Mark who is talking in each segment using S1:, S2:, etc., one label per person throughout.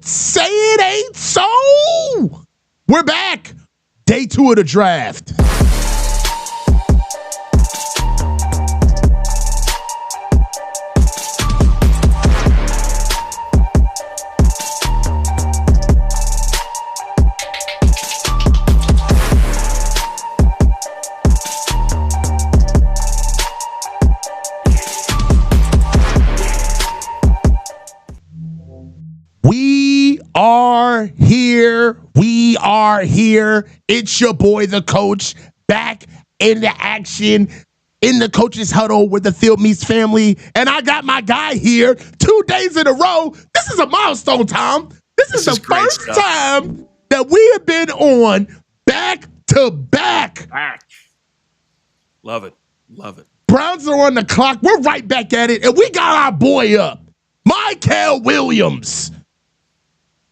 S1: Say it ain't so. We're back. Day 2 of the draft. We are here. It's your boy, the coach, back in the action, in the coach's huddle with the Field Meets family. And I got my guy here 2 days in a row. This is a milestone, Tom. This is the first time that we have been on back to back.
S2: Love it. Love it.
S1: Browns are on the clock. We're right back at it. And we got our boy up, Mykel Williams.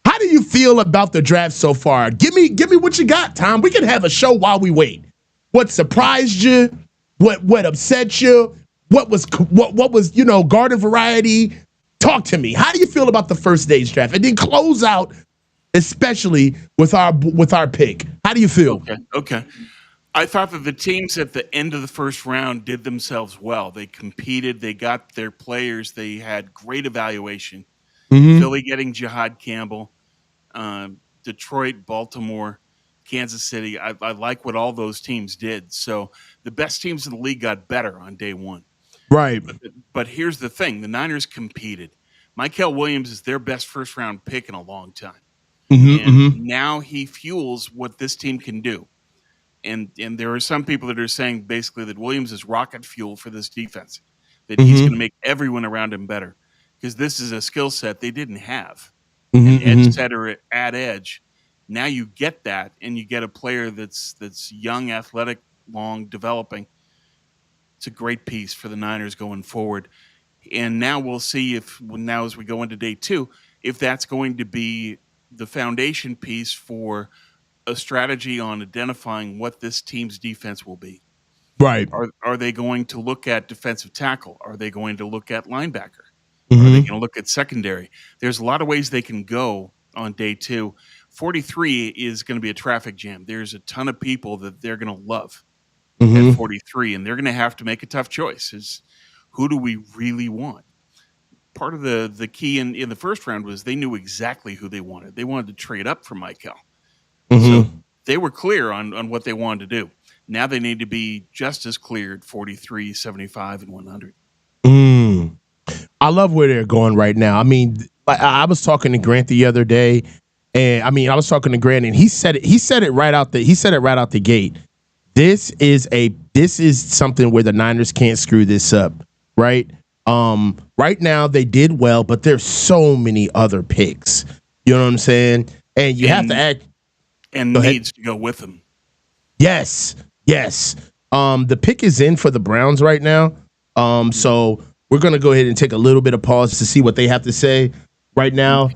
S1: How do you feel about the draft so far? Give me what you got, Tom. We can have a show while we wait. What surprised you? What upset you? What was garden variety? Talk to me. How do you feel about the first day's draft? And then close out, especially with our pick. How do you feel?
S2: Okay. I thought that the teams at the end of the first round did themselves well. They competed. They got their players. They had great evaluation. Mm-hmm. Philly getting Jihad Campbell. Detroit, Baltimore, Kansas City. I like what all those teams did. So the best teams in the league got better on day 1.
S1: Right.
S2: But here's the thing. The Niners competed. Mykel Williams is their best first-round pick in a long time. Mm-hmm, now he fuels what this team can do. And there are some people that are saying basically that Williams is rocket fuel for this defense, that he's going to make everyone around him better because this is a skill set they didn't have. An edge setter at edge. Now you get that, and you get a player that's young, athletic, long, developing. It's a great piece for the Niners going forward. And now we'll see as we go into day 2, if that's going to be the foundation piece for a strategy on identifying what this team's defense will be.
S1: Right.
S2: Are they going to look at defensive tackle? Are they going to look at linebacker? Are they going to look at secondary? There's a lot of ways they can go on day 2. 43 is going to be a traffic jam. There's a ton of people that they're going to love at 43, and they're going to have to make a tough choice. Is who do we really want? Part of the key in the first round was they knew exactly who they wanted. They wanted to trade up for Mykel. So they were clear on what they wanted to do. Now they need to be just as clear at 43, 75, and 100.
S1: I love where they're going right now. I mean, I was talking to Grant the other day, and I was talking to Grant, and he said it right out the gate. This is something where the Niners can't screw this up, right? Right now they did well, but there's so many other picks. You know what I'm saying? And you have to add
S2: and needs to go with them.
S1: Yes. The pick is in for the Browns right now. So we're going to go ahead and take a little bit of pause to see what they have to say right now.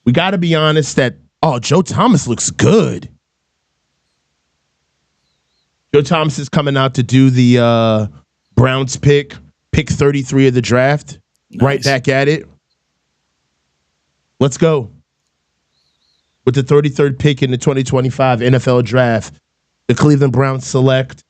S1: We got to be honest that, Joe Thomas looks good. Joe Thomas is coming out to do the Browns pick 33 of the draft. Nice. Right back at it. Let's go. With the 33rd pick in the 2025 NFL draft, the Cleveland Browns select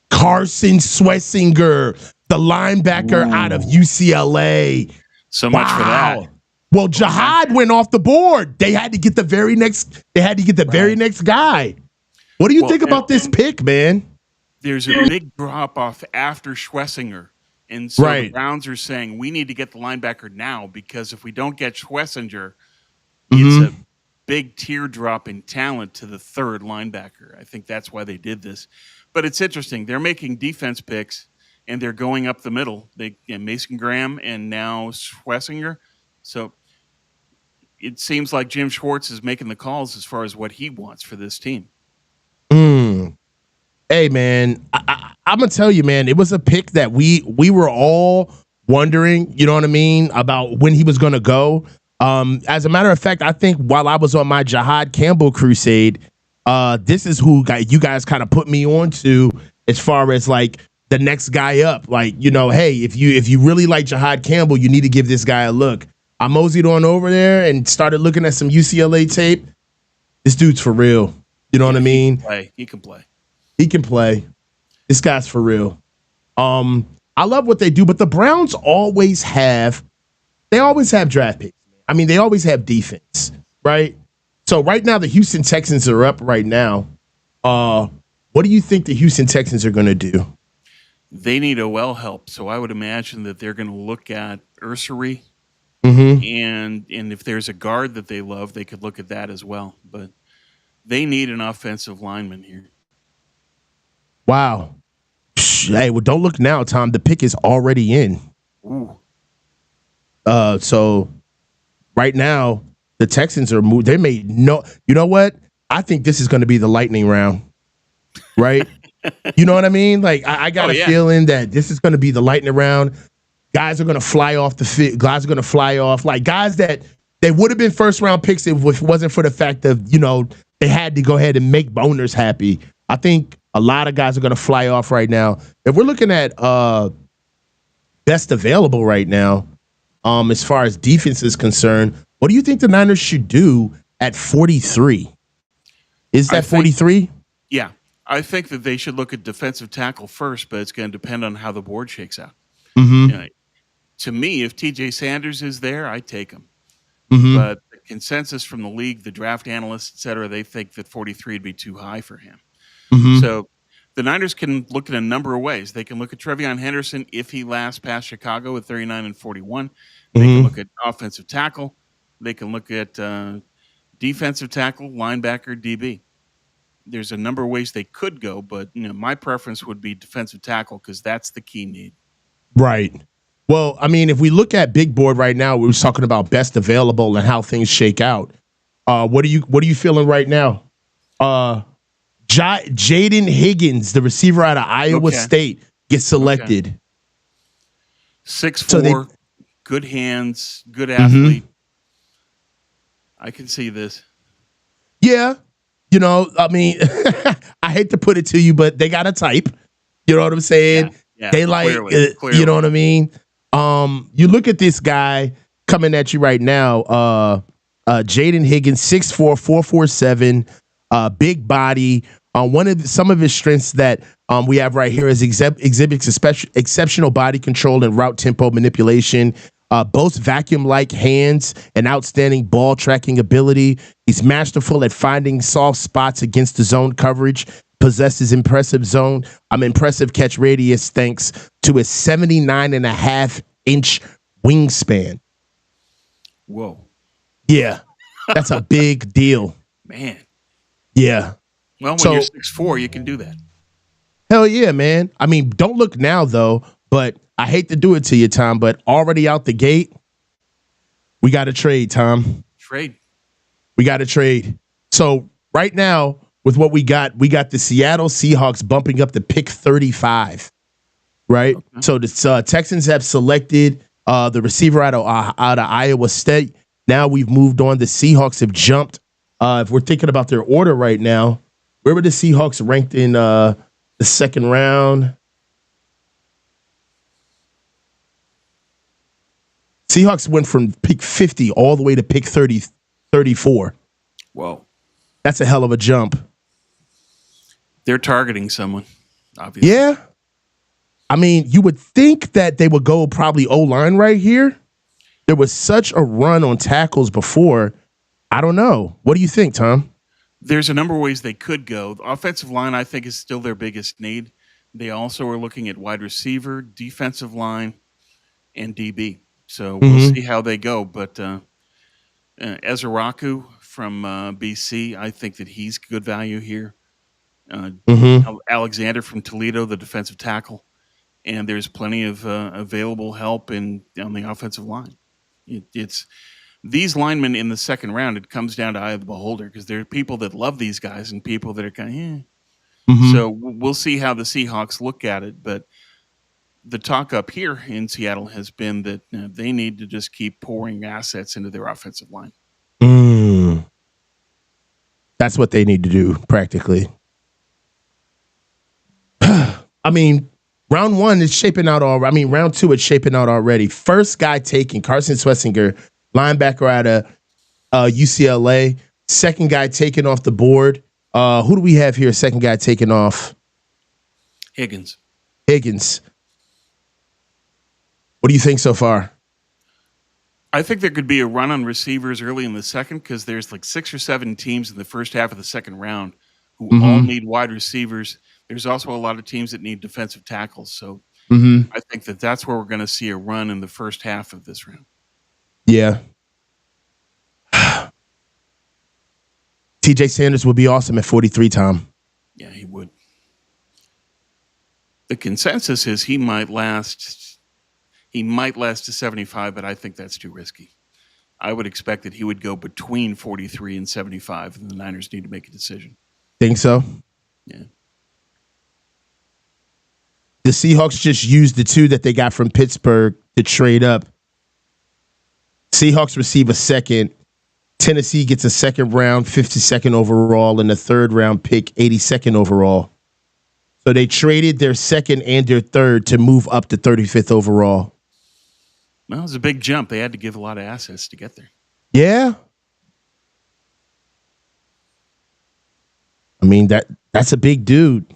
S1: Carson Schlesinger, the linebacker out of UCLA.
S2: So much for that.
S1: Well, Jihad went off the board. They had to get the very next guy. What do you think about this pick, man?
S2: There's a big drop off after Schlesinger. And so the Browns are saying we need to get the linebacker now because if we don't get Schlesinger, it's a big teardrop in talent to the third linebacker. I think that's why they did this. But it's interesting. They're making defense picks, and they're going up the middle. Mason Graham and now Schlesinger. So it seems like Jim Schwartz is making the calls as far as what he wants for this team.
S1: Hey, man, I'm going to tell you, man, it was a pick that we were all wondering, you know what I mean, about when he was going to go. As a matter of fact, I think while I was on my Jihad Campbell crusade, this is who you guys kind of put me on to as far as like the next guy up. Like, hey, if you really like Jahad Campbell, you need to give this guy a look. I moseyed on over there and started looking at some UCLA tape. This dude's for real. You know what I mean?
S2: He can play.
S1: He can play. This guy's for real. I love what they do, but the Browns always have draft picks. I mean, they always have defense, right? So right now, the Houston Texans are up right now. What do you think the Houston Texans are going to do?
S2: They need OL help, so I would imagine that they're going to look at Ursery, and if there's a guard that they love, they could look at that as well. But they need an offensive lineman here.
S1: Wow. Hey, well, don't look now, Tom. The pick is already in.
S2: Ooh.
S1: So right now, the Texans are moved. They made no. You know what? I think this is going to be the lightning round, right? You know what I mean? Like I got a feeling that this is going to be the lightning round. Guys are going to fly off the field. Guys are going to fly off. Like guys that they would have been first round picks if it wasn't for the fact of they had to go ahead and make owners happy. I think a lot of guys are going to fly off right now. If we're looking at best available right now, as far as defense is concerned, what do you think the Niners should do at 43? Is that 43?
S2: Yeah. I think that they should look at defensive tackle first, but it's going to depend on how the board shakes out. To me, if TJ Sanders is there, I take him. But the consensus from the league, the draft analysts, et cetera, they think that 43 would be too high for him. So the Niners can look at a number of ways. They can look at Trevion Henderson if he lasts past Chicago at 39 and 41. They can look at offensive tackle. They can look at defensive tackle, linebacker, DB. There's a number of ways they could go, but my preference would be defensive tackle because that's the key need.
S1: Right. Well, I mean, if we look at big board right now, we were talking about best available and how things shake out. What are you feeling right now? Jaden Higgins, the receiver out of Iowa State, gets selected.
S2: 6'4", good hands, good athlete. I can see this.
S1: Yeah. I mean, I hate to put it to you, but they got a type. You know what I'm saying?
S2: Yeah,
S1: they like,
S2: clearly.
S1: You know what I mean? You look at this guy coming at you right now, Jaden Higgins, 6'4", 447, big body. Some of his strengths that we have right here is exhibits exceptional body control and route tempo manipulation, boasts vacuum-like hands and outstanding ball tracking ability. He's masterful at finding soft spots against the zone coverage, possesses impressive catch radius thanks to his 79.5-inch wingspan.
S2: Whoa.
S1: Yeah, that's a big deal.
S2: Man.
S1: Yeah.
S2: Well, when you're 6'4", you can do that.
S1: Hell yeah, man. I mean, don't look now, though, but I hate to do it to you, Tom, but already out the gate, we got to trade, Tom. We got to trade. So right now, with what we got the Seattle Seahawks bumping up to pick 35, right? Okay. So the Texans have selected the receiver out of Iowa State. Now we've moved on. The Seahawks have jumped. If we're thinking about their order right now, where were the Seahawks ranked in the second round? Seahawks went from pick 50 all the way to pick 34.
S2: Whoa.
S1: That's a hell of a jump.
S2: They're targeting someone, obviously.
S1: Yeah. I mean, you would think that they would go probably O-line right here. There was such a run on tackles before. I don't know. What do you think, Tom?
S2: There's a number of ways they could go. The offensive line, I think, is still their biggest need. They also are looking at wide receiver, defensive line, and DB. So we'll see how they go. But Ezraku from BC, I think that he's good value here. Alexander from Toledo, the defensive tackle. And there's plenty of available help on the offensive line. It's these linemen in the second round, it comes down to eye of the beholder because there are people that love these guys and people that are kind of, So we'll see how the Seahawks look at it. But the talk up here in Seattle has been that they need to just keep pouring assets into their offensive line.
S1: That's what they need to do, practically. I mean, Round one is shaping out all. I mean, round two is shaping out already. First guy taken, Carson Swessinger, linebacker out of UCLA. Second guy taken off the board. Who do we have here? Second guy taken off.
S2: Higgins.
S1: What do you think so far?
S2: I think there could be a run on receivers early in the second because there's like 6 or 7 teams in the first half of the second round who all need wide receivers. There's also a lot of teams that need defensive tackles. So I think that's where we're going to see a run in the first half of this round.
S1: Yeah. TJ Sanders would be awesome at 43, Tom.
S2: Yeah, he would. The consensus is he might last to 75, but I think that's too risky. I would expect that he would go between 43 and 75, and the Niners need to make a decision.
S1: Think so?
S2: Yeah.
S1: The Seahawks just used the 2 that they got from Pittsburgh to trade up. Seahawks receive a second. Tennessee gets a second round, 52nd overall, and a third round pick, 82nd overall. So they traded their second and their third to move up to 35th overall.
S2: Well, it was a big jump. They had to give a lot of assets to get there.
S1: Yeah. I mean, that's a big dude.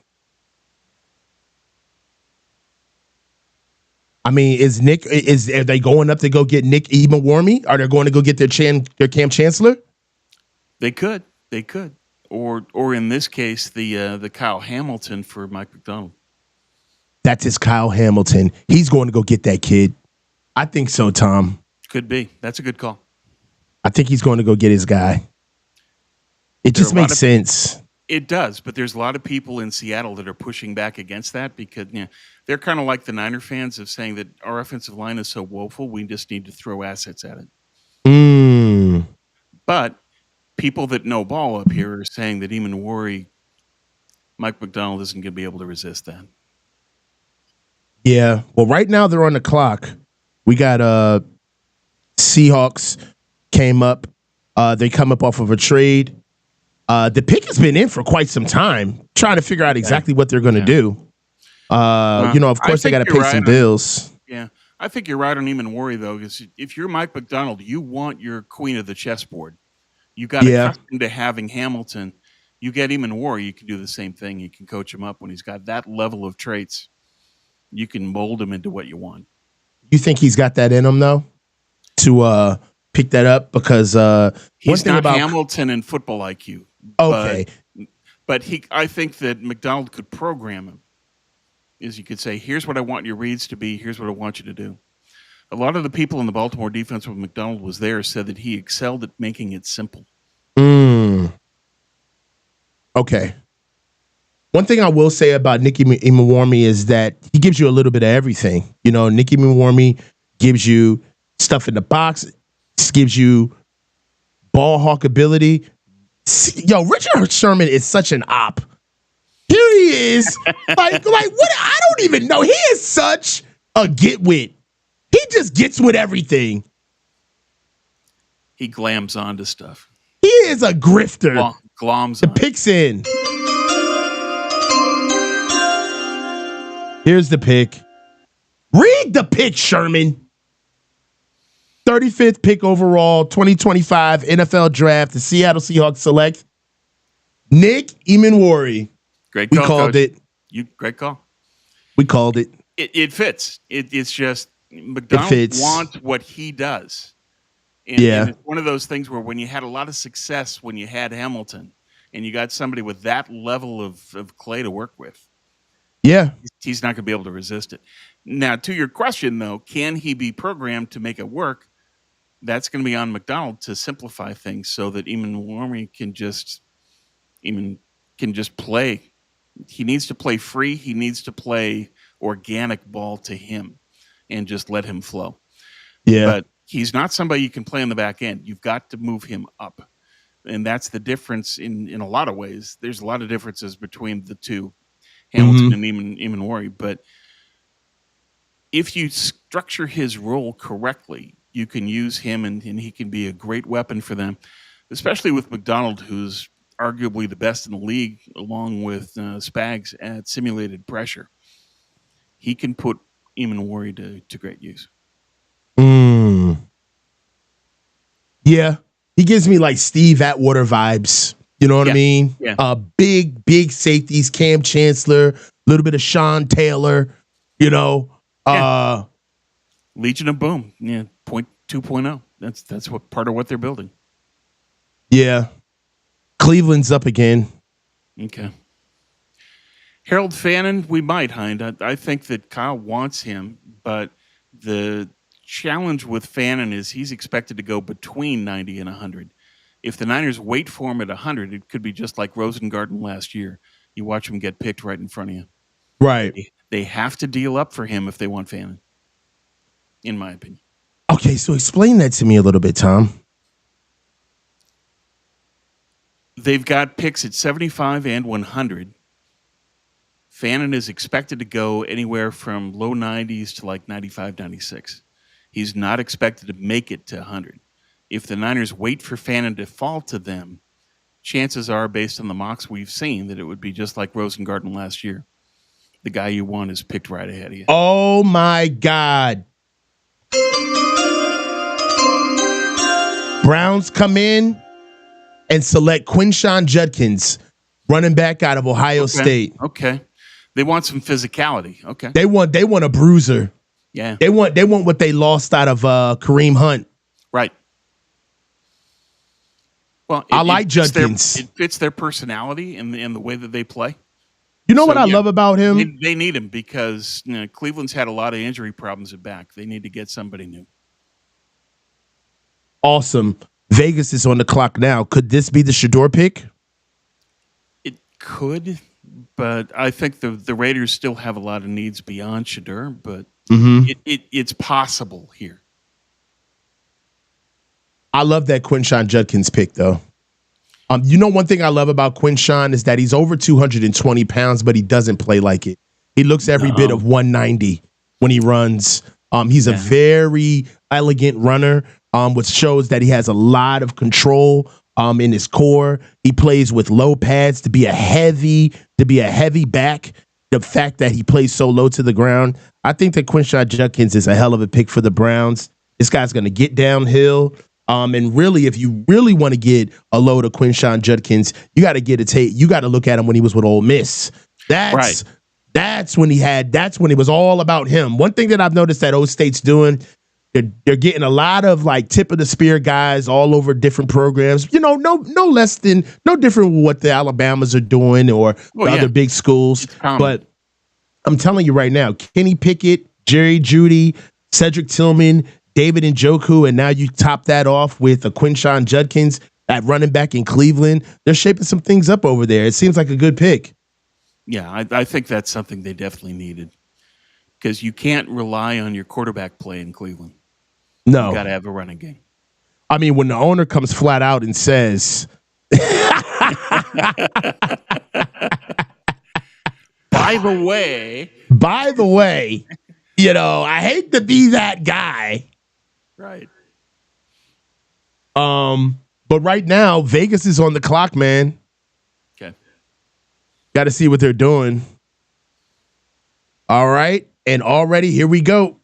S1: I mean, are they going up to go get Nick Ebenwarmy? Are they going to go get their Cam Chancellor?
S2: They could. Or in this case, the Kyle Hamilton for Mike McDonald.
S1: That's his Kyle Hamilton. He's going to go get that kid. I think so, Tom.
S2: Could be. That's a good call.
S1: I think he's going to go get his guy. It just makes sense.
S2: It does, but there's a lot of people in Seattle that are pushing back against that because they're kind of like the Niner fans of saying that our offensive line is so woeful, we just need to throw assets at it. But people that know ball up here are saying that even worry Mike McDonald isn't going to be able to resist that.
S1: Yeah. Well, right now they're on the clock. We got Seahawks came up. They come up off of a trade. The pick has been in for quite some time, trying to figure out exactly what they're going to do. Of course, they got to pay some bills.
S2: Yeah. I think you're right on even worry, though, because if you're Mike McDonald, you want your queen of the chessboard. You got accustomed to having Hamilton. You get him in war, you can do the same thing. You can coach him up when he's got that level of traits. You can mold him into what you want.
S1: You think he's got that in him, though, to pick that up? Because
S2: he's not Hamilton in football IQ.
S1: Okay.
S2: But I think that McDonald could program him. Is you could say, here's what I want your reads to be. Here's what I want you to do. A lot of the people in the Baltimore defense when McDonald was there said that he excelled at making it simple.
S1: Okay. One thing I will say about Nicky Ebenwarmy is that he gives you a little bit of everything. Nicky Ebenwarmy gives you stuff in the box, gives you ball hawk ability. Yo, Richard Sherman is such an op. Here he is. like what? I don't even know. He is such a get-wit. He just gets with everything.
S2: He glams onto stuff.
S1: He is a grifter.
S2: Gloms
S1: the pick's in. Here's the pick. Read the pick, Sherman. 35th pick overall, 2025 NFL Draft. The Seattle Seahawks select Nick Ebenwarmy.
S2: Great call.
S1: We called it.
S2: Great call.
S1: We called it.
S2: It fits. It's just McDonald wants what he does. And it's one of those things where when you had a lot of success when you had Hamilton and you got somebody with that level of clay to work with, he's not going to be able to resist it. Now, to your question, though, can he be programmed to make it work? That's going to be on McDonald to simplify things so that Ebenwarmy can just play. He needs to play free. He needs to play organic ball to him and just let him flow.
S1: Yeah.
S2: But he's not somebody you can play on the back end. You've got to move him up. And that's the difference in a lot of ways. There's a lot of differences between the two, Hamilton and Ebenwarmy. But if you structure his role correctly, you can use him and he can be a great weapon for them, especially with McDonald, who's arguably the best in the league, along with Spags at simulated pressure. he can put Eamon to great use.
S1: Yeah. He gives me like Steve Atwater vibes. You know what I mean?
S2: Yeah.
S1: Big safeties, Cam Chancellor, a little bit of Sean Taylor,
S2: Legion of Boom. Yeah. 2.0. That's what part of what they're building.
S1: Yeah. Cleveland's up again.
S2: Okay. Harold Fannin, we might, Hind. I think that Kyle wants him, but the challenge with Fannin is he's expected to go between 90 and 100. If the Niners wait for him at 100, it could be just like Rosengarten last year. You watch him get picked right in front of you.
S1: Right.
S2: They have to deal up for him if they want Fannin, in my opinion.
S1: Okay, so explain that to me a little bit, Tom.
S2: They've got picks at 75 and 100. Fannin is expected to go anywhere from low 90s to like 95, 96. He's not expected to make it to 100. If the Niners wait for Fannin to fall to them, chances are, based on the mocks we've seen, that it would be just like Rosengarten last year. The guy you want is picked right ahead of you.
S1: Oh, my God. Browns come in and select Quinshon Judkins, running back out of Ohio State.
S2: Okay. They want some physicality. Okay.
S1: They want a bruiser.
S2: Yeah.
S1: They want what they lost out of Kareem Hunt.
S2: Right. Well,
S1: I like Judkins.
S2: It fits their personality and the way that they play.
S1: You know what I love about him?
S2: They need him because Cleveland's had a lot of injury problems at back. They need to get somebody new.
S1: Awesome. Vegas is on the clock now. Could this be the Shedeur pick?
S2: It could, but I think the Raiders still have a lot of needs beyond Shedeur, but it's possible here.
S1: I love that Quinshon Judkins pick, though. One thing I love about Quinshon is that he's over 220 pounds, but he doesn't play like it. He looks every bit of 190 when he runs. He's a very elegant runner, which shows that he has a lot of control in his core. He plays with low pads to be a heavy back. The fact that he plays so low to the ground, I think that Quinshon Judkins is a hell of a pick for the Browns. This guy's going to get downhill. And really, if you really want to get a load of Quinshon Judkins, you got to you got to look at him when he was with Ole Miss. That's when it was all about him. One thing that I've noticed that O State's doing, they're getting a lot of like tip of the spear guys all over different programs. No different with what the Alabamas are doing or the other big schools. But I'm telling you right now, Kenny Pickett, Jerry Jeudy, Cedric Tillman, David Njoku, and now you top that off with a Quinshon Judkins at running back in Cleveland. They're shaping some things up over there. It seems like a good pick.
S2: Yeah, I think that's something they definitely needed because you can't rely on your quarterback play in Cleveland.
S1: No.
S2: You got to have a running game.
S1: I mean, when the owner comes flat out and says,
S2: by the way,
S1: I hate to be that guy.
S2: Right.
S1: But right now, Vegas is on the clock, man.
S2: Okay.
S1: Got to see what they're doing. All right. And already, here we go.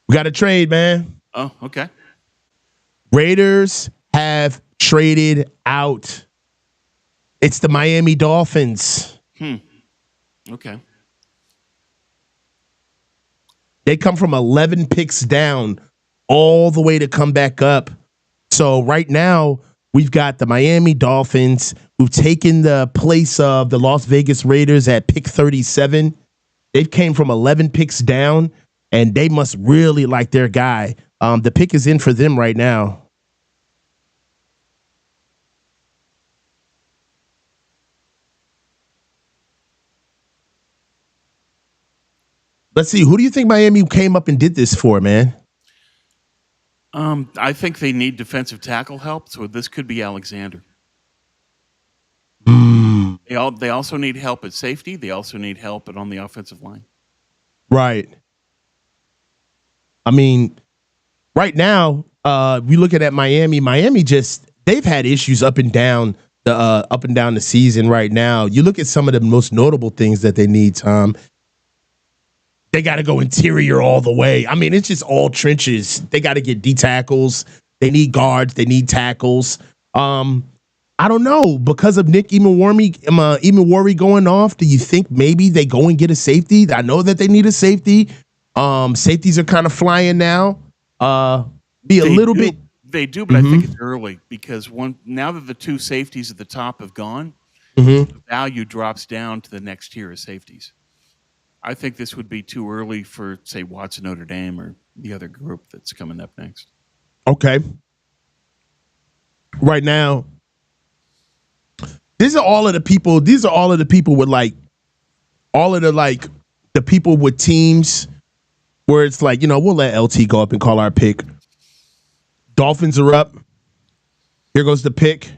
S1: We got a trade, man.
S2: Oh, okay.
S1: Raiders have traded out. It's the Miami Dolphins.
S2: Okay.
S1: They come from 11 picks down all the way to come back up. So right now, we've got the Miami Dolphins who've taken the place of the Las Vegas Raiders at pick 37. They came from 11 picks down, and they must really like their guy. The pick is in for them right now. Let's see. Who do you think Miami came up and did this for, man?
S2: I think they need defensive tackle help, so this could be Alexander. They also need help at safety. They also need help on the offensive line.
S1: Right. I mean, right now, we looking at Miami. Miami they've had issues up and down up and down the season right now, you look at some of the most notable things that they need, Tom. They got to go interior all the way. I mean, it's just all trenches. They got to get D tackles. They need guards. They need tackles. I don't know. Because of Nick Emmanwori going off, do you think maybe they go and get a safety? I know that they need a safety. Safeties are kind of flying now. They
S2: do, but I think it's early because now that the two safeties at the top have gone,
S1: mm-hmm.
S2: the value drops down to the next tier of safeties. I think this would be too early for, say, Watson, Notre Dame, or the other group that's coming up next.
S1: Okay. Right now, these are all of the people. These are all of the people with the people with teams where it's like, we'll let LT go up and call our pick. Dolphins are up. Here goes the pick.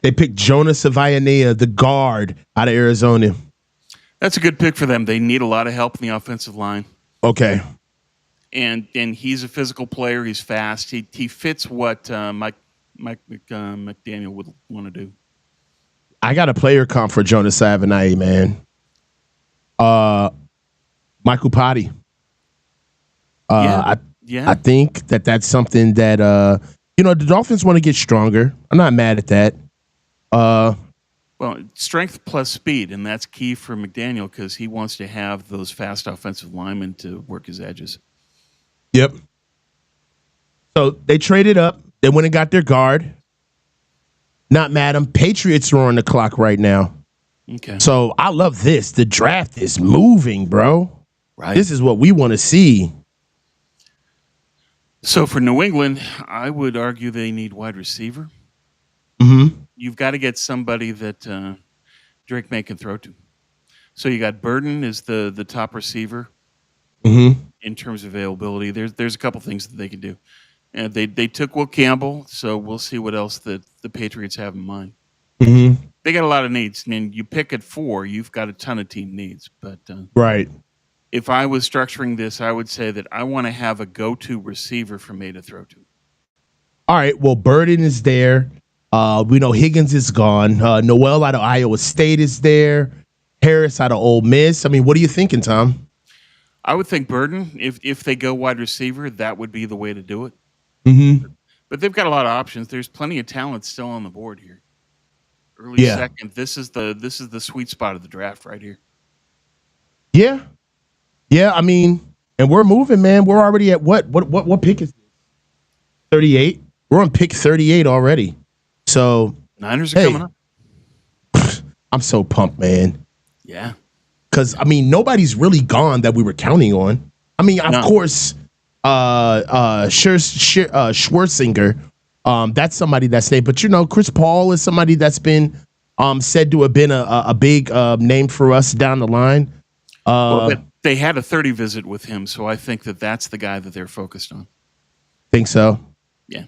S1: They picked Jonas Savaianea, the guard out of Arizona.
S2: That's a good pick for them. They need a lot of help in the offensive line.
S1: Okay.
S2: And he's a physical player. He's fast. He fits what Mike McDaniel would want to do.
S1: I got a player comp for Jonas Savaianea, man. Michael Potty. I think that's something that the Dolphins want to get stronger. I'm not mad at that.
S2: Well, strength plus speed, and that's key for McDaniel because he wants to have those fast offensive linemen to work his edges.
S1: Yep. So they traded up. They went and got their guard. Not mad at them. Patriots are on the clock right now.
S2: Okay.
S1: So I love this. The draft is moving, bro.
S2: Right.
S1: This is what we want to see.
S2: So for New England, I would argue they need wide receiver.
S1: Mm-hmm.
S2: You've got to get somebody that Drake May can throw to. So you got Burden is the top receiver in terms of availability. There's a couple things that they can do. And they took Will Campbell, so we'll see what else the Patriots have in mind.
S1: Mm-hmm.
S2: They got a lot of needs. I mean, you pick at 4, you've got a ton of team needs. But
S1: right.
S2: If I was structuring this, I would say that I want to have a go-to receiver for May to throw to.
S1: All right. Well, Burden is there. We know Higgins is gone. Noel out of Iowa State is there. Harris out of Ole Miss. I mean, what are you thinking, Tom?
S2: I would think Burden, if they go wide receiver, that would be the way to do it.
S1: Mm-hmm.
S2: But they've got a lot of options. There's plenty of talent still on the board here. Early second. This is the sweet spot of the draft right here.
S1: Yeah. Yeah, I mean, and we're moving, man. We're already at what pick is this? 38. We're on pick 38 already. So
S2: Niners are coming up.
S1: I'm so pumped, man.
S2: Yeah.
S1: Because, I mean, nobody's really gone that we were counting on. I mean, of course, Schwarzinger, that's somebody that's named. But, Chris Paul is somebody that's been said to have been a big name for us down the line.
S2: They had a 30 visit with him, so I think that's the guy that they're focused on.
S1: Think so?
S2: Yeah.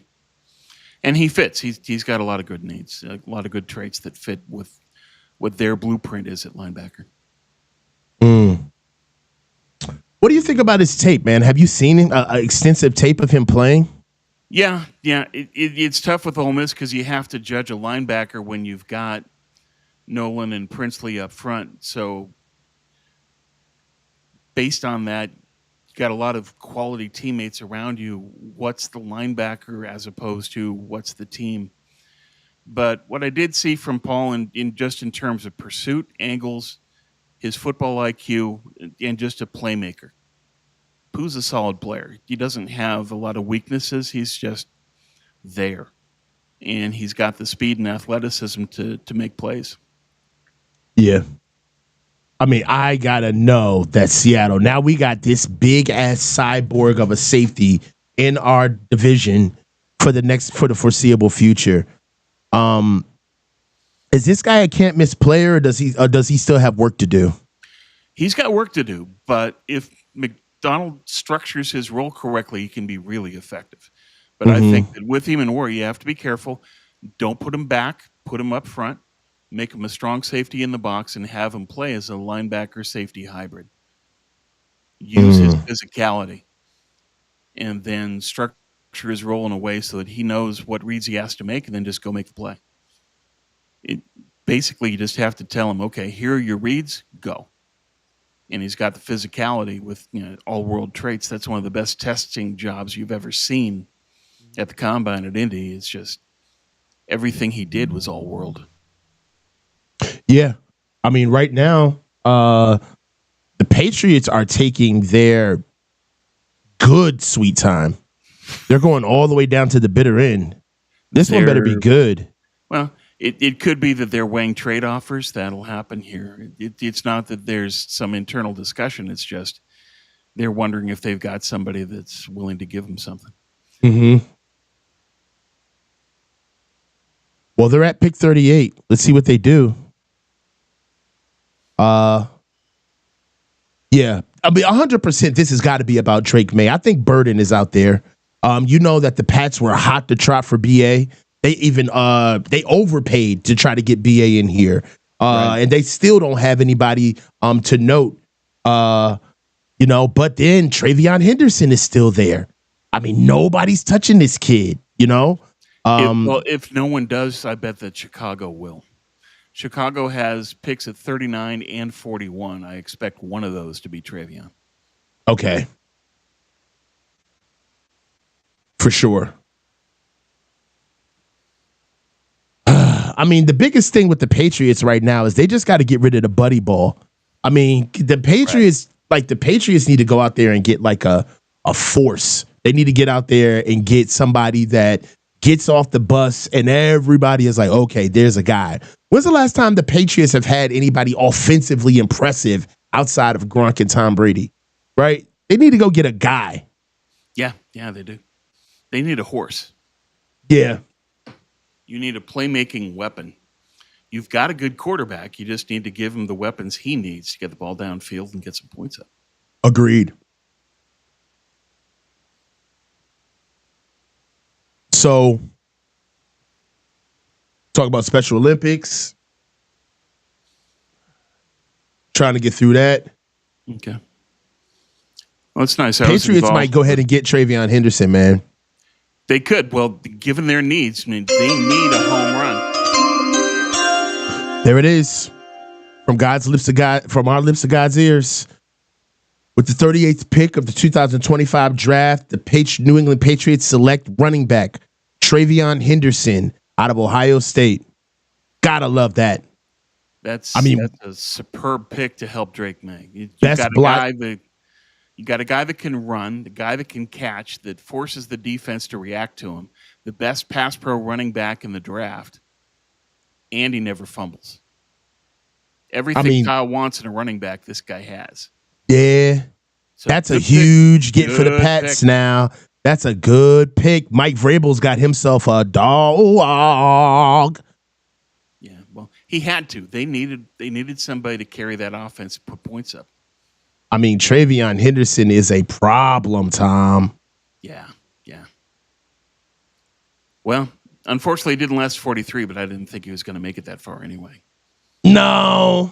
S2: And he fits. He's got a lot of good needs, a lot of good traits that fit with what their blueprint is at linebacker.
S1: What do you think about his tape, man? Have you seen an extensive tape of him playing?
S2: Yeah. It's tough with Ole Miss because you have to judge a linebacker when you've got Nolan and Princely up front. So based on that, you got a lot of quality teammates around you. What's the linebacker as opposed to what's the team? But what I did see from Paul in terms of pursuit, angles, his football IQ, and just a playmaker. Pooh's a solid player. He doesn't have a lot of weaknesses. He's just there. And he's got the speed and athleticism to make plays.
S1: Yeah. I mean, I got to know that Seattle, now we got this big-ass cyborg of a safety in our division for the foreseeable future. Is this guy a can't-miss player, or does he still have work to do?
S2: He's got work to do, but if McDonald structures his role correctly, he can be really effective. But I think that with him and War, you have to be careful. Don't put him back. Put him up front. Make him a strong safety in the box and have him play as a linebacker-safety hybrid. Use his physicality. And then structure his role in a way so that he knows what reads he has to make and then just go make the play. Basically, you just have to tell him, okay, here are your reads, go. And he's got the physicality with all-world traits. That's one of the best testing jobs you've ever seen at the Combine at Indy. It's just everything he did was all-world.
S1: Yeah. I mean, right now, the Patriots are taking their good sweet time. They're going all the way down to the bitter end. This one better be good.
S2: Well, it could be that they're weighing trade offers. That'll happen here. It's not that there's some internal discussion. It's just they're wondering if they've got somebody that's willing to give them something.
S1: Mm-hmm. Well, they're at pick 38. Let's see what they do. Yeah. I mean, 100% this has got to be about Drake May. I think Burden is out there. You know that the Pats were hot to trot for BA. They even they overpaid to try to get BA in here. Right. And they still don't have anybody to note. But then Travion Henderson is still there. I mean, nobody's touching this kid,
S2: If no one does, I bet that Chicago will. Chicago has picks at 39 and 41. I expect one of those to be Travion.
S1: Okay. For sure. I mean, the biggest thing with the Patriots right now is they just got to get rid of the buddy ball. I mean, the Patriots, the Patriots need to go out there and get like a force. They need to get out there and get somebody that gets off the bus and everybody is like, okay, there's a guy. When's the last time the Patriots have had anybody offensively impressive outside of Gronk and Tom Brady? Right? They need to go get a guy.
S2: Yeah, they do. They need a horse.
S1: Yeah.
S2: You need a playmaking weapon. You've got a good quarterback. You just need to give him the weapons he needs to get the ball downfield and get some points up.
S1: Agreed. So, talk about Special Olympics. Trying to get through that.
S2: Okay. Well, it's nice.
S1: Patriots might go ahead and get Travion Henderson, man.
S2: They could. Well, given their needs, I mean, they need a home run.
S1: There it is. From our lips to God's ears. With the 38th pick of the 2025 draft, the New England Patriots select running back Travion Henderson out of Ohio State. Gotta love that.
S2: That's a superb pick to help Drake May. You got a guy that can run, the guy that can catch, that forces the defense to react to him, the best pass pro running back in the draft, and he never fumbles. Everything Kyle wants in a running back, this guy has.
S1: Yeah, so that's a huge get for the Pats now. That's a good pick. Mike Vrabel's got himself a dog.
S2: Yeah, well, he had to. They needed somebody to carry that offense, put points up.
S1: I mean, Travion Henderson is a problem, Tom.
S2: Yeah. Well, unfortunately, it didn't last 43, but I didn't think he was going to make it that far anyway.
S1: No.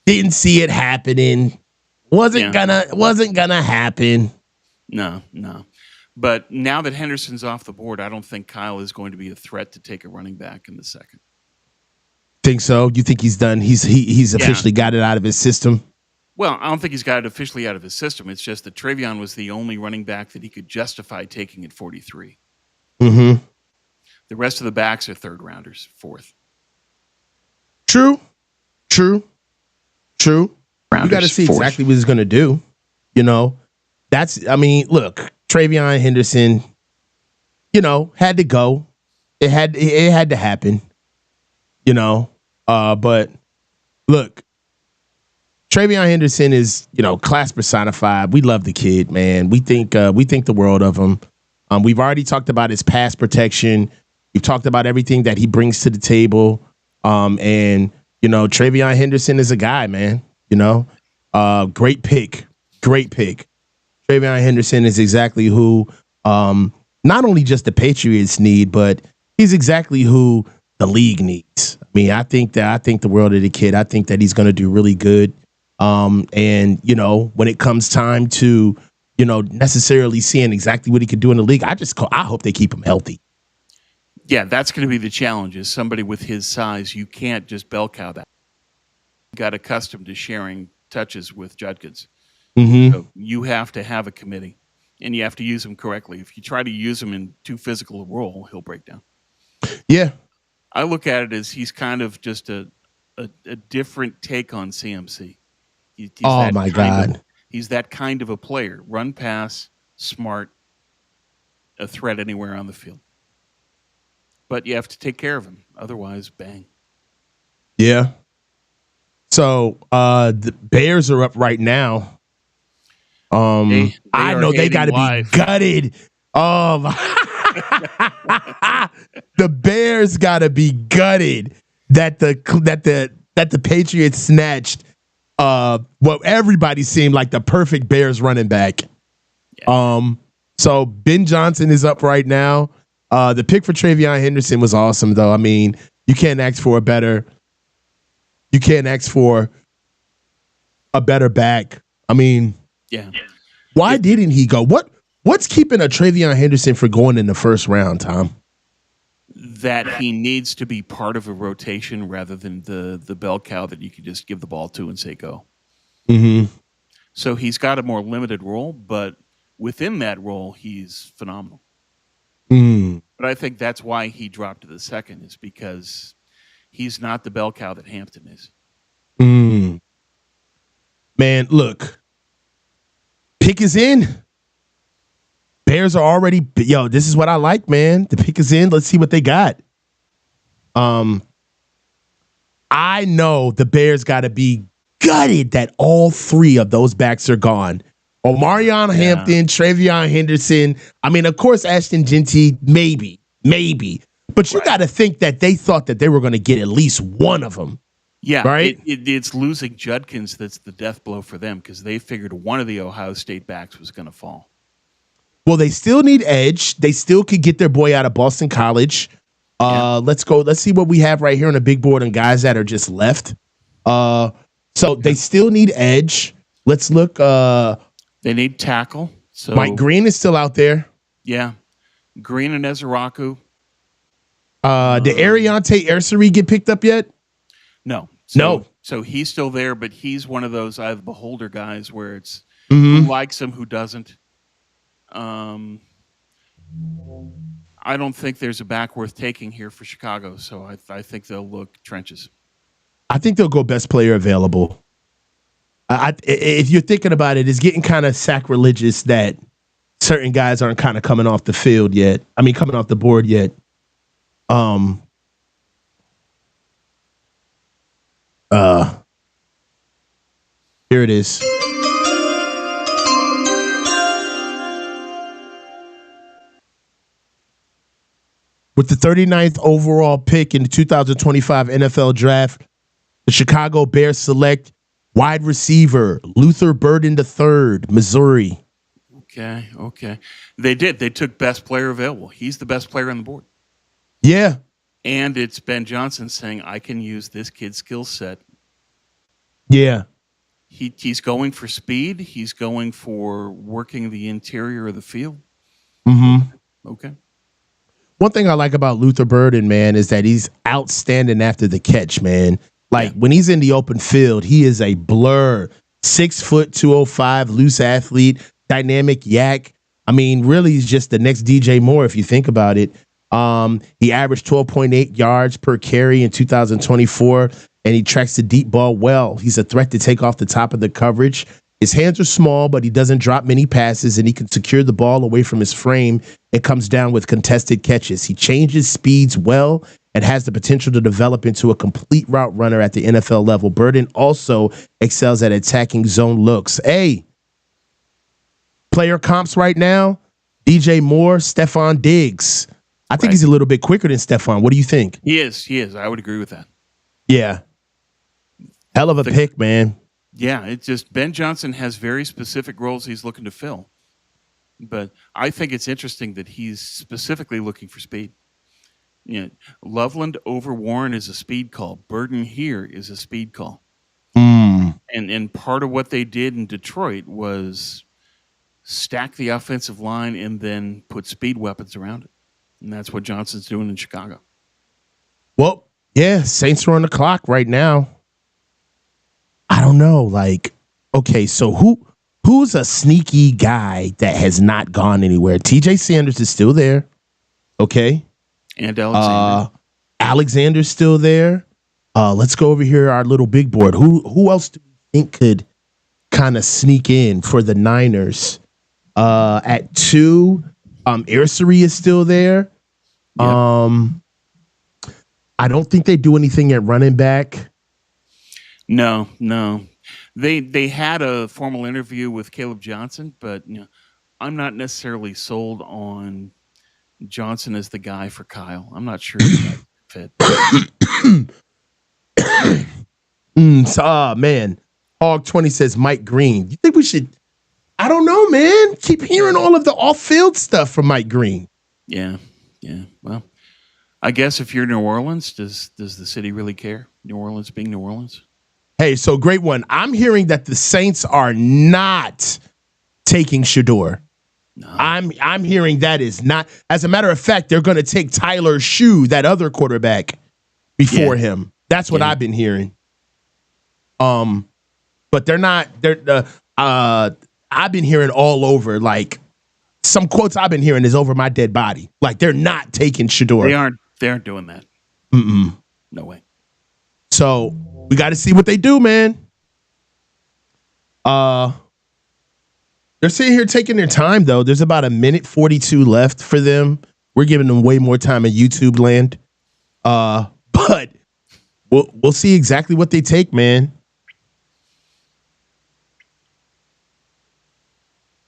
S1: Didn't see it happening. Wasn't gonna happen.
S2: No. But now that Henderson's off the board, I don't think Kyle is going to be a threat to take a running back in the second.
S1: Think so? You think he's done? He's officially got it out of his system?
S2: Well, I don't think he's got it officially out of his system. It's just that Travion was the only running back that he could justify taking at 43.
S1: Mm-hmm.
S2: The rest of the backs are third rounders, fourth.
S1: True. You got to see exactly what he's going to do. Look, Travion Henderson, had to go. It had to happen. But look, Travion Henderson is, class personified. We love the kid, man. We think the world of him. We've already talked about his pass protection. We've talked about everything that he brings to the table. And Travion Henderson is a guy, man. Great pick. Travion Henderson is exactly who, not only just the Patriots need, but he's exactly who the league needs. I mean, I think the world of the kid. I think that he's going to do really good. And when it comes time to necessarily seeing exactly what he could do in the league. I hope they keep him healthy.
S2: Yeah, that's going to be the challenge. Is somebody with his size, you can't just bell cow that. Got accustomed to sharing touches with Judkins.
S1: Mm-hmm.
S2: So you have to have a committee, and you have to use him correctly. If you try to use him in too physical a role, he'll break down.
S1: Yeah.
S2: I look at it as he's kind of just a different take on CMC.
S1: Oh, my God.
S2: He's that kind of a player. Run, pass, smart, a threat anywhere on the field. But you have to take care of him. Otherwise, bang.
S1: Yeah. So the Bears are up right now. I know they got to be gutted. The Bears got to be gutted that the Patriots snatched what everybody seemed like the perfect Bears running back. Yeah. So Ben Johnson is up right now. The pick for Travion Henderson was awesome, though. I mean, you can't ask for a better back. I mean,
S2: yeah.
S1: Why didn't he go? What's keeping a Travion Henderson from going in the first round, Tom?
S2: That he needs to be part of a rotation rather than the bell cow that you can just give the ball to and say go.
S1: Mm-hmm.
S2: So he's got a more limited role, but within that role, he's phenomenal.
S1: Mm.
S2: But I think that's why he dropped to the second, is because he's not the bell cow that Hampton is.
S1: Mm. Man, look. Pick is in. Bears are already, this is what I like, man. The pick is in. Let's see what they got. I know the Bears got to be gutted that all three of those backs are gone. Omarion Hampton, Travion Henderson. I mean, of course, Ashton Genty, maybe. But you got to think that they thought that they were going to get at least one of them.
S2: Yeah,
S1: right.
S2: It's losing Judkins that's the death blow for them, because they figured one of the Ohio State backs was going to fall.
S1: Well, they still need edge. They still could get their boy out of Boston College. Let's go. Let's see what we have right here on the big board and guys that are just left. So they still need edge. Let's look.
S2: They need tackle. So
S1: Mike Green is still out there.
S2: Yeah, Green and Ezeraku.
S1: Did Ariante Ersery get picked up yet?
S2: No.
S1: No.
S2: So he's still there, but he's one of those eye of the beholder guys where it's
S1: Mm-hmm.
S2: who likes him, who doesn't. I don't think there's a back worth taking here for Chicago, so I think they'll look trenches.
S1: I think they'll go best player available. If you're thinking about it, it's getting kind of sacrilegious that certain guys aren't kind of coming off the field yet. I mean, coming off the board yet. Here it is. With the 39th overall pick in the 2025 NFL Draft, the Chicago Bears select wide receiver Luther Burden III, Missouri.
S2: Okay. They did. They took best player available. He's the best player on the board.
S1: Yeah.
S2: And it's Ben Johnson saying, I can use this kid's skill set.
S1: Yeah.
S2: He's going for speed. He's going for working the interior of the field.
S1: Mm-hmm.
S2: Okay.
S1: One thing I like about Luther Burden, man, is that he's outstanding after the catch, man. Like when he's in the open field, he is a blur. 6 foot, 205, loose athlete, dynamic yak. I mean, really, he's just the next DJ Moore if you think about it. He averaged 12.8 yards per carry in 2024, and he tracks the deep ball well. He's a threat to take off the top of the coverage. His hands are small, but he doesn't drop many passes, and he can secure the ball away from his frame and comes down with contested catches. He changes speeds well and has the potential to develop into a complete route runner at the NFL level. Burden also excels at attacking zone looks. Hey, player comps right now, DJ Moore, Stephon Diggs. I think he's a little bit quicker than Stephon. What do you think?
S2: He is. I would agree with that.
S1: Yeah. Hell of a pick, man.
S2: Yeah, it's just Ben Johnson has very specific roles he's looking to fill. But I think it's interesting that he's specifically looking for speed. You know, Loveland over Warren is a speed call. Burden here is a speed call. And part of what they did in Detroit was stack the offensive line, and then put speed weapons around it. And that's what Johnson's doing in Chicago.
S1: Well, yeah, Saints are on the clock right now. I don't know. Like, okay, so who's a sneaky guy that has not gone anywhere? TJ Sanders is still there. Okay.
S2: And Alexander.
S1: Alexander's still there. Let's go over here, our little big board. Who else do you think could kind of sneak in for the Niners? At 2, Ersery is still there. Yep. I don't think they do anything at running back.
S2: No. They had a formal interview with Caleb Johnson, but I'm not necessarily sold on Johnson as the guy for Kyle. I'm not sure that fit.
S1: Man. Hog20 says Mike Green. You think we should? I don't know, man. Keep hearing all of the off-field stuff from Mike Green.
S2: Yeah. Well, I guess if you're New Orleans, does the city really care? New Orleans being New Orleans?
S1: Hey, so great one. I'm hearing that the Saints are not taking Shedeur.
S2: No.
S1: I'm hearing that is not. As a matter of fact, they're going to take Tyler Shue, that other quarterback, before him. That's what I've been hearing. But they're not. I've been hearing all over, like some quotes I've been hearing is over my dead body. Like they're not taking Shedeur.
S2: They aren't doing that. No way.
S1: So we got to see what they do, man. They're sitting here taking their time, though. There's about 1:42 left for them. We're giving them way more time in YouTube land. But we'll see exactly what they take, man.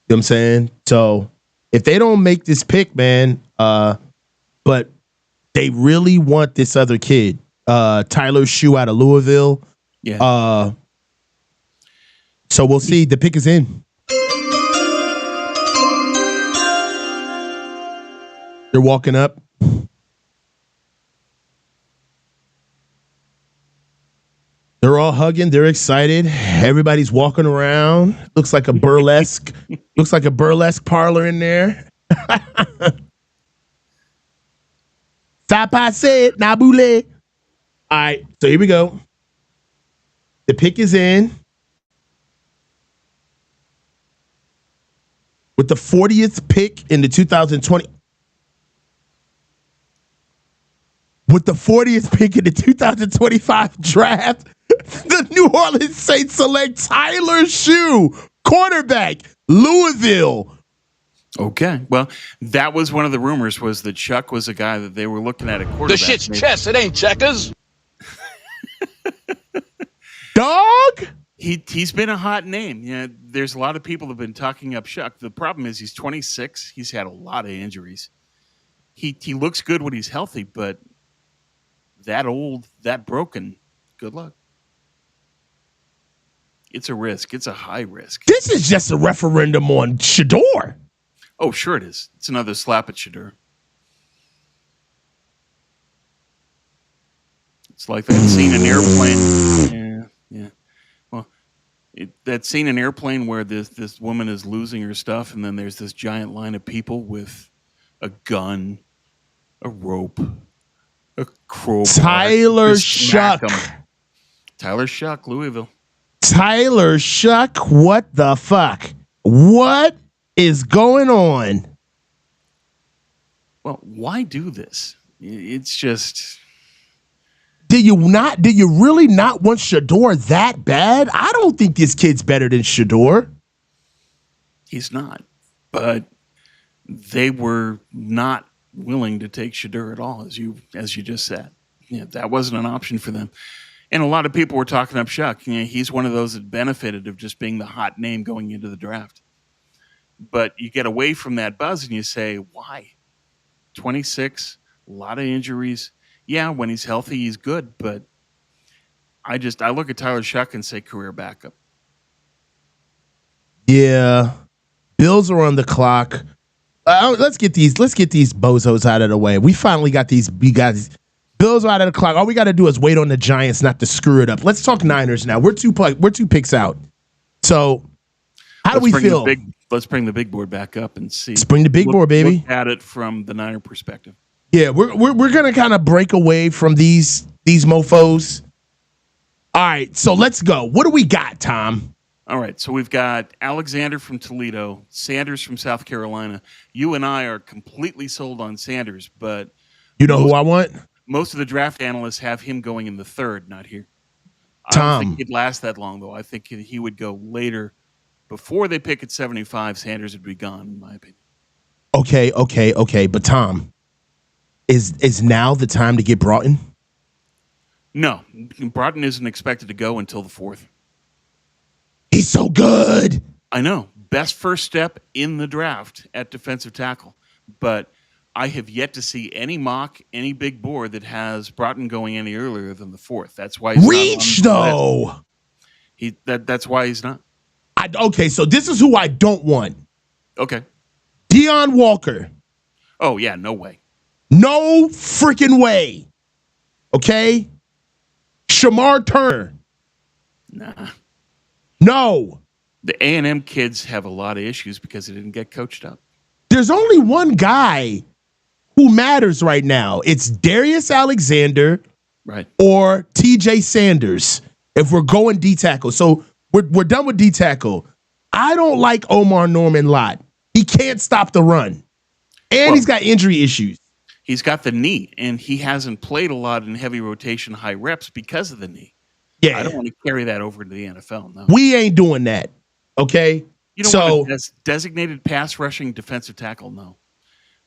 S1: You know what I'm saying? So if they don't make this pick, man, but they really want this other kid, Tyler Shue out of Louisville.
S2: Yeah.
S1: So we'll see. The pick is in. They're walking up. They're all hugging. They're excited. Everybody's walking around. Looks like a burlesque. Looks like a burlesque parlor in there. Sapa said, Nabule. All right, so here we go. The pick is in. With the 40th pick in the 2020. With the 40th pick in the 2025 draft, the New Orleans Saints select Tyler Shue, cornerback, Louisville.
S2: Okay. Well, that was one of the rumors, was that Chuck was a guy that they were looking at quarterback.
S3: The shit's chess. It ain't checkers.
S1: Dog?
S2: He's been a hot name. Yeah, there's a lot of people that have been talking up Chuck. The problem is he's 26. He's had a lot of injuries. He looks good when he's healthy, but that old, that broken, good luck. It's a risk. It's a high risk.
S1: This is just a referendum on Shedeur.
S2: Oh, sure it is. It's another slap at Shedeur. It's like that scene in Airplane. Yeah. Well, that scene in Airplane where this woman is losing her stuff, and then there's this giant line of people with a gun, a rope, a crowbar.
S1: Tyler Shuck.
S2: Tyler Shuck, Louisville.
S1: Tyler Shuck, what the fuck? What is going on?
S2: Well, why do this? It's just...
S1: Do you really not want Shedeur that bad? I don't think this kid's better than Shedeur.
S2: He's not. But they were not willing to take Shedeur at all, as you just said. Yeah, that wasn't an option for them. And a lot of people were talking up Shuck. He's one of those that benefited of just being the hot name going into the draft. But you get away from that buzz and you say, why? 26, a lot of injuries. Yeah, when he's healthy, he's good. But I look at Tyler Shuck and say career backup.
S1: Yeah. Bills are on the clock. Let's get these bozos out of the way. We finally got these. We got these. Bills are out of the clock. All we got to do is wait on the Giants not to screw it up. Let's talk Niners now. We're two picks out. So, How do we feel?
S2: Let's bring the big board back up and see.
S1: Let's bring the big board, baby.
S2: Look at it from the Niner perspective.
S1: Yeah, we're gonna kind of break away from these mofos. All right, so let's go. What do we got, Tom?
S2: All right, so we've got Alexander from Toledo, Sanders from South Carolina. You and I are completely sold on Sanders, but
S1: you know who I want?
S2: Most of the draft analysts have him going in the third, not here.
S1: Tom.
S2: I don't think he'd last that long, though. I think he would go later. Before they pick at 75, Sanders would be gone, in my opinion.
S1: Okay. But Tom, is now the time to get Broughton?
S2: No, Broughton isn't expected to go until the 4th.
S1: He's so good.
S2: I know. Best first step in the draft at defensive tackle. But I have yet to see any mock, any big board that has Broughton going any earlier than the 4th. That's why he's
S1: reach
S2: not on
S1: though.
S2: The list. That's why he's not.
S1: Okay, so this is who I don't want.
S2: Okay.
S1: Deion Walker.
S2: Oh, yeah, no way.
S1: No freaking way. Okay? Shamar Turner.
S2: Nah.
S1: No.
S2: The A&M kids have a lot of issues because they didn't get coached up.
S1: There's only one guy who matters right now. It's Darius Alexander or TJ Sanders if we're going D-tackle. So we're done with D-tackle. I don't like Omar Norman Lott. He can't stop the run. And he's got injury issues.
S2: He's got the knee, and he hasn't played a lot in heavy rotation, high reps because of the knee.
S1: Yeah.
S2: I don't want to carry that over to the NFL. No.
S1: We ain't doing that. Okay?
S2: You don't want a designated pass rushing defensive tackle, no.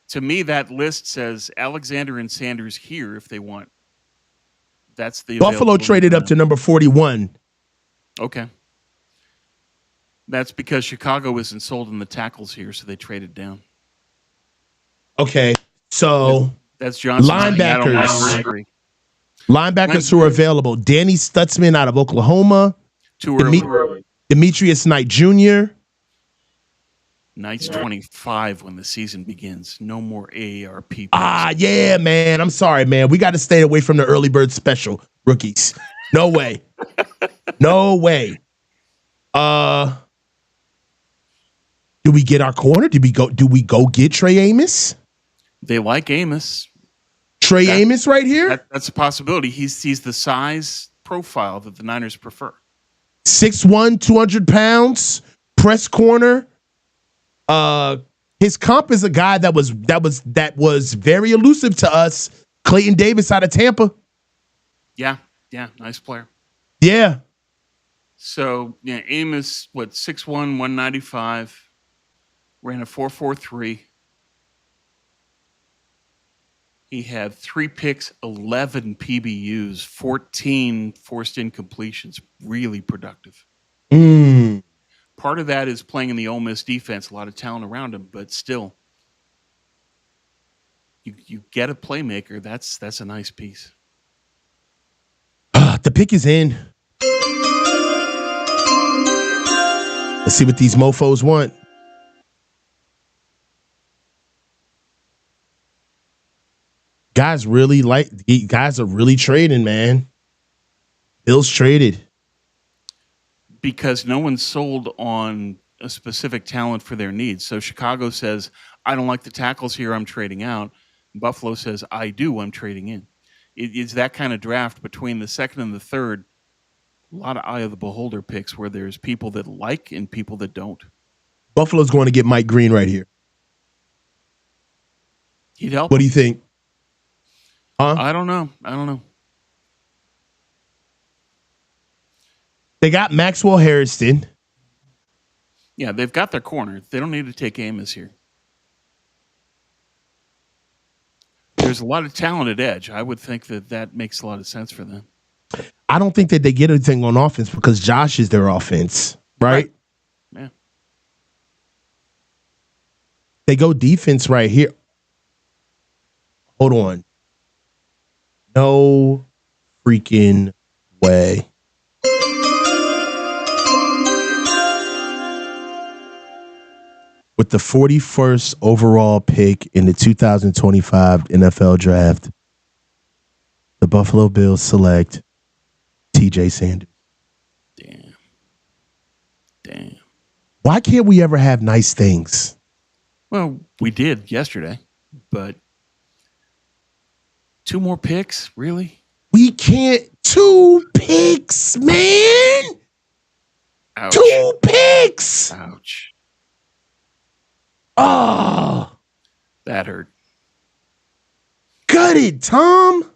S2: To me, that list says Alexander and Sanders here if they want. That's the
S1: Buffalo traded up to number 41.
S2: Okay. That's because Chicago isn't sold in the tackles here, so they traded down.
S1: Okay. So
S2: that's Johnson.
S1: Linebackers. Linebackers who are available. Danny Stutzman out of Oklahoma.
S2: Too early.
S1: Demetrius Knight Jr.
S2: Knight's 25 when the season begins. No more AARP.
S1: Yeah, man. I'm sorry, man. We got to stay away from the early bird special rookies. No way. No way. Do we get our corner? Do we go get Trey Amos?
S2: They like Amos.
S1: Amos right here?
S2: That's a possibility. He's the size profile that the Niners prefer.
S1: 6'1", 200 pounds, press corner. His comp is a guy that was very elusive to us. Clayton Davis out of Tampa.
S2: Yeah, nice player.
S1: Yeah.
S2: So Amos, 6'1", 195, ran a 4.43. He had 3 picks, 11 PBUs, 14 forced incompletions. Really productive. Part of that is playing in the Ole Miss defense, a lot of talent around him, but still, you get a playmaker. That's a nice piece.
S1: The pick is in. Let's see what these mofos want. Guys are really trading, man. Bills traded.
S2: Because no one's sold on a specific talent for their needs. So Chicago says, I don't like the tackles here, I'm trading out. Buffalo says, I do, I'm trading in. It's that kind of draft between the second and the third. A lot of eye of the beholder picks where there's people that like and people that don't.
S1: Buffalo's going to get Mike Green right here.
S2: He'd help.
S1: What do you think? Huh?
S2: I don't know.
S1: They got Maxwell Harrison.
S2: Yeah, they've got their corner. They don't need to take Amos here. There's a lot of talent at edge. I would think that makes a lot of sense for them.
S1: I don't think that they get anything on offense because Josh is their offense, right?
S2: Yeah.
S1: They go defense right here. Hold on. No freaking way. With the 41st overall pick in the 2025 NFL Draft, the Buffalo Bills select TJ Sanders.
S2: Damn.
S1: Why can't we ever have nice things?
S2: Well, we did yesterday, but 2 more picks, really?
S1: We can't. 2 picks, man.
S2: Ouch.
S1: 2 picks.
S2: Ouch.
S1: Oh,
S2: That hurt.
S1: got it, Tom.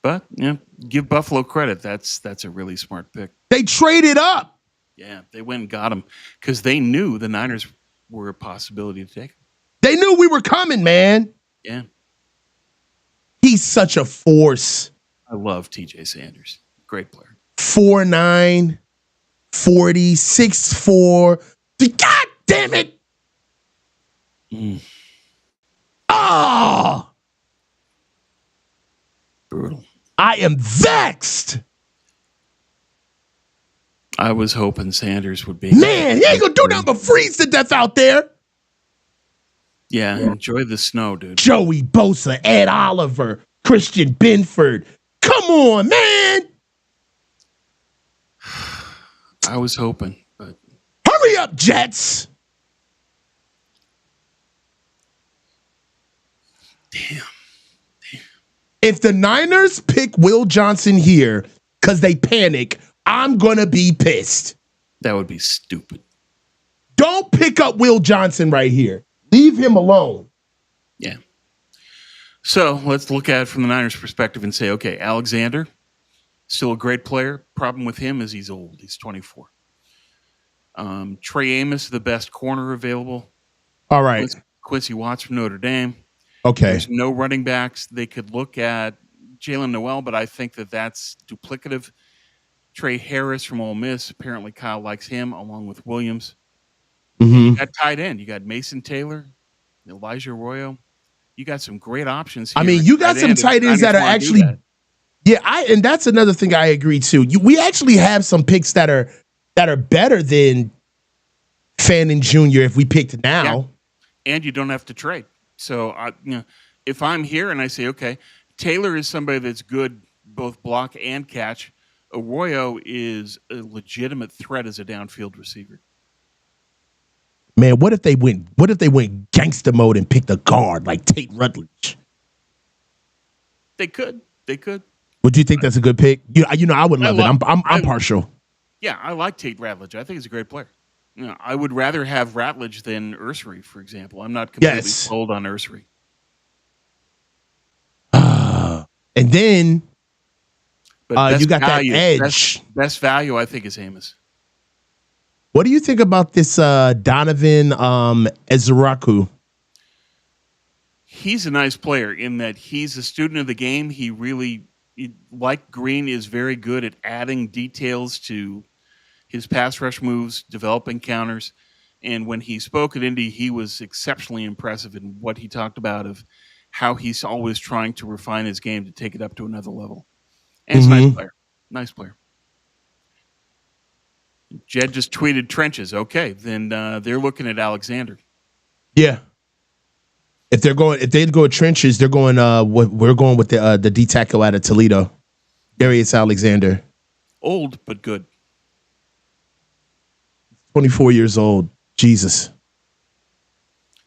S2: But give Buffalo credit. That's a really smart pick.
S1: They traded up.
S2: Yeah, they went and got him because they knew the Niners were a possibility to take him.
S1: They knew we were coming, man.
S2: Yeah.
S1: He's such a force.
S2: I love TJ Sanders. Great player.
S1: 4'9", 40, 6'4". God damn it. Oh,
S2: Brutal.
S1: I am vexed.
S2: I was hoping Sanders would be.
S1: Man, he ain't gonna do nothing but freeze to death out there.
S2: Yeah, enjoy the snow, dude.
S1: Joey Bosa, Ed Oliver, Christian Benford. Come on, man.
S2: I was hoping, but
S1: Hurry up, Jets.
S2: damn.
S1: If the Niners pick Will Johnson here because they panic, I'm going to be pissed.
S2: That would be stupid.
S1: Don't pick up Will Johnson right here. Leave him alone.
S2: Yeah. So let's look at it from the Niners' perspective and say, okay, Alexander, still a great player. Problem with him is he's old. He's 24. Trey Amos, the best corner available.
S1: All right.
S2: Quincy Watts from Notre Dame.
S1: Okay.
S2: There's no running backs. They could look at Jalen Noel, but I think that's duplicative. Trey Harris from Ole Miss. Apparently Kyle likes him along with Williams. You got tight end. You got Mason Taylor, Elijah Arroyo. You got some great options here.
S1: I mean, you got some tight ends that are actually and that's another thing I agree too. We actually have some picks that are better than Fannin Jr. if we picked now.
S2: Yeah. And you don't have to trade. So if I'm here and I say, okay, Taylor is somebody that's good both block and catch. Arroyo is a legitimate threat as a downfield receiver.
S1: Man, what if they went gangster mode and picked a guard like Tate Rutledge?
S2: They could.
S1: Would you think that's a good pick? I would love it. I'm partial.
S2: Yeah, I like Tate Ratledge. I think he's a great player. I would rather have Ratledge than Ursery, for example. I'm not completely sold on Ursery.
S1: And then you got
S2: value,
S1: that edge.
S2: Best value, I think, is Amos.
S1: What do you think about this Donovan Ezraku?
S2: He's a nice player in that he's a student of the game. He really, like Green, is very good at adding details to his pass rush moves, developing counters. And when he spoke at Indy, he was exceptionally impressive in what he talked about of how he's always trying to refine his game to take it up to another level. And he's a nice player. Nice player. Jed just tweeted trenches. Okay, then they're looking at Alexander.
S1: Yeah. If they go with trenches, they're going. We're going with the D tackle out of Toledo, Darius Alexander.
S2: Old but good.
S1: 24 years old. Jesus.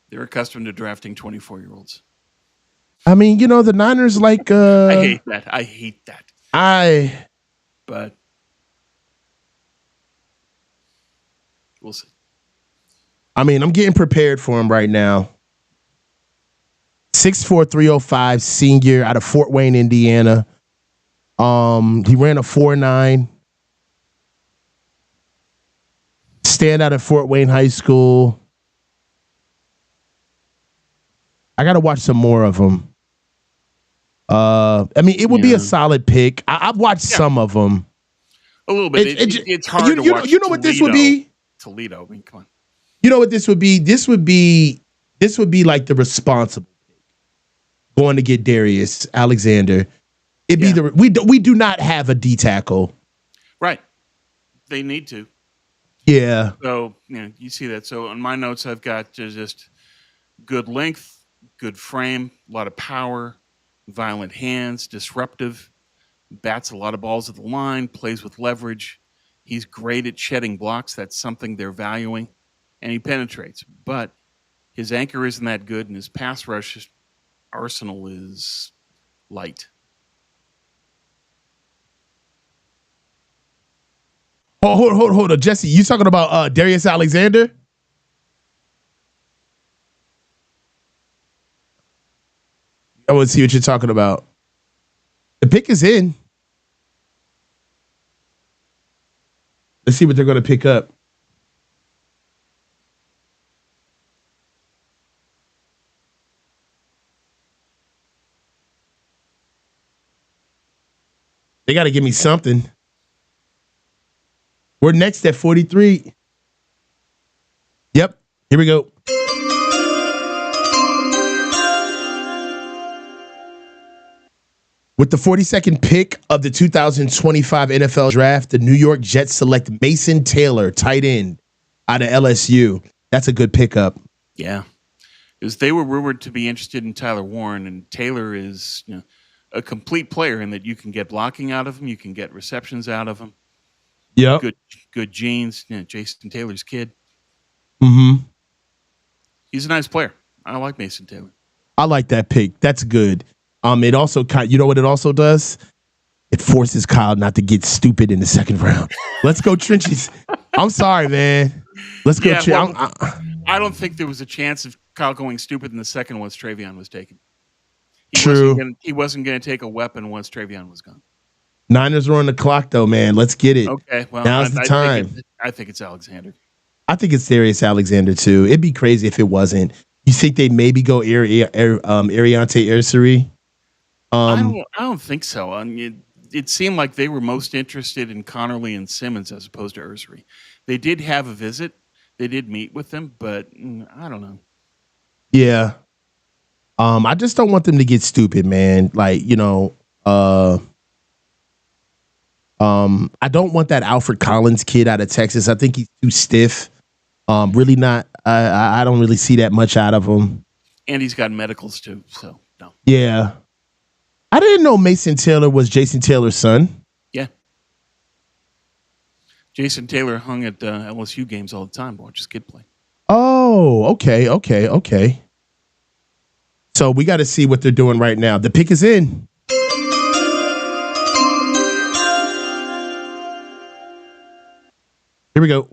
S2: They're accustomed to drafting 24-year-olds.
S1: I mean, the Niners like.
S2: I hate that. But we'll see.
S1: I mean, I'm getting prepared for him right now. 6'4", 305, senior out of Fort Wayne, Indiana. He ran a 4.9. Stand out at Fort Wayne High School. I got to watch some more of them. I mean, it would be a solid pick. I've watched some of them.
S2: A little bit. It's hard to watch.
S1: You know what this would be?
S2: Toledo. I mean, come on.
S1: You know what this would be? This would be like the responsible pick. Going to get Darius Alexander. We do not have a D tackle.
S2: Right. They need to.
S1: Yeah.
S2: So, you see that. So on my notes, I've got just good length, good frame, a lot of power, violent hands, disruptive, bats a lot of balls at the line, plays with leverage. He's great at shedding blocks. That's something they're valuing. and he penetrates. But his anchor isn't that good, and his pass rush arsenal is light.
S1: Oh, hold on, Jesse. You talking about Darius Alexander? I want to see what you're talking about. The pick is in. Let's see what they're going to pick up. They got to give me something. We're next at 43. Yep. Here we go. With the 42nd pick of the 2025 NFL Draft, the New York Jets select Mason Taylor, tight end, out of LSU. That's a good pickup.
S2: Yeah. Because they were rumored to be interested in Tyler Warren, and Taylor is a complete player in that you can get blocking out of him, you can get receptions out of him.
S1: Yeah.
S2: Good genes. Jason Taylor's kid.
S1: Mm-hmm.
S2: He's a nice player. I like Mason Taylor.
S1: I like that pick. That's good. It also, you know what it also does? It forces Kyle not to get stupid in the second round. Let's go trenches. I'm sorry, man. Let's go.
S2: I don't think there was a chance of Kyle going stupid in the second once Travion was taken. He wasn't going to take a weapon once Travion was gone.
S1: Niners are on the clock, though, man. Let's get it.
S2: Okay, well,
S1: now's the time.
S2: I think it's Alexander.
S1: I think it's Darius Alexander too. It'd be crazy if it wasn't. You think they maybe go Ariante Ursary?
S2: I don't think so. I mean, it seemed like they were most interested in Connerly and Simmons as opposed to Ursary. They did have a visit. They did meet with them, but I don't know.
S1: Yeah. I just don't want them to get stupid, man. Like, I don't want that Alfred Collins kid out of Texas. I think he's too stiff. Really not. I don't really see that much out of him.
S2: And he's got medicals too, so no.
S1: Yeah. I didn't know Mason Taylor was Jason Taylor's son.
S2: Yeah. Jason Taylor hung at LSU games all the time to watch his kid play.
S1: Oh, okay. So we got to see what they're doing right now. The pick is in. Here we go.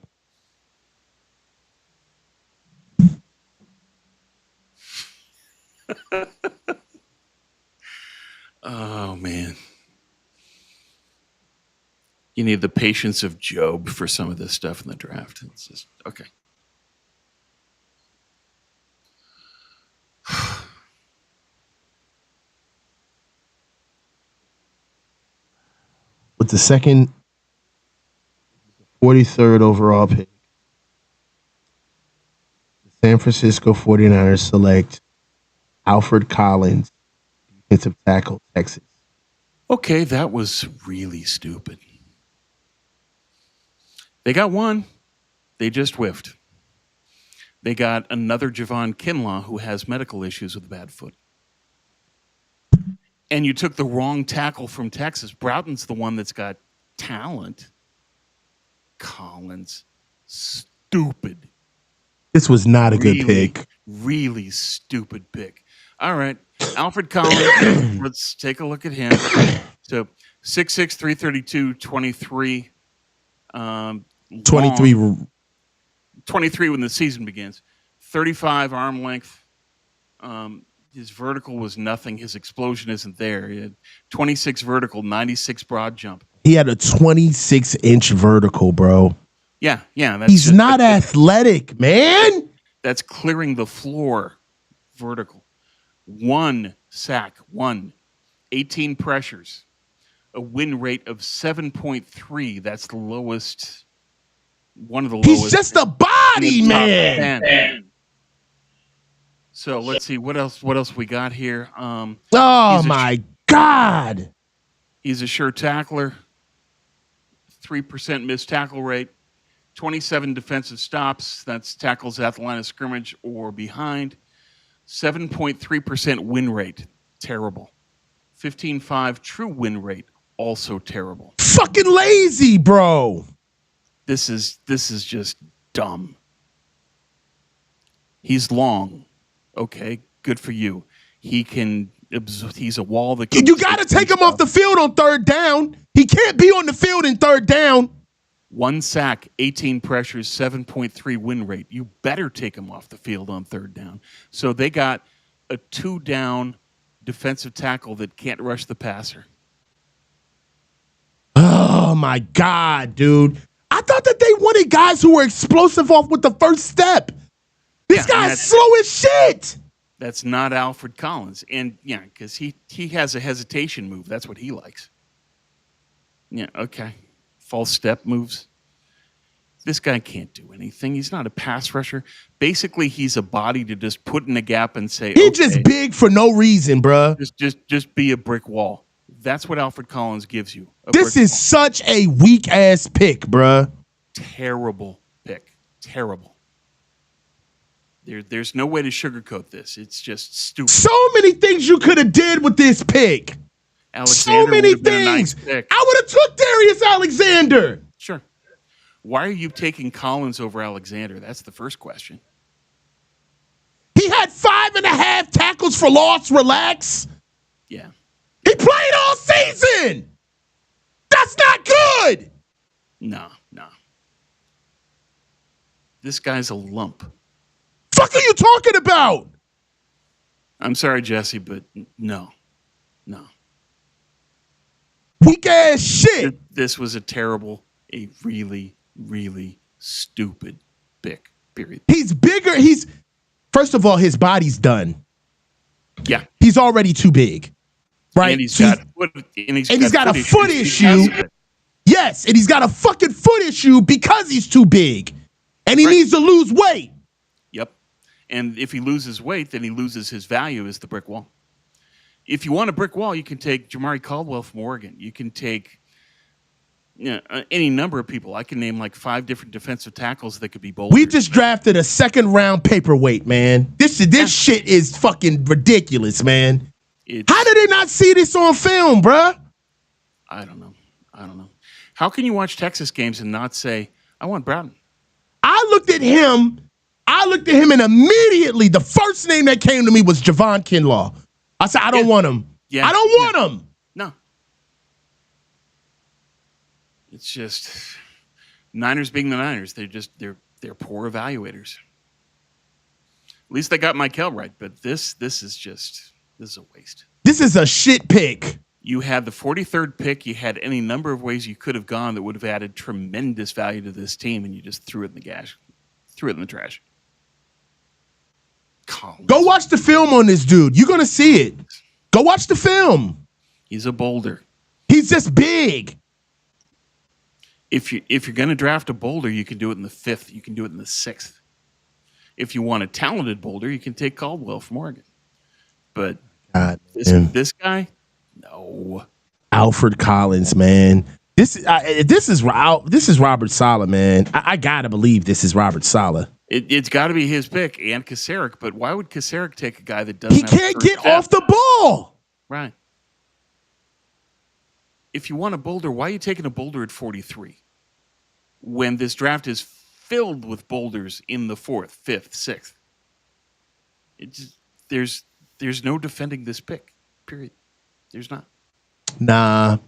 S2: Oh, man. You need the patience of Job for some of this stuff in the draft. It's just, okay.
S1: With the second 43rd overall pick, the San Francisco 49ers select Alfred Collins, defensive tackle, Texas.
S2: Okay, that was really stupid. They got one. They just whiffed. They got another Javon Kinlaw who has medical issues with a bad foot. And you took the wrong tackle from Texas. Broughton's the one that's got talent. Collins, stupid.
S1: This was not a good pick.
S2: Really stupid pick. All right. Alfred Collins, let's take a look at him. So 6'6", 332, 23.
S1: 23
S2: when the season begins. 35 arm length. His vertical was nothing. His explosion isn't there. He had 26 vertical, 96 broad jump.
S1: He had a 26-inch vertical, bro.
S2: Yeah.
S1: He's not athletic, man.
S2: That's clearing the floor vertical. 1 sack, 18 pressures, a win rate of 7.3. That's the lowest, one of the lowest.
S1: He's just a body, man.
S2: So let's see what else we got here.
S1: My God.
S2: He's a sure tackler. 3% missed tackle rate. 27 defensive stops. That's tackles at the line of scrimmage or behind. 7.3% win rate. Terrible. 15.5 true win rate. Also terrible.
S1: Fucking lazy, bro.
S2: This is just dumb. He's long. Okay, good for you. He's a wall that
S1: You got to take him off the field on third down. He can't be on the field in third down.
S2: 1 sack, 18 pressures, 7.3 win rate. You better take him off the field on third down. So they got a 2-down defensive tackle that can't rush the passer.
S1: Oh, my God, dude. I thought that they wanted guys who were explosive off with the first step. This guy's slow as shit.
S2: That's not Alfred Collins. And, yeah, because he has a hesitation move. That's what he likes. Yeah, okay. False step moves. This guy can't do anything. He's not a pass rusher. Basically, he's a body to just put in a gap and say,
S1: he's just big for no reason, bruh.
S2: Just be a brick wall. That's what Alfred Collins gives you.
S1: This is such a weak-ass pick, bruh.
S2: Terrible pick. Terrible. There's no way to sugarcoat this. It's just stupid.
S1: So many things you could have did with this pick.
S2: Alexander
S1: so many things.
S2: Nice
S1: I would have took Darius Alexander.
S2: Sure. Why are you taking Collins over Alexander? That's the first question.
S1: He had 5.5 tackles for loss. Relax.
S2: Yeah.
S1: He played all season. That's not good.
S2: No. This guy's a lump.
S1: Fuck are you talking about?
S2: I'm sorry, Jesse, but no.
S1: Weak ass shit.
S2: This was a really, really stupid pick, period.
S1: He's bigger. First of all, his body's done.
S2: Yeah.
S1: He's already too big. Right?
S2: And he's got
S1: a foot issue. Yes, and he's got a fucking foot issue because he's too big. And he needs to lose weight.
S2: Yep. And if he loses weight, then he loses his value as the brick wall. If you want a brick wall, you can take Jamari Caldwell from Oregon. You can take any number of people. I can name like 5 different defensive tackles that could be boulders.
S1: We just drafted a second-round paperweight, man. This shit is fucking ridiculous, man. How did they not see this on film, bruh?
S2: I don't know. How can you watch Texas games and not say, I want Broughton?
S1: I looked at him, and immediately the first name that came to me was Javon Kinlaw. I said, I don't want him.
S2: Yeah,
S1: I don't want him.
S2: No. It's just Niners being the Niners. They're poor evaluators. At least they got Michael right, but this is a waste.
S1: This is a shit pick.
S2: You had the 43rd pick. You had any number of ways you could have gone that would have added tremendous value to this team, and you just threw it in the trash. Collins.
S1: Go watch the film on this dude. You're going to see it. Go watch the film.
S2: He's a boulder.
S1: He's just big.
S2: If you're going to draft a boulder, you can do it in the 5th. You can do it in the 6th. If you want a talented boulder, you can take Caldwell from Oregon. But this guy, no.
S1: Alfred Collins, man. This is Robert Saleh, man. I gotta believe this is Robert Saleh.
S2: It's got to be his pick and Kasarik, but why would Kasarik take a guy that doesn't?
S1: He can't get off the ball.
S2: Right. If you want a boulder, why are you taking a boulder at 43 when this draft is filled with boulders in the 4th, 5th, 6th? There's no defending this pick. Period. There's not.
S1: Nah,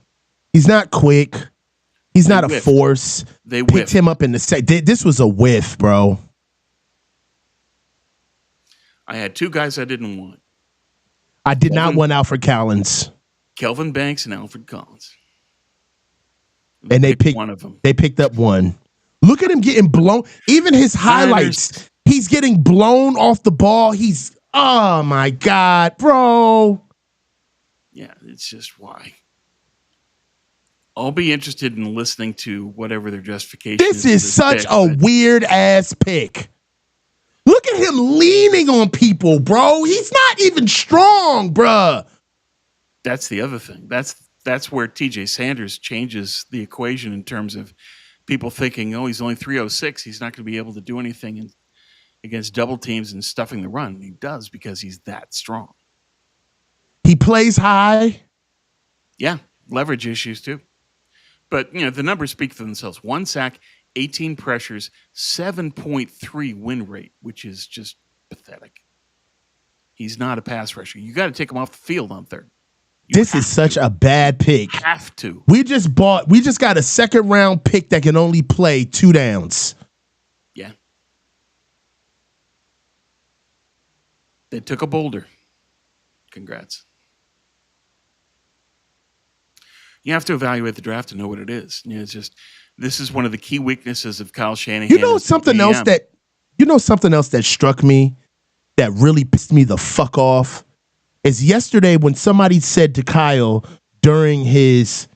S1: he's not quick. He's not a force.
S2: They
S1: picked him up in the second. This was a whiff, bro.
S2: I had 2 guys I didn't want.
S1: I did not want Alfred Collins.
S2: Kelvin Banks and Alfred Collins.
S1: And they picked
S2: one of them.
S1: They picked up one. Look at him getting blown. Even his highlights, he's getting blown off the ball. Oh my God, bro.
S2: Yeah, it's just why. I'll be interested in listening to whatever their justification is.
S1: This is such a weird ass pick. Look at him leaning on people, bro. He's not even strong, bruh.
S2: That's the other thing. That's where TJ Sanders changes the equation in terms of people thinking, oh, he's only 306. He's not going to be able to do anything against double teams and stuffing the run. He does because he's that strong.
S1: He plays high.
S2: Yeah, leverage issues too. But, the numbers speak for themselves. 1 sack, 18 pressures, 7.3 win rate, which is just pathetic. He's not a pass rusher. You got to take him off the field on third.
S1: This is such a bad pick.
S2: Have to.
S1: We just got a second round pick that can only play 2 downs.
S2: Yeah. They took a boulder. Congrats. You have to evaluate the draft to know what it is. It's just, this is one of the key weaknesses of Kyle Shanahan.
S1: You know something else that struck me that really pissed me the fuck off is yesterday when somebody said to Kyle during the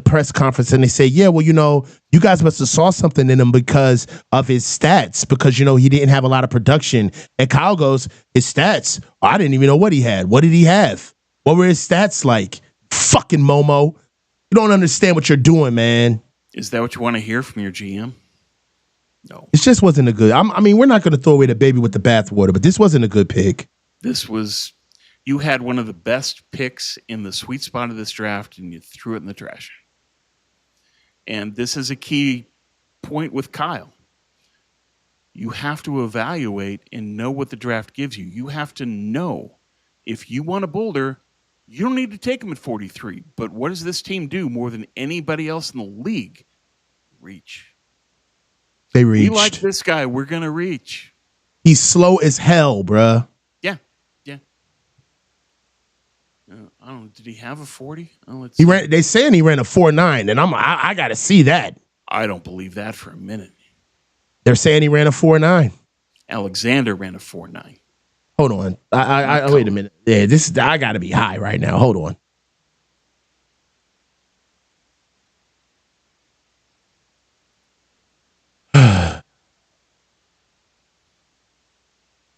S1: press conference, and they say, yeah, well, you guys must have saw something in him because of his stats, because, he didn't have a lot of production. And Kyle goes, his stats, I didn't even know what he had. What did he have? What were his stats like? Fucking Momo. You don't understand what you're doing, man.
S2: Is that what you want to hear from your GM? No.
S1: It just wasn't a good. We're not going to throw away the baby with the bathwater, but this wasn't a good pick.
S2: You had one of the best picks in the sweet spot of this draft, and you threw it in the trash. And this is a key point with Kyle. You have to evaluate and know what the draft gives you. You have to know if you want a boulder, you don't need to take him at 43. But what does this team do more than anybody else in the league? Reach.
S1: They reached.
S2: We like this guy. We're going to reach.
S1: He's slow as hell, bruh.
S2: Yeah. I don't know. Did he have a 40?
S1: They saying he ran a 4.9, and I got to see that. I
S2: don't believe that for a minute.
S1: They're saying he ran a 4.9.
S2: Alexander ran a 4.9.
S1: Hold on. I wait a minute. Yeah, I got to be high right now. Hold on.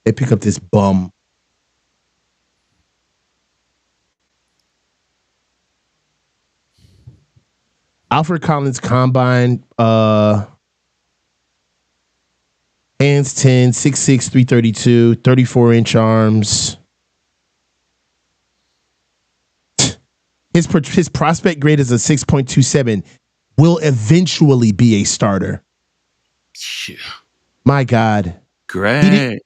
S1: They pick up this bum. Alfred Collins combine, hands 10, 6'6", 332, 34-inch arms. His prospect grade is a 6.27. Will eventually be a starter.
S2: Yeah.
S1: My God.
S2: Great.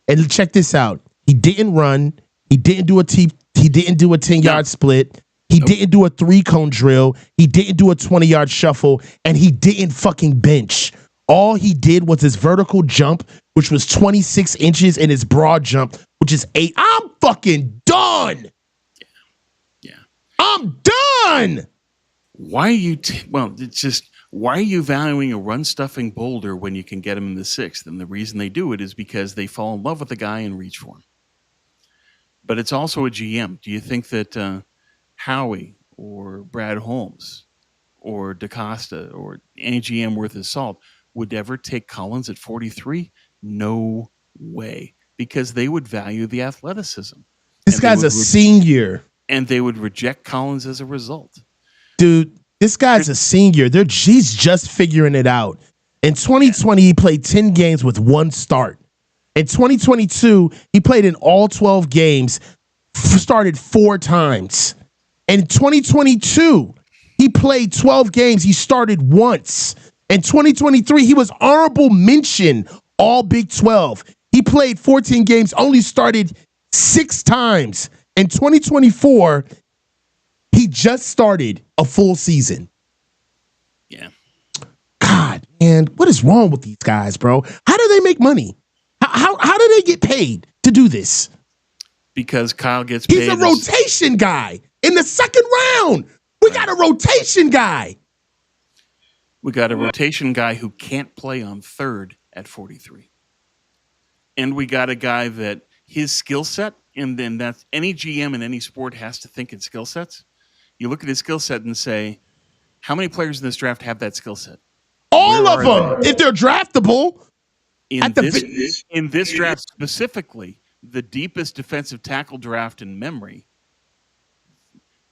S1: And check this out. He didn't run. He didn't do a 10-yard split. He didn't do a 3-cone drill. He didn't do a 20-yard shuffle. And he didn't fucking bench. All he did was his vertical jump, which was 26 inches, and his broad jump, which is 8. I'm fucking done.
S2: Yeah.
S1: I'm done.
S2: Why are you why are you valuing a run-stuffing boulder when you can get him in the 6th? And the reason they do it is because they fall in love with the guy and reach for him. But it's also a GM. Do you think that Howie or Brad Holmes or DaCosta or any GM worth his salt would ever take Collins at 43? No way. Because they would value the athleticism.
S1: This guy's a senior.
S2: And they would reject Collins as a result.
S1: Dude, this guy's a senior. He's just figuring it out. In 2020, he played 10 games with 1 start. In 2022, he played in all 12 games, started 4 times. In 2022, he played 12 games. He started once. In 2023, he was honorable mention all Big 12. He played 14 games, only started 6 times. In 2024, he just started a full season.
S2: Yeah.
S1: God, man, what is wrong with these guys, bro? How do they make money? How do they get paid to do this?
S2: Because Kyle gets paid.
S1: He's a rotation guy in the second round. We got a rotation guy.
S2: We got a rotation guy who can't play on third at 43. And we got a guy that his skill set, and then that's any GM in any sport has to think in skill sets. You look at his skill set and say, how many players in this draft have that skill set?
S1: All of them, if they're draftable.
S2: In this draft specifically, the deepest defensive tackle draft in memory,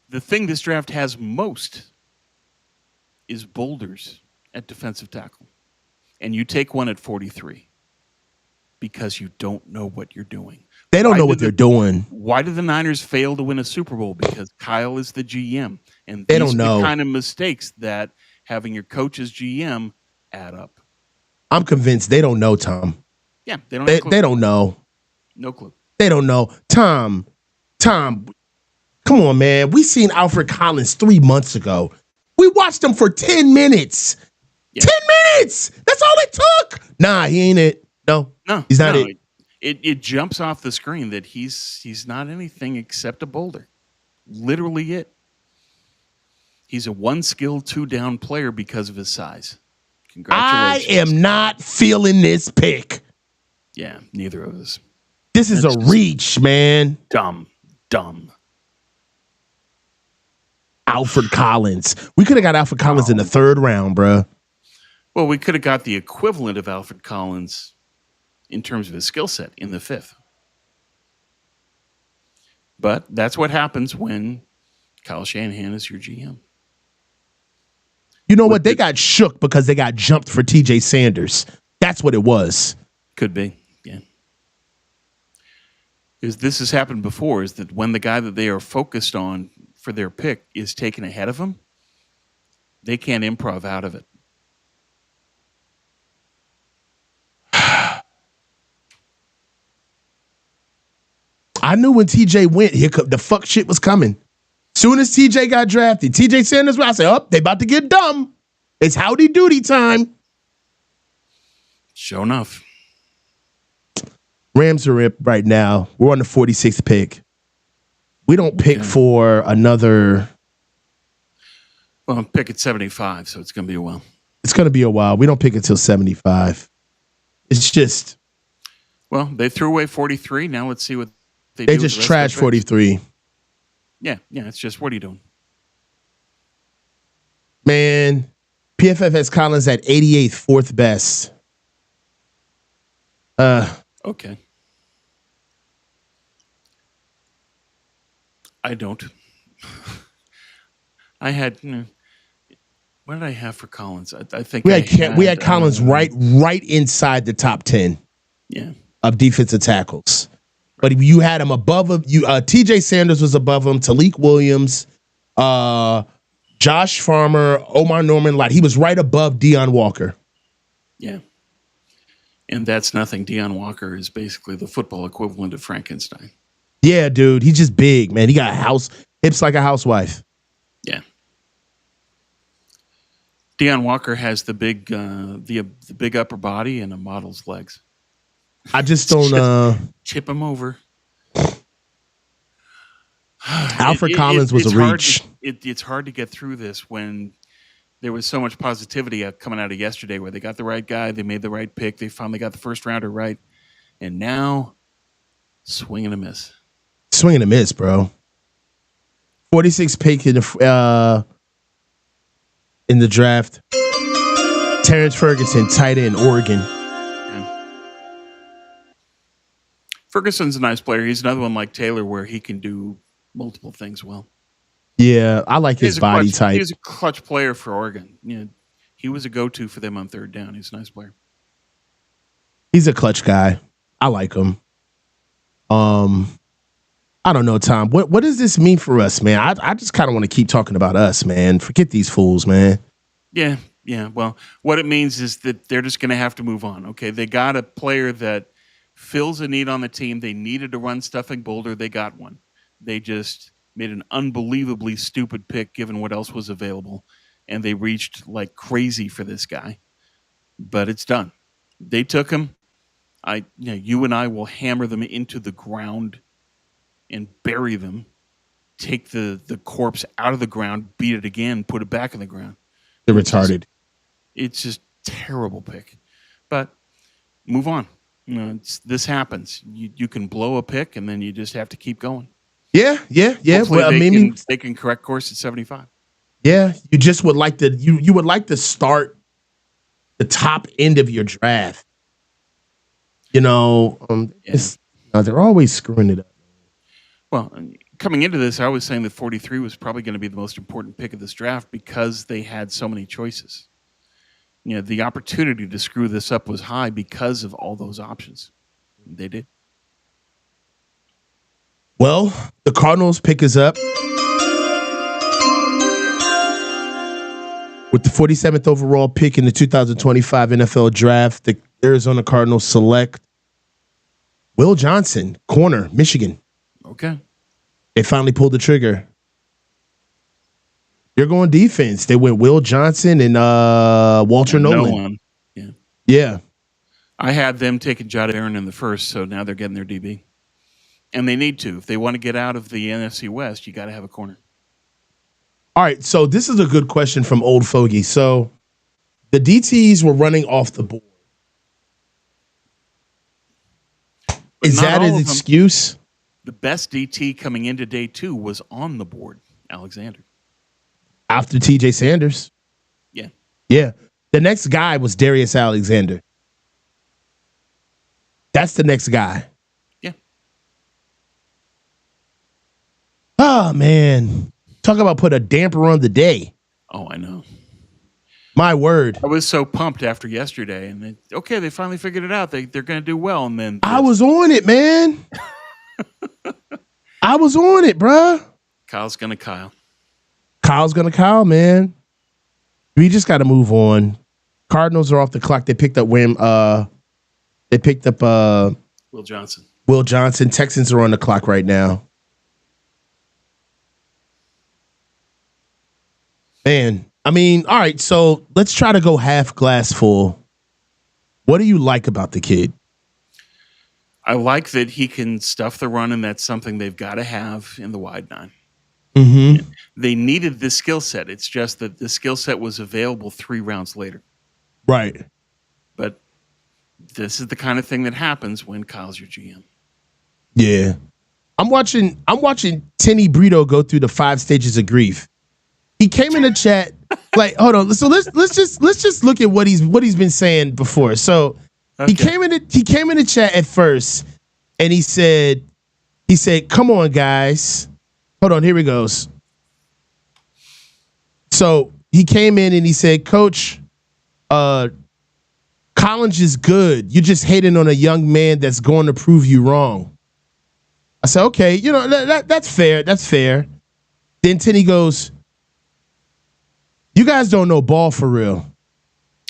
S2: the thing this draft has most is boulders at defensive tackle. And you take one at 43 because you don't know what you're doing.
S1: They don't know what they're doing.
S2: Why did the Niners fail to win a Super Bowl? Because Kyle is the GM. And
S1: they don't know
S2: the kind of mistakes that having your coach as GM add up.
S1: I'm convinced they don't know, Tom.
S2: Yeah, they don't have a clue.
S1: They don't know.
S2: No clue.
S1: They don't know. Tom, come on, man. We seen Alfred Collins 3 months ago. We watched him for 10 minutes. Yeah. 10 minutes! That's all it took! Nah, he ain't it. No, he's not it.
S2: It jumps off the screen that he's not anything except a boulder. Literally it. He's a one-skill, two-down player because of his size. Congratulations.
S1: I am not feeling this pick.
S2: Yeah, neither of us.
S1: This is a reach, man.
S2: Dumb.
S1: Alfred Collins. We could have got Alfred Collins in the 3rd round, bro.
S2: Well, we could have got the equivalent of Alfred Collins in terms of his skill set in the 5th. But that's what happens when Kyle Shanahan is your GM.
S1: You know what? They got shook because they got jumped for TJ Sanders. That's what it was.
S2: Could be, yeah. This has happened before, is that when the guy that they are focused on for their pick is taken ahead of them, they can't improv out of it.
S1: I knew when TJ went, the fuck shit was coming. Soon as TJ got drafted, TJ Sanders, I said, they about to get dumb. It's howdy doody time.
S2: Sure enough.
S1: Rams are up right now. We're on the 46th pick. We don't pick for another.
S2: Well, I'm picking 75, so it's going to be a while.
S1: It's going to be a while. We don't pick until 75. It's just.
S2: Well, they threw away 43. Now let's see what they do.
S1: They just trashed 43.
S2: Yeah. It's just, what are you doing?
S1: Man, PFF has Collins at 88th, 4th best.
S2: Okay. I don't. I had. What did I have for Collins? I think
S1: we had Collins right inside the top 10.
S2: Yeah.
S1: Of defensive tackles. But you had him above him. TJ Sanders was above him. Talik Williams, Josh Farmer, Omar Norman. He was right above Deion Walker.
S2: Yeah. And that's nothing. Deion Walker is basically the football equivalent of Frankenstein.
S1: Yeah, dude. He's just big, man. He got hips like a housewife.
S2: Yeah. Deion Walker has the big upper body and a model's legs.
S1: I just don't
S2: chip him over.
S1: Alfred Collins was a reach.
S2: It's hard to get through this when there was so much positivity coming out of yesterday where they got the right guy, they made the right pick, they finally got the first rounder right, and now swing and a miss.
S1: Swing and a miss, bro. 46 pick in the draft. Terrence Ferguson, tight end, Oregon.
S2: Ferguson's a nice player. He's another one like Taylor where he can do multiple things well.
S1: Yeah, I like his body type.
S2: He was a clutch player for Oregon. He was a go-to for them on 3rd down. He's a nice player.
S1: He's a clutch guy. I like him. I don't know, Tom. What does this mean for us, man? I just kind of want to keep talking about us, man. Forget these fools, man.
S2: Yeah. Well, what it means is that they're just going to have to move on. Okay, they got a player that fills a need on the team. They needed a run-stuffing boulder. They got one. They just made an unbelievably stupid pick given what else was available, and they reached like crazy for this guy. But it's done. They took him. You and I will hammer them into the ground and bury them. Take the corpse out of the ground, beat it again, put it back in the ground.
S1: They're retarded.
S2: It's just terrible pick. But move on. This happens. You can blow a pick, and then you just have to keep going.
S1: Yeah.
S2: Hopefully well, they can correct course at 75.
S1: Yeah, you just would like to. You would like to start the top end of your draft. They're always screwing it up.
S2: Well, coming into this, I was saying that 43 was probably going to be the most important pick of this draft because they had so many choices. The opportunity to screw this up was high because of all those options. They did.
S1: Well, the Cardinals pick us up. With the 47th overall pick in the 2025 NFL Draft, the Arizona Cardinals select Will Johnson, corner, Michigan.
S2: Okay.
S1: They finally pulled the trigger. They're going defense. They went Will Johnson and Walter Nolan.
S2: Yeah.
S1: Yeah.
S2: I had them taking Jada Aaron in the first, so now they're getting their DB. And they need to. If they want to get out of the NFC West, you got to have a corner.
S1: All right, so this is a good question from Old Fogey. So the DTs were running off the board. Is that an excuse?
S2: The best DT coming into day 2 was on the board, Alexander.
S1: After TJ Sanders.
S2: Yeah.
S1: Yeah. The next guy was Darius Alexander. That's the next guy.
S2: Yeah.
S1: Oh, man. Talk about put a damper on the day.
S2: Oh, I know.
S1: My word.
S2: I was so pumped after yesterday. And they finally figured it out. They're going to do well. And then
S1: I was on it, man. I was on it, bruh.
S2: Kyle's going to Kyle.
S1: Kyle's going to Kyle, man. We just got to move on. Cardinals are off the clock. They picked up Will
S2: Johnson.
S1: Will Johnson. Texans are on the clock right now. Man, I mean, all right, so let's try to go half glass full. What do you like about the kid?
S2: I like that he can stuff the run, and that's something they've got to have in the wide nine.
S1: Mm-hmm.
S2: They needed this skill set. It's just that the skill set was available 3 rounds later.
S1: Right.
S2: But this is the kind of thing that happens when Kyle's your GM.
S1: Yeah. I'm watching Tenny Brito go through the 5 stages of grief. He came in the chat like, hold on. So let's just look at what he's been saying before. So
S2: okay.
S1: he came in the chat at first, and he said, "Come on, guys." Hold on, here he goes. So he came in and he said, "Coach, Collins is good. You're just hating on a young man that's going to prove you wrong." I said, "Okay, that's fair. That's fair." Then Tenny goes, "You guys don't know ball for real."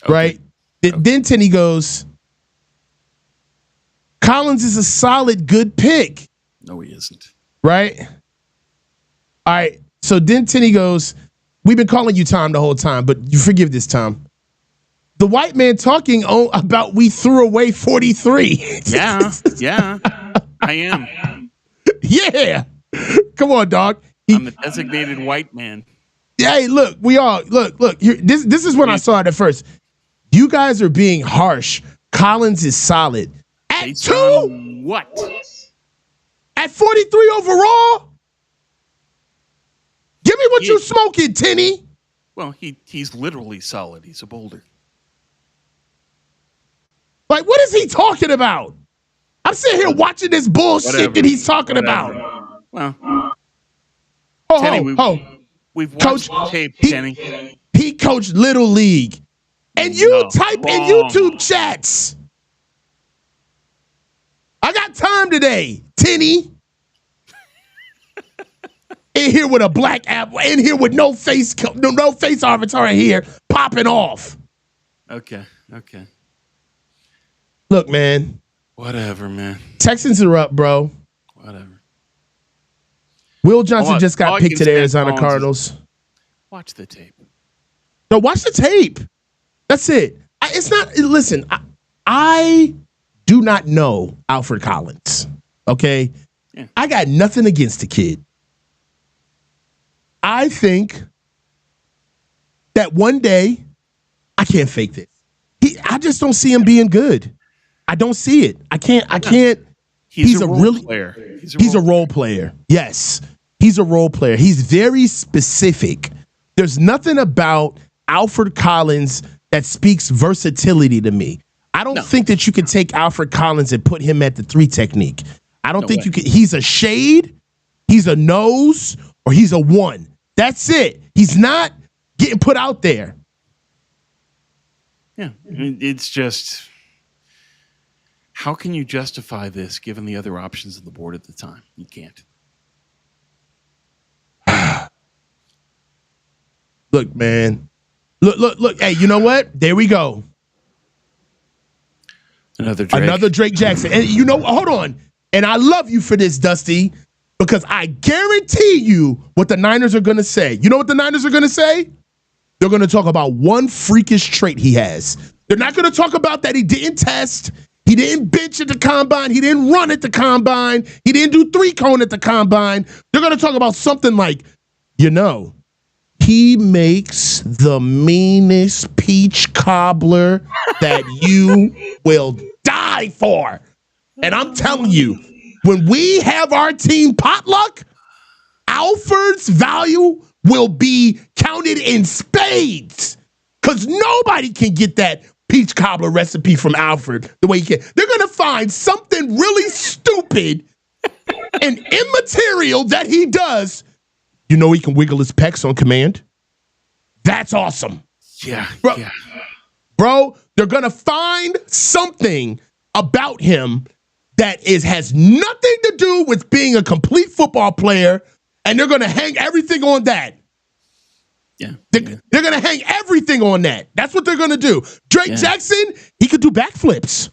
S1: Okay. Right? Then Tenny goes, "Collins is a solid, good pick."
S2: No, he isn't.
S1: Right? All right. So then Tenny goes, "We've been calling you Tom the whole time, but you forgive this, Tom. The white man talking about we threw away 43.
S2: Yeah. I am.
S1: Yeah. Come on, dog.
S2: I'm the designated white man.
S1: Hey, look, look. Here, this is when I saw it at first. You guys are being harsh. Collins is solid. At 2?
S2: What?
S1: At 43 overall? Give me what you smoking, Tenny.
S2: Well, he's literally solid. He's a boulder.
S1: Like, what is he talking about? I'm sitting here watching this bullshit that he's talking about.
S2: Well,
S1: Tenny,
S2: we've watched tape, Tenny.
S1: He coached Little League. And you type in YouTube chats. I got time today, Tenny. In here with a black apple, in here with no face avatar here, popping off.
S2: Okay.
S1: Look, man.
S2: Whatever, man.
S1: Texans are up, bro.
S2: Whatever.
S1: Will Johnson just got picked to the Arizona Cardinals.
S2: Watch the tape.
S1: No, watch the tape. That's it. Listen, I do not know Alfred Collins, okay?
S2: Yeah.
S1: I got nothing against the kid. I think that one day, I can't fake this. I just don't see him being good. I don't see it. I can't. He's a role player. He's a role player. Yes. He's a role player. He's very specific. There's nothing about Alfred Collins that speaks versatility to me. I don't think that you can take Alfred Collins and put him at the 3 technique. I don't think you can. He's a shade, he's a nose, or he's a 1. That's it. He's not getting put out there.
S2: Yeah. It's just, how can you justify this given the other options on the board at the time? You can't.
S1: Look, man. Look. Hey, you know what? There we go. Another Drake Jackson. And you know, hold on. And I love you for this, Dusty, because I guarantee you what the Niners are going to say. You know what the Niners are going to say? They're going to talk about one freakish trait he has. They're not going to talk about that he didn't test. He didn't bench at the combine. He didn't run at the combine. He didn't do 3-cone at the combine. They're going to talk about something like, he makes the meanest peach cobbler that you will die for. And I'm telling you, when we have our team potluck, Alfred's value will be counted in spades because nobody can get that peach cobbler recipe from Alfred the way he can. They're going to find something really stupid and immaterial that he does. He can wiggle his pecs on command. That's awesome.
S2: Yeah.
S1: Bro, they're going to find something about him that has nothing to do with being a complete football player, and they're going to hang everything on that.
S2: Yeah.
S1: They're going to hang everything on that. That's what they're going to do. Drake Jackson, he could do backflips.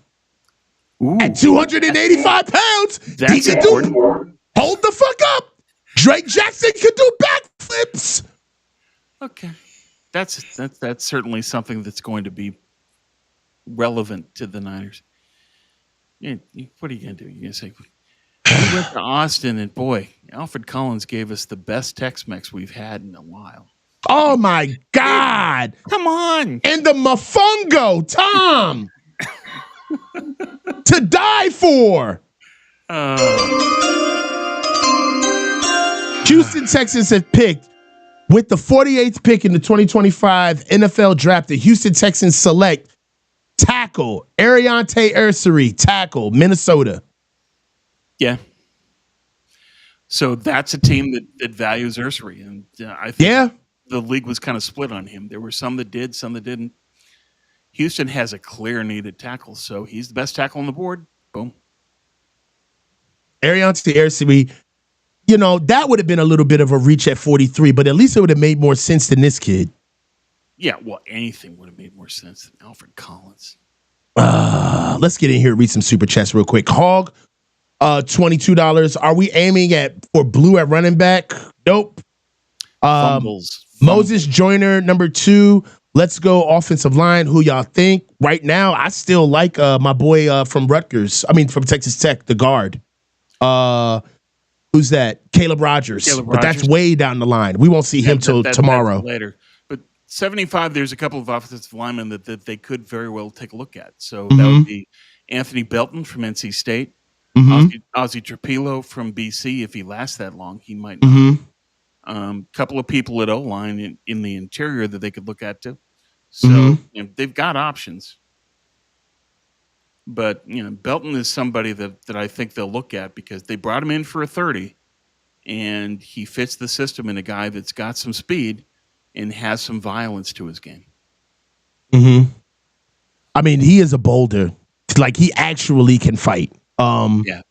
S2: Ooh.
S1: At 285 pounds,
S2: That's
S1: he could hold the fuck up. Drake Jackson could do backflips.
S2: Okay. That's certainly something that's going to be relevant to the Niners. Yeah, what are you going to do? You're going to say, we went to Austin, and boy, Alfred Collins gave us the best Tex-Mex we've had in a while.
S1: Oh, my God.
S2: Come on.
S1: And the mofongo, Tom. To die for. Houston Texans have picked with the 48th pick in the 2025 NFL Draft. The Houston Texans select tackle Ariante Ursary, tackle Minnesota.
S2: Yeah. So that's a team that values Ursary, and I think the league was kind of split on him. There were some that did, some that didn't. Houston has a clear need at tackle, so he's the best tackle on the board. Boom.
S1: Ariante Ursary. That would have been a little bit of a reach at 43, but at least it would have made more sense than this kid.
S2: Yeah, well, anything would have made more sense than Alfred Collins.
S1: Let's get in here and read some super chats real quick. Hog, $22. Are we aiming for blue at running back? Nope.
S2: Fumbles.
S1: Moses Joyner, number 2. Let's go offensive line. Who y'all think? Right now, I still like my boy from Rutgers. From Texas Tech, the guard. Who's that? Caleb Rogers. But that's way down the line. We won't see him till tomorrow.
S2: Later. But 75, there's a couple of offensive linemen that they could very well take a look at. So that would be Anthony Belton from NC State. Ozzie Trapilo from BC. If he lasts that long, he might not. Couple of people at O-line in the interior that they could look at too. So they've got options. But, Belton is somebody that I think they'll look at because they brought him in for a 30, and he fits the system in a guy that's got some speed and has some violence to his game.
S1: He is a boulder. Like, he actually can fight.
S2: Yeah.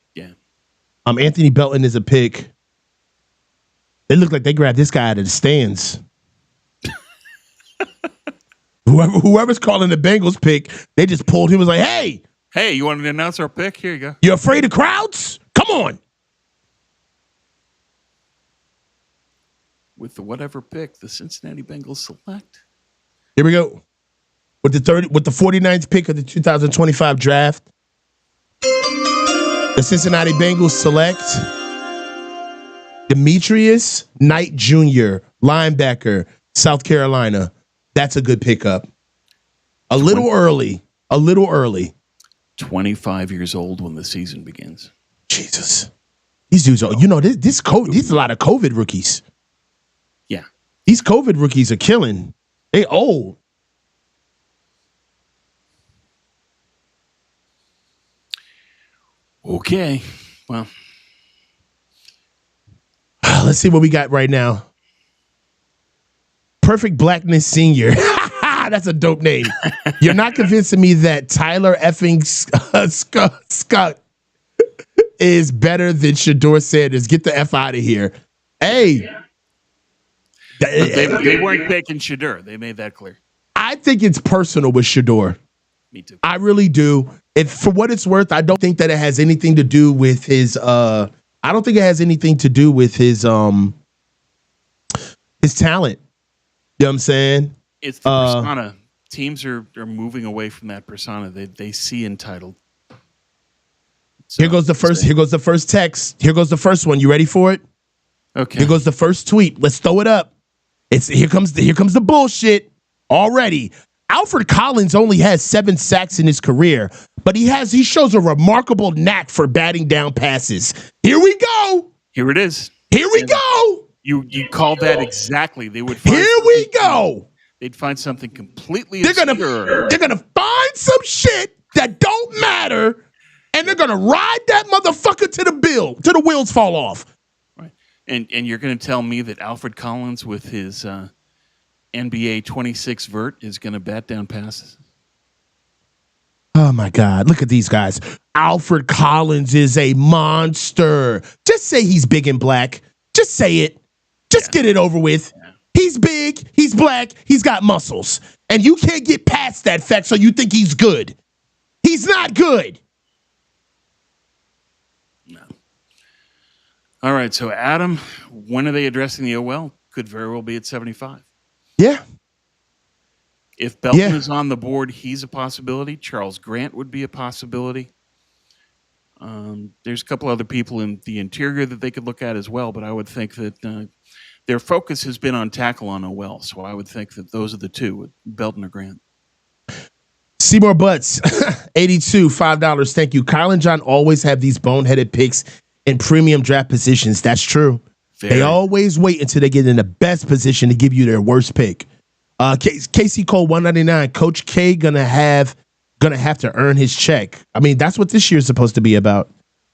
S1: Anthony Belton is a pick. They look like they grabbed this guy out of the stands. Whoever's calling the Bengals pick, they just pulled him and was like, Hey,
S2: you want to announce our pick? Here you go.
S1: You afraid of crowds? Come on.
S2: With the whatever pick, the Cincinnati Bengals select.
S1: Here we go. With the 49th pick of the 2025 draft, the Cincinnati Bengals select Demetrius Knight Jr., linebacker, South Carolina. That's a good pickup. A little early.
S2: 25 years old when the season begins.
S1: Jesus. These dudes are, these a lot of COVID rookies.
S2: Yeah.
S1: These COVID rookies are killing. They old.
S2: Okay. Well.
S1: Let's see what we got right now. Perfect Blackness Senior. That's a dope name. You're not convincing me that Tyler effing Scott is better than Shador Sanders. Get the F out of here. Hey.
S2: They weren't taking Shador. They made that clear.
S1: I think it's personal with Shedeur.
S2: Me too.
S1: I really do. For what it's worth, I don't think that it has anything to do with his. I don't think it has anything to do with his talent. You know what I'm saying?
S2: It's the persona. Teams are moving away from that persona. They see entitled. So,
S1: here goes the first text. Here goes the first one. You ready for it?
S2: Okay.
S1: Here goes the first tweet. Let's throw it up. Here comes the bullshit already. Alfred Collins only has 7 sacks in his career, but he shows a remarkable knack for batting down passes. Here we go.
S2: Here it is.
S1: Here we go.
S2: You called that exactly. They would.
S1: Here we go.
S2: They'd find something completely
S1: They're
S2: obscure.
S1: gonna find some shit that don't matter, and they're gonna ride that motherfucker till the wheels fall off.
S2: Right. And you're gonna tell me that Alfred Collins with his NBA 26 vert is gonna bat down passes?
S1: Oh my God! Look at these guys. Alfred Collins is a monster. Just say he's big and black. Just say it. Just get it over with. Yeah. He's big, he's black, he's got muscles. And you can't get past that fact, so you think he's good. He's not good.
S2: No. All right, so Adam, when are they addressing the OL? Could very well be at 75.
S1: Yeah.
S2: If Belton is on the board, he's a possibility. Charles Grant would be a possibility. There's a couple other people in the interior that they could look at as well, but I would think that their focus has been on tackle on OL, so I would think that those are the two, Belton or Grant.
S1: Seymour Butts, 82, $5. Thank you. Kyle and John always have these boneheaded picks in premium draft positions. That's true. They always wait until they get in the best position to give you their worst pick. KC Cole 199. Coach K gonna have to earn his check. I mean, that's what this year's supposed to be about.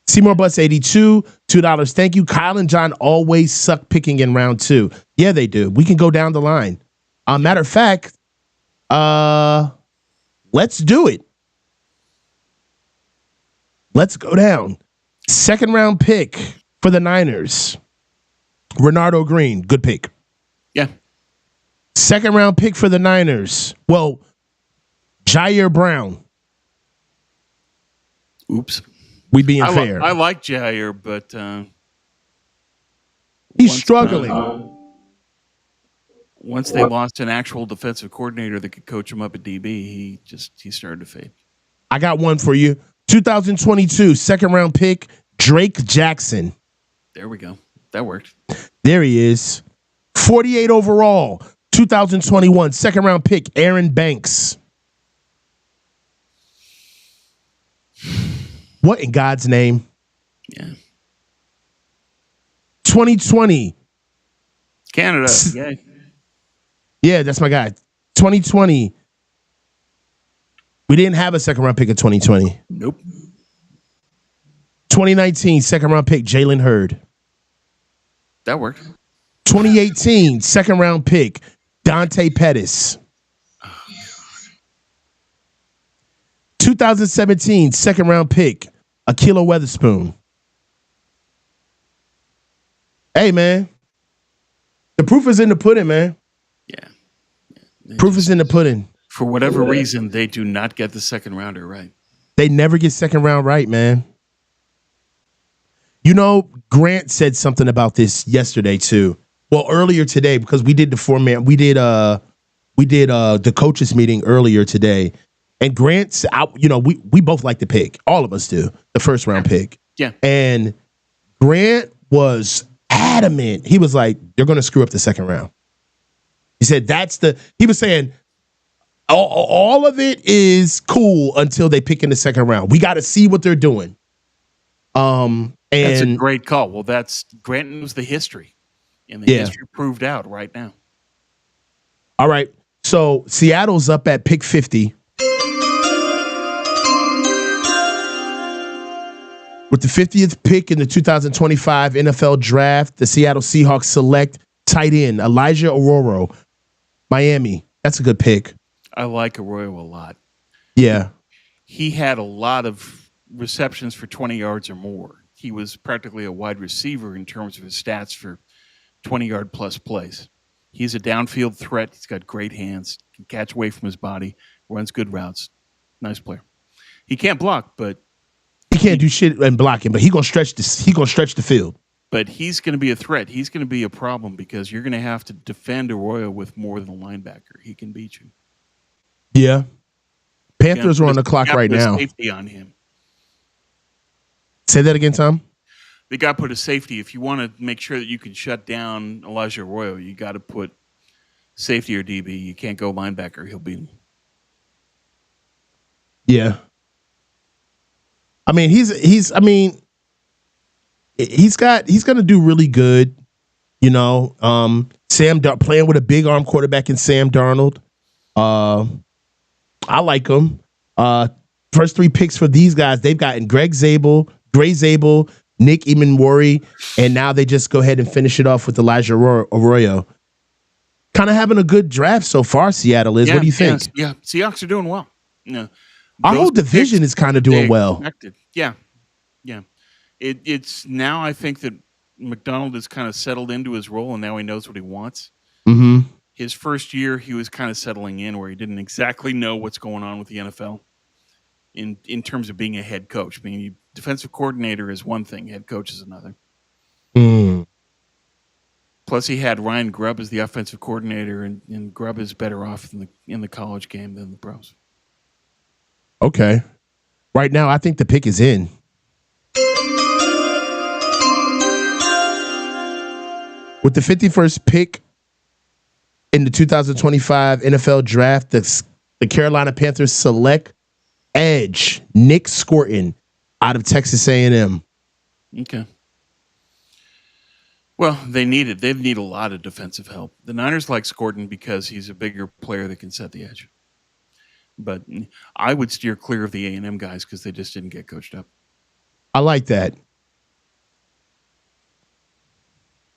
S1: Seymour Butts 82, $2. Thank you. Kyle and John always suck picking in round 2. Yeah, they do. We can go down the line. Matter of fact, let's do it. Let's go down. Second round pick for the Niners. Renardo Green, good pick.
S2: Yeah.
S1: Second round pick for the Niners. Well, Jair Brown.
S2: Oops.
S1: We being fair.
S2: I like Jair, but
S1: he's struggling.
S2: Once they lost an actual defensive coordinator that could coach him up at DB, he started to fade.
S1: I got one for you. 2022 second round pick, Drake Jackson.
S2: There we go. That worked.
S1: There he is. 48 overall. 2021 second round pick, Aaron Banks. What in God's name?
S2: Yeah.
S1: 2020.
S2: Canada. Yeah.
S1: Yeah, that's my guy. 2020. We didn't have a second round pick in 2020.
S2: Nope.
S1: 2019 second round pick, Jalen Hurd.
S2: That worked.
S1: 2018 second round pick, Dante Pettis. 2017 second round pick, Akilo Weatherspoon. Hey, man. The proof is in the pudding, man.
S2: Yeah.
S1: Proof is in the pudding.
S2: For whatever reason, they do not get the second rounder right.
S1: They never get second round right, man. You know, Grant said something about this yesterday too. Well, earlier today, because we did the format, we did the coaches meeting earlier today, and Grant's out. You know, we both like the pick. All of us do the first round pick.
S2: Yeah.
S1: And Grant was adamant. He was like, "They're going to screw up the second round." He said, he was saying, all of it is cool until they pick in the second round. We got to see what they're doing. And
S2: that's a great call. Well, Grant knows the history, and the history proved out right now.
S1: All right. So Seattle's up at pick 50. With the 50th pick in the 2025 NFL Draft, the Seattle Seahawks select tight end Elijah Arroyo, Miami. That's a good pick.
S2: I like Arroyo a lot.
S1: Yeah.
S2: He had a lot of receptions for 20 yards or more. He was practically a wide receiver in terms of his stats for 20-yard plus plays. He's a downfield threat. He's got great hands, can catch away from his body, runs good routes. Nice player. He can't block, but
S1: he can't do shit and blocking. But he gonna stretch this. He gonna stretch the field.
S2: But he's going to be a threat. He's going to be a problem because you're going to have to defend Arroyo with more than a linebacker. He can beat you.
S1: Yeah. Panthers are on the clock right now.
S2: Safety on him.
S1: Say that again, Tom.
S2: They got to put a safety. If you want to make sure that you can shut down Elijah Arroyo, you got to put safety or DB. You can't go linebacker. He'll beat him.
S1: Yeah. I mean, he's going to do really good, you know. Playing with a big arm quarterback in Sam Darnold. I like him. First 3 picks for these guys, they've gotten Gray Zabel, Nick Emanwori, and now they just go ahead and finish it off with Elijah Arroyo. Kind of having a good draft so far, Seattle is. What do you think?
S2: Yeah, Seahawks are doing well. Yeah.
S1: Our whole division is kind of doing well.
S2: Expected. Yeah. It's now I think that McDonald has kind of settled into his role, and now he knows what he wants.
S1: Mm-hmm.
S2: His first year, he was kind of settling in where he didn't exactly know what's going on with the NFL in terms of being a head coach. Being a defensive coordinator is one thing, head coach is another.
S1: Mm.
S2: Plus, he had Ryan Grubb as the offensive coordinator, and Grubb is better off in the college game than the pros.
S1: Okay. Right now, I think the pick is in. With the 51st pick in the 2025 NFL Draft, the Carolina Panthers select edge Nick Scorton out of Texas A&M.
S2: Okay. Well, they need it. They need a lot of defensive help. The Niners like Scorton because he's a bigger player that can set the edge. But I would steer clear of the A&M guys because they just didn't get coached up.
S1: I like that.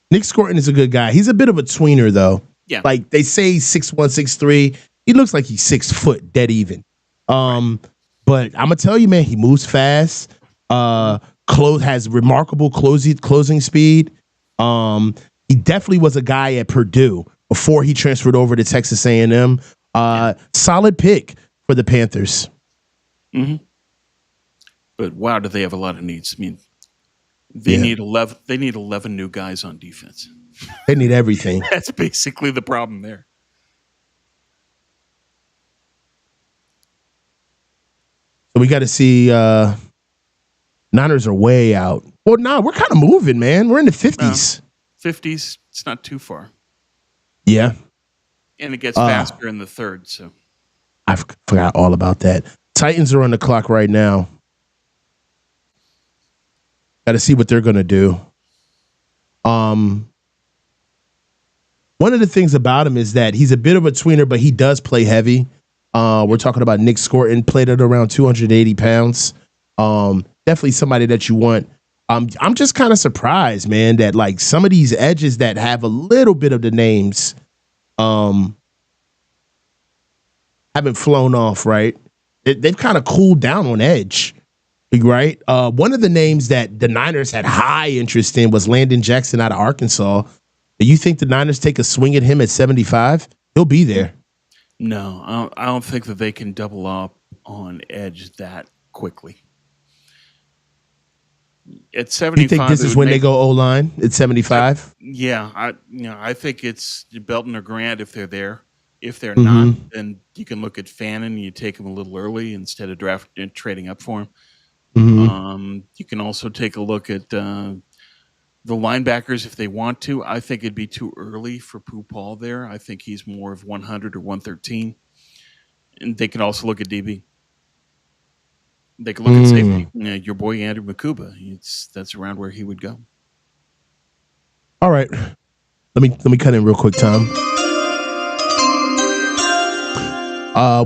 S1: Nick Scorton is a good guy. He's a bit of a tweener, though.
S2: Yeah.
S1: Like, they say he's 6'1", 6'3". He looks like he's 6 foot, dead even. But I'm going to tell you, man, he moves fast. Has remarkable closing speed. He definitely was a guy at Purdue before he transferred over to Texas A&M. Solid pick for the Panthers.
S2: Mm-hmm. But, wow, do they have a lot of needs. I mean, They need 11 new guys on defense.
S1: They need everything.
S2: That's basically the problem there.
S1: So we got to see. Niners are way out. Well, we're kind of moving, man. We're in the 50s.
S2: 50s. It's not too far.
S1: Yeah.
S2: And it gets faster in the third. So
S1: I forgot all about that. Titans are on the clock right now. Got to see what they're going to do. One of the things about him is that he's a bit of a tweener, but he does play heavy. We're talking about Nick Scorton, played at around 280 pounds. Definitely somebody that you want. I'm just kind of surprised, man, that like some of these edges that have a little bit of the names haven't flown off, right? They've kind of cooled down on edge. Right. One of the names that the Niners had high interest in was Landon Jackson out of Arkansas. Do you think the Niners take a swing at him at 75? He'll be there.
S2: No, I don't think that they can double up on edge that quickly. At 75,
S1: you think this is when they go O-line at 75?
S2: Yeah, I think it's Belton or Grant if they're there. If they're not, then you can look at Fannin and you take him a little early instead of trading up for him.
S1: Mm-hmm.
S2: You can also take a look at the linebackers if they want to. I think it'd be too early for Paul there. I think he's more of 100 or 113. And they can also look at DB. They can look at safety. Your boy Andrew Makuba. That's around where he would go.
S1: All right. Let me cut in real quick, Tom.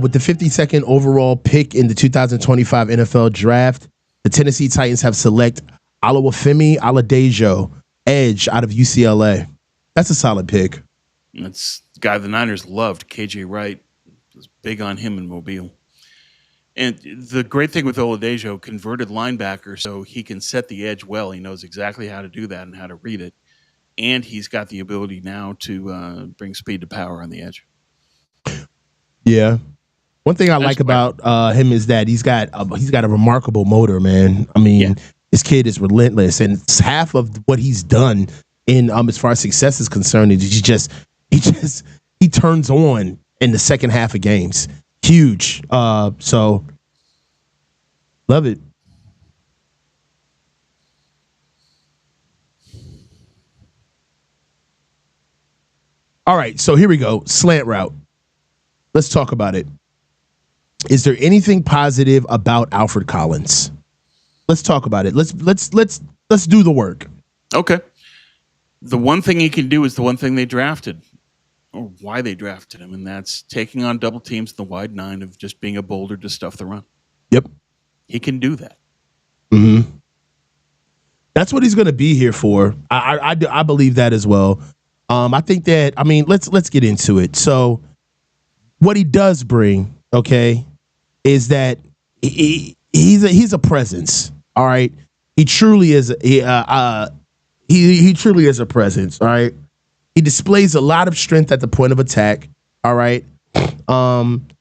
S1: With the 52nd overall pick in the 2025 NFL Draft, the Tennessee Titans have select Oluwafemi Aladejo, edge out of UCLA. That's a solid pick.
S2: That's the guy the Niners loved. KJ Wright was big on him in Mobile. And the great thing with Oladejo, converted linebacker, so he can set the edge well. He knows exactly how to do that and how to read it. And he's got the ability now to bring speed to power on the edge.
S1: Yeah. One thing I like about him is that he's got a remarkable motor, man. I mean, this kid is relentless, and it's half of what he's done in as far as success is concerned is he turns on in the second half of games. Huge. So love it. All right, so here we go. Slant route. Let's talk about it. Is there anything positive about Alfred Collins? Let's talk about it. Let's do the work.
S2: Okay. The one thing he can do is the one thing they drafted, or why they drafted him, and that's taking on double teams in the wide nine of just being a boulder to stuff the run.
S1: Yep.
S2: He can do that.
S1: Mm-hmm. That's what he's going to be here for. I believe that as well. I think that, I mean, let's get into it. So what he does bring, okay, is that he's a presence. All right. He truly is he truly is a presence. All right. He displays a lot of strength at the point of attack. All right.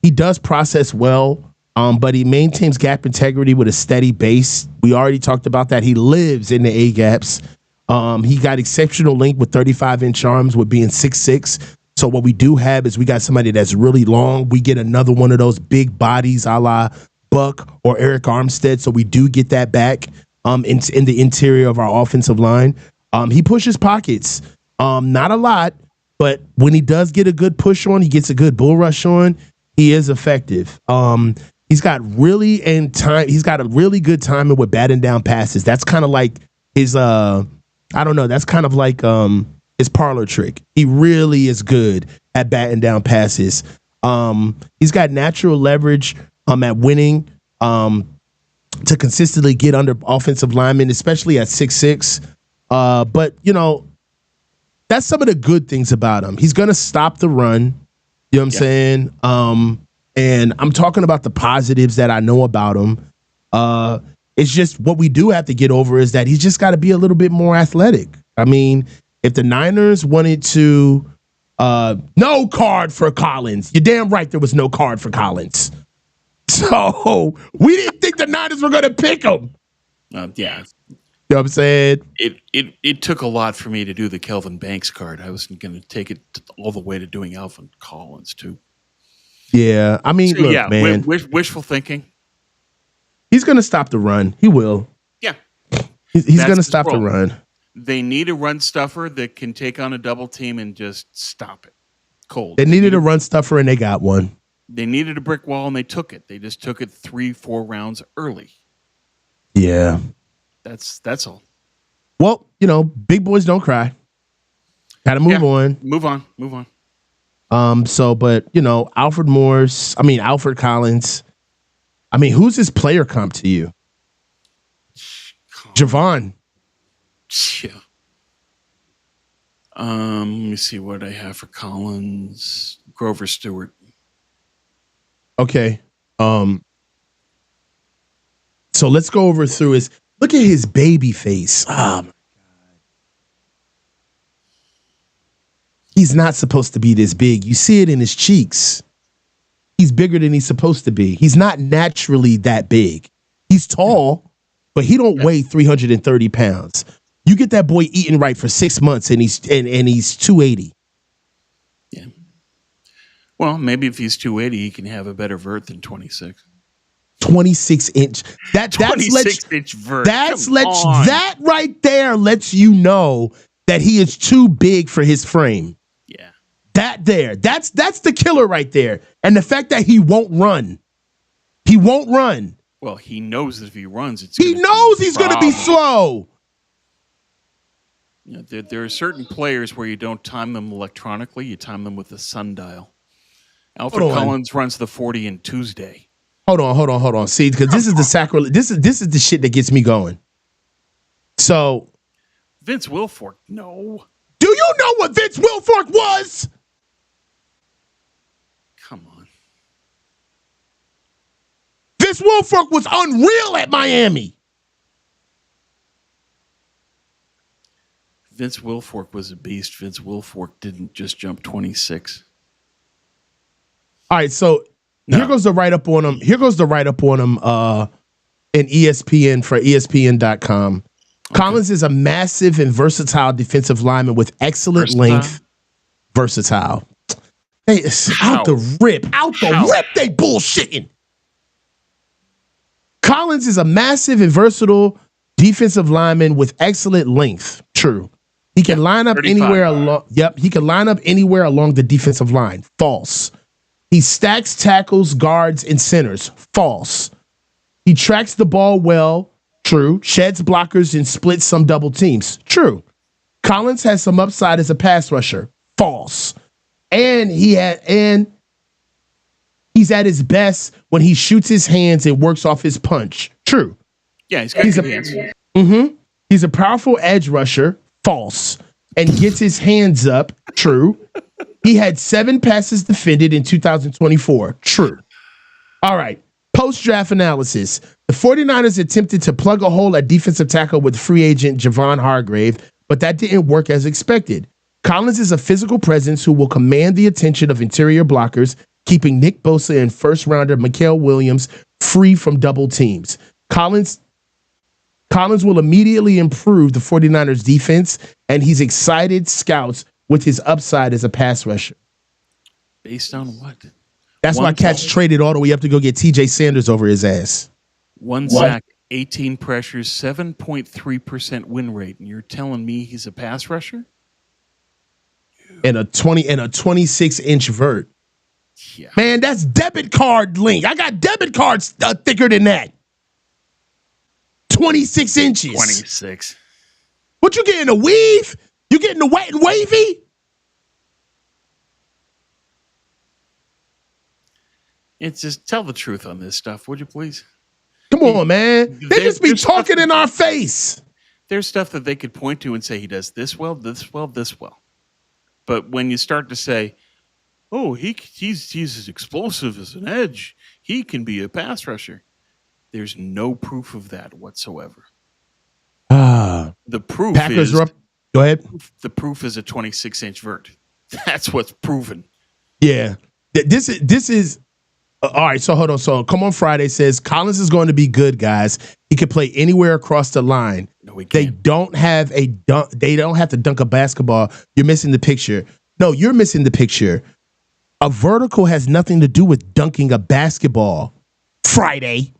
S1: He does process well, but he maintains gap integrity with a steady base. We already talked about that. He lives in the A gaps. He got exceptional length with 35-inch arms with being 6'6". So what we do have is we got somebody that's really long. We get another one of those big bodies a la Buck or Eric Armstead. So we do get that back in the interior of our offensive line. He pushes pockets. Not a lot, but when he does get a good push on, he gets a good bull rush on, he is effective. He's got a really good timing with batting down passes. That's kind of like his that's kind of like his parlor trick. He really is good at batting down passes. He's got natural leverage at winning to consistently get under offensive linemen, especially at 6'6". But that's some of the good things about him. He's going to stop the run. You know what I'm saying? And I'm talking about the positives that I know about him. It's just what we do have to get over is that he's just got to be a little bit more athletic. I mean, if the Niners wanted to no card for Collins, you're damn right there was no card for Collins. So we didn't think the Niners were going to pick him.
S2: Yeah.
S1: You know what I'm saying?
S2: It took a lot for me to do the Kelvin Banks card. I wasn't going to take it all the way to doing Alfred Collins too.
S1: Yeah, I mean, look, man.
S2: Wishful thinking.
S1: He's going to stop the run. He will.
S2: Yeah.
S1: He's going to stop the run.
S2: They need a run stuffer that can take on a double team and just stop it cold.
S1: They needed a run stuffer, and they got one.
S2: They needed a brick wall, and they took it. They just took it 3-4 rounds early.
S1: Yeah.
S2: That's all.
S1: Well, big boys don't cry. Got to move on.
S2: Move on.
S1: But Alfred Collins. I mean, who's his player comp to you? Javon.
S2: Yeah. Let me see what I have for Collins. Grover Stewart.
S1: Okay. So let's go over through his. Look at his baby face. Oh my God. He's not supposed to be this big. You see it in his cheeks. He's bigger than he's supposed to be. He's not naturally that big. He's tall, but he don't weigh 330 pounds. You get that boy eating right for 6 months and he's 280.
S2: Yeah. Well, maybe if he's 280, he can have a better vert than 26.
S1: 26 inch. That's
S2: 26-inch vert.
S1: That right there lets you know that he is too big for his frame.
S2: Yeah.
S1: That's the killer right there. And the fact that he won't run. He won't run.
S2: Well, he knows that if he runs,
S1: he's going to be slow.
S2: There are certain players where you don't time them electronically. You time them with the sundial. Alfred Collins runs the 40 in Tuesday.
S1: Hold on. See, because this is the sacrilege. This is the shit that gets me going. So,
S2: Vince Wilfork, no.
S1: Do you know what Vince Wilfork was?
S2: Come on.
S1: Vince Wilfork was unreal at Miami.
S2: Vince Wilfork was a beast. Vince Wilfork didn't just jump 26.
S1: All right, so
S2: No.
S1: here goes the write-up on him. In ESPN for ESPN.com. Okay. Collins is a massive and versatile defensive lineman with excellent length. Versatile. Hey, out the rip, they bullshitting. Collins is a massive and versatile defensive lineman with excellent length. True. He can line up 35. Anywhere along. Yep, he can line up anywhere along the defensive line. False. He stacks tackles, guards, and centers. False. He tracks the ball well. True. Sheds blockers and splits some double teams. True. Collins has some upside as a pass rusher. False. And he's at his best when he shoots his hands and works off his punch. True.
S2: Yeah, he's got good hands.
S1: Mm-hmm. He's a powerful edge rusher. False. And gets his hands up. True. He had 7 passes defended in 2024. True. All right. Post-draft analysis. The 49ers attempted to plug a hole at defensive tackle with free agent Javon Hargrave, but that didn't work as expected. Collins is a physical presence who will command the attention of interior blockers, keeping Nick Bosa and first-rounder Mikael Williams free from double teams. Collins will immediately improve the 49ers defense, and he's excited scouts with his upside as a pass rusher.
S2: Based on what?
S1: That's why Cat's traded all the way up to go get TJ Sanders over his ass.
S2: 1 sack, 18 pressures, 7.3% win rate, and you're telling me he's a pass rusher?
S1: And a 26-inch vert.
S2: Yeah.
S1: Man, that's debit card length. I got debit cards thicker than that. 26 inches.
S2: 26.
S1: What you getting, a weave? You getting the wet and wavy?
S2: It's just tell the truth on this stuff, would you please?
S1: Come on, man. They just be talking in our face.
S2: There's stuff that they could point to and say he does this well, this well, this well. But when you start to say, oh, he's as explosive as an edge, he can be a pass rusher, there's no proof of that whatsoever. The proof
S1: Packers
S2: is...
S1: Go ahead.
S2: The proof is a 26-inch vert. That's what's proven.
S1: Yeah. This is all right, so hold on. So Come On Friday says Collins is going to be good, guys. He can play anywhere across the line.
S2: No, he can't.
S1: They don't have to dunk a basketball. You're missing the picture. No, you're missing the picture. A vertical has nothing to do with dunking a basketball. Friday.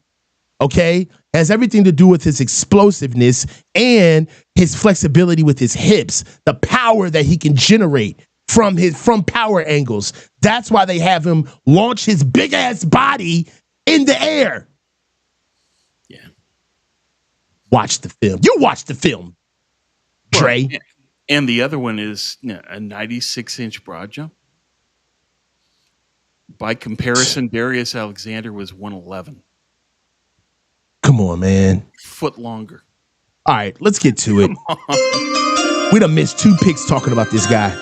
S1: Okay? Has everything to do with his explosiveness and his flexibility with his hips, the power that he can generate from power angles. That's why they have him launch his big ass body in the air.
S2: Yeah.
S1: Watch the film. You watch the film, Dre.
S2: Well, and the other one is a 96-inch broad jump. By comparison, Darius Alexander was 111.
S1: Come on, man.
S2: Foot longer.
S1: All right, let's get to it. We done missed 2 picks talking about this guy.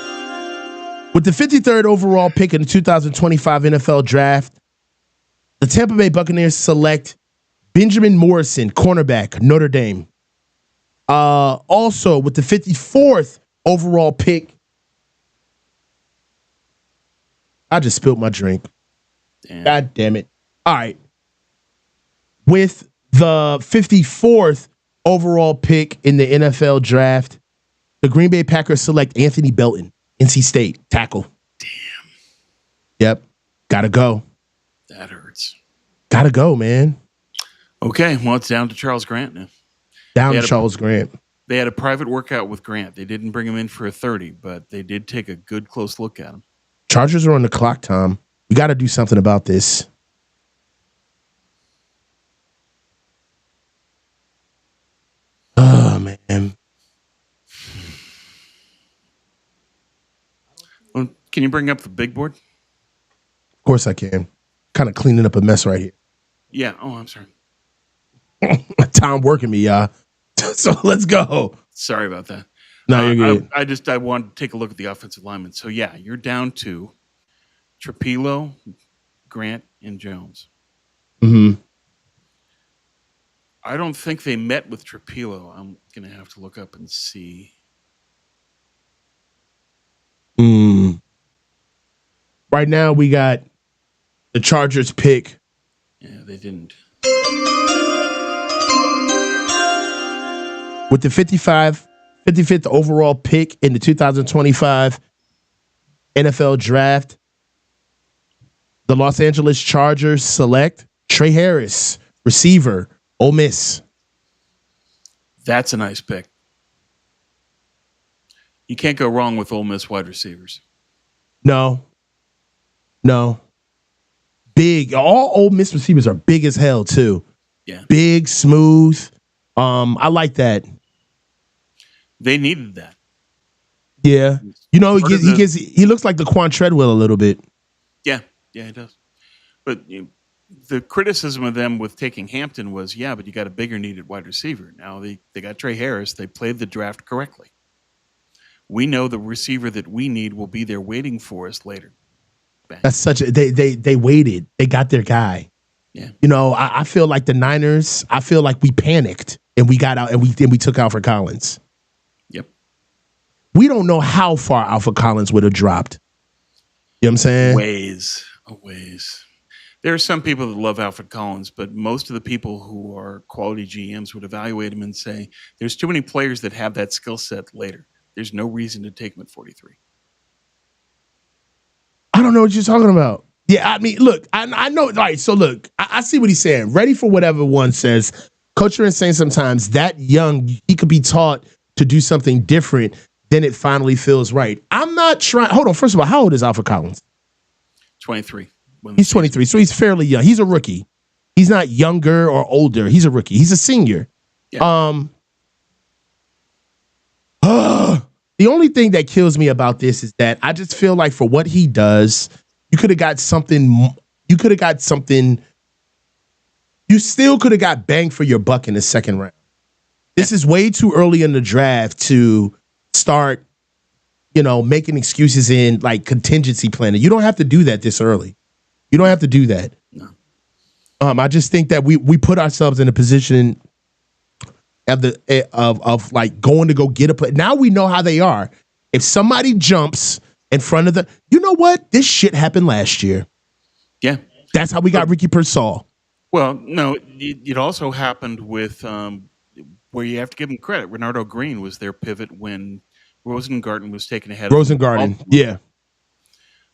S1: With the 53rd overall pick in the 2025 NFL Draft, the Tampa Bay Buccaneers select Benjamin Morrison, cornerback, Notre Dame. Also, with the 54th overall pick, I just spilled my drink.
S2: Damn.
S1: God damn it. All right. With the 54th overall pick in the NFL Draft, the Green Bay Packers select Anthony Belton, NC State, tackle.
S2: Damn.
S1: Yep. Gotta go.
S2: That hurts.
S1: Gotta go, man.
S2: Okay, well, it's down to Charles Grant now.
S1: Down to Charles Grant.
S2: They had a private workout with Grant. They didn't bring him in for a 30, but they did take a good close look at him.
S1: Chargers are on the clock, Tom. We got to do something about this. Oh, man.
S2: Well, can you bring up the big board?
S1: Of course I can. Kind of cleaning up a mess right here.
S2: Yeah. Oh, I'm sorry.
S1: Tom working me, y'all. So let's go.
S2: Sorry about that.
S1: No, you're good.
S2: I wanted to take a look at the offensive linemen. So, yeah, you're down to Trapilo, Grant, and Jones.
S1: Mm-hmm.
S2: I don't think they met with Trapilo. I'm going to have to look up and see.
S1: Right now we got The Chargers pick.
S2: Yeah, they didn't.
S1: With the 55th overall pick in the 2025 NFL Draft, the Los Angeles Chargers select Trey Harris, receiver, Ole Miss.
S2: That's a nice pick. You can't go wrong with Ole Miss wide receivers.
S1: No. Big. All Ole Miss receivers are big as hell too.
S2: Yeah.
S1: Big, smooth. I like that.
S2: They needed that.
S1: Yeah. You know, he looks like the Quan Treadwell a little bit.
S2: Yeah, he does. But the criticism of them with taking Hampton was, but you got a bigger needed wide receiver. Now they got Trey Harris. They played the draft correctly. We know the receiver that we need will be there waiting for us later. Bang.
S1: That's such a they waited. They got their guy.
S2: Yeah.
S1: You know, I feel like the Niners, I feel like we panicked and we got out and we took Alfred Collins.
S2: Yep.
S1: We don't know how far Alfred Collins would have dropped. You know what I'm saying?
S2: A ways. There are some people that love Alfred Collins, but most of the people who are quality GMs would evaluate him and say, there's too many players that have that skill set later. There's no reason to take him at 43.
S1: I don't know what you're talking about. Yeah, I mean, look, I know. All right, so look, I see what he's saying. Ready for whatever one says. Coach is saying sometimes that young, he could be taught to do something different, then it finally feels right. I'm not trying. Hold on. First of all, how old is Alfred Collins?
S2: 23.
S1: He's 23, so he's fairly young. He's a rookie. He's not younger or older. He's a rookie. He's a senior.
S2: Yeah.
S1: The only thing that kills me about this is that I just feel like for what he does, you could have got something. You could have got something. You still could have got bang for your buck in the second round. This is way too early in the draft to start, making excuses in like contingency planning. You don't have to do that this early. You don't have to do that.
S2: No.
S1: I just think that we put ourselves in a position of like going to go get a play. Now we know how they are. If somebody jumps in front of you know what? This shit happened last year.
S2: Yeah.
S1: That's how we got Ricky Pearsall.
S2: Well, no, it also happened with where you have to give him credit. Renardo Green was their pivot when Rosengarten was taken ahead of
S1: Rosengarten, yeah.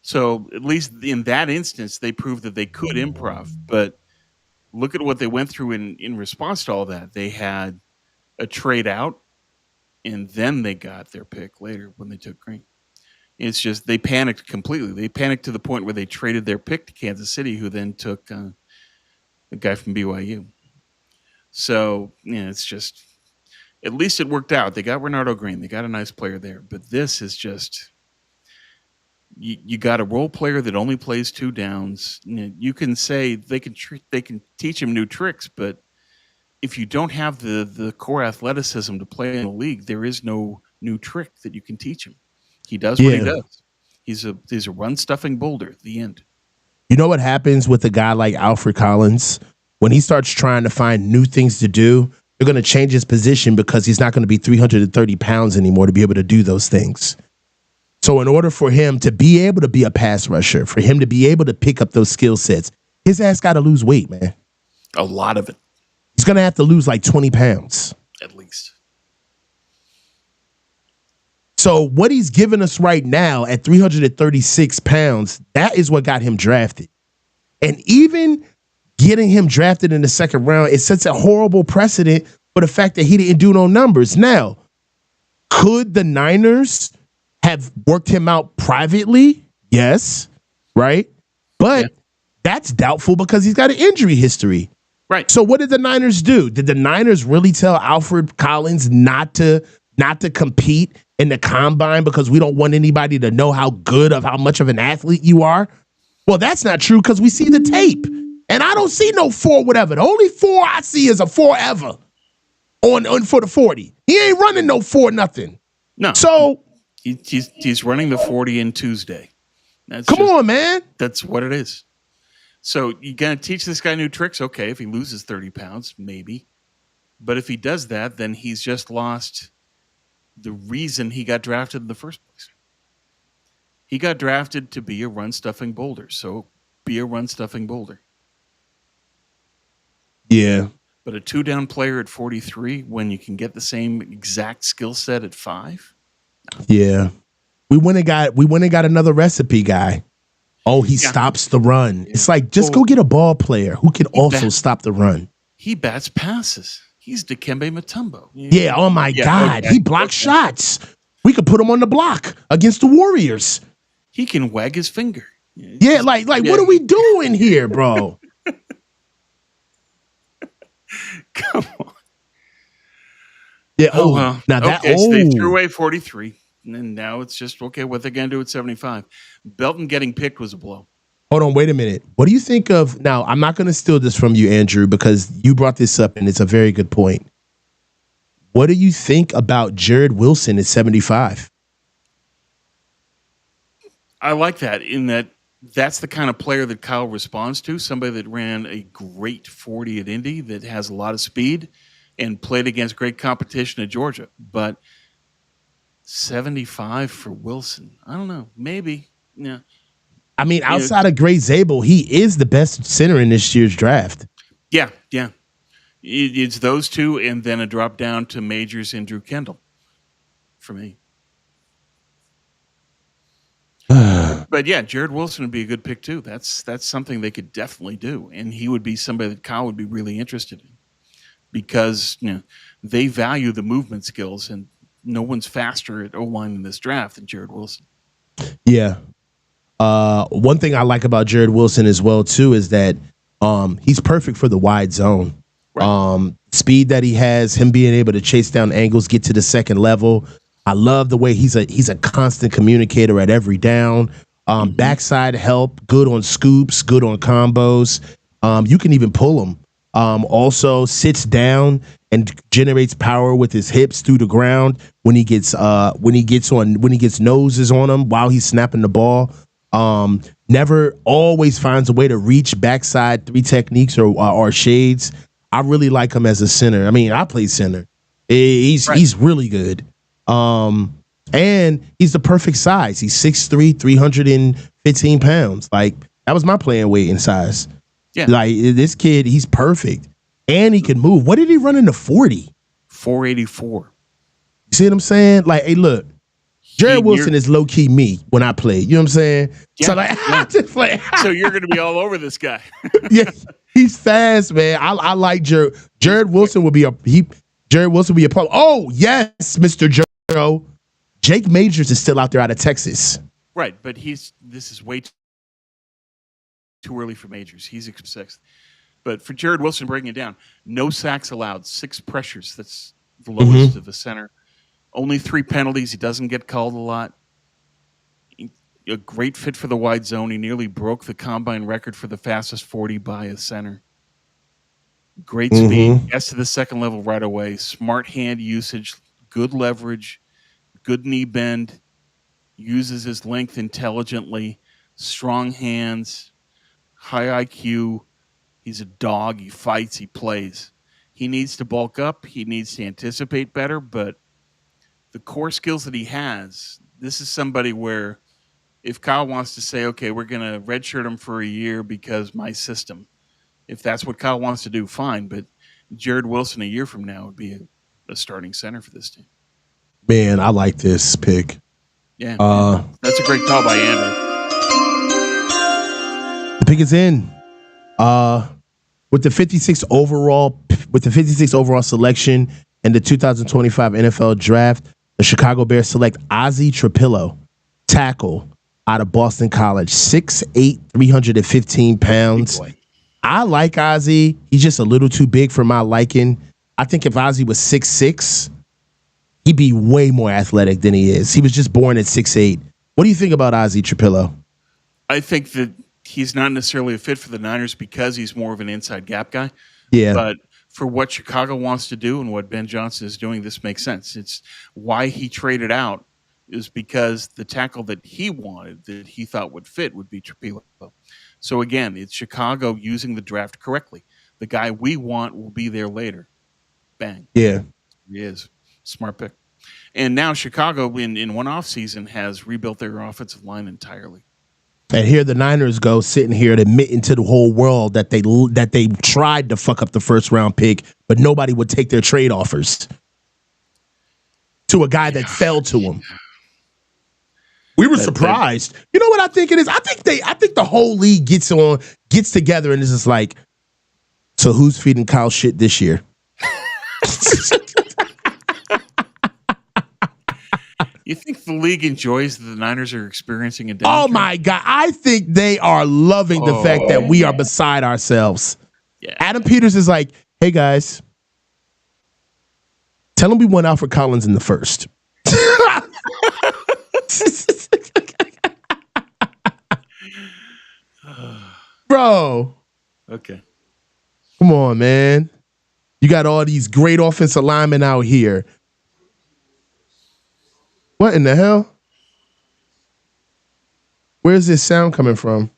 S2: So at least in that instance, they proved that they could improv. But look at what they went through in response to all that. They had a trade out, and then they got their pick later when they took Green. It's just they panicked completely. They panicked to the point where they traded their pick to Kansas City, who then took the guy from BYU. So, it's just, at least it worked out. They got Renardo Green. They got a nice player there. But this is just, you got a role player that only plays two downs. You can say they can teach him new tricks, but if you don't have the core athleticism to play in the league, there is no new trick that you can teach him. He does what he does. He's a run-stuffing boulder. The end.
S1: You know what happens with a guy like Alfred Collins? When he starts trying to find new things to do, they're going to change his position because he's not going to be 330 pounds anymore to be able to do those things. So in order for him to be able to be a pass rusher, for him to be able to pick up those skill sets, his ass got to lose weight, man.
S2: A lot of it.
S1: He's going to have to lose like 20 pounds.
S2: At least.
S1: So what he's giving us right now at 336 pounds, that is what got him drafted. And even getting him drafted in the second round, it sets a horrible precedent for the fact that he didn't do no numbers. Now, could the Niners have worked him out privately? Yes, right? But that's doubtful because he's got an injury history.
S2: Right.
S1: So what did the Niners do? Did the Niners really tell Alfred Collins not to compete in the combine because we don't want anybody to know how much of an athlete you are? Well, that's not true because we see the tape. And I don't see no 4 whatever. The only 4 I see is a 4 ever on for the 40. He ain't running no 4 nothing.
S2: No.
S1: So
S2: he's running the 40 in Tuesday.
S1: Come on, man.
S2: That's what it is. So you got to teach this guy new tricks. Okay, if he loses 30 pounds, maybe. But if he does that, then he's just lost the reason he got drafted in the first place. He got drafted to be a run-stuffing boulder. So be a run-stuffing boulder.
S1: Yeah.
S2: But a two-down player at 43 when you can get the same exact skill set at 5?
S1: Yeah. We went and got another recipe guy. Oh, he stops the run. Yeah. It's like, just go get a ball player who can also stop the run.
S2: He bats passes. He's Dikembe Mutombo.
S1: Yeah, oh my God. Okay. He blocks shots. We could put him on the block against the Warriors.
S2: He can wag his finger.
S1: Yeah, like what are we doing here, bro?
S2: Come on.
S1: Yeah, well. Now that
S2: so they threw away 43. And now it's just, okay, what they're going to do at 75. Belton getting picked was a blow.
S1: Hold on, wait a minute. What do you think of, now I'm not going to steal this from you, Andrew, because you brought this up and it's a very good point. What do you think about Jared Wilson at 75?
S2: I like that in that that's the kind of player that Kyle responds to, somebody that ran a great 40 at Indy that has a lot of speed and played against great competition at Georgia. But 75 for Wilson. I don't know. Maybe. Yeah.
S1: I mean, outside of Gray Zabel, he is the best center in this year's draft.
S2: Yeah. It's those two and then a drop down to Majors and Drew Kendall for me. But yeah, Jared Wilson would be a good pick too. That's something they could definitely do. And he would be somebody that Kyle would be really interested in because they value the movement skills and no one's faster at O-line in this draft than Jared Wilson.
S1: Yeah. One thing I like about Jared Wilson as well, too, is that he's perfect for the wide zone. Right. Speed that he has, him being able to chase down angles, get to the second level. I love the way he's a constant communicator at every down. Backside help, good on scoops, good on combos. You can even pull him. Also sits down and generates power with his hips through the ground when he gets noses on him while he's snapping the ball. Never always finds a way to reach backside 3 techniques or shades. I really like him as a center. I mean, I play center. He's really good. And he's the perfect size. He's 6'3", 315 pounds. Like, that was my playing weight and size. Yeah. Like, this kid, he's perfect. And he can move. What did he run in the 40?
S2: 484.
S1: You see what I'm saying? Like, hey, look. Jared Wilson is low-key me when I play. You know what I'm saying? Yeah, so, like, I just play.
S2: So you're going to be all over this guy.
S1: Yeah, he's fast, man. I like Jared. Jared Wilson will be a problem. Oh, yes, Mr. Joe. Jake Majors is still out there out of Texas.
S2: Right, but this is way too early for Majors. He's 6th. But for Jared Wilson, breaking it down, no sacks allowed, 6 pressures. That's the lowest of the center. Only 3 penalties. He doesn't get called a lot. A great fit for the wide zone. He nearly broke the combine record for the fastest 40 by a center. Great speed. Gets to the second level right away. Smart hand usage. Good leverage. Good knee bend. Uses his length intelligently. Strong hands. High IQ. He's a dog. He fights. He plays. He needs to bulk up. He needs to anticipate better, but the core skills that he has, this is somebody where if Kyle wants to say, okay, we're going to redshirt him for a year because my system, if that's what Kyle wants to do, fine. But Jared Wilson a year from now would be a starting center for this team.
S1: Man, I like this pick.
S2: Yeah, that's a great call by Andrew.
S1: The pick is in. With the 56th overall selection in the 2025 NFL Draft, the Chicago Bears select Ozzie Trapillo, tackle out of Boston College, 6'8", 315 pounds. I like Ozzie. He's just a little too big for my liking. I think if Ozzie was 6'6", he'd be way more athletic than he is. He was just born at 6'8". What do you think about Ozzie Trapillo?
S2: I think that he's not necessarily a fit for the Niners because he's more of an inside gap guy.
S1: Yeah.
S2: But for what Chicago wants to do and what Ben Johnson is doing, this makes sense. It's why he traded out is because the tackle that he wanted, that he thought would fit, would be Trapillo. So again, it's Chicago using the draft correctly. The guy we want will be there later. Bang.
S1: Yeah.
S2: He is. Smart pick. And now Chicago, in one offseason, has rebuilt their offensive line entirely.
S1: And here the Niners go sitting here admitting to the whole world that they tried to fuck up the first round pick, but nobody would take their trade offers to a guy that fell to them. We were surprised. You know what I think it is? I think the whole league gets together and is just like, so who's feeding Kyle shit this year?
S2: You think the league enjoys that the Niners are experiencing a downturn?
S1: Oh my God. I think they are loving the fact that we are beside ourselves.
S2: Yeah.
S1: Adam Peters is like, hey guys, tell them we want Alfred Collins in the first. Bro.
S2: Okay.
S1: Come on, man. You got all these great offensive linemen out here. What in the hell? Where's this sound coming from?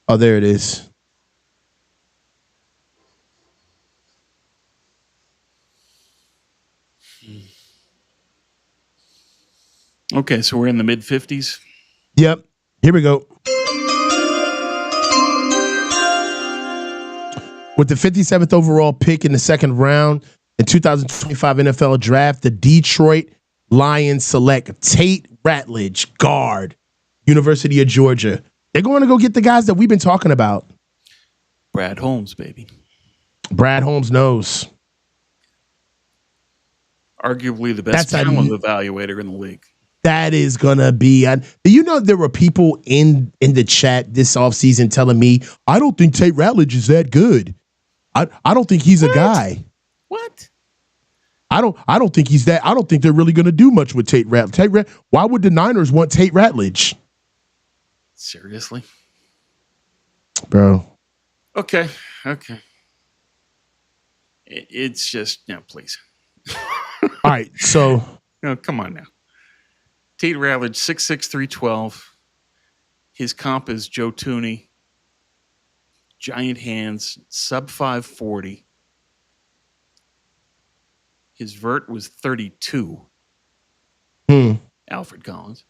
S1: Oh, there it is.
S2: Okay, so we're in the mid-50s.
S1: Yep. Here we go. With the 57th overall pick in the second round in 2025 NFL Draft, the Detroit Lions select Tate Ratledge, guard, University of Georgia. They're going to go get the guys that we've been talking about.
S2: Brad Holmes, baby.
S1: Brad Holmes knows.
S2: Arguably the best talent evaluator in the league.
S1: That is going to be... there were people in the chat this offseason telling me, I don't think Tate Ratledge is that good. I don't think he's a guy.
S2: What?
S1: I don't think he's that. I don't think they're really going to do much with Tate Ratledge. Why would the Niners want Tate Ratledge?
S2: Seriously?
S1: Bro.
S2: Okay. It's just, no, please.
S1: All right, so.
S2: No, come on now. Tate Ratledge, 6'6", 312. His comp is Joe Tooney. Giant hands, sub 540. His vert was 32. Alfred Collins.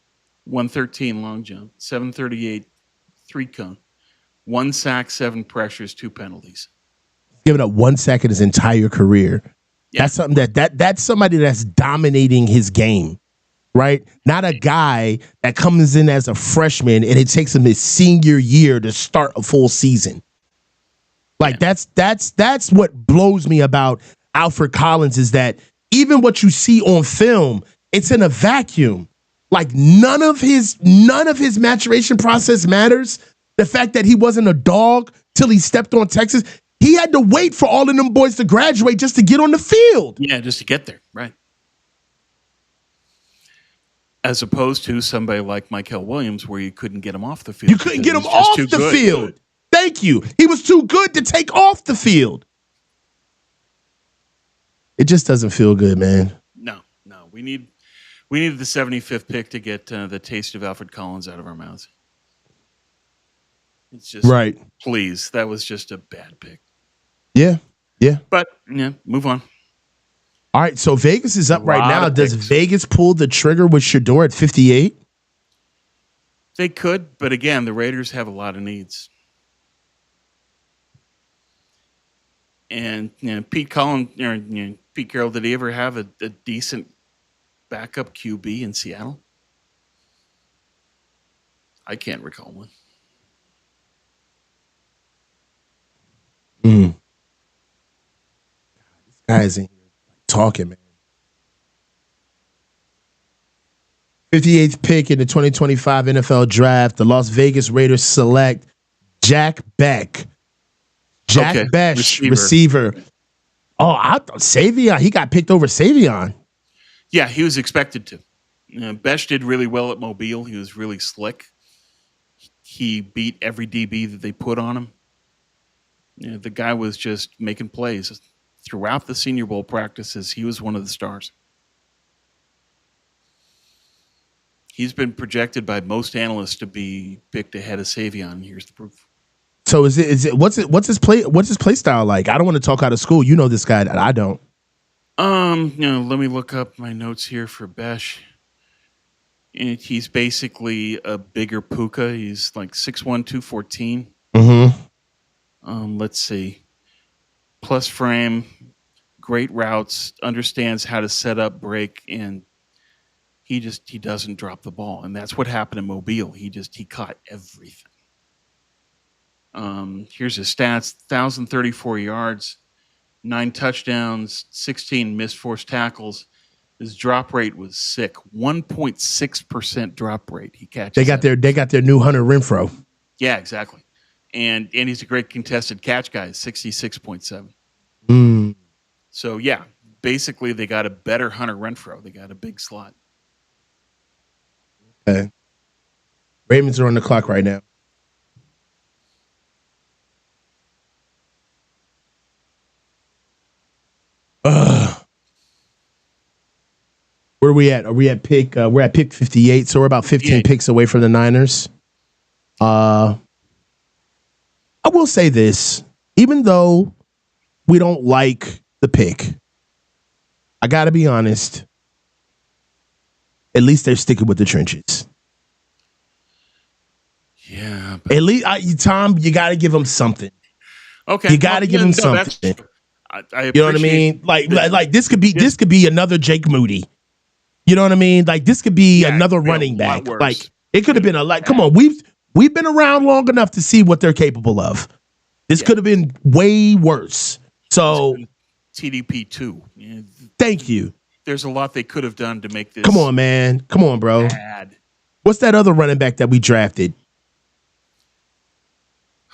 S2: 113 long jump, 738 3 cone. 1 sack, 7 pressures, 2 penalties.
S1: Giving up 1 sack in his entire career. Yeah. That's something that's somebody that's dominating his game. Right? Not a guy that comes in as a freshman and it takes him his senior year to start a full season. Like that's what blows me about Alfred Collins is that even what you see on film, it's in a vacuum. Like none of his maturation process matters. The fact that he wasn't a dog till he stepped on Texas, he had to wait for all of them boys to graduate just to get on the field.
S2: Yeah, just to get there, right? As opposed to somebody like Michael Williams, where you couldn't get him off the field.
S1: You couldn't get him off the field. Thank you. He was too good to take off the field. It just doesn't feel good, man.
S2: No. We needed the 75th pick to get the taste of Alfred Collins out of our mouths. It's just
S1: right.
S2: Please, that was just a bad pick.
S1: Yeah.
S2: But move on.
S1: All right, so Vegas is up right now. Does Vegas pull the trigger with Shedeur at 58?
S2: They could, but again, the Raiders have a lot of needs. And Pete Carroll, did he ever have a decent backup QB in Seattle? I can't recall one.
S1: This guy's in here talking, man. 58th pick in the 2025 NFL Draft, the Las Vegas Raiders select Jack Beck. Jack Beck, receiver. Oh, I thought Savion. He got picked over Savion.
S2: Yeah, he was expected to. Besh did really well at Mobile. He was really slick. He beat every DB that they put on him. The guy was just making plays. Throughout the Senior Bowl practices, he was one of the stars. He's been projected by most analysts to be picked ahead of Savion. Here's the proof.
S1: So what's his play style like? I don't want to talk out of school. You know this guy that I don't.
S2: Let me look up my notes here for Besh. And he's basically a bigger Puka. He's like 6'1", 214. Let's see. Plus frame, great routes, understands how to set up, break, and he doesn't drop the ball. And that's what happened in Mobile. He caught everything. Here's his stats: 1,034 yards, 9 touchdowns, 16 missed forced tackles. His drop rate was sick, 1.6% drop rate. He catches.
S1: They got their new Hunter Renfrow.
S2: Yeah, exactly. And he's a great contested catch guy, 66.7. So yeah, basically they got a better Hunter Renfrow. They got a big slot.
S1: Okay. Ravens are on the clock right now. Where are we at? Are we at pick? We're at pick 58, so we're about 15 picks away from the Niners. I will say this, even though we don't like the pick, I got to be honest. At least they're sticking with the trenches.
S2: Yeah.
S1: At least, Tom, you got to give them something.
S2: Okay.
S1: You got to give them something.
S2: I
S1: you know what I mean? Like this could be another Jake Moody. You know what I mean? Like this could be another running back. Like it could have been come on, we've been around long enough to see what they're capable of. This could have been way worse. So
S2: TDP 2. Yeah.
S1: Thank you.
S2: There's a lot they could have done to make this.
S1: Come on, man. Come on, bro.
S2: Bad.
S1: What's that other running back that we drafted?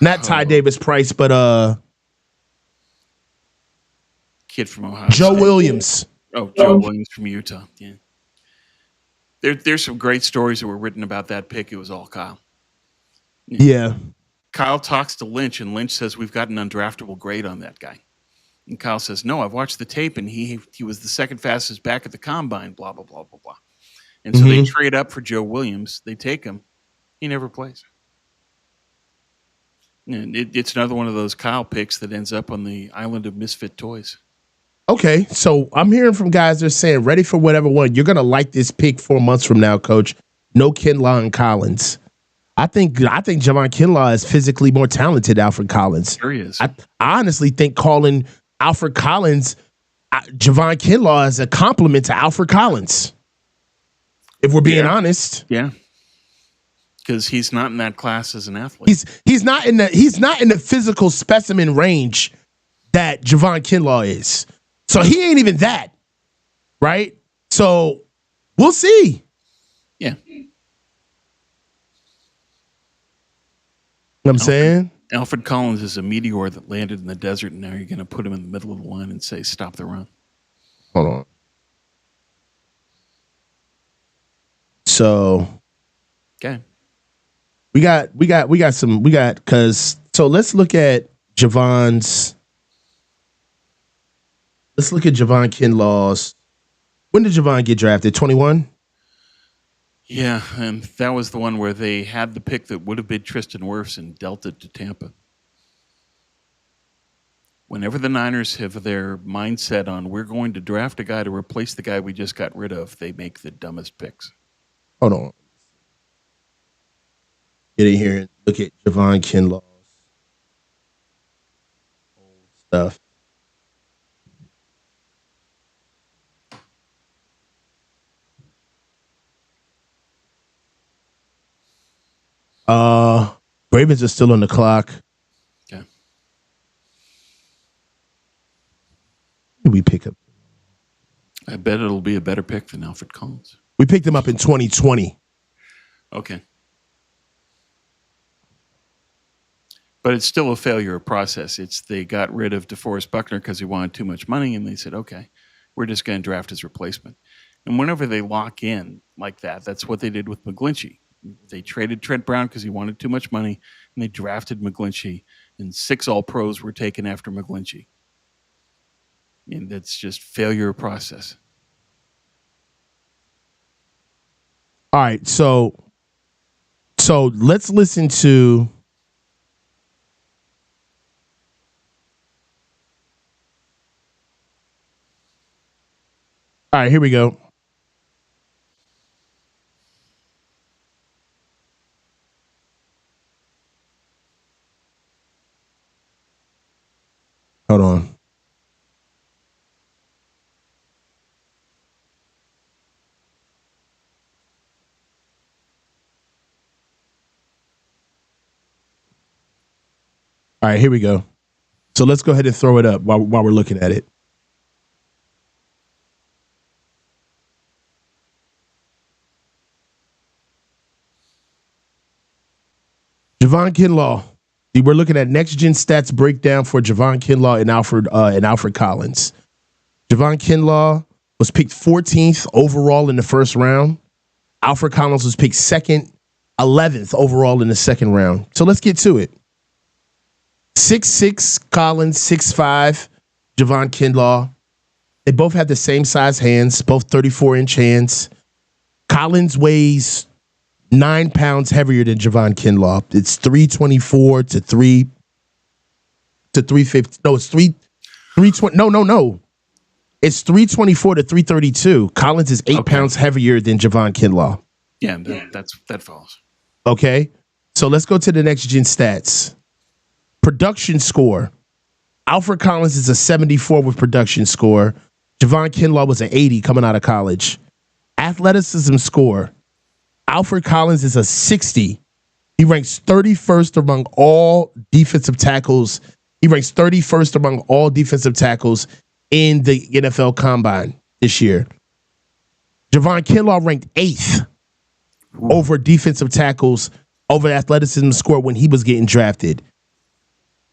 S1: Not Ty Davis Price, but
S2: kid from Ohio.
S1: Joe Williams.
S2: Oh, Joe Williams from Utah. Yeah. There's some great stories that were written about that pick. It was all Kyle.
S1: Yeah.
S2: Kyle talks to Lynch, and Lynch says, we've got an undraftable grade on that guy. And Kyle says, no, I've watched the tape, and he was the second fastest back at the combine, blah, blah, blah, blah, blah. And so they trade up for Joe Williams. They take him. He never plays. And it's another one of those Kyle picks that ends up on the island of misfit toys. Okay,
S1: so I'm hearing from guys that are saying, ready for whatever one. You're going to like this pick 4 months from now, Coach. No Kinlaw and Collins. I think Javon Kinlaw is physically more talented than Alfred Collins.
S2: Sure he is.
S1: I honestly think calling Alfred Collins Javon Kinlaw is a compliment to Alfred Collins. If we're being honest.
S2: Yeah. Because he's not in that class as an athlete.
S1: He's not in the physical specimen range that Javon Kinlaw is. So he ain't even that, right? So we'll see.
S2: Yeah.
S1: You know what I'm saying?
S2: Alfred Collins is a meteor that landed in the desert, and now you're going to put him in the middle of the line and say, stop the run.
S1: Hold on. So.
S2: Okay.
S1: So let's look at Javon Kinlaw's. When did Javon get drafted? 21?
S2: Yeah, and that was the one where they had the pick that would have been Tristan Wirfs and dealt it to Tampa. Whenever the Niners have their mindset on we're going to draft a guy to replace the guy we just got rid of, they make the dumbest picks.
S1: Hold on. Get in here and look at Javon Kinlaw's old stuff. Ravens are still on the clock.
S2: Okay.
S1: We pick up.
S2: I bet it'll be a better pick than Alfred Collins.
S1: We picked him up in 2020.
S2: Okay. But it's still a failure of process. They got rid of DeForest Buckner because he wanted too much money, and they said, okay, we're just going to draft his replacement. And whenever they lock in like that, that's what they did with McGlinchey. They traded Trent Brown because he wanted too much money, and they drafted McGlinchey, and 6 All-Pros were taken after McGlinchey. And that's just failure of process.
S1: All right, so let's listen to All right, here we go. Hold on. All right, here we go. So let's go ahead and throw it up while we're looking at it. Javon Kinlaw. We're looking at next gen stats breakdown for Javon Kinlaw and Alfred Collins. Javon Kinlaw was picked 14th overall in the first round. Alfred Collins was picked 11th overall in the second round. So let's get to it. 6'6", Collins, 6'5", Javon Kinlaw. They both have the same size hands, both 34-inch hands. Collins weighs 9 pounds heavier than Javon Kinlaw. It's 324 to 350. No, it's 320. No. It's 324 to 332. Collins is 8 pounds heavier than Javon Kinlaw.
S2: Yeah, that follows.
S1: Okay. So let's go to the next gen stats. Production score. Alfred Collins is a 74 with production score. Javon Kinlaw was an 80 coming out of college. Athleticism score. Alfred Collins is a 60. He ranks 31st among all defensive tackles. He ranks 31st among all defensive tackles in the NFL Combine this year. Javon Kinlaw ranked 8th over defensive tackles over athleticism score when he was getting drafted.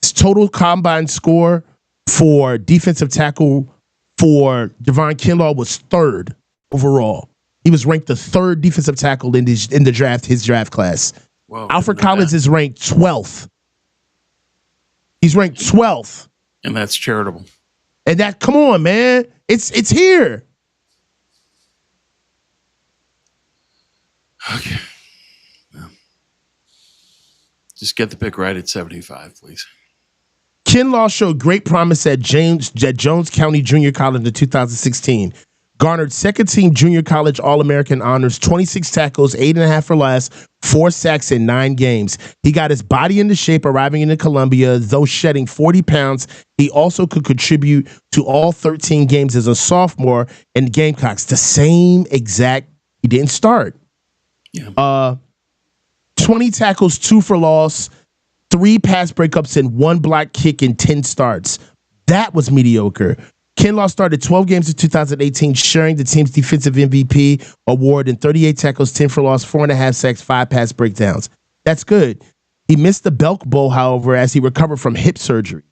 S1: His total Combine score for defensive tackle for Javon Kinlaw was 3rd overall. He was ranked the 3rd defensive tackle in the draft, his draft class.
S2: Whoa,
S1: Alfred Collins is ranked 12th. He's ranked 12th.
S2: And that's charitable.
S1: And that, come on, man. It's here.
S2: Okay. Well, just get the pick right at 75, please.
S1: Kinlaw showed great promise at Jones County Junior College in 2016. Garnered second-team junior college All-American honors, 26 tackles, 8.5 for less, 4 sacks in 9 games. He got his body into shape arriving into Columbia, though shedding 40 pounds. He also could contribute to all 13 games as a sophomore in the Gamecocks. The same exact, he didn't start.
S2: Yeah.
S1: 20 tackles, 2 for loss, 3 pass breakups, and 1 block kick in 10 starts. That was mediocre. Kinlaw started 12 games in 2018, sharing the team's defensive MVP award in 38 tackles, 10 for loss, 4.5 sacks, 5 pass breakdowns. That's good. He missed the Belk Bowl, however, as he recovered from hip surgery.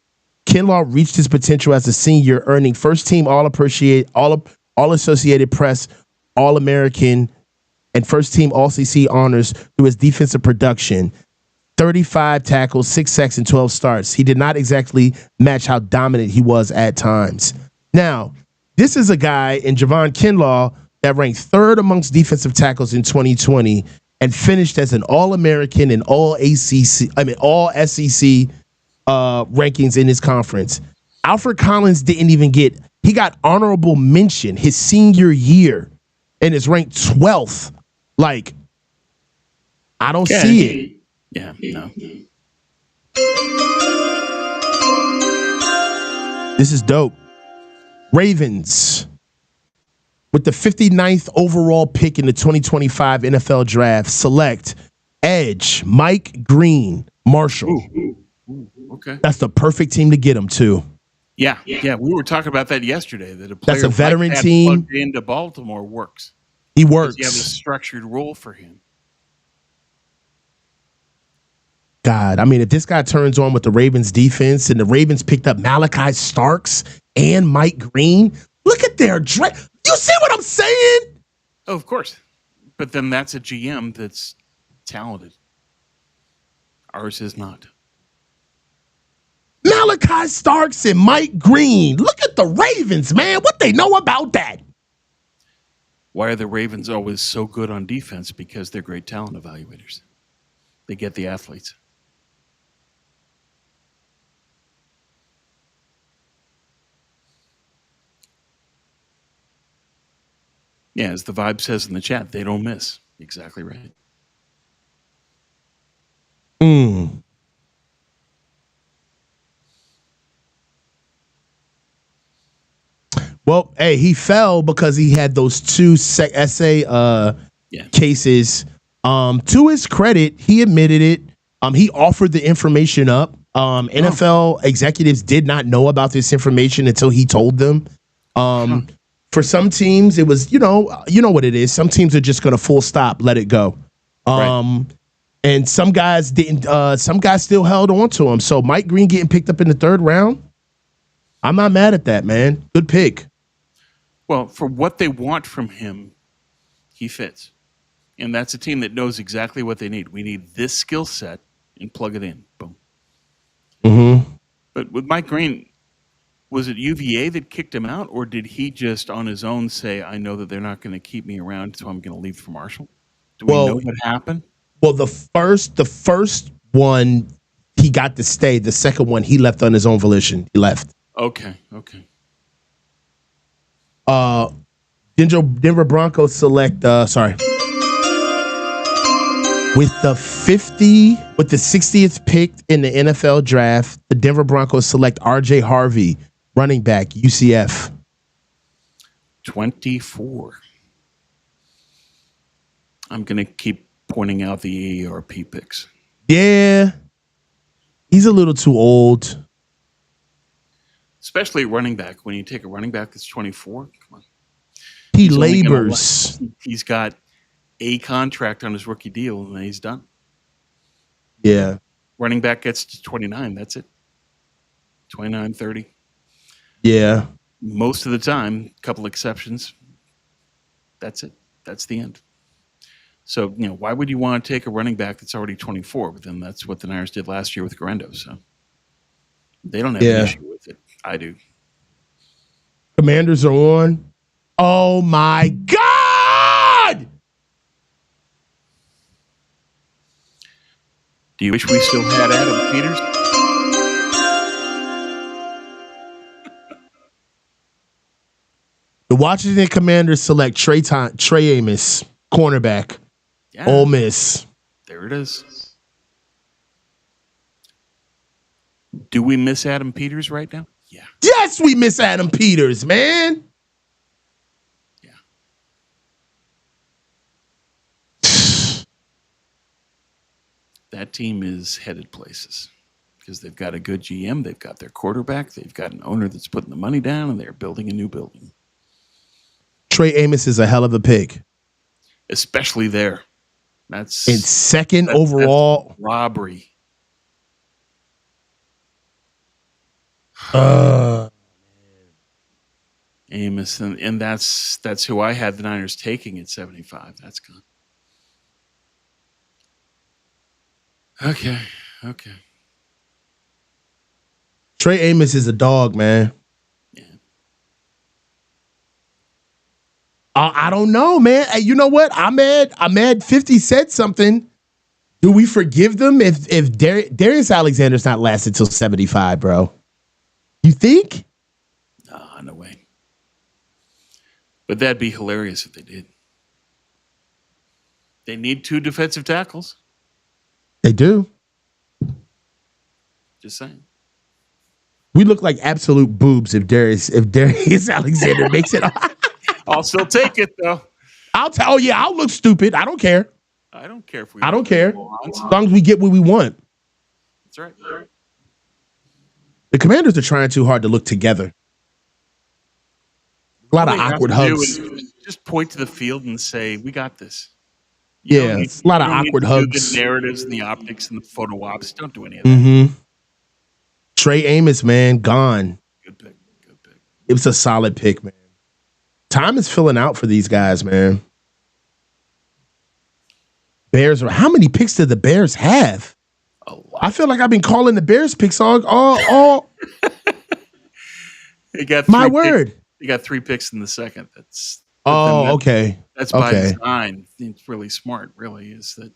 S1: Kinlaw reached his potential as a senior, earning first-team All-Associated Press, All-American, and first-team All-CC honors through his defensive production. 35 tackles, 6 sacks, and 12 starts. He did not exactly match how dominant he was at times. Now, this is a guy in Javon Kinlaw that ranked 3rd amongst defensive tackles in 2020 and finished as an All-American and all SEC rankings in his conference. Alfred Collins he got honorable mention his senior year and is ranked 12th. Like, I don't see it.
S2: Yeah, no.
S1: This is dope. Ravens, with the 59th overall pick in the 2025 NFL Draft, select edge Mike Green, Marshall.
S2: Ooh, okay.
S1: That's the perfect team to get him to.
S2: Yeah. We were talking about that yesterday. That a player
S1: That's a veteran
S2: like that
S1: team.
S2: plugged into Baltimore works.
S1: He works.
S2: You have a structured role for him.
S1: God, I mean, if this guy turns on with the Ravens defense and the Ravens picked up Malachi Starks and Mike Green, look at their draft. You see what I'm saying?
S2: Oh, of course. But then that's a GM that's talented. Ours is not.
S1: Malachi Starks and Mike Green. Look at the Ravens, man. What they know about that?
S2: Why are the Ravens always so good on defense? Because they're great talent evaluators. They get the athletes. Yeah, as the vibe says in the chat, they don't miss. Exactly right.
S1: Well, hey, he fell because he had those two essay cases. To his credit, he admitted it. He offered the information up. NFL executives did not know about this information until he told them. For some teams, it was, you know what it is. Some teams are just going to full stop, let it go.
S2: Right.
S1: And some guys didn't. Some guys still held on to him. So Mike Green getting picked up in the third round, I'm not mad at that, man. Good pick.
S2: Well, for what they want from him, he fits. And that's a team that knows exactly what they need. We need this skill set and plug it in. Boom.
S1: Mm-hmm.
S2: But with Mike Green, was it UVA that kicked him out, or did he just on his own say, I know that they're not going to keep me around, so I'm going to leave for Marshall? Do we know what happened?
S1: Well, the first one, he got to stay. The second one, he left on his own volition. He left.
S2: Okay.
S1: Denver Broncos select, with the 60th pick in the NFL draft, the Denver Broncos select RJ Harvey, running back, UCF.
S2: 24. I'm going to keep pointing out the AARP picks.
S1: Yeah. He's a little too old.
S2: Especially running back. When you take a running back that's 24, come on.
S1: He labors.
S2: He's got a contract on his rookie deal, and then he's done.
S1: Yeah.
S2: Running back gets to 29. That's it. 29, 30.
S1: Yeah.
S2: Most of the time, a couple exceptions. That's it. That's the end. So, why would you want to take a running back that's already 24? But then that's what the Niners did last year with Garendo. So they don't have an issue with it. I do.
S1: Commanders are on. Oh, my God!
S2: Do you wish we still had Adam Peters?
S1: The Washington Commanders select Trey Amos, cornerback, Ole Miss.
S2: There it is. Do we miss Adam Peters right now? Yeah.
S1: Yes, we miss Adam Peters, man.
S2: Yeah. That team is headed places because they've got a good GM. They've got their quarterback. They've got an owner that's putting the money down, and they're building a new building.
S1: Trey Amos is a hell of a pick.
S2: Especially there. That's
S1: in second overall.
S2: That's robbery. Amos, and that's who I had the Niners taking at 75. That's gone. Okay.
S1: Trey Amos is a dog, man.
S2: Yeah.
S1: I don't know, man. Hey, you know what? I'm mad 50 said something. Do we forgive them if Darius Alexander's not lasted till 75, bro? You think?
S2: No way. But that'd be hilarious if they did. They need 2 defensive tackles.
S1: They do.
S2: Just saying.
S1: We look like absolute boobs if Darius Alexander makes it.
S2: I'll still take it though.
S1: I'll look stupid. I don't care.
S2: I don't care if we.
S1: I don't care. As long as we get what we want.
S2: That's right.
S1: The Commanders are trying too hard to look together. A lot of awkward hugs.
S2: Just point to the field and say, "We got this."
S1: It's a lot of awkward hugs.
S2: The narratives and the optics and the photo ops. Don't do any of that. Mm-hmm.
S1: Trey Amos, man, gone.
S2: Good pick.
S1: It was a solid pick, man. Time is filling out for these guys, man. Bears are. How many picks did the Bears have?
S2: A lot.
S1: I feel like I've been calling the Bears picks all.
S2: They got
S1: my word.
S2: They got 3 picks in the second. That's
S1: okay.
S2: That's by design. It's really smart. Really, is that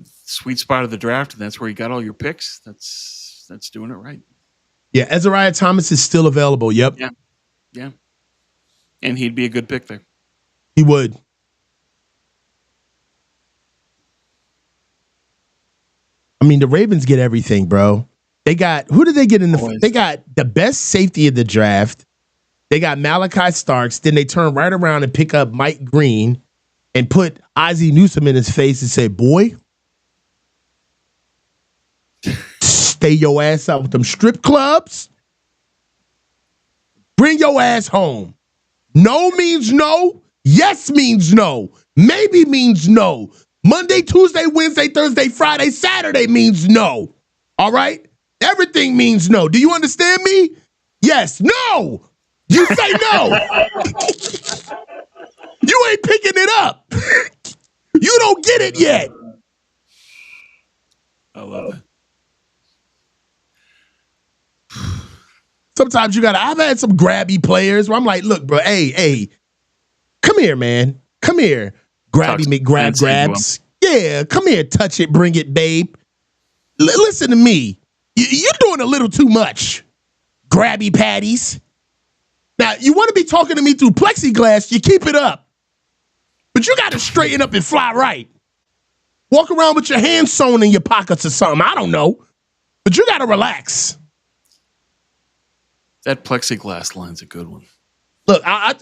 S2: sweet spot of the draft, and that's where you got all your picks. That's doing it right.
S1: Yeah, Ezariah Thomas is still available. Yep.
S2: Yeah. And he'd be a good pick there.
S1: He would. I mean, the Ravens get everything, bro. They got, who did they get in the, they got the best safety of the draft. They got Malachi Starks. Then they turn right around and pick up Mike Green and put Ozzie Newsome in his face and say, boy, stay your ass out with them strip clubs. Bring your ass home. No means no. Yes means no. Maybe means no. Monday, Tuesday, Wednesday, Thursday, Friday, Saturday means no. All right? Everything means no. Do you understand me? Yes. No. You say no. You ain't picking it up. You don't get it yet.
S2: I love it.
S1: Sometimes you gotta, I've had some grabby players where I'm like, look, bro, hey, come here, man. Come here. Grabby grabs. Yeah, come here, touch it, bring it, babe. Listen to me. You're doing a little too much. Grabby patties. Now, you want to be talking to me through plexiglass, you keep it up. But you got to straighten up and fly right. Walk around with your hands sewn in your pockets or something. I don't know. But you got to relax.
S2: That plexiglass line's a good one.
S1: Look,
S2: if I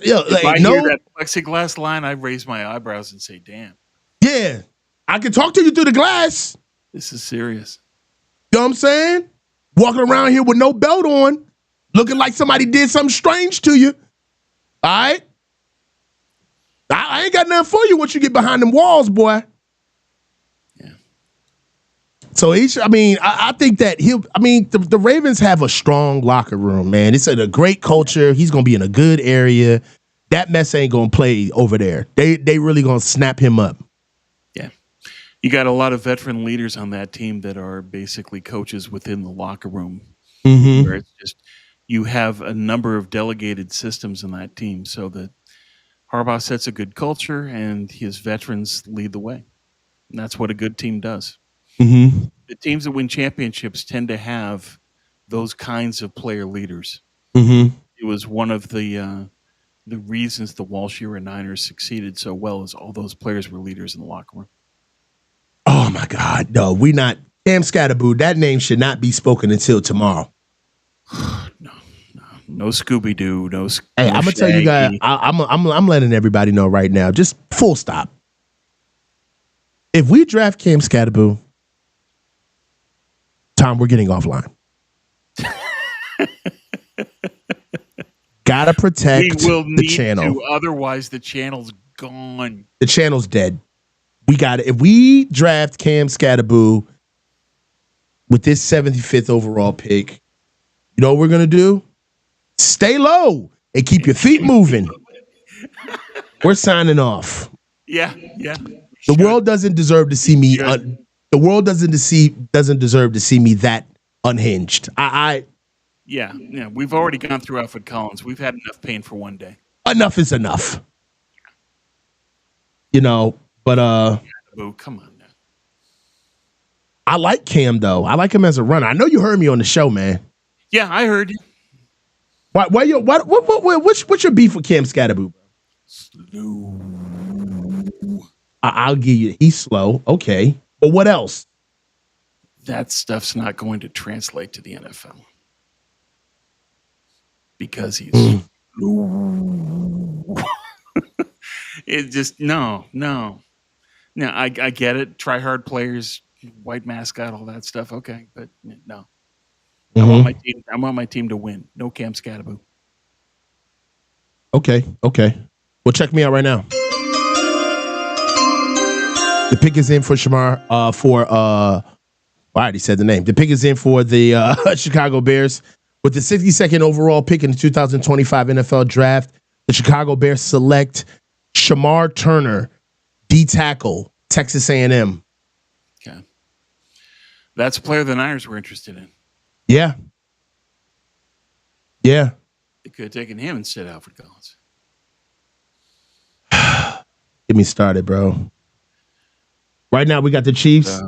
S2: hear that plexiglass line, I raise my eyebrows and say, damn.
S1: Yeah, I can talk to you through the glass.
S2: This is serious.
S1: You know what I'm saying? Walking around here with no belt on, looking like somebody did something strange to you. All right? I ain't got nothing for you once you get behind them walls, boy.
S2: Yeah.
S1: So I think that the Ravens have a strong locker room, man. It's a great culture. He's going to be in a good area. That mess ain't going to play over there. They really going to snap him up.
S2: Yeah. You got a lot of veteran leaders on that team that are basically coaches within the locker room.
S1: Mm-hmm.
S2: Where it's just, you have a number of delegated systems in that team so that Harbaugh sets a good culture and his veterans lead the way. And that's what a good team does.
S1: Mm-hmm.
S2: The teams that win championships tend to have those kinds of player leaders.
S1: Mm-hmm.
S2: It was one of the reasons the Walsh-era Niners succeeded so well is all those players were leaders in the locker room.
S1: Oh, my God. No, we not. Cam Scatterboo, that name should not be spoken until tomorrow.
S2: No Scooby-Doo.
S1: Hey, I'm going to tell you guys, I'm letting everybody know right now, just full stop. If we draft Cam Scatterboo, Tom, we're getting offline. Gotta protect the channel.
S2: Otherwise, the channel's gone.
S1: The channel's dead. We got it. If we draft Cam Scatterboo with this 75th overall pick, you know what we're gonna do? Stay low and keep your feet moving. We're signing off.
S2: Yeah.
S1: The world doesn't deserve to see me. The world doesn't deserve to see me that unhinged.
S2: Yeah. We've already gone through Alfred Collins. We've had enough pain for one day.
S1: Enough is enough. You know, but
S2: come on now.
S1: I like Cam though. I like him as a runner. I know you heard me on the show, man.
S2: Yeah, I heard you.
S1: What's your beef with Cam Scatterboo, bro?
S2: Slow.
S1: I'll give you. He's slow. Okay, but what else?
S2: That stuff's not going to translate to the NFL because he's slow. It just no. I get it. Try hard players, white mascot, all that stuff. Okay, but no. I want my team to win. No Cam Scatterboo.
S1: Okay. Well, check me out right now. The pick is in for Shamar. I already said the name. The pick is in for the Chicago Bears with the 62nd overall pick in the 2025 NFL Draft. The Chicago Bears select Shamar Turner, D tackle, Texas A&M.
S2: Okay, that's a player the Niners were interested in.
S1: Yeah.
S2: They could have taken him instead of Alfred Collins.
S1: Get me started, bro. Right now, we got the Chiefs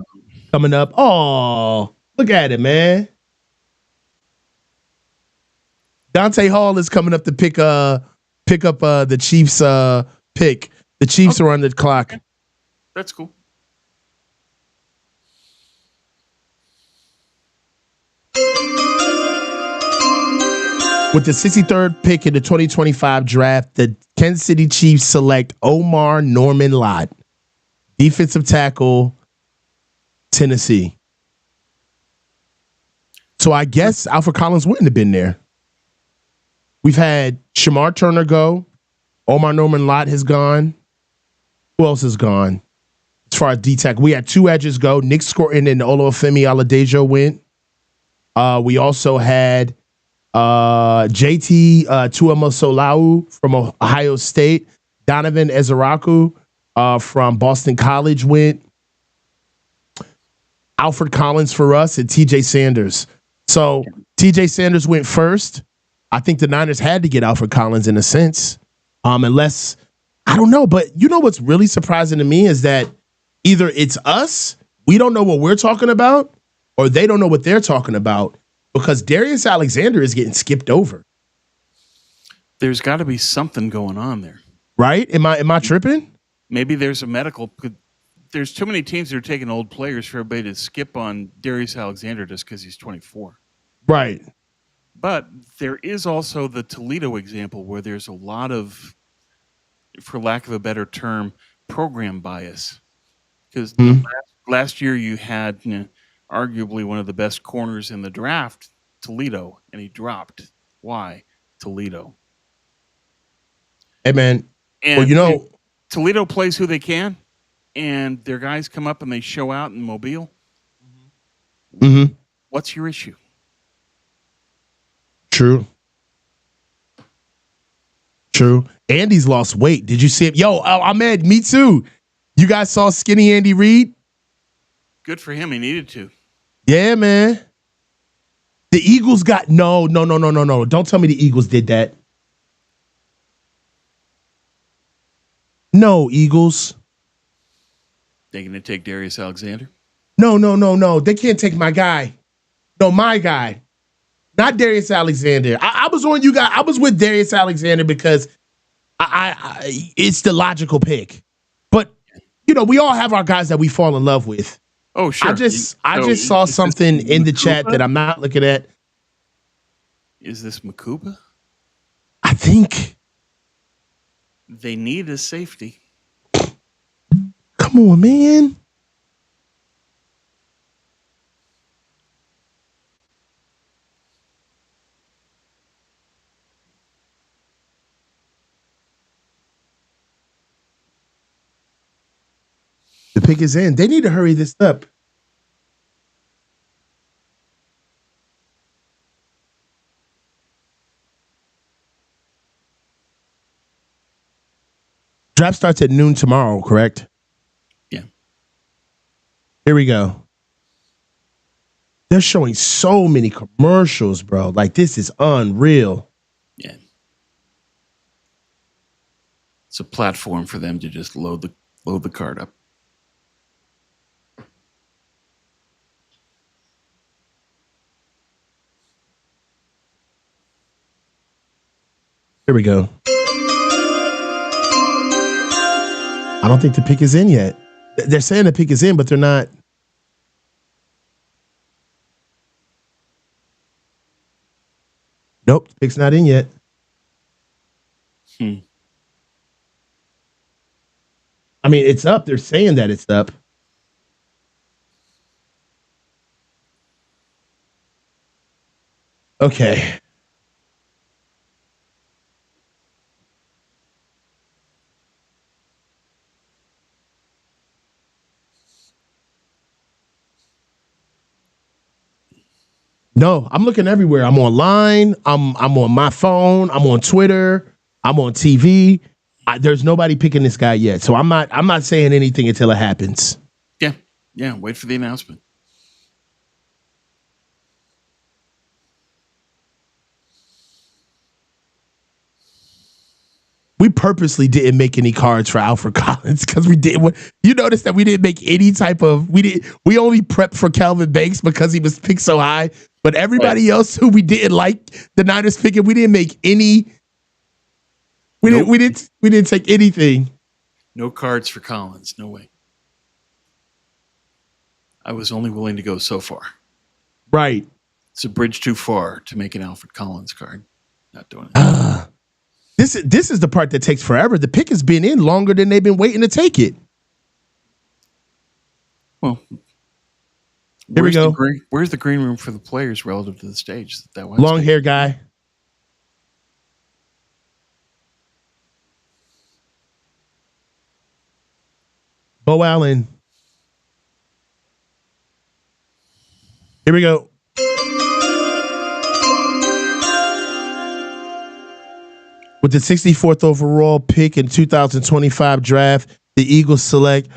S1: coming up. Oh, look at it, man. Dante Hall is coming up to pick up the Chiefs pick The Chiefs are on the clock.
S2: Okay. That's cool.
S1: With the 63rd pick in the 2025 draft, the Kansas City Chiefs select Omar Norman Lott, defensive tackle, Tennessee. So I guess Alfred Collins wouldn't have been there. We've had Shamar Turner go. Omar Norman Lott has gone. Who else is gone? As far as D-tackle, we had 2 edges go. Nick Scorton and Olufemi Aladejo went. We also had JT Tuimasolau from Ohio State. Donovan Ezeraku from Boston College went. Alfred Collins for us and TJ Sanders. So TJ Sanders went first. I think the Niners had to get Alfred Collins in a sense. Unless, I don't know, but you know what's really surprising to me is that either it's us, we don't know what we're talking about, or they don't know what they're talking about, because Darius Alexander is getting skipped over.
S2: There's got to be something going on there.
S1: Right? Am I tripping?
S2: Maybe there's a medical. There's too many teams that are taking old players for everybody to skip on Darius Alexander just because he's 24.
S1: Right.
S2: But there is also the Toledo example where there's a lot of, for lack of a better term, program bias. Because last year you had arguably one of the best corners in the draft, Toledo, and he dropped. Why? Toledo.
S1: Hey, man.
S2: And
S1: well,
S2: Toledo plays who they can, and their guys come up and they show out in Mobile.
S1: Mm-hmm.
S2: What's your issue?
S1: True. Andy's lost weight. Did you see him? Yo, Ahmed, me too. You guys saw skinny Andy Reid?
S2: Good for him. He needed to.
S1: Yeah, man. The Eagles got no. Don't tell me the Eagles did that. No, Eagles.
S2: They going to take Darius Alexander?
S1: No. They can't take my guy. No, my guy. Not Darius Alexander. I was on you guys. I was with Darius Alexander because I it's the logical pick. But we all have our guys that we fall in love with.
S2: Oh, sure.
S1: I just saw something in the chat that I'm not looking at.
S2: Is this Makuba?
S1: I think
S2: they need a safety.
S1: Come on, man. The pick is in. They need to hurry this up. Draft starts at noon tomorrow, correct?
S2: Yeah.
S1: Here we go. They're showing so many commercials, bro. Like, this is unreal.
S2: Yeah. It's a platform for them to just load the card up.
S1: Here we go. I don't think the pick is in yet. They're saying the pick is in, but they're not. Nope, the pick's not in yet. I mean, it's up. They're saying that it's up. Okay. No, I'm looking everywhere. I'm online. I'm on my phone. I'm on Twitter. I'm on TV. There's nobody picking this guy yet, so I'm not saying anything until it happens.
S2: Yeah. Wait for the announcement.
S1: We purposely didn't make any cards for Alfred Collins because we did. You notice that we didn't make any type of. We only prepped for Calvin Banks because he was picked so high. But everybody else who we didn't like the Niners picking, we didn't make any. We didn't take anything.
S2: No cards for Collins. No way. I was only willing to go so far.
S1: Right.
S2: It's a bridge too far to make an Alfred Collins card. Not doing it.
S1: This is the part that takes forever. The pick has been in longer than they've been waiting to take it.
S2: Well,
S1: here we go.
S2: Where's the green room for the players relative to the stage? That
S1: long hair guy. Bo Allen. Here we go. With the 64th overall pick in 2025 draft, the Eagles select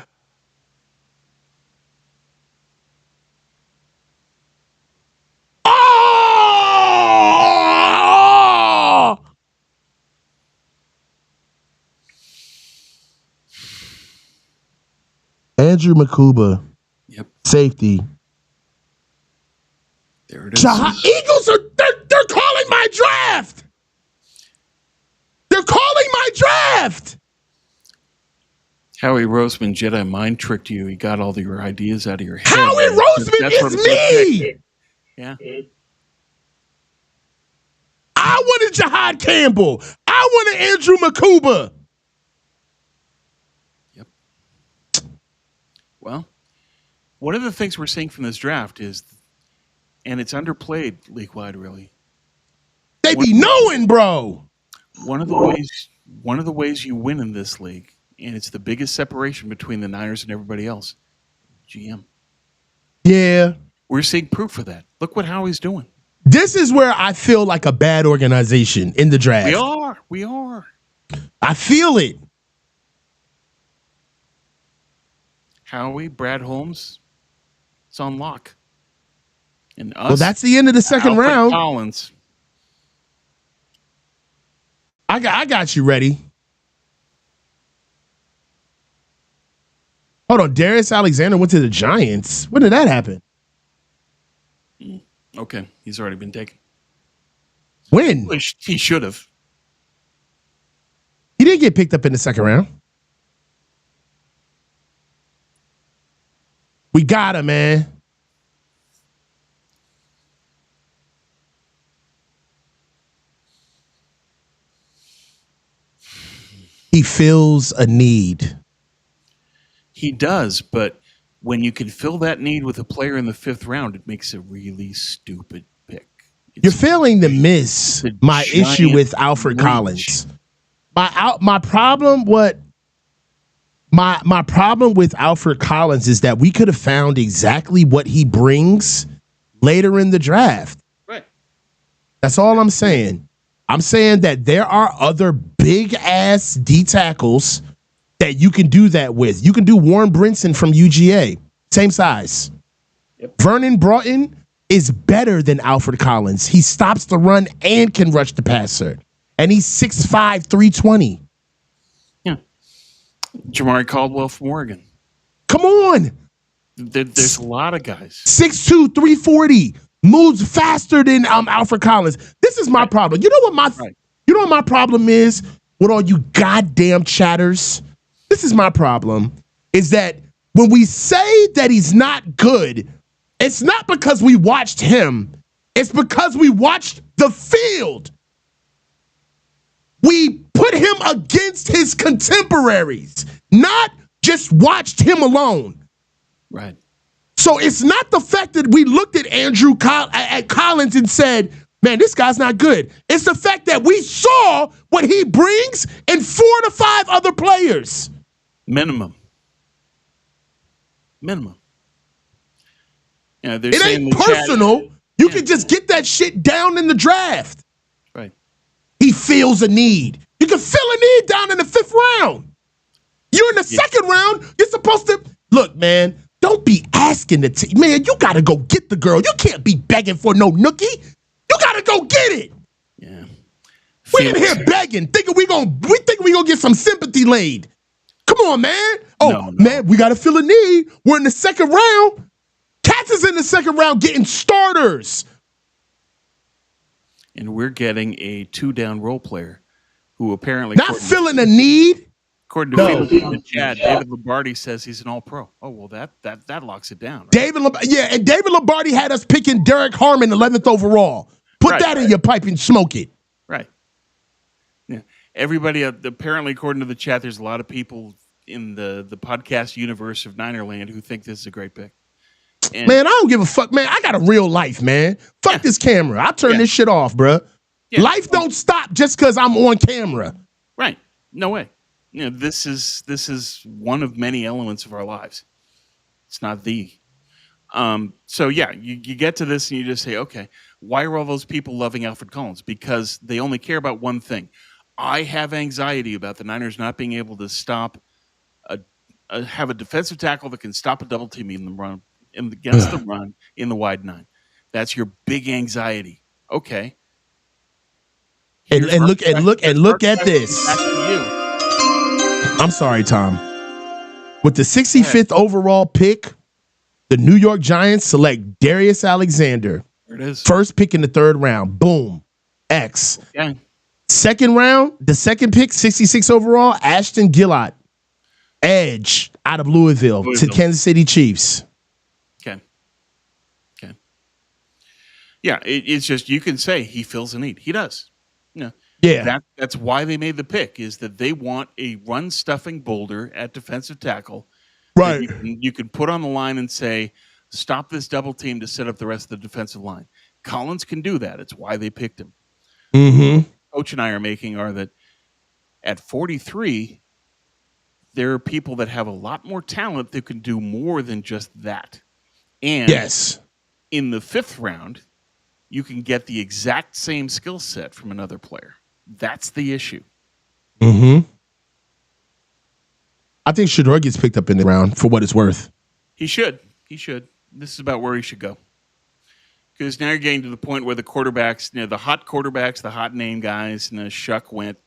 S1: Andrew Makuba.
S2: Yep.
S1: Safety.
S2: There it is.
S1: Eagles they're calling my draft. They're calling my draft.
S2: Howie Roseman Jedi mind tricked you. He got all your ideas out of your head.
S1: Howie Roseman is me.
S2: Yeah.
S1: I wanted Jahad Campbell. I wanted Andrew Makuba.
S2: Yep. Well, one of the things we're seeing from this draft is, and it's underplayed league-wide, really.
S1: They be knowing, bro.
S2: One of the ways you win in this league, and it's the biggest separation between the Niners and everybody else, GM.
S1: Yeah.
S2: We're seeing proof of that. Look what Howie's doing.
S1: This is where I feel like a bad organization in the draft.
S2: We are.
S1: I feel it.
S2: Howie, Brad Holmes, it's on lock. And us.
S1: Well, that's the end of the second
S2: Alfred
S1: round.
S2: Collins.
S1: I got you ready. Hold on. Darius Alexander went to the Giants. When did that happen?
S2: Okay. He's already been taken.
S1: When?
S2: He should have.
S1: He didn't get picked up in the second round. We got him, man. He feels a need.
S2: He does, but when you can fill that need with a player in the fifth round, it makes a really stupid pick.
S1: You're failing to miss my issue with Alfred Collins. My problem with Alfred Collins is that we could have found exactly what he brings later in the draft.
S2: Right.
S1: That's all I'm saying. I'm saying that there are other big ass D tackles that you can do that with. You can do Warren Brinson from UGA, same size. Yep. Vernon Broughton is better than Alfred Collins. He stops the run and can rush the passer. And he's 6'5", 320.
S2: Yeah. Jamari Caldwell from Oregon.
S1: Come on.
S2: There's a lot of guys.
S1: 6'2", 340. Moves faster than Alfred Collins. This is my problem. You know what my problem is with all you goddamn chatters? This is my problem. Is that when we say that he's not good, it's not because we watched him. It's because we watched the field. We put him against his contemporaries, not just watched him alone.
S2: Right.
S1: So it's not the fact that we looked at at Collins and said, man, this guy's not good. It's the fact that we saw what he brings in 4 to 5 other players.
S2: Minimum. Yeah,
S1: it ain't personal. You can just get that shit down in the draft.
S2: Right.
S1: He feels a need. You can feel a need down in the 5th round. You're in the 2nd round. You're supposed to look, man. Don't be asking the team. Man, you got to go get the girl. You can't be begging for no nookie. You got to go get it.
S2: Yeah.
S1: We in here begging, thinking we gonna get some sympathy laid. Come on, man. No. Man, we got to fill a need. We're in the 2nd round. Cats is in the 2nd round getting starters.
S2: And we're getting a 2-down role player who apparently...
S1: Not filling a need.
S2: According to Felix in the chat, David Lombardi says he's an all-pro. Oh, well, that locks it down. Right?
S1: And David Lombardi had us picking Derek Harmon 11th overall. Put that in your pipe and smoke it.
S2: Right. Yeah. Everybody, apparently, according to the chat, there's a lot of people in the podcast universe of Ninerland who think this is a great pick. And
S1: man, I don't give a fuck, man. I got a real life, man. Fuck this camera. I'll turn this shit off, bro. Yeah. Life don't stop just because I'm on camera.
S2: Right. No way. This is one of many elements of our lives. It's not the. So yeah, you get to this and you just say, okay, why are all those people loving Alfred Collins? Because they only care about one thing. I have anxiety about the Niners not being able to stop have a defensive tackle that can stop a double team in the run against the run in the wide nine. That's your big anxiety. Okay.
S1: And look at this. I'm sorry, Tom. With the 65th overall pick, the New York Giants select Darius Alexander.
S2: There it is.
S1: First pick in the 3rd round. Boom. X.
S2: Yeah.
S1: Second round, the second pick, 66 overall, Ashton Gillott. Edge out of Louisville to Kansas City Chiefs.
S2: Okay. Yeah, it's just, you can say he fills a need. He does.
S1: Yeah.
S2: That's why they made the pick, is that they want a run-stuffing boulder at defensive tackle.
S1: Right.
S2: You can put on the line and say, stop this double team to set up the rest of the defensive line. Collins can do that. It's why they picked him.
S1: Mm-hmm.
S2: Coach and I are making are that at 43, there are people that have a lot more talent that can do more than just that. And
S1: yes,
S2: in the 5th round, you can get the exact same skill set from another player. That's the issue.
S1: Mm-hmm. I think Shedeur gets picked up in the round for what it's worth.
S2: He should. This is about where he should go. Because now you're getting to the point where the quarterbacks, the hot quarterbacks, the hot name guys, Shuck went,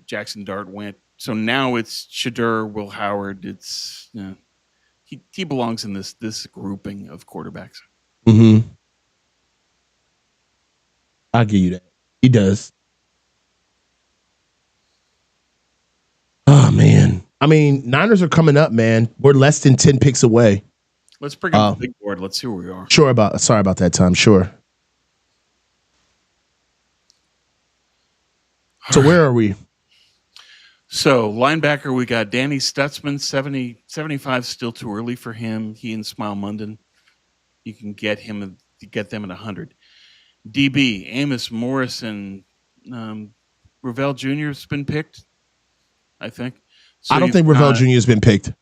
S2: Jackson Dart went. So now it's Shedeur, Will Howard. It's he belongs in this grouping of quarterbacks.
S1: Mm-hmm. I'll give you that. He does. Oh man. I mean, Niners are coming up, man. We're less than 10 picks away.
S2: Let's bring up the big board. Let's see where we are.
S1: Sorry about that, Tom. Sure. So where are we?
S2: So linebacker, we got Danny Stutzman, 75 still too early for him. He and Smile Munden. You can get them at 100. DB, Amos Morrison, Ravel Jr. has been picked, I think. So
S1: I don't think Ravel Jr. has been picked.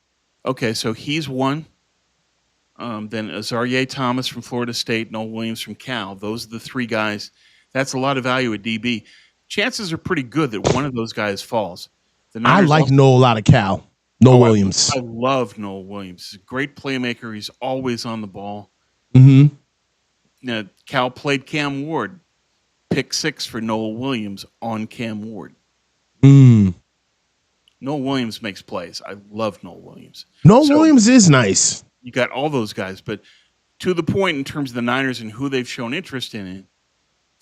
S2: Okay, so he's one. Then Azarie Thomas from Florida State, Noel Williams from Cal. Those are the 3 guys. That's a lot of value at DB. Chances are pretty good that one of those guys falls.
S1: I like Noel out of Cal. Noel Williams.
S2: I love Noel Williams. He's a great playmaker. He's always on the ball.
S1: Mm-hmm.
S2: Cal played Cam Ward. Pick 6 for Noel Williams on Cam Ward.
S1: Mm.
S2: Noel Williams makes plays. I love Noel Williams.
S1: Williams is nice.
S2: You got all those guys, but to the point in terms of the Niners and who they've shown interest in it,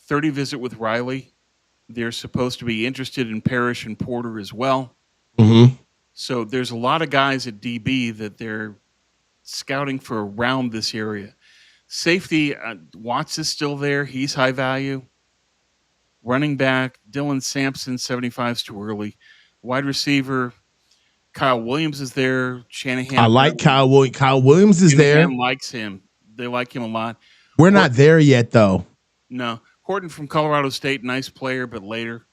S2: 30 visit with Riley. They're supposed to be interested in Parrish and Porter as well.
S1: Mm-hmm.
S2: So there's a lot of guys at DB that they're scouting for around this area. Safety, Watts is still there. He's high value. Running back, Dylan Sampson, 75 is too early. Wide receiver, Kyle Williams is there. Shanahan.
S1: I like Kyle Williams. Kyle Williams is there.
S2: Likes him. They like him a lot.
S1: We're not there yet, though.
S2: No. Horton from Colorado State, nice player, but later.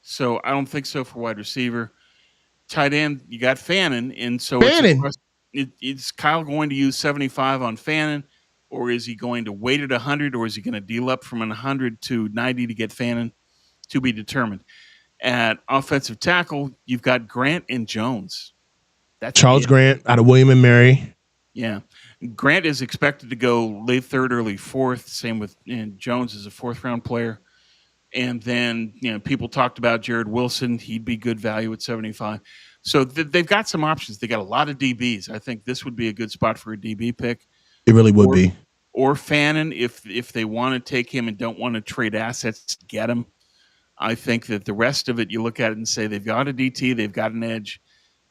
S2: So I don't think so for wide receiver. Tight end, you got Fannin. And so is Kyle going to use 75 on Fannin, or is he going to wait at 100, or is he going to deal up from 100 to 90 to get Fannin? To be determined. At offensive tackle, you've got Grant and Jones. That's
S1: Charles Grant out of William and Mary.
S2: Yeah. Grant is expected to go late 3rd, early 4th. Same with Jones is a 4th-round player. And then people talked about Jared Wilson. He'd be good value at 75. So they've got some options. They got a lot of DBs. I think this would be a good spot for a DB pick.
S1: It really would be.
S2: Or Fannin if they want to take him and don't want to trade assets to get him. I think that the rest of it, you look at it and say they've got a DT, they've got an edge.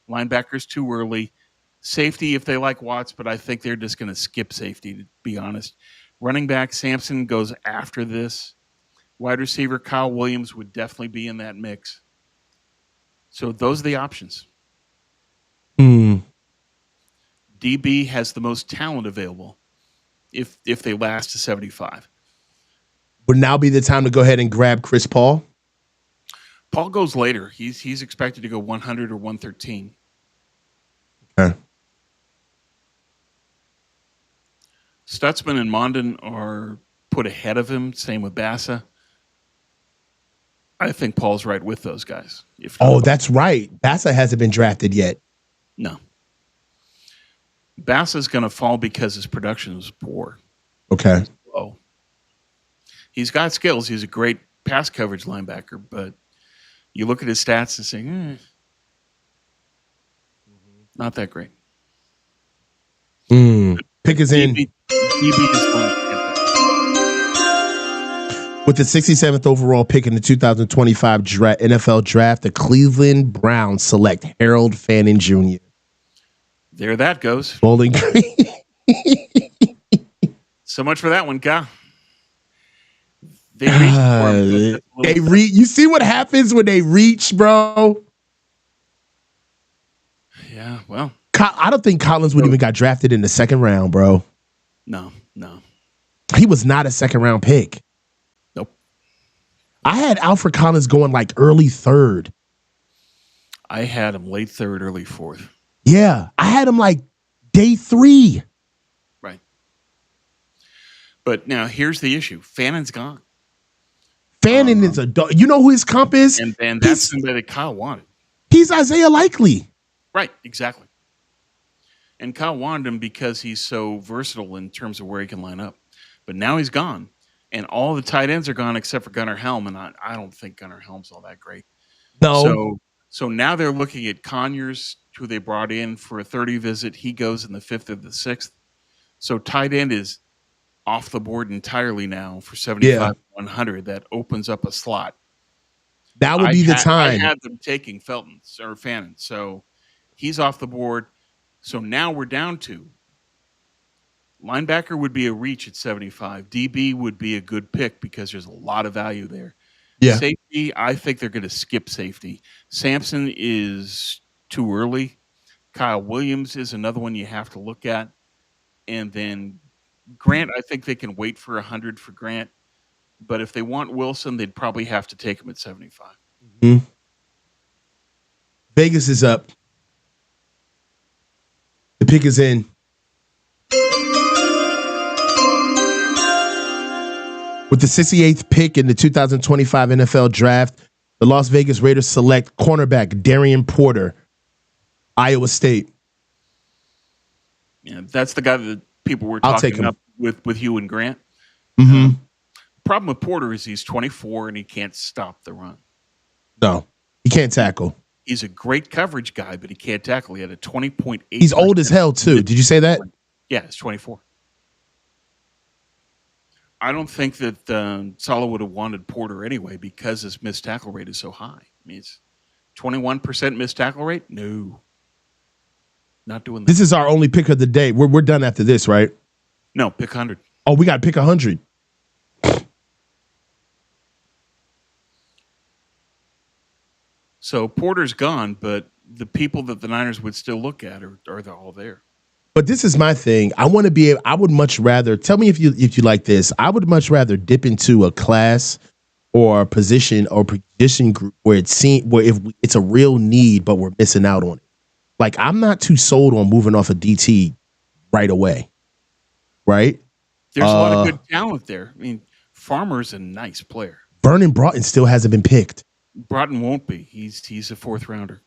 S2: Linebackers too early. Safety, if they like Watts, but I think they're just going to skip safety, to be honest. Running back, Sampson goes after this. Wide receiver, Kyle Williams would definitely be in that mix. So those are the options. DB has the most talent available if they last to 75.
S1: Would now be the time to go ahead and grab Chris Paul?
S2: Paul goes later. He's expected to go 100 or 113.
S1: Okay.
S2: Stutzman and Mondon are put ahead of him. Same with Bassa. I think Paul's right with those guys.
S1: That's right. Bassa hasn't been drafted yet.
S2: No. Bassa's going to fall because his production is poor.
S1: Okay.
S2: Low. He's got skills. He's a great pass coverage linebacker, but you look at his stats and say, not that great.
S1: Pick is in.
S2: DB is going to get that.
S1: With the 67th overall pick in the 2025 NFL draft, the Cleveland Browns select Harold Fannin Jr.
S2: There that goes.
S1: Bowling Green.
S2: So much for that one, Kyle. They reached for him.
S1: You see what happens when they reach, bro?
S2: Yeah, well.
S1: I don't think Collins would even got drafted in the second round, bro.
S2: No.
S1: He was not a second round pick.
S2: Nope.
S1: I had Alfred Collins going like early third.
S2: I had him late third, early fourth.
S1: Yeah, I had him like day 3.
S2: Right. But now here's the issue. Fannin's gone.
S1: Fannin is a dog. You know who his comp is?
S2: And that's somebody that Kyle wanted.
S1: He's Isaiah Likely.
S2: Right, exactly. And Kyle wanted him because he's so versatile in terms of where he can line up. But now he's gone. And all the tight ends are gone except for Gunnar Helm. And I don't think Gunnar Helm's all that great.
S1: No.
S2: So now they're looking at Conyers, who they brought in for a 30 visit. He goes in the 5th or the 6th. So tight end is off the board entirely now for 75 100. That opens up a slot.
S1: That would be the time.
S2: I had them taking Fannin. So he's off the board. So now we're down to linebacker would be a reach at 75. DB would be a good pick because there's a lot of value there.
S1: Yeah.
S2: Safety, I think they're going to skip safety. Sampson is too early. Kyle Williams is another one you have to look at. And then Grant, I think they can wait for 100 for Grant. But if they want Wilson, they'd probably have to take him at 75.
S1: Mm-hmm. Vegas is up. The pick is in. With the 68th pick in the 2025 NFL Draft, the Las Vegas Raiders select cornerback Darian Porter, Iowa State.
S2: Yeah, that's the guy that people were talking up with you and Grant.
S1: Mm-hmm.
S2: Problem with Porter is he's 24 and he can't stop the run.
S1: No, he can't tackle.
S2: He's a great coverage guy, but he can't tackle. He had a 20.8.
S1: He's old as hell, too. Did you say that?
S2: Yeah, he's 24. I don't think that Sala would have wanted Porter anyway because his missed tackle rate is so high. I mean, it's 21% missed tackle rate? No. Not doing that.
S1: This is our only pick of the day. We're done after this, right?
S2: No, pick 100.
S1: Oh, we got to pick 100.
S2: So Porter's gone, but the people that the Niners would still look at are all there.
S1: But this is my thing. I would much rather, tell me if you like this. I would much rather dip into a class or a position group where if it's a real need, but we're missing out on it. Like, I'm not too sold on moving off a DT right away. Right?
S2: There's a lot of good talent there. I mean, Farmer's a nice player.
S1: Vernon Broughton still hasn't been picked.
S2: Broughton won't be. He's a 4th rounder.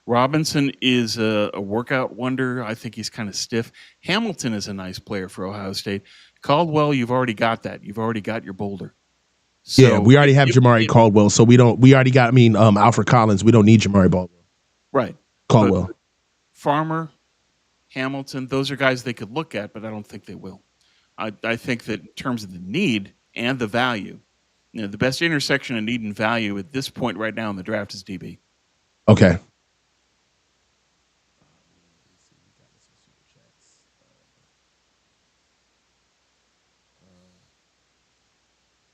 S2: Robinson is a workout wonder. I think he's kind of stiff. Hamilton is a nice player for Ohio State. Caldwell, you've already got that. You've already got your Boulder. So
S1: yeah, we already have Jamari Caldwell, so we already got Alfred Collins. We don't need Jamari Caldwell.
S2: Right.
S1: Caldwell.
S2: But Farmer, Hamilton, those are guys they could look at, but I don't think they will. I think that in terms of the need and the value, You know, the best intersection of need and value at this point right now in the draft is DB.
S1: Okay.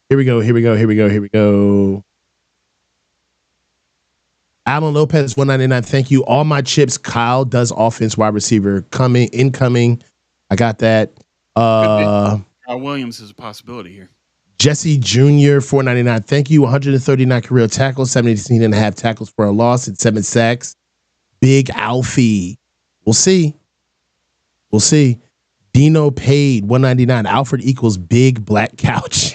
S1: Here we go. Alan Lopez, 199. Thank you. All my chips. Kyle does offense, wide receiver. Incoming. I got that.
S2: Kyle Williams is a possibility here.
S1: Jesse Jr., 499. Thank you. 139 career tackles, 17.5 tackles for a loss, and 7 sacks. Big Alfie. We'll see. Dino paid 199. Alfred equals big black couch.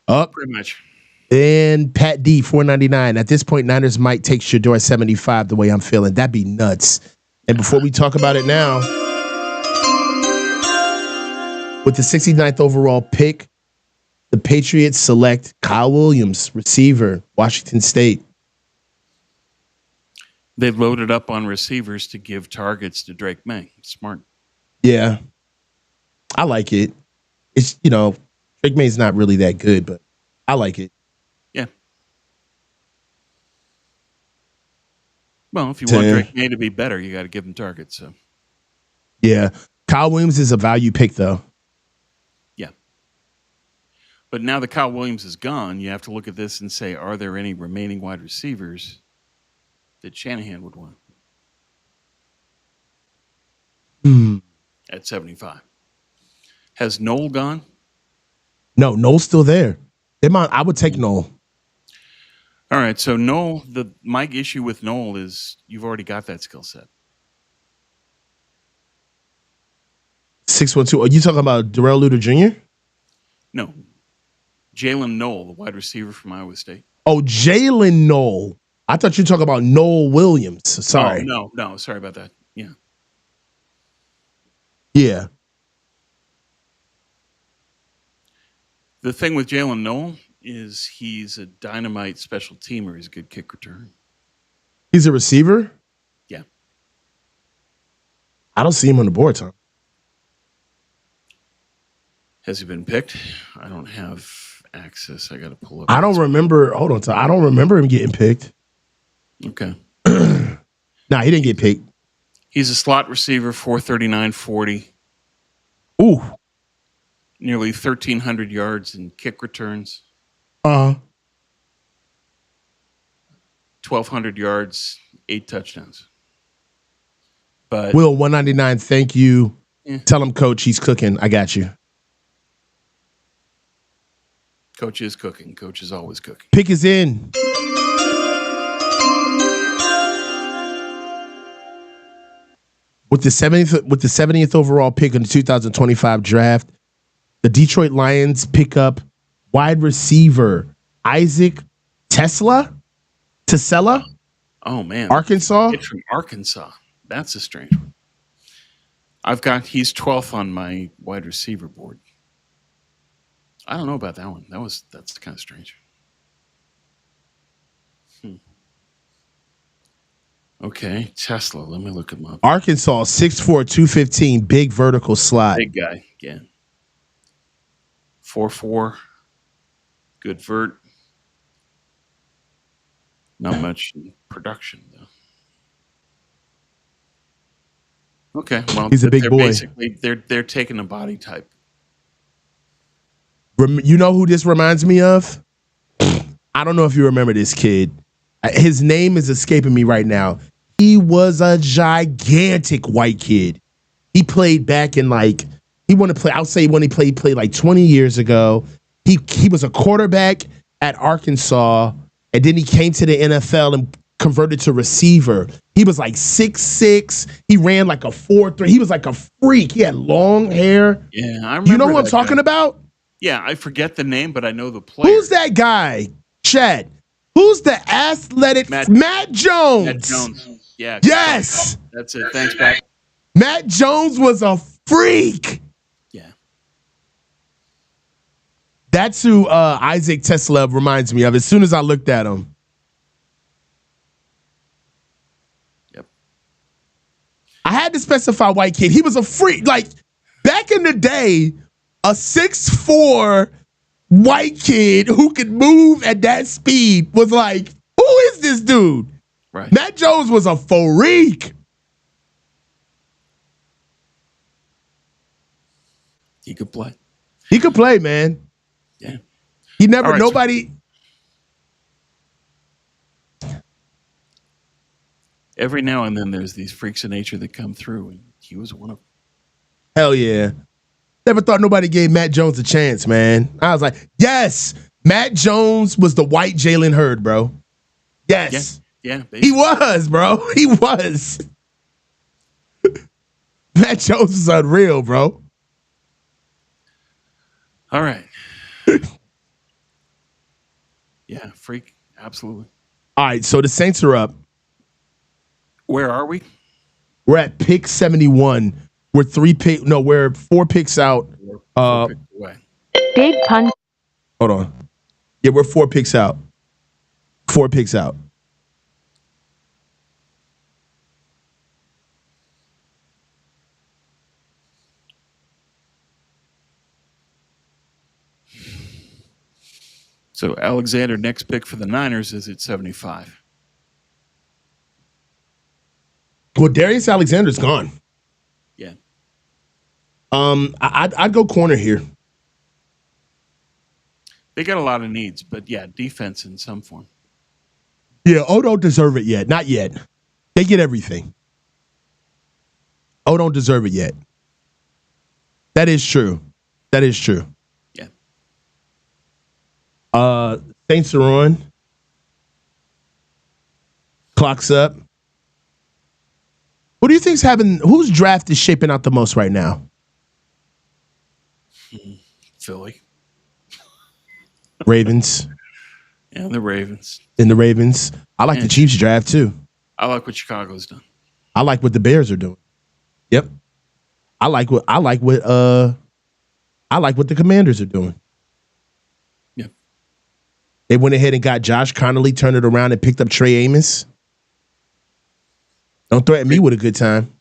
S1: Up.
S2: Pretty much.
S1: And Pat D, 499. At this point, Niners might take Shador at 75 the way I'm feeling. That'd be nuts. And before we talk about it now, with the 69th overall pick, the Patriots select Kyle Williams, receiver, Washington State.
S2: They've loaded up on receivers to give targets to Drake May. Smart.
S1: Yeah. I like it. It's, Drake May's not really that good, but I like it.
S2: Yeah. Well, if you want Drake May to be better, you got to give him targets. So.
S1: Yeah. Kyle Williams is a value pick, though.
S2: Yeah. But now that Kyle Williams is gone, you have to look at this and say, are there any remaining wide receivers that Shanahan would want? At 75. Has Noel gone?
S1: No, Noel's still there. I would take Noel.
S2: All right, so Noel, my issue with Noel is you've already got that skill set.
S1: 612. Are you talking about Darrell Luter Jr.?
S2: No. Jalen Noel, the wide receiver from Iowa State.
S1: Oh, Jalen Noel. I thought you were talking about Noel Williams. Sorry.
S2: Oh, no. Sorry about that. Yeah.
S1: Yeah.
S2: The thing with Jalen Noel is he's a dynamite special teamer. He's a good kick return.
S1: He's a receiver?
S2: Yeah.
S1: I don't see him on the board, Tom.
S2: Has he been picked? I don't have access. I got to pull up.
S1: I don't remember. Hold on, Tom. I don't remember him getting picked.
S2: Okay.
S1: Nah, he didn't get picked.
S2: He's a slot receiver, 439 40.
S1: Ooh.
S2: Nearly 1,300 yards in kick returns. 1,200 yards, 8 touchdowns. But
S1: Will, 199, thank you.
S2: Yeah.
S1: Tell him, Coach, he's cooking. I got you.
S2: Coach is cooking. Coach is always cooking.
S1: Pick is in. With the 70th overall pick in the 2025 draft, the Detroit Lions pick up wide receiver Isaac Tesla.
S2: Oh man,
S1: Arkansas.
S2: It's from Arkansas. That's a strange one. He's 12th on my wide receiver board. I don't know about that one. That's kind of strange. Okay, Tesla. Let me look him up.
S1: Arkansas, 6'4", 215, big vertical slot.
S2: Big guy, yeah. 4'4", good vert. Not much production though. Okay, well,
S1: he's a big boy.
S2: Basically, they're taking a body type.
S1: You know who this reminds me of? I don't know if you remember this kid. His name is escaping me right now. He was a gigantic white kid. He played back in I'll say when he played like 20 years ago. He was a quarterback at Arkansas, and then he came to the NFL and converted to receiver. He was like 6'6". He ran like a 4'3". He was like a freak. He had long hair.
S2: Yeah, I remember.
S1: You know who I'm talking about?
S2: Yeah, I forget the name, but I know the player.
S1: Who's that guy? Chad. Who's the athletic Matt Jones?
S2: Matt Jones. Yeah.
S1: Yes.
S2: That's it. Thanks, Pat.
S1: Matt Jones was a freak.
S2: Yeah.
S1: That's who Isaac Tesla reminds me of as soon as I looked at him.
S2: Yep.
S1: I had to specify white kid. He was a freak. Like, back in the day, a 6'4" white kid who could move at that speed was like, who is this dude?
S2: Right.
S1: Matt Jones was a freak.
S2: He could play.
S1: He could play, man.
S2: Yeah.
S1: He never,
S2: All right,
S1: nobody.
S2: Every now and then there's these freaks of nature that come through, and he was one of them.
S1: Hell yeah. Never thought nobody gave Matt Jones a chance, man. I was like, yes, Matt Jones was the white Jalen Hurd, bro. Yes.
S2: Yeah.
S1: He was, bro. He was. Matt Jones is unreal, bro.
S2: All right. Yeah, freak. Absolutely.
S1: All right, so the Saints are up.
S2: Where are we?
S1: We're at pick 71. We're 4 picks out.
S2: Four picks away.
S4: Big pun.
S1: Hold on. Yeah, we're 4 picks out. 4 picks out.
S2: So Alexander, next pick for the Niners is at 75.
S1: Well, Darius Alexander's gone.
S2: Yeah.
S1: I'd go corner here.
S2: They got a lot of needs, but yeah, defense in some form.
S1: Yeah, don't deserve it yet. Not yet. They get everything. Don't deserve it yet. That is true. That is true.
S2: Yeah.
S1: Saints are on. Clock's up. Who do you think's whose draft is shaping out the most right now?
S2: Philly.
S1: Ravens.
S2: Yeah, the Ravens.
S1: In the Ravens. I like the Chiefs draft too.
S2: I like what Chicago's done.
S1: I like what the Bears are doing. Yep. I like what the Commanders are doing.
S2: Yeah.
S1: They went ahead and got Josh Connolly, turned it around, and picked up Trey Amos. Don't threaten me with a good time.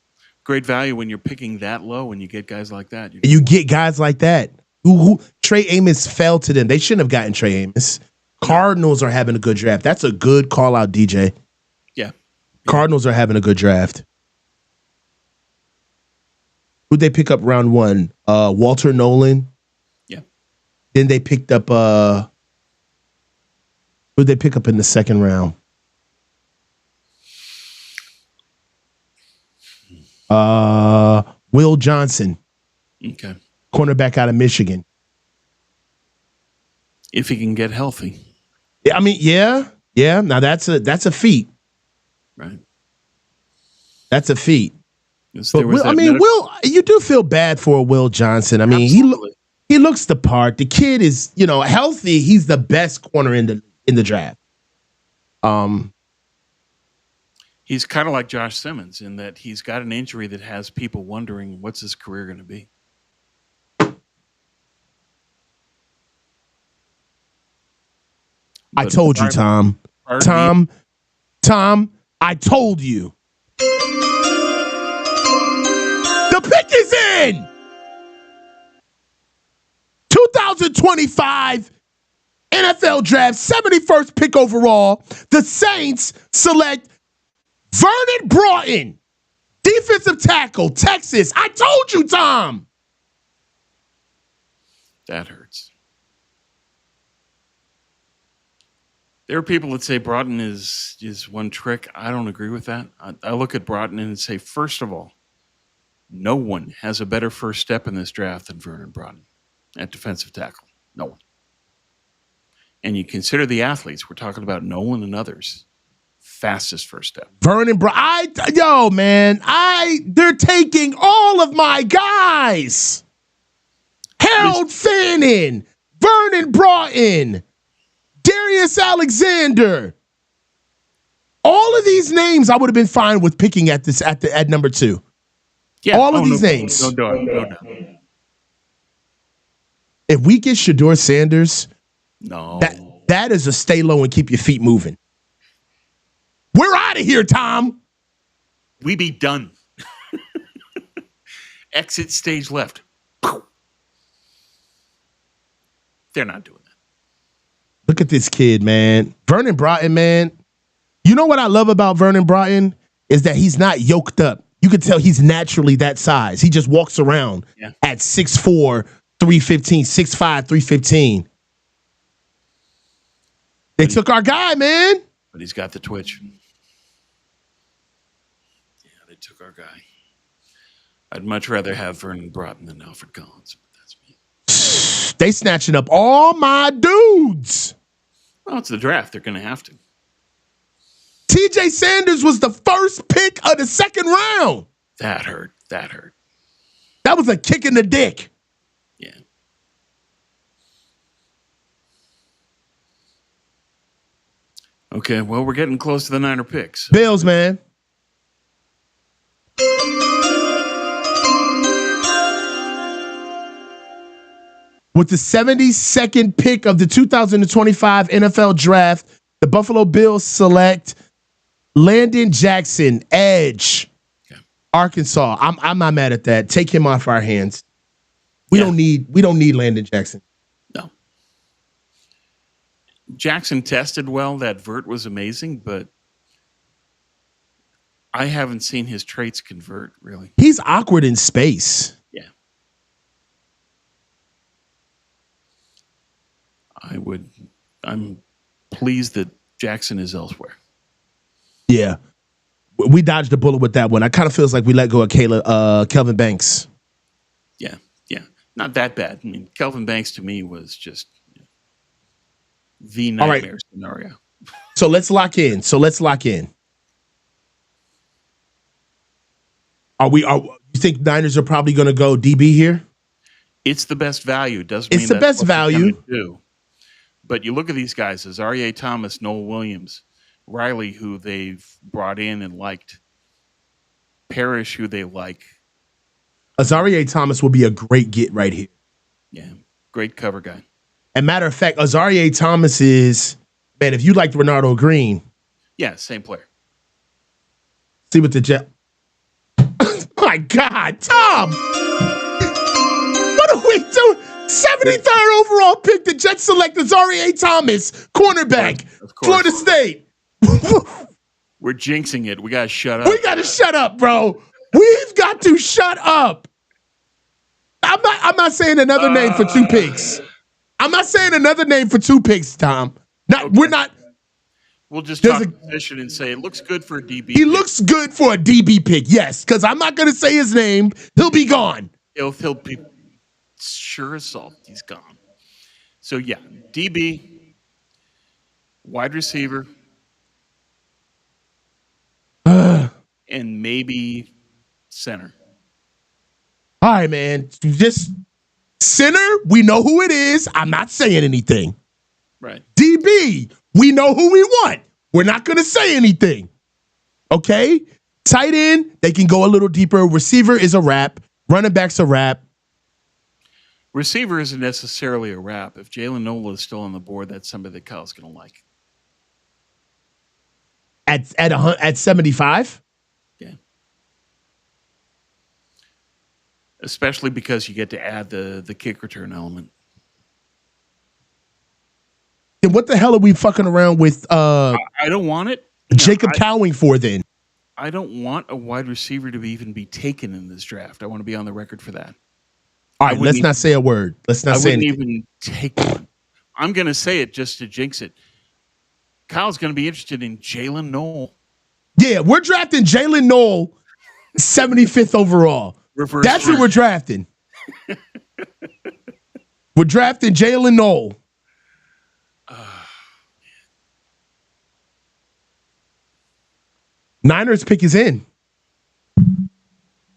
S2: Great value when you're picking that low and you get guys like that.
S1: You get guys like that. Who Trey Amos fell to them. They shouldn't have gotten Trey Amos. Cardinals are having a good draft. That's a good call out, DJ.
S2: Yeah.
S1: Cardinals are having a good draft. Who'd they pick up round 1? Walter Nolan.
S2: Yeah.
S1: Then they picked up who'd they pick up in the second round? Will Johnson.
S2: Okay.
S1: Cornerback out of Michigan.
S2: If he can get healthy.
S1: I mean, yeah. Now that's a feat.
S2: Right.
S1: That's a feat.
S2: But
S1: Will, you do feel bad for Will Johnson. I mean, he looks the part. The kid is, healthy. He's the best corner in the draft.
S2: He's kind of like Josh Simmons in that he's got an injury that has people wondering what's his career going to be.
S1: I told you, Tom. Tom, I told you. The pick is in. 2025 NFL Draft, 71st pick overall. The Saints select Vernon Broughton, defensive tackle, Texas. I told you, Tom.
S2: That hurts. There are people that say Broughton is one trick. I don't agree with that. I look at Broughton and say, first of all, no one has a better first step in this draft than Vernon Broughton at defensive tackle. No one. And you consider the athletes. We're talking about Nolan and others. Fastest first step.
S1: Vernon Broughton. They're taking all of my guys. Harold Fannin, Vernon Broughton, Darius Alexander. All of these names I would have been fine with picking at number 2.
S2: Yeah,
S1: all of these names.
S2: No doubt.
S1: If we get Shedeur Sanders,
S2: no,
S1: that is a stay low and keep your feet moving. We're out of here, Tom.
S2: We be done. Exit stage left. They're not doing that.
S1: Look at this kid, man. Vernon Broughton, man. You know what I love about Vernon Broughton is that he's not yoked up. You can tell he's naturally that size. He just walks around at 6'4", 315, 6'5", 315. They took our guy, man.
S2: But he's got the twitch. Yeah, they took our guy. I'd much rather have Vernon Broughton than Alfred Collins. But that's me.
S1: They snatching up all my dudes.
S2: Well, it's the draft. They're going to have to.
S1: TJ Sanders was the first pick of the second round.
S2: That hurt.
S1: That was a kick in the dick.
S2: Yeah. Okay, well, we're getting close to the Niner picks.
S1: Bills, man. With the 72nd pick of the 2025 NFL Draft, the Buffalo Bills select Landon Jackson, edge, Arkansas. I'm not mad at that. Take him off our hands. We don't need Landon Jackson.
S2: No. Jackson tested well. That vert was amazing, but I haven't seen his traits convert, really.
S1: He's awkward in space.
S2: Yeah. I'm pleased that Jackson is elsewhere.
S1: Yeah. We dodged a bullet with that one. I kind of feels like we let go of Kelvin Banks.
S2: Yeah. Not that bad. I mean, Kelvin Banks to me was just the nightmare scenario.
S1: So let's lock in. You think Niners are probably going to go DB here?
S2: It's the best value.
S1: It's the best value.
S2: But you look at these guys: Azareye'h Thomas, Noel Williams, Riley, who they've brought in and liked, Parrish, who they like.
S1: Azareye'h Thomas will be a great get right here.
S2: Yeah, great cover guy.
S1: And matter of fact, Azareye'h Thomas is, man, if you liked Renardo Green.
S2: Yeah, same player.
S1: See what the Jet. My God, Tom! What are we doing? 73rd overall pick, the Jets select Azareye'h Thomas, cornerback, Florida State.
S2: We're jinxing it. We got to shut up.
S1: We got to shut up, bro. We've got to shut up. I'm not saying another name for two picks. I'm not saying another name for two picks, Tom. We're not.
S2: We'll just talk position and say it looks good for a DB.
S1: He looks good for a DB pick, yes, because I'm not going to say his name. He'll be gone.
S2: He'll be sure as salt. He's gone. So, yeah, DB, wide receiver, and maybe center.
S1: All right, man. Just center, we know who it is. I'm not saying anything.
S2: Right.
S1: DB, we know who we want. We're not going to say anything. Okay? Tight end, they can go a little deeper. Receiver is a wrap. Running back's a wrap.
S2: Receiver isn't necessarily a wrap. If Jalen Nola is still on the board, that's somebody that Kyle's going to like.
S1: At 75?
S2: Yeah. Especially because you get to add the kick return element.
S1: Then what the hell are we fucking around with
S2: I don't want it.
S1: Jacob Cowing for then?
S2: I don't want a wide receiver to even be taken in this draft. I want to be on the record for that.
S1: All right, let's not say a word. Let's not say anything.
S2: I wouldn't even take one. I'm going to say it just to jinx it. Kyle's going to be interested in Jalen Noel.
S1: Yeah, we're drafting Jalen Noel 75th overall. That's who we're drafting. We're drafting Jalen Noel. Niners pick is in.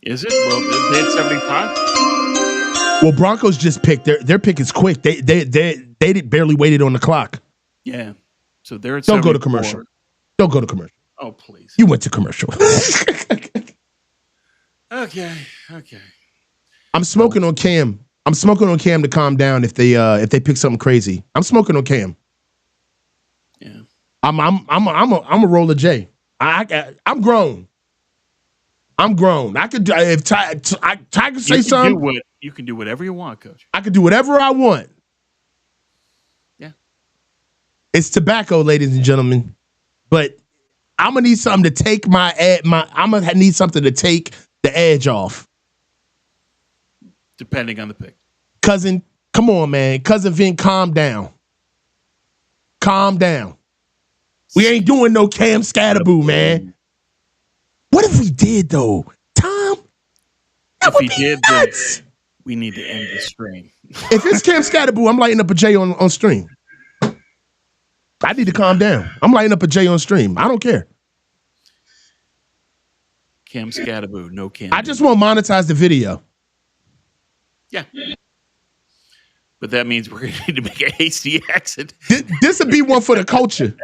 S2: Is it? Well, they had 75.
S1: Well, Broncos just picked. Their pick is quick. They barely waited on the clock.
S2: Yeah. So they're at 74.
S1: Don't go to commercial. Don't go to commercial.
S2: Oh, please.
S1: You went to commercial.
S2: Okay.
S1: I'm smoking on Cam. I'm smoking on Cam to calm down if they pick something crazy. I'm smoking on Cam.
S2: Yeah.
S1: I'm a roller J. I'm grown. I could if Tiger say something.
S2: You can do whatever you want, Coach.
S1: I can do whatever I want. It's tobacco, ladies and gentlemen. But I'm gonna need something to take I'm gonna need something to take the edge off.
S2: Depending on the pick.
S1: Cousin, come on, man. Cousin Vin, calm down. Calm down. We ain't doing no Cam Scatterboo, man. What if we did, though? Tom?
S2: If we did, then we need to end the stream.
S1: If it's Cam Scatterboo, I'm lighting up a J on stream. I need to calm down. I'm lighting up a J on stream. I don't care.
S2: Cam Scatterboo, no Cam.
S1: I just want to monetize the video.
S2: Yeah. But that means we're going to need to make a hasty exit.
S1: This would be one for the culture.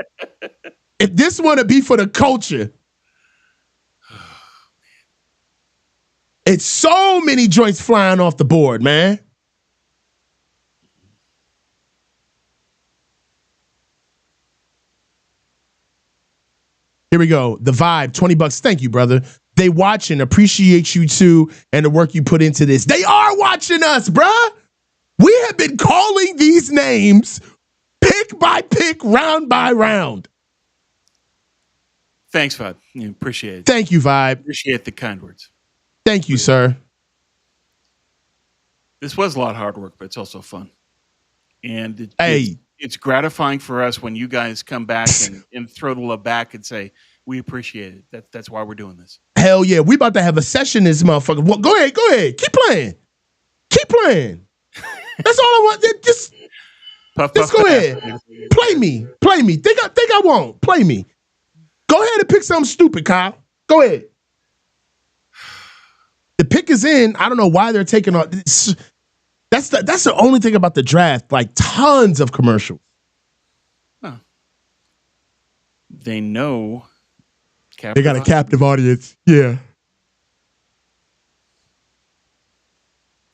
S1: If this one to be for the culture. It's so many joints flying off the board, man. Here we go. The Vibe, $20. Thank you, brother. They watching, appreciate you too, and the work you put into this. They are watching us, bruh. We have been calling these names pick by pick, round by round.
S2: Thanks, Vibe. Appreciate it.
S1: Thank you, Vibe.
S2: Appreciate the kind words.
S1: Thank you, sir.
S2: This was a lot of hard work, but it's also fun. And it's gratifying for us when you guys come back and throw the love back and say, we appreciate it. That's why we're doing this.
S1: Hell yeah. We about to have a session this motherfucker. Well, go ahead. Keep playing. That's all I want. Just go ahead. Play me. Think I won't. Play me. Go ahead and pick something stupid, Kyle. Go ahead. The pick is in. I don't know why they're taking on. That's the only thing about the draft. Like tons of commercials.
S2: Huh. They know.
S1: They got a captive audience. Yeah.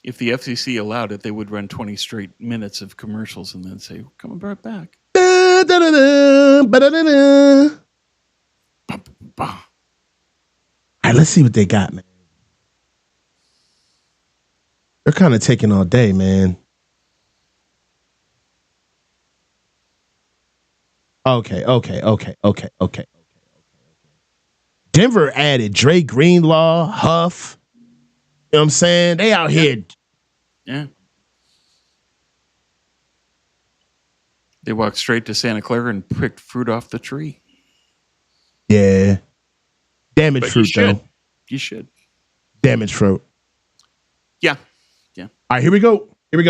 S2: If the FCC allowed it, they would run 20 straight minutes of commercials and then say, "We're coming right back."
S1: All right, let's see what they got, man. They're kind of taking all day, man. Okay. Denver added Dre Greenlaw, Huff. You know what I'm saying? They out here.
S2: Yeah. They walked straight to Santa Clara and picked fruit off the tree.
S1: Yeah. Damaged fruit, though.
S2: You should.
S1: Damaged fruit.
S2: Yeah.
S1: All right, here we go. With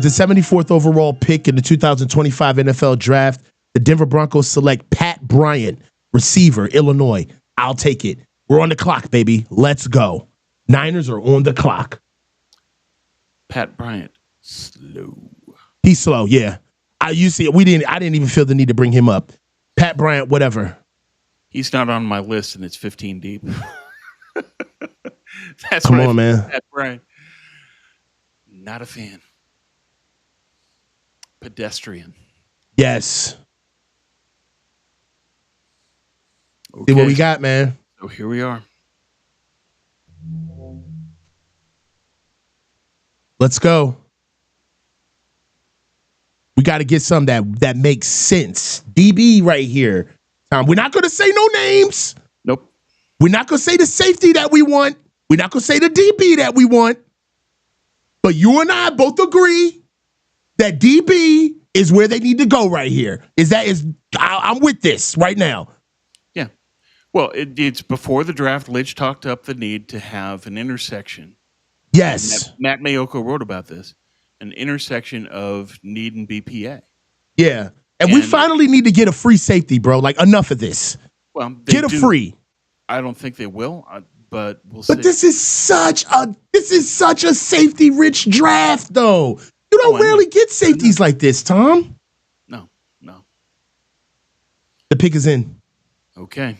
S1: the 74th overall pick in the 2025 NFL Draft, the Denver Broncos select Pat Bryant, receiver, Illinois. I'll take it. We're on the clock, baby. Let's go. Niners are on the clock.
S2: Pat Bryant, slow.
S1: He's slow, yeah. I didn't even feel the need to bring him up. Pat Bryant, whatever.
S2: He's not on my list, and it's 15 deep. That's
S1: Come on, man.
S2: Pat Bryant. Not a fan. Pedestrian.
S1: Yes.
S2: Okay.
S1: See what we got, man.
S2: So here we are.
S1: Let's go. We got to get some that makes sense. DB right here. Tom, we're not going to say no names.
S2: Nope.
S1: We're not going to say the safety that we want. We're not going to say the DB that we want. But you and I both agree that DB is where they need to go right here. I'm with this right now.
S2: Yeah. Well, it's before the draft. Lidge talked up the need to have an intersection.
S1: Yes.
S2: Matt Mayoko wrote about this. An intersection of need and BPA.
S1: Yeah. And we finally need to get a free safety, bro. Like, enough of this.
S2: Well,
S1: get a free.
S2: I don't think they will, but we'll see.
S1: But this is such a safety-rich draft, though. You don't rarely get safeties like this, Tom.
S2: No.
S1: The pick is in.
S2: Okay.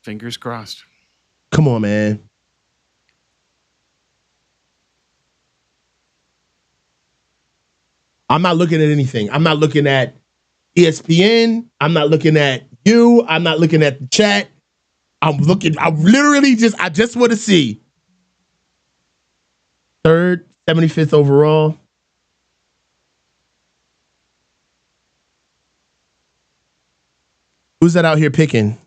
S2: Fingers crossed.
S1: Come on, man. I'm not looking at anything. I'm not looking at ESPN. I'm not looking at you. I'm not looking at the chat. I just want to see. 3rd, 75th overall. Who's that out here picking?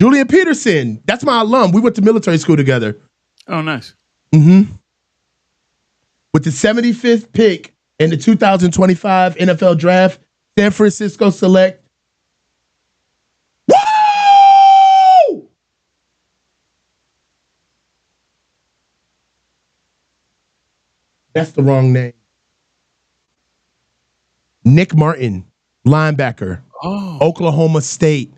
S1: Julian Peterson. That's my alum. We went to military school together.
S2: Oh, nice.
S1: Mm-hmm. With the 75th pick in the 2025 NFL Draft, San Francisco select. Woo! That's the wrong name. Nick Martin, linebacker.
S2: Oh,
S1: Oklahoma State.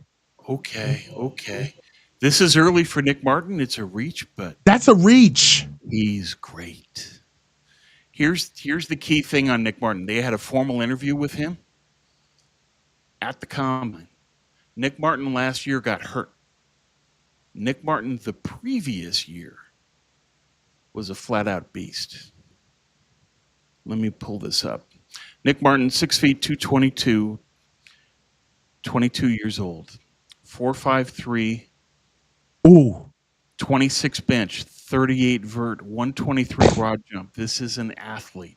S2: okay. This is early for Nick Martin. It's a reach, but
S1: That's a reach.
S2: he's great. Here's the key thing on Nick Martin. They had a formal interview with him at the Combine. Nick Martin last year got hurt. Nick Martin the previous year was a flat-out beast. Let me pull this up. Nick Martin, 6 feet, 222, 22 years old, 4'5'3",
S1: Ooh.
S2: 26 bench, 38 vert, 123 broad jump. This is an athlete.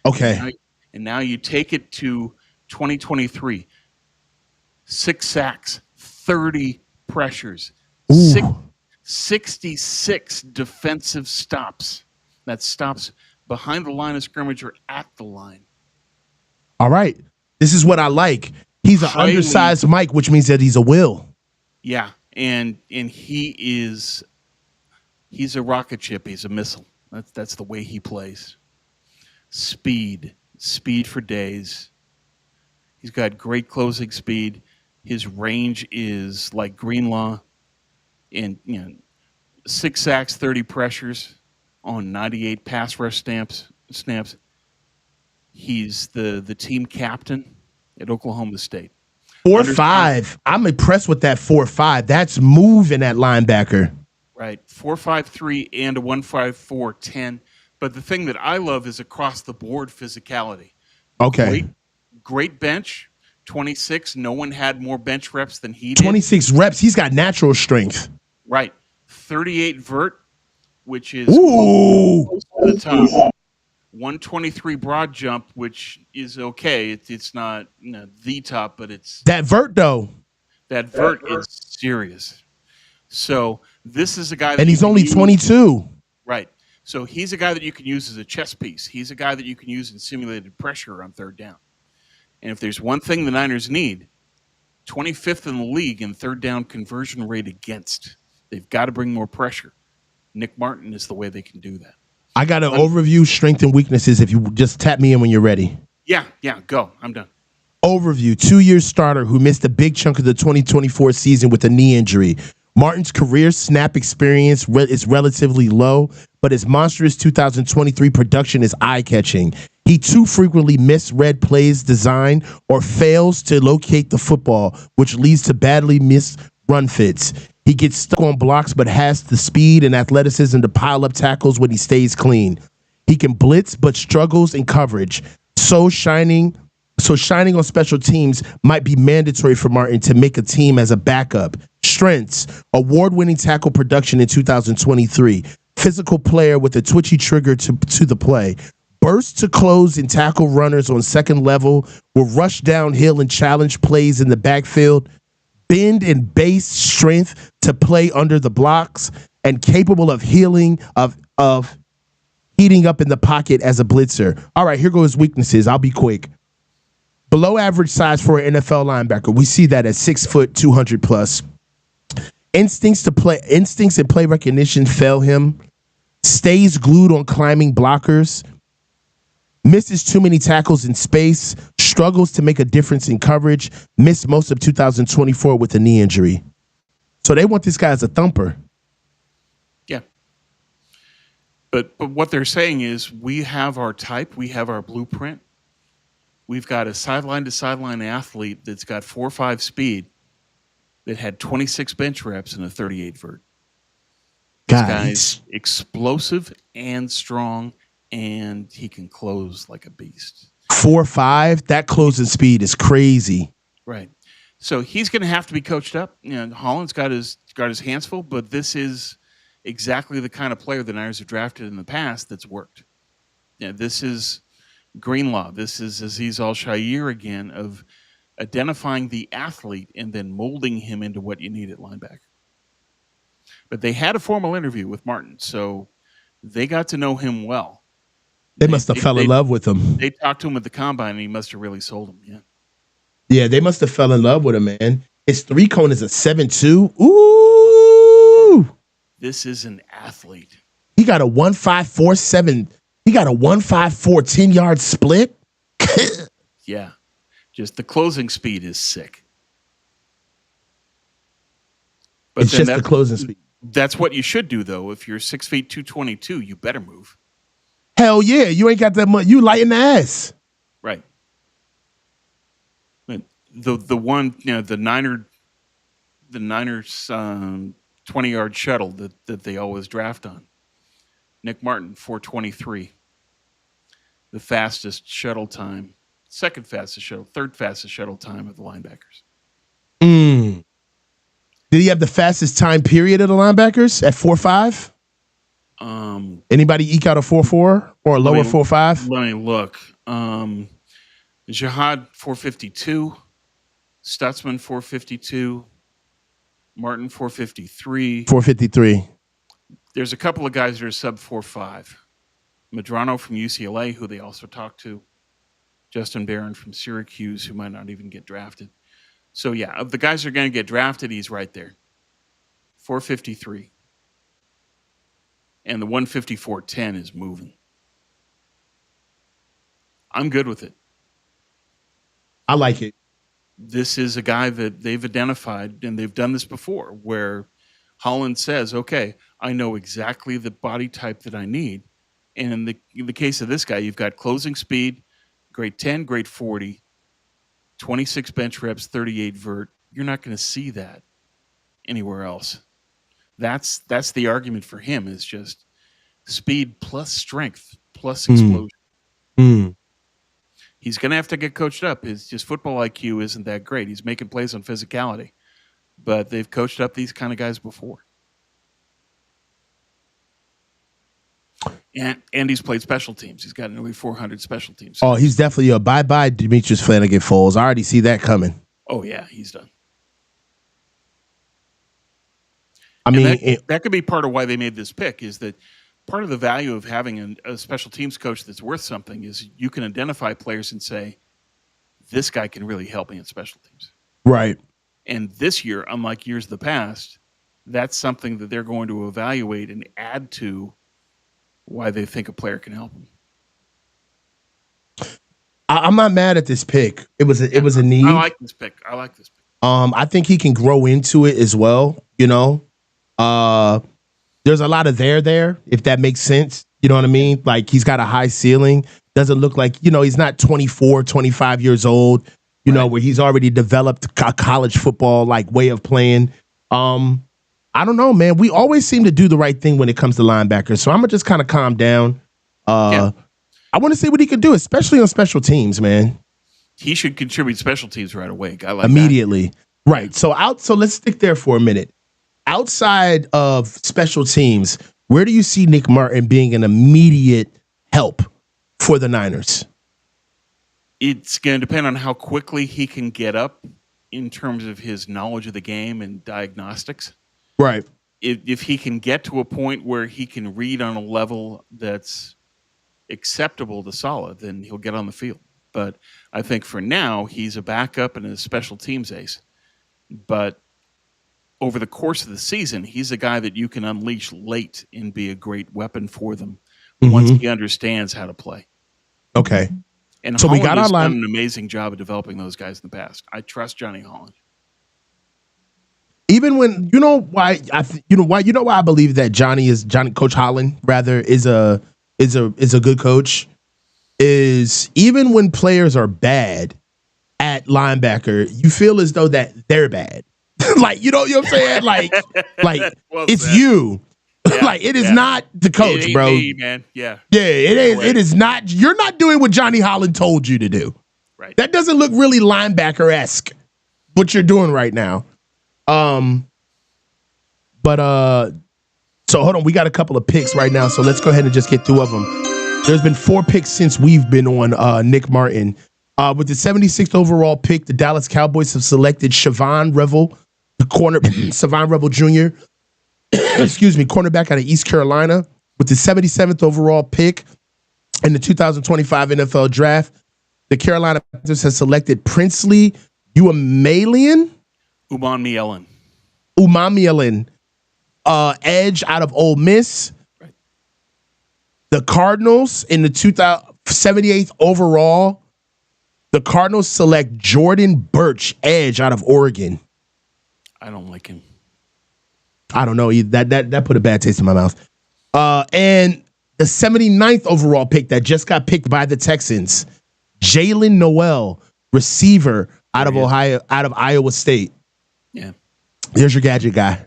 S1: Okay.
S2: And now you take it to 2023. 6 sacks, 30 pressures, 66 defensive stops. That stops behind the line of scrimmage or at the line.
S1: All right. This is what I like. He's an undersized Mike, which means that he's a will.
S2: Yeah, and he's a rocket ship. He's a missile. That's the way he plays. Speed for days. He's got great closing speed. His range is like Greenlaw, and 6 sacks, 30 pressures on 98 pass rush snaps. He's the team captain at Oklahoma State.
S1: 4'5". I'm impressed with that 4'5". That's moving that linebacker.
S2: Right. 4'5'3" and a 154 10. But the thing that I love is across the board physicality.
S1: Okay.
S2: Great bench. 26. No one had more bench reps than he did.
S1: 26 reps. He's got natural strength.
S2: Right. 38 vert, which is
S1: close
S2: to the top. 123 broad jump, which is okay. It's not the top, but it's
S1: that vert though.
S2: That vert is serious. So this is a guy,
S1: and he's only 22.
S2: Right. So he's a guy that you can use as a chess piece. He's a guy that you can use in simulated pressure on third down. And if there's one thing the Niners need, 25th in the league in third down conversion rate against. They've got to bring more pressure. Nick Martin is the way they can do that.
S1: I got an overview, strength and weaknesses. If you just tap me in when you're ready.
S2: Yeah, go. I'm done.
S1: Overview, 2-year starter who missed a big chunk of the 2024 season with a knee injury. Martin's career snap experience is relatively low, but his monstrous 2023 production is eye-catching. He too frequently misread plays design or fails to locate the football, which leads to badly missed run fits. He gets stuck on blocks, but has the speed and athleticism to pile up tackles when he stays clean. He can blitz, but struggles in coverage. So shining on special teams might be mandatory for Martin to make a team as a backup. Strengths: award-winning tackle production in 2023. Physical player with a twitchy trigger to the play. Burst to close and tackle runners on second level. Will rush downhill and challenge plays in the backfield. Bend and base strength to play under the blocks, and capable of heating up in the pocket as a blitzer. All right, here goes weaknesses. I'll be quick. Below average size for an NFL linebacker. We see that at 6 foot, 200 plus. Instincts and play recognition fail him. Stays glued on climbing blockers. Misses too many tackles in space. Struggles to make a difference in coverage. Missed most of 2024 with a knee injury. So they want this guy as a thumper.
S2: Yeah. But what they're saying is we have our type. We have our blueprint. We've got a sideline-to-sideline athlete that's got 4.5 speed that had 26 bench reps and a 38 vert. This guy's explosive and strong, and he can close like a beast.
S1: 4.5, that closing speed is crazy.
S2: Right. So he's going to have to be coached up. Holland's got his hands full, but this is exactly the kind of player the Niners have drafted in the past that's worked. This is Greenlaw. This is Azeez Al-Shaair again of identifying the athlete and then molding him into what you need at linebacker. But they had a formal interview with Martin, so they got to know him well.
S1: They must have fell in love with him.
S2: They talked to him at the combine, and he must have really sold him. Yeah.
S1: Yeah, they must have fell in love with him, man. His 3 cone is a 7.2. Ooh.
S2: This is an athlete.
S1: He got a 1.547. He got a 1.54 10-yard split.
S2: Yeah. Just the closing speed is sick. But
S1: it's just the closing speed.
S2: That's what you should do, though. If you're 6 feet 222, you better move.
S1: Hell yeah. You ain't got that much. You light in the ass.
S2: Right. The one, the Niners 20-yard shuttle that they always draft on. Nick Martin, 4.23. The fastest shuttle time. Second fastest shuttle. Third fastest shuttle time of the linebackers.
S1: Did he have the fastest time period of the linebackers at 4.5? Anybody eke out a 4.4 or a lower 4.5?
S2: Let me look. Jihad 4.52, Stutzman 4.52, Martin 4.53.
S1: 4.53.
S2: There's a couple of guys that are sub 4.5. Medrano from UCLA, who they also talked to. Justin Barron from Syracuse, who might not even get drafted. So, yeah, of the guys that are going to get drafted, he's right there. 4.53. And the 154.10 is moving. I'm good with it.
S1: I like it.
S2: This is a guy that they've identified, and they've done this before, where Holland says, okay, I know exactly the body type that I need. And in the case of this guy, you've got closing speed, grade 10, grade 40, 26 bench reps, 38 vert. You're not going to see that anywhere else. That's the argument for him, is just speed plus strength plus explosion. He's going to have to get coached up. His just football IQ isn't that great. He's making plays on physicality, but they've coached up these kind of guys before. And he's played special teams. He's got nearly 400 special teams.
S1: Oh, he's definitely a bye-bye Demetrius Flanagan-Foles. I already see that coming.
S2: Oh, yeah, he's done.
S1: I mean,
S2: that could be part of why they made this pick, is that part of the value of having a special teams coach that's worth something is you can identify players and say, this guy can really help me in special teams.
S1: Right.
S2: And this year, unlike years of the past, that's something that they're going to evaluate and add to why they think a player can help them.
S1: I'm not mad at this pick. It was a need.
S2: I like this pick.
S1: I think he can grow into it as well, There's a lot of there, if that makes sense. You know what I mean? Like, he's got a high ceiling. Doesn't look like, he's not 24, 25 years old, where he's already developed a college football like way of playing. I don't know, man. We always seem to do the right thing when it comes to linebackers. So I'm going to just kind of calm down. I want to see what he can do, especially on special teams, man.
S2: He should contribute special teams right away. I like
S1: immediately. That. Right. So let's stick there for a minute. Outside of special teams, where do you see Nick Martin being an immediate help for the Niners?
S2: It's going to depend on how quickly he can get up in terms of his knowledge of the game and diagnostics.
S1: Right.
S2: If he can get to a point where he can read on a level that's acceptable to solid, then he'll get on the field. But I think for now, he's a backup and a special teams ace. But over the course of the season, he's a guy that you can unleash late and be a great weapon for them once he understands how to play.
S1: Okay.
S2: And so Holland has done an amazing job of developing those guys in the past. I trust Johnny Holland.
S1: Even when why I believe that Coach Holland rather is a good coach is even when players are bad at linebacker, you feel as though that they're bad. Like, you know what I'm saying? Like well, it's said. You. Yeah, like, it is not the coach, bro.
S2: Me, man. Yeah.
S1: Yeah, it ain't. It is not. You're not doing what Johnny Holland told you to do.
S2: Right.
S1: That doesn't look really linebacker-esque, what you're doing right now. So hold on. We got a couple of picks right now, so let's go ahead and just get 2 of them. There's been 4 picks since we've been on Nick Martin. With the 76th overall pick, the Dallas Cowboys have selected Sivan Revel, Sivan Revel Jr., cornerback out of East Carolina. With the 77th overall pick in the 2025 NFL Draft, the Carolina Panthers has selected Princely Umamielen, edge out of Ole Miss. Right. The Cardinals in the 78th overall, the Cardinals select Jordan Birch, edge out of Oregon.
S2: I don't like him.
S1: I don't know. That put a bad taste in my mouth. And the 79th overall pick that just got picked by the Texans, Jalen Noel, receiver out of Iowa State.
S2: Yeah.
S1: There's your gadget guy.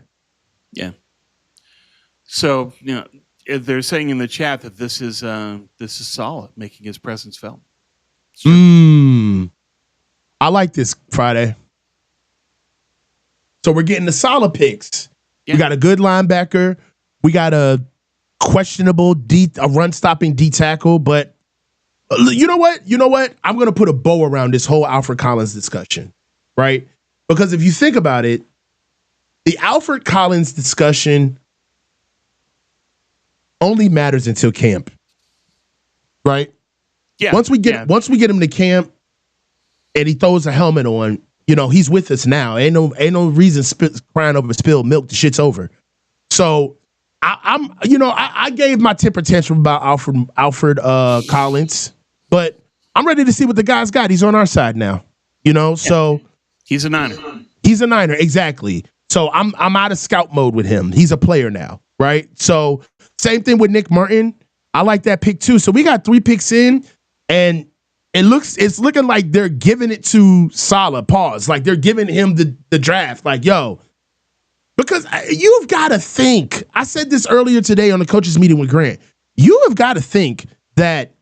S2: Yeah. So, they're saying in the chat that this is solid, making his presence felt. Sure.
S1: I like this Friday. So we're getting the solid picks. Yeah. We got a good linebacker. We got a questionable run-stopping D tackle. But you know what? I'm going to put a bow around this whole Alfred Collins discussion, right? Because if you think about it, the Alfred Collins discussion only matters until camp, right?
S2: Yeah.
S1: Once we get him to camp and he throws a helmet on, he's with us now. Ain't no reason crying over spilled milk. The shit's over. So I gave my temper tantrum about Alfred Collins, but I'm ready to see what the guy's got. He's on our side now, so
S2: he's a Niner.
S1: He's a Niner, exactly. So I'm out of scout mode with him. He's a player now, right? So same thing with Nick Martin. I like that pick too. So we got 3 picks in, and it's looking like they're giving it to Saleh. Pause. Like they're giving him the draft. Like, yo, because you've got to think. I said this earlier today on the coaches meeting with Grant. You have got to think that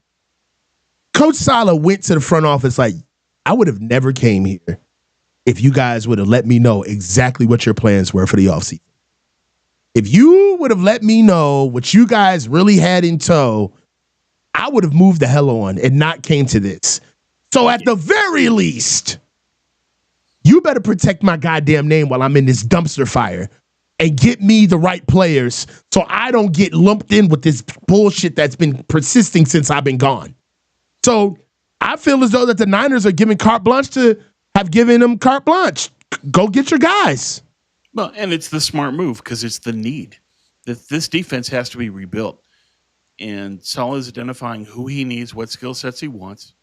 S1: Coach Saleh went to the front office like, I would have never came here if you guys would have let me know exactly what your plans were for the offseason. If you would have let me know what you guys really had in tow, I would have moved the hell on and not came to this. So at the very least, you better protect my goddamn name while I'm in this dumpster fire and get me the right players so I don't get lumped in with this bullshit that's been persisting since I've been gone. So I feel as though that the Niners are giving carte blanche have given them carte blanche. Go get your guys.
S2: Well, and it's the smart move because it's the need. This defense has to be rebuilt. And Saleh is identifying who he needs, what skill sets he wants.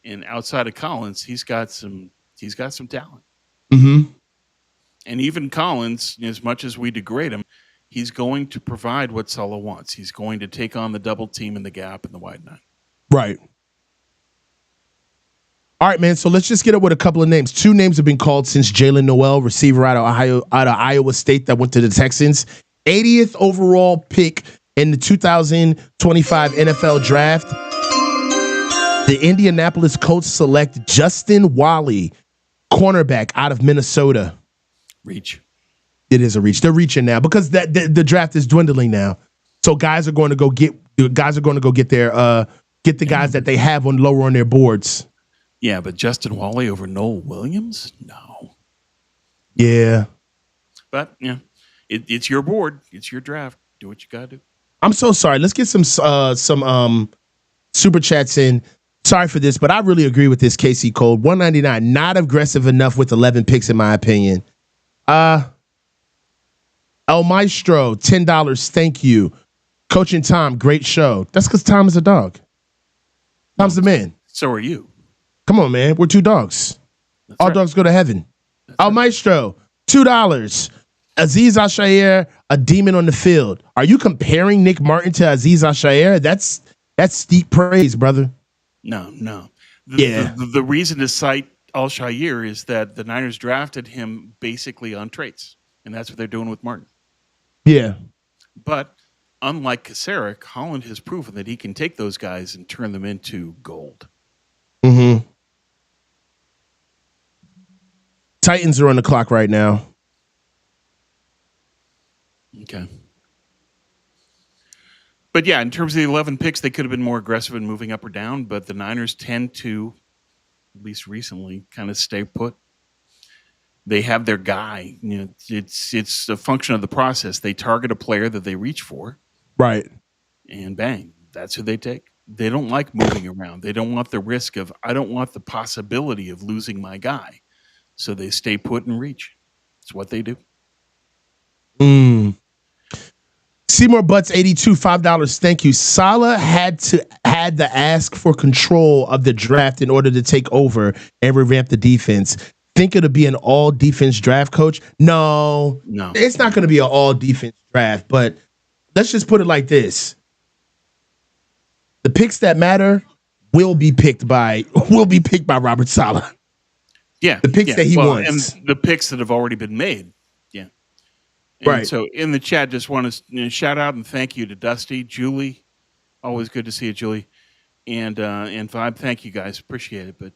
S2: And outside of Collins, he's got some talent.
S1: Mm-hmm.
S2: And even Collins, as much as we degrade him, he's going to provide what Saleh wants. He's going to take on the double team in the gap and the wide nine.
S1: Right. All right, man. So let's just get up with a couple of names. 2 names have been called since Jalen Noel, receiver out of Iowa State that went to the Texans. 80th overall pick in the 2025 NFL Draft. The Indianapolis Colts select Justin Wally, cornerback out of Minnesota.
S2: Reach.
S1: It is a reach. They're reaching now because the draft is dwindling now. So guys are going to go get their get the guys that they have lower on their boards.
S2: Yeah, but Justin Wally over Noel Williams? No.
S1: Yeah.
S2: But yeah, it's your board. It's your draft. Do what you gotta do.
S1: I'm so sorry. Let's get some super chats in. Sorry for this, but I really agree with this. KC Code 199, not aggressive enough with 11 picks in my opinion. El Maestro, $10. Thank you. Coach and Tom, great show. That's because Tom is a dog. Tom's the man.
S2: So are you.
S1: Come on, man. We're 2 dogs.
S2: That's
S1: All
S2: right.
S1: dogs go to heaven.
S2: That's
S1: El
S2: right.
S1: Maestro, $2. Aziz Al-Shair, a demon on the field. Are you comparing Nick Martin to Aziz Al-Shair? That's steep praise, brother.
S2: No.
S1: Yeah.
S2: The reason to cite Al-Shair is that the Niners drafted him basically on traits, and that's what they're doing with Martin.
S1: Yeah.
S2: But unlike Kasarik, Holland has proven that he can take those guys and turn them into gold.
S1: Mm-hmm. Titans are on the clock right now.
S2: Okay. But yeah, in terms of the 11 picks, they could have been more aggressive in moving up or down, but the Niners tend to, at least recently, kind of stay put. They have their guy. It's a function of the process. They target a player that they reach for.
S1: Right.
S2: And bang, that's who they take. They don't like moving around. They don't want the risk of, I don't want the possibility of losing my guy. So they stay put and reach. It's what they do.
S1: Seymour Butts 82, $5. Thank you. Saleh had to ask for control of the draft in order to take over and revamp the defense. Think it'll be an all defense draft coach? No, it's not going to be an all defense draft. But let's just put it like this: the picks that matter will be picked by Robert Saleh.
S2: Yeah,
S1: the picks that he wants,
S2: and the picks that have already been made. Yeah, and
S1: right.
S2: So in the chat, just want to shout out and thank you to Dusty, Julie. Always good to see you, Julie, and Vibe. Thank you guys, appreciate it. But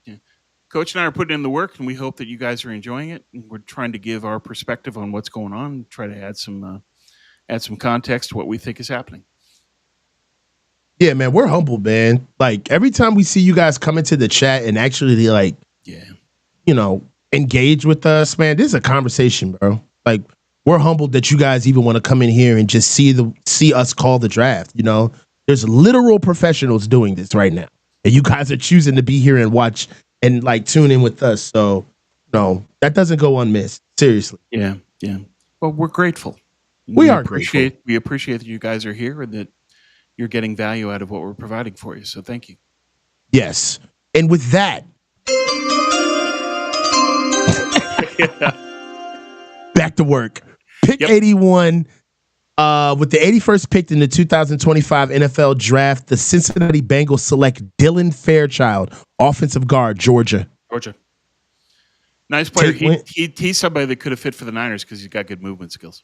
S2: Coach and I are putting in the work, and we hope that you guys are enjoying it. And we're trying to give our perspective on what's going on, and try to add some context to what we think is happening.
S1: Yeah, man, we're humbled, man. Like every time we see you guys come into the chat and actually engage with us, man, this is a conversation, bro. Like we're humbled that you guys even want to come in here and just see us call the draft. There's literal professionals doing this right now, and you guys are choosing to be here and watch and tune in with us. So no, that doesn't go unmissed. Seriously.
S2: Yeah. Well, we're grateful.
S1: We appreciate
S2: that you guys are here and that you're getting value out of what we're providing for you. So thank you.
S1: Yes. And with that, back to work. Pick 81 with the 81st pick in the 2025 NFL Draft, the Cincinnati Bengals select Dylan Fairchild, offensive guard, Georgia.
S2: Nice player. He's somebody that could have fit for the Niners because he's got good movement skills.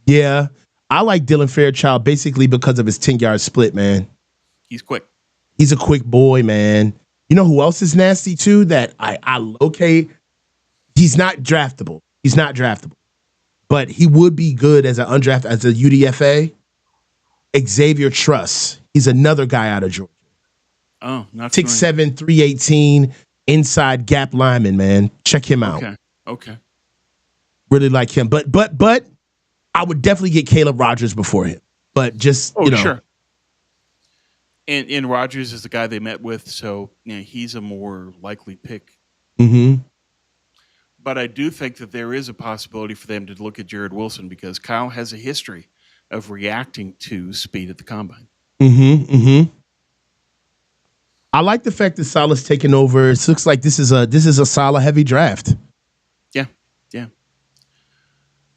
S1: Yeah. I like Dylan Fairchild basically because of his 10-yard split, man.
S2: He's quick.
S1: He's a quick boy, man. You know who else is nasty too that I locate? He's not draftable. But he would be good as an undrafted, as a UDFA. Xavier Truss. He's another guy out of Georgia.
S2: Oh, not
S1: 6'7", 318, inside gap lineman, man. Check him out.
S2: Okay.
S1: Really like him. But I would definitely get Caleb Rogers before him. But just,
S2: Sure. And Rogers is the guy they met with, so he's a more likely pick.
S1: Mm-hmm.
S2: But I do think that there is a possibility for them to look at Jared Wilson because Kyle has a history of reacting to speed at the combine.
S1: Mm-hmm. I like the fact that Saleh's taking over. It looks like this is a Saleh heavy draft.
S2: Yeah.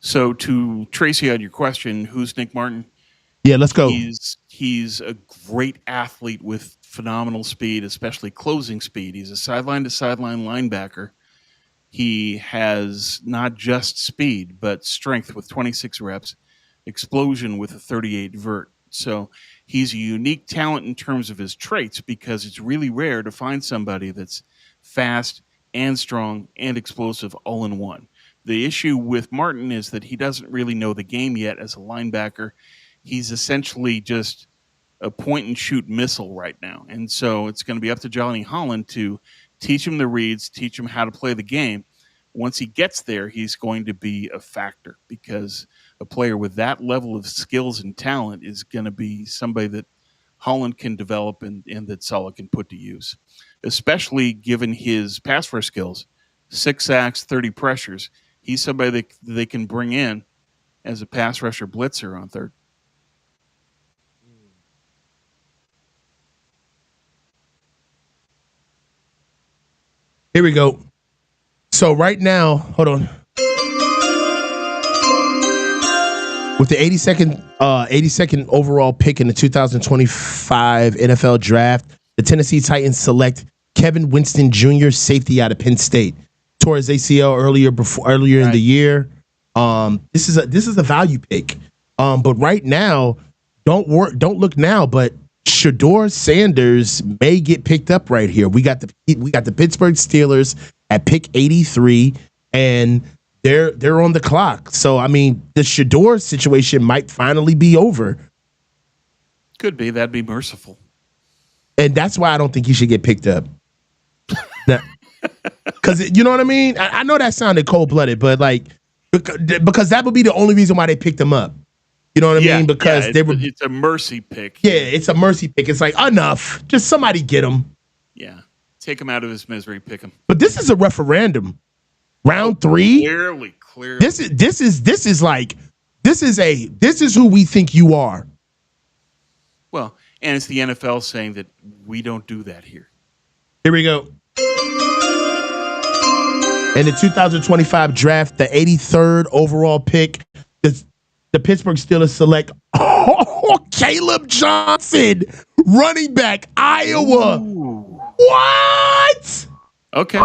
S2: So to Tracy on your question, who's Nick Martin?
S1: Yeah, let's go.
S2: He's a great athlete with phenomenal speed, especially closing speed. He's a sideline to sideline linebacker. He has not just speed, but strength with 26 reps, explosion with a 38 vert. So he's a unique talent in terms of his traits because it's really rare to find somebody that's fast and strong and explosive all in one. The issue with Martin is that he doesn't really know the game yet as a linebacker. He's essentially just a point and shoot missile right now. And so it's going to be up to Johnny Holland to teach him the reads, teach him how to play the game. Once he gets there, he's going to be a factor because a player with that level of skills and talent is going to be somebody that Holland can develop and that Saleh can put to use, especially given his pass rush skills, 6 sacks, 30 pressures. He's somebody that they can bring in as a pass rusher blitzer on third.
S1: Here we go. So right now, hold on. With the 82nd overall pick in the 2025 NFL Draft, the Tennessee Titans select Kevin Winston Jr., safety out of Penn State. Tore his ACL earlier in the year. This is a value pick. But right now, don't look now, but Shedeur Sanders may get picked up right here. We got the Pittsburgh Steelers at pick 83, and they're on the clock. So I mean, the Shedeur situation might finally be over.
S2: Could be. That'd be merciful.
S1: And that's why I don't think he should get picked up. Because you know what I mean? I know that sounded cold-blooded, but like, because that would be the only reason why they picked him up. You know what I mean? Because
S2: it's a mercy pick.
S1: Yeah, it's a mercy pick. It's like, enough. Just somebody get him.
S2: Yeah. Take him out of his misery, pick him.
S1: But this is a referendum. Round 3.
S2: Clearly.
S1: This is who we think you are.
S2: Well, and it's the NFL saying that we don't do that here.
S1: Here we go. In the 2025 draft, the 83rd overall pick, the Pittsburgh Steelers select Caleb Johnson, running back, Iowa.
S2: Ooh.
S1: What?
S2: Okay.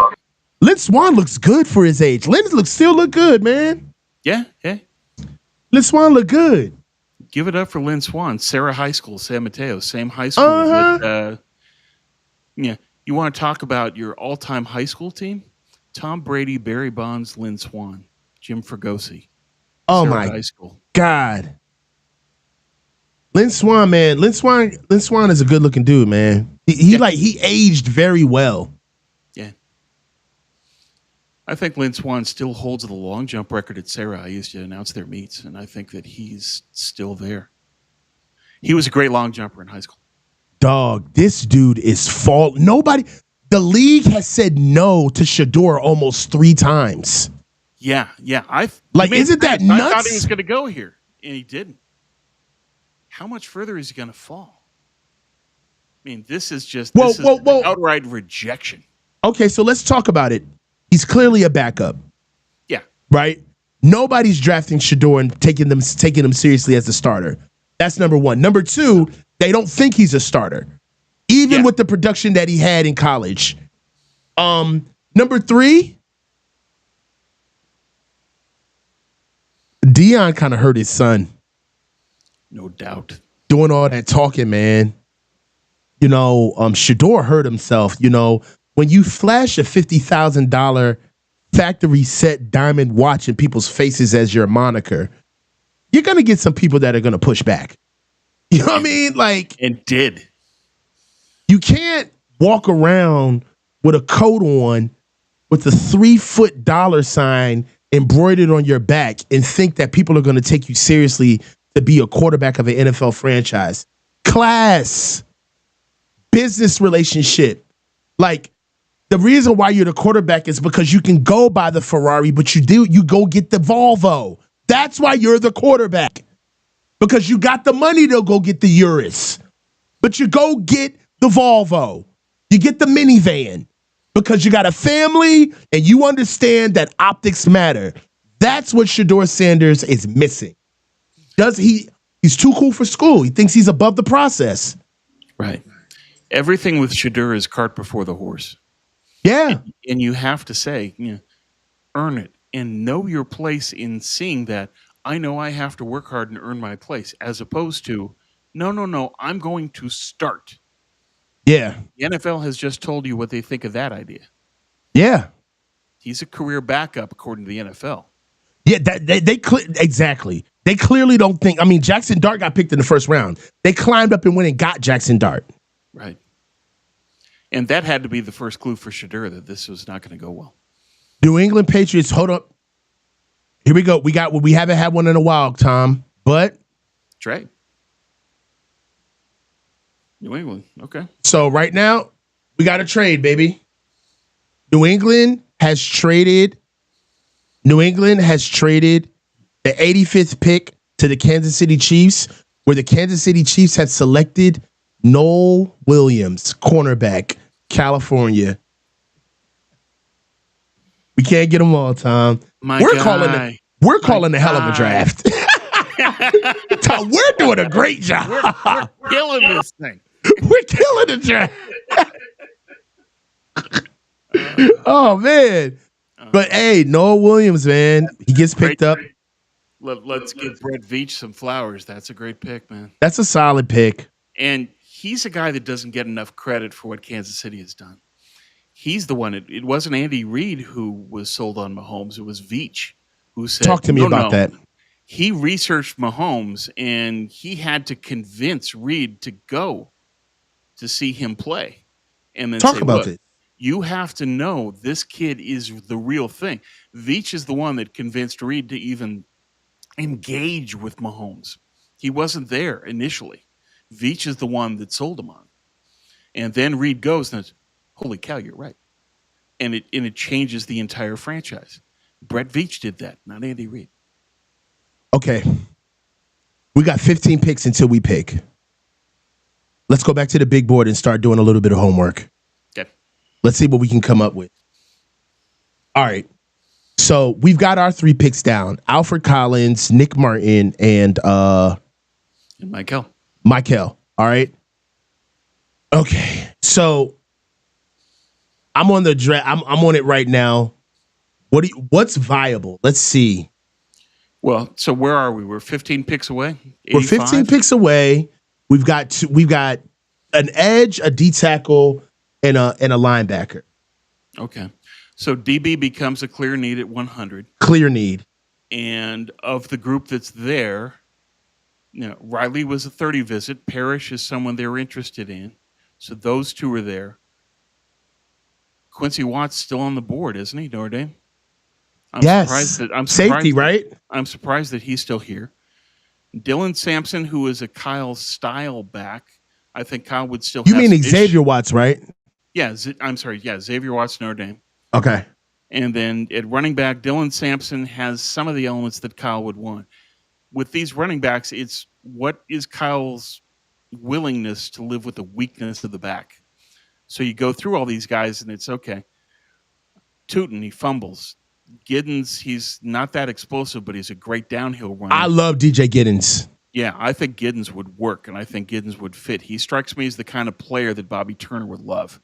S1: Lynn Swann looks good for his age. Still look good, man.
S2: Yeah.
S1: Lynn Swann look good.
S2: Give it up for Lynn Swann. Sarah High School, San Mateo, same high school. That, you want to talk about your all-time high school team? Tom Brady, Barry Bonds, Lynn Swann, Jim Fregosi.
S1: Oh
S2: Sarah
S1: my
S2: High School.
S1: God. Lynn Swann, man. Lynn Swann is a good-looking dude, man. He aged very well.
S2: Yeah. I think Lynn Swann still holds the long jump record at Sarah. I used to announce their meets, and I think that he's still there. He was a great long jumper in high school.
S1: Dog, this dude is the league has said no to Shedeur almost 3 times.
S2: Yeah.
S1: Isn't that nuts?
S2: I thought he was going to go here, and he didn't. How much further is he going to fall? I mean, this is just outright rejection.
S1: Okay, so let's talk about it. He's clearly a backup.
S2: Yeah.
S1: Right? Nobody's drafting Shedeur and taking him seriously as a starter. That's number 1. Number 2, they don't think he's a starter, even with the production that he had in college. Number 3, Deion kind of hurt his son.
S2: No doubt.
S1: Doing all that talking, man. Shedeur hurt himself. When you flash a $50,000 factory set diamond watch in people's faces as your moniker, you're going to get some people that are going to push back. You know what I mean?
S2: And did.
S1: You can't walk around with a coat on with a 3-foot dollar sign embroidered on your back and think that people are going to take you seriously to be a quarterback of an NFL franchise. Class, business relationship. The reason why you're the quarterback is because you can go buy the Ferrari, but you go get the Volvo. That's why you're the quarterback. Because you got the money to go get the Urus. But you go get the Volvo. You get the minivan. Because you got a family and you understand that optics matter. That's what Shedeur Sanders is missing. He's too cool for school. He thinks he's above the process.
S2: Right. Everything with Shedeur is cart before the horse.
S1: Yeah.
S2: And you have to say, earn it and know your place in seeing that. I know I have to work hard and earn my place, as opposed to, no, I'm going to start.
S1: Yeah.
S2: The NFL has just told you what they think of that idea.
S1: Yeah.
S2: He's a career backup, according to the NFL.
S1: Yeah, exactly. They clearly don't think. I mean, Jackson Dart got picked in the first round. They climbed up and went and got Jackson Dart.
S2: Right. And that had to be the first clue for Shedeur that this was not going to go well.
S1: New England Patriots, hold up. Here we go. We haven't had one in a while, Tom, but
S2: trade. New England. Okay.
S1: So right now, we got a trade, baby. New England has traded the 85th pick to the Kansas City Chiefs, where the Kansas City Chiefs had selected Noel Williams, cornerback, California. We can't get them all, Tom. We're calling the hell of a draft. Tom, we're doing a great job.
S2: We're killing this thing.
S1: We're killing the draft. Oh, man. But, hey, Noel Williams, man, he gets picked up.
S2: Let's give Brett Veach some flowers. That's a great pick, man.
S1: That's a solid pick.
S2: And he's a guy that doesn't get enough credit for what Kansas City has done. He's the one. It wasn't Andy Reid who was sold on Mahomes. It was Veach who said,
S1: talk to me about that.
S2: he researched Mahomes, and he had to convince Reed to go to see him play. And then
S1: Talk about this.
S2: You have to know this kid is the real thing. Veach is the one that convinced Reed to even engage with Mahomes. He wasn't there initially. Veach is the one that sold him on. And then Reed goes and it's, holy cow, you're right. And it changes the entire franchise. Brett Veach did that, not Andy Reid.
S1: Okay. We got 15 picks until we pick. Let's go back to the big board and start doing a little bit of homework.
S2: Okay.
S1: Let's see what we can come up with. All right. So we've got our 3 picks down. Alfred Collins, Nick Martin, and
S2: Michael.
S1: All right. Okay. So I'm on the draft. I'm on it right now. What's viable? Let's see.
S2: Well, so where are we? We're 15 picks away. 85?
S1: We're 15 picks away. We've got an edge, a D tackle, and a linebacker.
S2: Okay. So DB becomes a clear need at 100.
S1: Clear need.
S2: And of the group that's there, Riley was a 30 visit. Parrish is someone they were interested in. So those 2 are there. Quincy Watt's still on the board, isn't he, Notre Dame?
S1: Yes. Safety, right?
S2: I'm surprised that he's still here. Dylan Sampson, who is a Kyle style back, I think Kyle would still have.
S1: You mean Xavier Watts, right?
S2: Yeah, I'm sorry. Yeah, Xavier Watts, Notre Dame.
S1: Okay.
S2: And then at running back, Dylan Sampson has some of the elements that Kyle would want. With these running backs, it's what is Kyle's willingness to live with the weakness of the back. So you go through all these guys, and it's okay. Tootin, he fumbles. Giddens, he's not that explosive, but he's a great downhill runner.
S1: I love DJ Giddens.
S2: Yeah, I think Giddens would work, and I think Giddens would fit. He strikes me as the kind of player that Bobby Turner would love.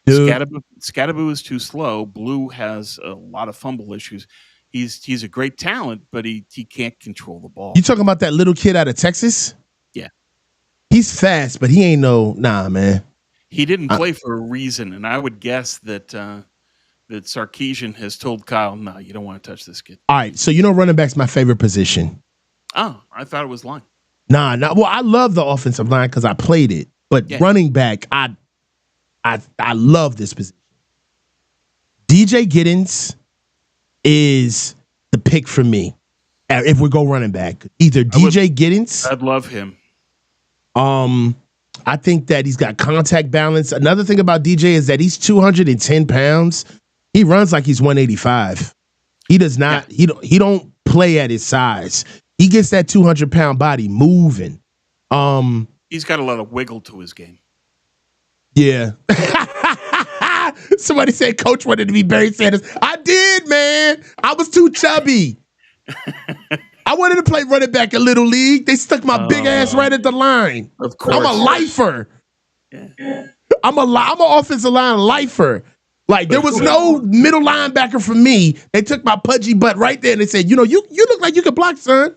S2: Scattaboo is too slow. Blue has a lot of fumble issues. He's a great talent, but he can't control the ball.
S1: You talking about that little kid out of Texas?
S2: Yeah.
S1: He's fast, but he ain't man.
S2: He didn't play for a reason, and I would guess that Sarkisian has told Kyle, no, you don't want to touch this kid.
S1: All right, so running back's my favorite position.
S2: Oh, I thought it was line.
S1: Nah. Well, I love the offensive line because I played it, but running back, I love this position. DJ Giddens is the pick for me. If we go running back, either DJ Giddens.
S2: I'd love him.
S1: I think that he's got contact balance. Another thing about DJ is that he's 210 pounds. He runs like he's 185. He does not. Yeah. He don't play at his size. He gets that 200-pound body moving.
S2: He's got a lot of wiggle to his game.
S1: Yeah. Somebody said Coach wanted to be Barry Sanders. I did, man. I was too chubby. I wanted to play running back in Little League. They stuck my big ass right at the line.
S2: Of course.
S1: I'm a lifer.
S2: Yeah.
S1: I'm an offensive line lifer. Like, there was no middle linebacker for me. They took my pudgy butt right there and they said, you look like you can block, son.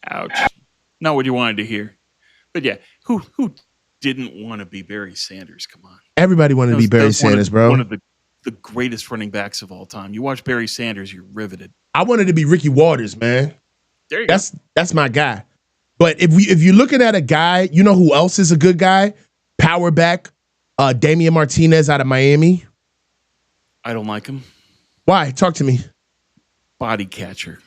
S2: Ouch. Not what you wanted to hear. But yeah, who didn't want to be Barry Sanders? Come on.
S1: Everybody wanted to be Barry Sanders, bro.
S2: One of the greatest running backs of all time. You watch Barry Sanders, you're riveted.
S1: I wanted to be Ricky Waters, man.
S2: There you go.
S1: That's my guy. But if you're looking at a guy, you know who else is a good guy? Power back, Damian Martinez out of Miami.
S2: I don't like him.
S1: Why? Talk to me.
S2: Body catcher.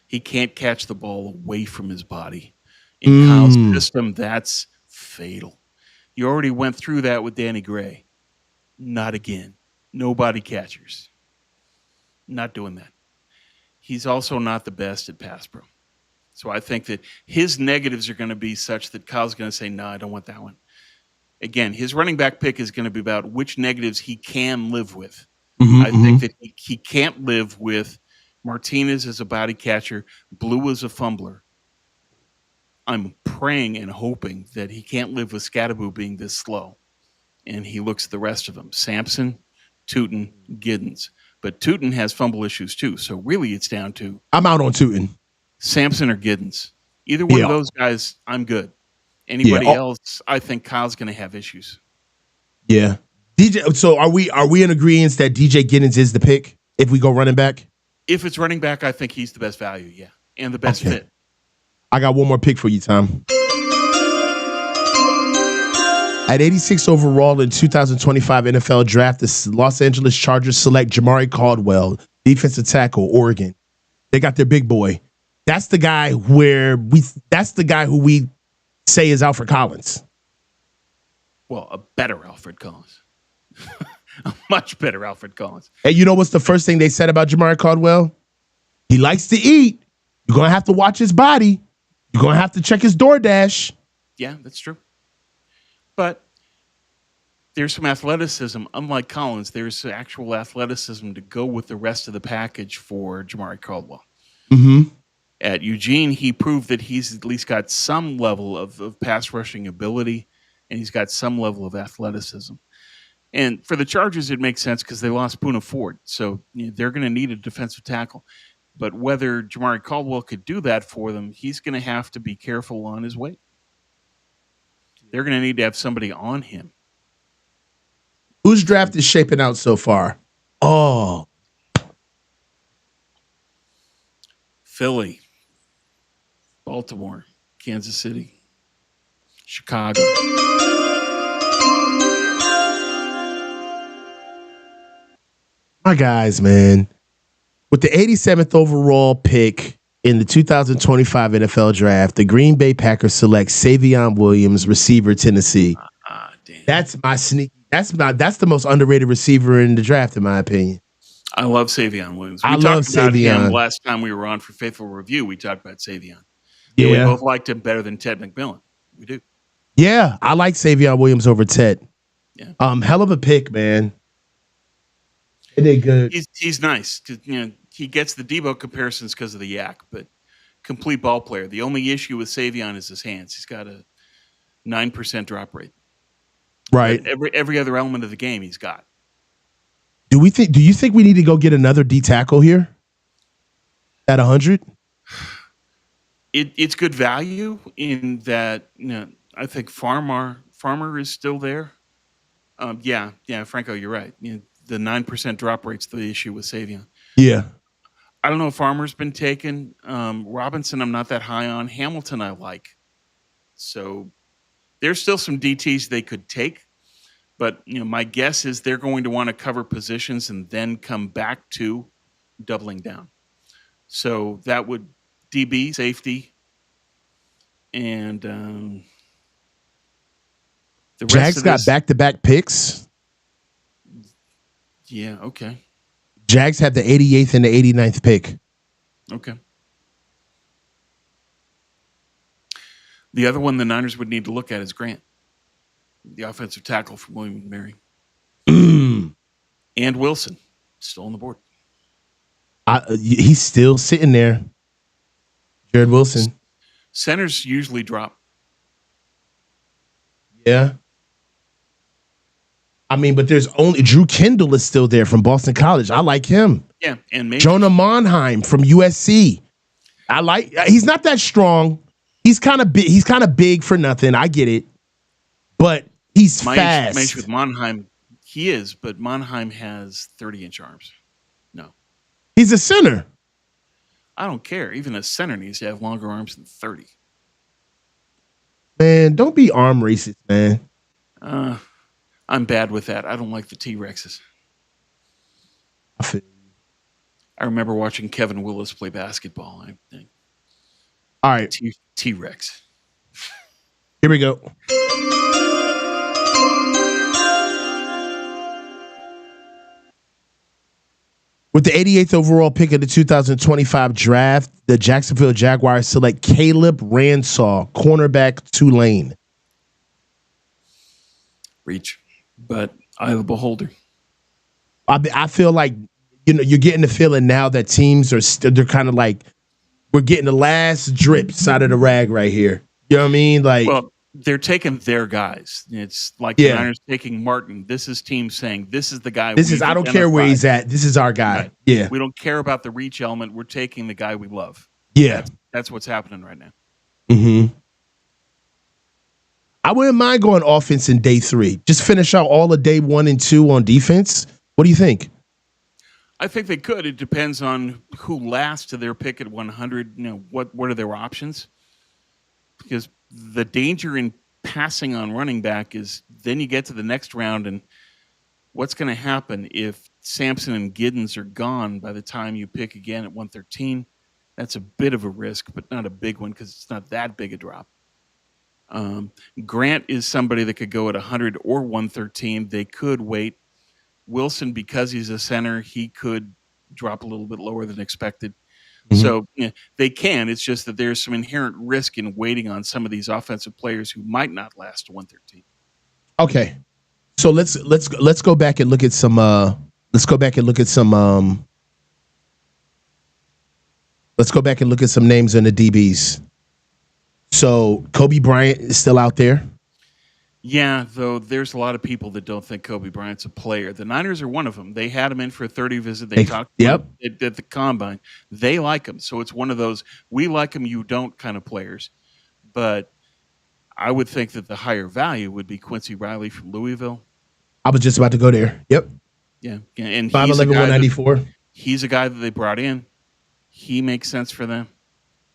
S2: He can't catch the ball away from his body. In Kyle's system, that's fatal. You already went through that with Danny Gray. Not again. No body catchers. Not doing that. He's also not the best at pass pro. So I think that his negatives are going to be such that Kyle's going to say, no, I don't want that one. Again, his running back pick is going to be about which negatives he can live with. I think that he can't live with Martinez as a body catcher, Blue as a fumbler. I'm praying and hoping that he can't live with Scattaboo being this slow. And he looks at the rest of them. Sampson, Tootin, Giddens. But Tootin has fumble issues too. So really it's down to...
S1: I'm out on Tootin.
S2: Sampson or Giddens. Either one of those guys, I'm good. Anybody else, I think Kyle's going to have issues.
S1: Yeah. DJ. So are we in agreement that DJ Giddens is the pick if we go running back?
S2: If it's running back, I think he's the best value, yeah, and the best fit.
S1: I got one more pick for you, Tom. At 86 overall in 2025 NFL Draft, the Los Angeles Chargers select Jamari Caldwell, defensive tackle, Oregon. They got their big boy. That's the guy who we say is Alfred Collins.
S2: Well, a better Alfred Collins. A much better Alfred Collins.
S1: And you know what's the first thing they said about Jamari Caldwell? He likes to eat. You're going to have to watch his body. You're going to have to check his DoorDash.
S2: Yeah, that's true. But there's some athleticism. Unlike Collins, there's actual athleticism to go with the rest of the package for Jamari Caldwell.
S1: Mm-hmm.
S2: At Eugene, he proved that he's at least got some level of pass rushing ability, and he's got some level of athleticism. And for the Chargers, it makes sense because they lost Poona Ford. So they're going to need a defensive tackle. But whether Jamari Caldwell could do that for them, he's going to have to be careful on his weight. They're going to need to have somebody on him.
S1: Whose draft is shaping out so far? Oh.
S2: Philly, Baltimore, Kansas City, Chicago.
S1: My guys, man. With the 87th overall pick in the 2025 NFL Draft, the Green Bay Packers select Savion Williams, receiver, Tennessee.
S2: Damn.
S1: That's my sneaky. That's the most underrated receiver in the draft, in my opinion.
S2: I love Savion Williams.
S1: I love Savion.
S2: Last time we were on for Faithful Review, we talked about Savion.
S1: Yeah,
S2: we both liked him better than Ted McMillan. We do.
S1: Yeah, I like Savion Williams over Ted.
S2: Yeah.
S1: Hell of a pick, man. It did good.
S2: He's nice. He gets the Debo comparisons because of the yak, but complete ball player. The only issue with Savion is his hands. He's got a 9% drop rate.
S1: Right.
S2: But every other element of the game he's got.
S1: Do you think we need to go get another D tackle here at 100?
S2: It's good value in that. I think Farmer is still there. Yeah, Franco, you're right. The 9% drop rate's the issue with Savion.
S1: Yeah.
S2: I don't know if Farmer's been taken. Robinson, I'm not that high on. Hamilton, I like. So there's still some DTs they could take. But my guess is they're going to want to cover positions and then come back to doubling down. So that would DB, safety, and the rest
S1: Jags
S2: of
S1: got
S2: this,
S1: back-to-back picks.
S2: Yeah, okay.
S1: Jags have the 88th and the 89th pick.
S2: Okay. The other one the Niners would need to look at is Grant, the offensive tackle from William & Mary. And Wilson, still on the board.
S1: He's still sitting there. Jared Wilson.
S2: Centers usually drop.
S1: Yeah. I mean, but there's only Drew Kendall is still there from Boston College. I like him.
S2: Yeah, and maybe
S1: Jonah Monheim from USC. He's not that strong. He's kind of big. He's kind of big for nothing. I get it, but he's fast.
S2: My issue with Monheim, he is, but Monheim has 30-inch arms. No,
S1: he's a center.
S2: I don't care. Even a center needs to have longer arms than 30.
S1: Man, don't be arm racist, man.
S2: I'm bad with that. I don't like the T-Rexes. I remember watching Kevin Willis play basketball. I think.
S1: All right.
S2: T-Rex.
S1: Here we go. With the 88th overall pick of the 2025 draft, the Jacksonville Jaguars select Caleb Ransaw, cornerback, Tulane.
S2: Reach, but eye of the beholder.
S1: I feel like you're getting the feeling now that teams they're kind of like, we're getting the last drips out of the rag right here. You know what I mean? Like,
S2: well, they're taking their guys. It's like the Niners taking Martin. This is teams saying, this is the guy.
S1: I don't care where he's at. This is our guy. Right. Yeah.
S2: We don't care about the reach element. We're taking the guy we love.
S1: Yeah.
S2: That's what's happening right now.
S1: Mm-hmm. I wouldn't mind going offense in day 3. Just finish out all of day 1 and 2 on defense. What do you think?
S2: I think they could. It depends on who lasts to their pick at 100. What are their options? Because the danger in passing on running back is then you get to the next round, and what's going to happen if Sampson and Giddens are gone by the time you pick again at 113? That's a bit of a risk, but not a big one because it's not that big a drop. Grant is somebody that could go at 100 or 113. They could wait. Wilson, because he's a center, he could drop a little bit lower than expected. Mm-hmm. So they can. It's just that there's some inherent risk in waiting on some of these offensive players who might not last to 113.
S1: Okay, so let's go back and look at some. Let's go back and look at some names in the DBs. So Kobe Bryant is still out there.
S2: Yeah, though there's a lot of people that don't think Kobe Bryant's a player. The Niners are one of them. They had him in for a 30 visit. They talked about it at the combine. They like him. So it's one of those we like him, you don't kind of players. But I would think that the higher value would be Quincy Riley from Louisville.
S1: I was just about to go there. Yep.
S2: Yeah. And
S1: 5'11", 194.
S2: He's a guy that they brought in. He makes sense for them.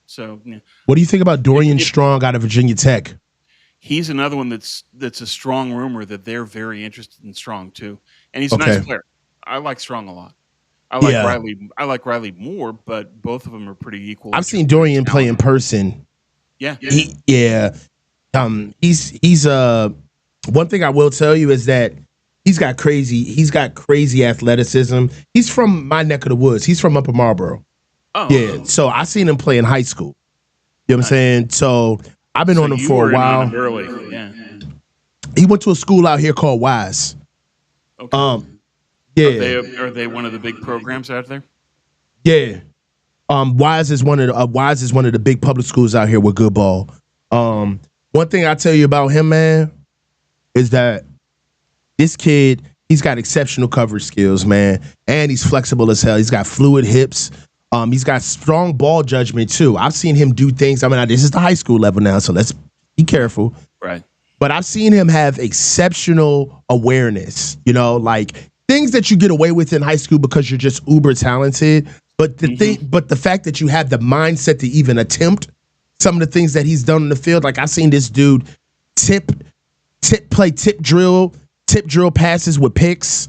S2: So yeah.
S1: What do you think about Dorian Strong out of Virginia Tech?
S2: He's another one that's a strong rumor that they're very interested in Strong too, and he's a nice player. I like Strong a lot. I like Riley more, but both of them are pretty equal.
S1: I've seen Dorian play in person.
S2: Yeah,
S1: he's one thing I will tell you is that he's got crazy athleticism. He's from my neck of the woods. He's from Upper Marlboro. Oh, yeah. So I seen him play in high school. You know what I'm saying? So I've been on him for a while.
S2: Early, yeah.
S1: He went to a school out here called Wise.
S2: Okay.
S1: Yeah.
S2: Are they one of the big programs out there?
S1: Yeah. Wise is one of the big public schools out here with good ball. One thing I tell you about him, man, is that this kid, he's got exceptional coverage skills, man, and he's flexible as hell. He's got fluid hips. He's got strong ball judgment too. I've seen him do things. I mean, this is the high school level now, so let's be careful.
S2: Right.
S1: But I've seen him have exceptional awareness, like things that you get away with in high school because you're just uber talented. But the fact that you have the mindset to even attempt some of the things that he's done in the field, like I've seen this dude play tip drill passes with picks,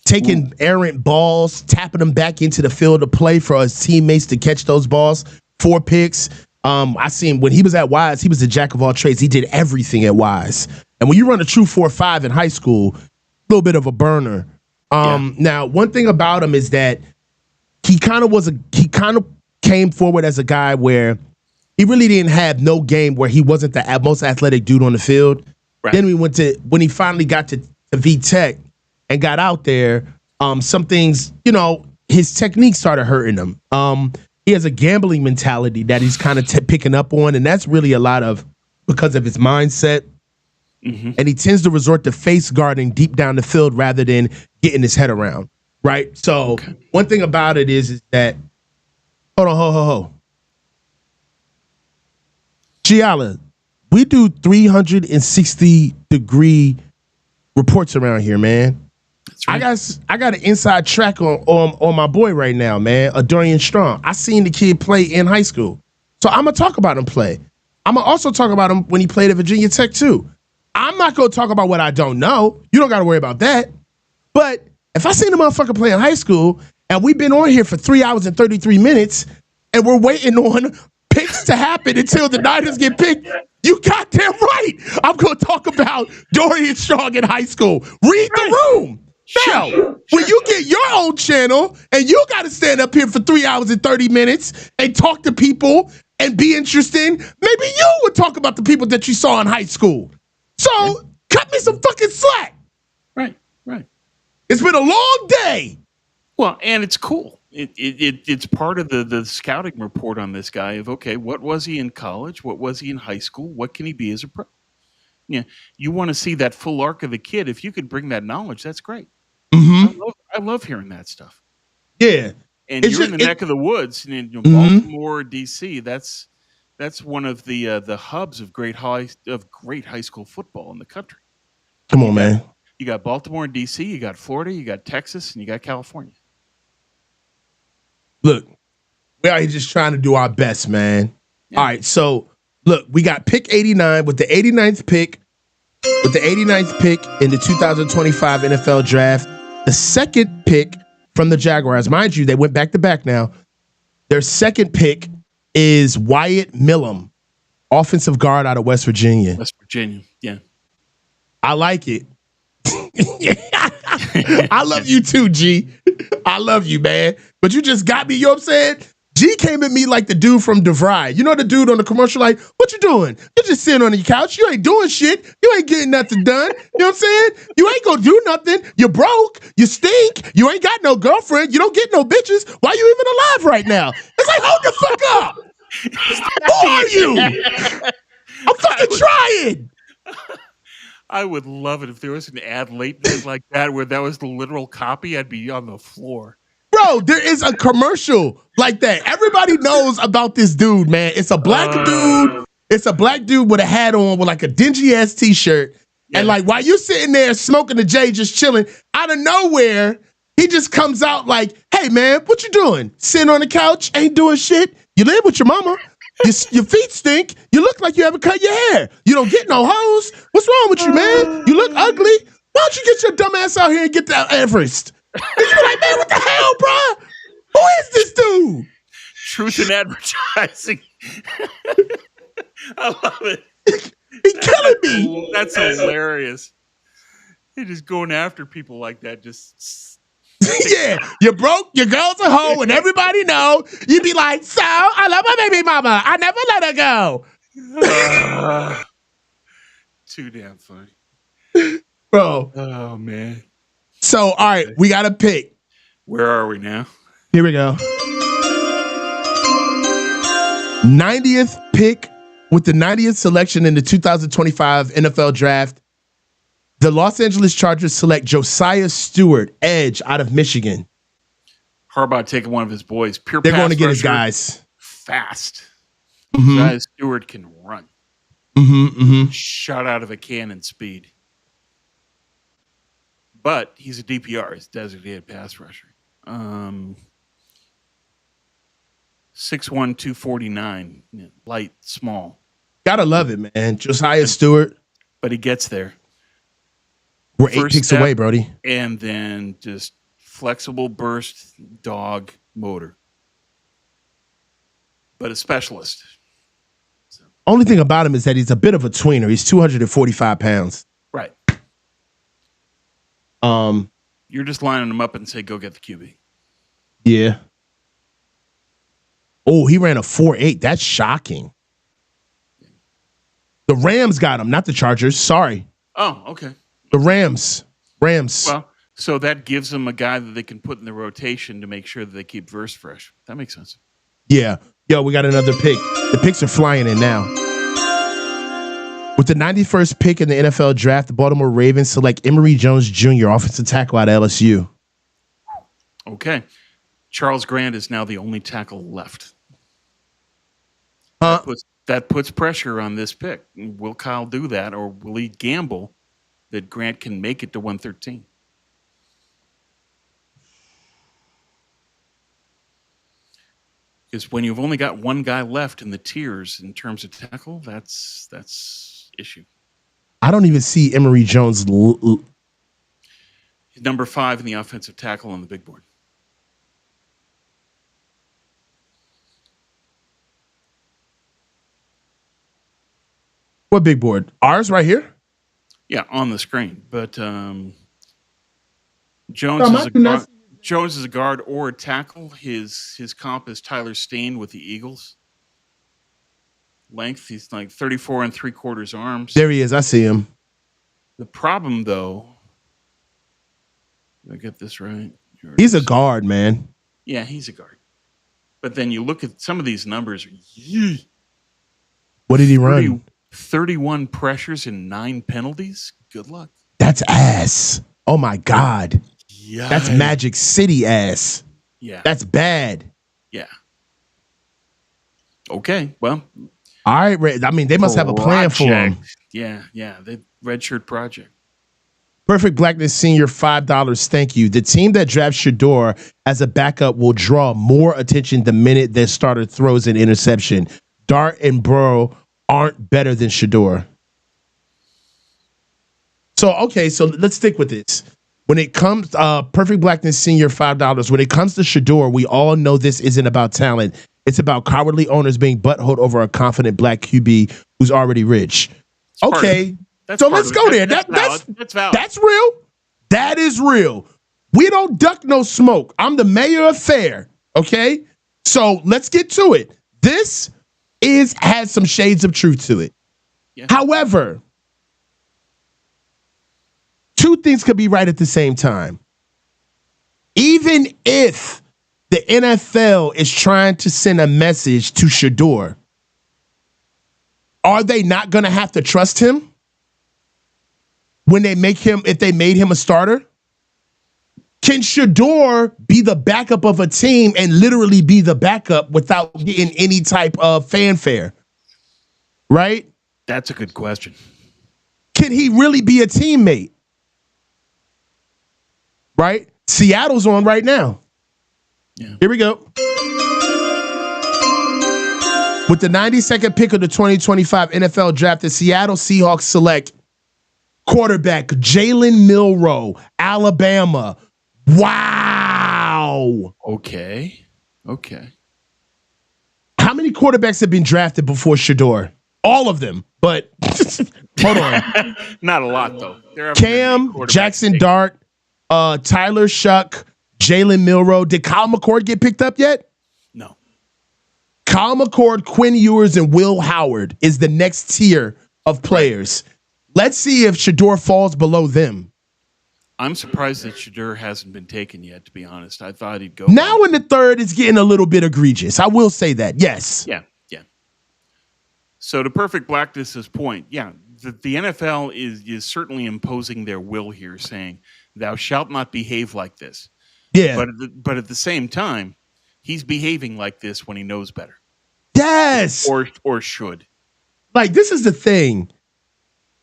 S1: taking errant balls, tapping them back into the field of play for his teammates to catch those balls, 4 picks. I seen when he was at Wise, he was a jack of all trades. He did everything at Wise. And when you run a true 4.5 in high school, a little bit of a burner. Now, one thing about him is that he kind of came forward as a guy where he really didn't have no game where he wasn't the most athletic dude on the field. Right. Then when he finally got to V-Tech and got out there, some things, his technique started hurting him. He has a gambling mentality that he's kind of picking up on, and that's really a lot of because of his mindset. Mm-hmm. And he tends to resort to face guarding deep down the field rather than getting his head around, right? So one thing about it is that, hold on. Giala, we do 360-degree reports around here, man. That's right. I got an inside track on my boy right now, man, Dorian Strong. I seen the kid play in high school. So I'm going to talk about him play. I'm going to also talk about him when he played at Virginia Tech, too. I'm not going to talk about what I don't know. You don't got to worry about that. But if I seen the motherfucker play in high school and we've been on here for 3 hours and 33 minutes and we're waiting on picks to happen until the Niners get picked, you goddamn right. I'm going to talk about Dorian Strong in high school. Read the room. Now, when you get your own channel and you got to stand up here for 3 hours and 30 minutes and talk to people and be interesting, maybe you would talk about the people that you saw in high school. So cut me some fucking slack.
S2: Right.
S1: It's been a long day.
S2: Well, and it's cool. It's part of the scouting report on this guy of, okay, what was he in college? What was he in high school? What can he be as a pro? Yeah, you want to see that full arc of the kid. If you could bring that knowledge, that's great. Mm-hmm. I love hearing that stuff.
S1: Yeah.
S2: And you're in the neck of the woods in Baltimore, D.C. That's one of the hubs of great high school football in the country.
S1: Man.
S2: You got Baltimore and D.C., you got Florida, you got Texas, and you got California.
S1: Look, we're out here just trying to do our best, man. Yeah. All right, so look, we got pick 89 with the 89th pick. With the 89th pick in the 2025 NFL Draft, the second pick from the Jaguars. Mind you, they went back-to-back now. Their second pick is Wyatt Millam, offensive guard out of West Virginia.
S2: West Virginia, yeah.
S1: I like it. I love you too, G. I love you, man. But you just got me, you know what I'm saying? G came at me like the dude from DeVry. You know the dude on the commercial, like, what you doing? You're just sitting on your couch. You ain't doing shit. You ain't getting nothing done. You know what I'm saying? You ain't gonna do nothing. You're broke. You stink. You ain't got no girlfriend. You don't get no bitches. Why you even alive right now? It's like, hold the fuck up. Who are you? I'm fucking trying.
S2: I would love it if there was an ad late night like that where that was the literal copy. I'd be on the floor.
S1: Bro, there is a commercial like that. Everybody knows about this dude, man. It's a black dude. It's a black dude with a hat on with like a dingy ass t-shirt. Yeah. And like while you're sitting there smoking the J, just chilling, out of nowhere, he just comes out like, hey man, what you doing? Sitting on the couch, ain't doing shit. You live with your mama. Your feet stink. You look like you haven't cut your hair. You don't get no hoes. What's wrong with you, man? You look ugly. Why don't you get your dumb ass out here and get that Everest? And you be like, man, what the hell, bro? Who is this dude?
S2: Truth in advertising. I love it.
S1: He killing me.
S2: That's hilarious. He's just going after people like that. Just
S1: yeah, you broke, your girl's a hoe, and everybody know. You be like, so, I love my baby mama. I never let her go.
S2: Too damn funny.
S1: Bro.
S2: Oh, man.
S1: So, all right, we got to pick.
S2: Where are we now?
S1: Here we go. 90th pick with the 90th selection in the 2025 NFL Draft. The Los Angeles Chargers select Josiah Stewart, edge out of Michigan.
S2: Harbaugh taking one of his boys. Pure
S1: They're going to get
S2: rusher,
S1: his guys.
S2: Fast.
S1: Mm-hmm.
S2: Josiah Stewart can run.
S1: Mm-hmm, mm-hmm.
S2: Shot out of a cannon speed. But he's a DPR. He's a designated pass rusher. 6'1", 249. Light, small.
S1: Gotta love it, man. Josiah Stewart.
S2: But he gets there.
S1: We're 8 picks away, Brody.
S2: And then just flexible burst, dog, motor. But a specialist. So.
S1: Only thing about him is that he's a bit of a tweener. He's 245 pounds.
S2: Right. You're just lining him up and say, go get the QB.
S1: Yeah. Oh, he ran a 4.8. That's shocking. The Rams got him, not the Chargers. Sorry.
S2: Oh, okay.
S1: The Rams.
S2: Well, so that gives them a guy that they can put in the rotation to make sure that they keep verse fresh. That makes sense.
S1: Yeah. Yo, we got another pick. The picks are flying in now. With the 91st pick in the NFL Draft, the Baltimore Ravens select Emory Jones Jr., offensive tackle out of LSU.
S2: Okay. Charles Grant is now the only tackle left. That puts pressure on this pick. Will Kyle do that, or will he gamble that Grant can make it to 113? Because when you've only got one guy left in the tiers in terms of tackle, that's issue.
S1: I don't even see Emory Jones.
S2: He's number 5 in the offensive tackle on the big board.
S1: What big board? Ours right here?
S2: Yeah, on the screen. But Jones is a guard or a tackle. His comp is Tyler Stain with the Eagles. Length, he's like 34 3/4 arms.
S1: There he is. I see him.
S2: The problem, though, did I get this right?
S1: He's a guard, man.
S2: Yeah, he's a guard. But then you look at some of these numbers.
S1: What did he run?
S2: 31 pressures and 9 penalties. Good luck.
S1: That's ass. Oh, my God.
S2: Yeah.
S1: That's Magic City ass.
S2: Yeah.
S1: That's bad.
S2: Yeah. Okay, well.
S1: All right, I mean, they must have a plan for him.
S2: Yeah, the redshirt project.
S1: Perfect Blackness Senior, $5. Thank you. The team that drafts Shador as a backup will draw more attention the minute their starter throws an interception. Dart and Burrow aren't better than Shador. So let's stick with this. When it comes, Perfect Blackness Senior, $5. When it comes to Shador, we all know this isn't about talent. It's about cowardly owners being butthurt over a confident black QB who's already rich. Okay. So let's go there. That's valid. That's real. That is real. We don't duck no smoke. I'm the mayor of fair. Okay. So let's get to it. This has some shades of truth to it. Yeah. However, two things could be right at the same time. Even if the NFL is trying to send a message to Shador, are they not going to have to trust him? When they if they made him a starter? Can Shador be the backup of a team and literally be the backup without getting any type of fanfare? Right?
S2: That's a good question.
S1: Can he really be a teammate? Right? Seattle's on right now. Yeah. Here we go. With the 92nd pick of the 2025 NFL Draft, the Seattle Seahawks select quarterback Jalen Milroe, Alabama. Wow.
S2: Okay.
S1: How many quarterbacks have been drafted before Shador? All of them, but hold on.
S2: Not a lot, though.
S1: Cam, Jackson Dart, Tyler Shuck, Jalen Milroe. Did Kyle McCord get picked up yet?
S2: No.
S1: Kyle McCord, Quinn Ewers, and Will Howard is the next tier of players. Right. Let's see if Shador falls below them.
S2: I'm surprised that Shador hasn't been taken yet, to be honest. I thought he'd go.
S1: Now in the third, it's getting a little bit egregious. I will say that. Yes.
S2: Yeah. So to Perfect Blackness's point, the NFL is certainly imposing their will here, saying, thou shalt not behave like this.
S1: Yeah.
S2: But at the same time, he's behaving like this when he knows better.
S1: Yes.
S2: Or should.
S1: Like, this is the thing.